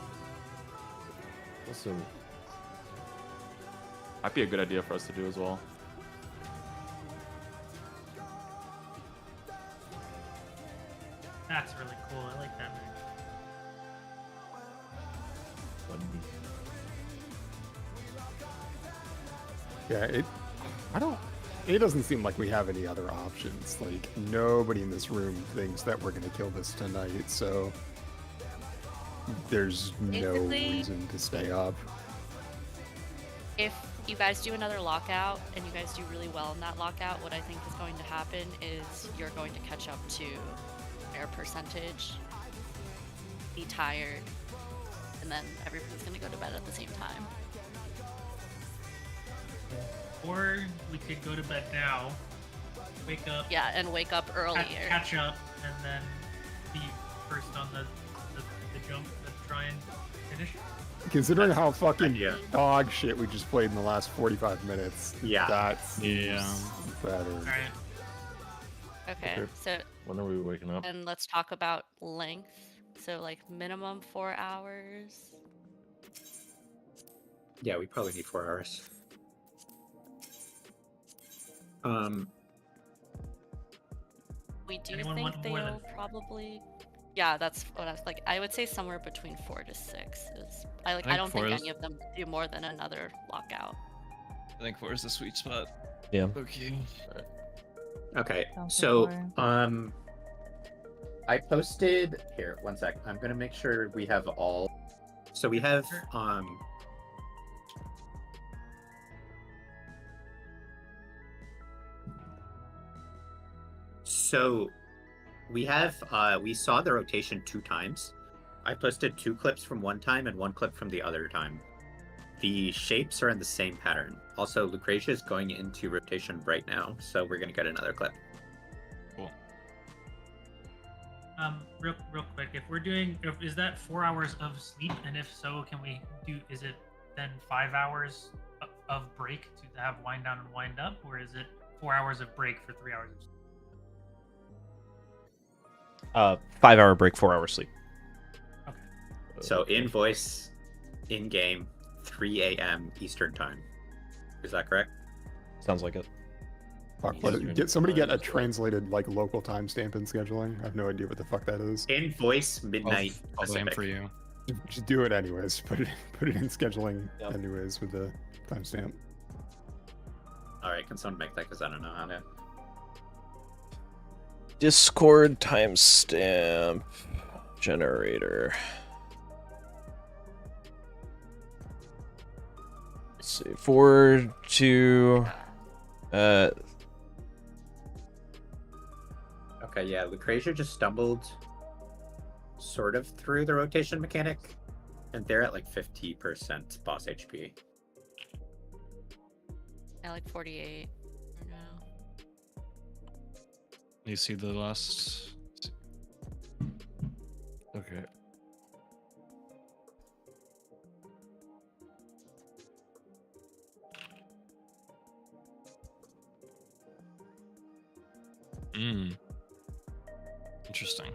Also, Might be a good idea for us to do as well. That's really cool. I like that. Yeah, it doesn't seem like we have any other options. Like, nobody in this room thinks that we're gonna kill this tonight, so there's no Basically- reason to stay up. if you guys do another lockout and you guys do really well in that lockout, what I think is going to happen is you're going to catch up to air percentage, be tired, and then everybody's going to go to bed at the same time. Or we could go to bed now, wake up. Yeah, and wake up earlier. Catch up, and then be first on the jump and try and finish. Considering how fucking dog shit we just played in the last 45 minutes, Yeah. that's better. Alright. Okay, so when are we waking up? and let's talk about length. So like minimum 4 hours. Yeah, we probably need 4 hours. We do Anyone think want more than they'll probably. Yeah, that's what I was like. I would say somewhere between 4 to 6 is. I think don't 4 think is- any of them do more than another lockout. I think 4 is the sweet spot. Yeah. Okay. Okay, Sounds so like I posted here. One sec. I'm gonna make sure we have all. So we have So we have we saw the rotation 2 times. I posted 2 clips from one time and 1 clip from the other time. The shapes are in the same pattern. Also, Lucretia is going into rotation right now, so we're gonna get another clip. Cool. Real quick, if we're doing, is that 4 hours of sleep? And if so, can we do? Is it then 5 hours of break to have wind down and wind up, or is it 4 hours of break for 3 hours of sleep? 5-hour break, 4-hour sleep. So in voice, in game, 3 a.m. Eastern time. Is that correct? Sounds like it. Fuck, get somebody get a translated like local timestamp in scheduling. I have no idea what the fuck that is. In voice, midnight I'll blame Pacific. for you. Just do it anyways. Put it in scheduling anyways with the timestamp. All right, can someone make that? Because I don't know how to. Discord timestamp generator. Let's see. 4 to Okay, yeah, Lucretia just stumbled sort of through the rotation mechanic, and they're at like 50% boss HP. Yeah, like 48 right now. You see the last. Okay. Mm. Interesting.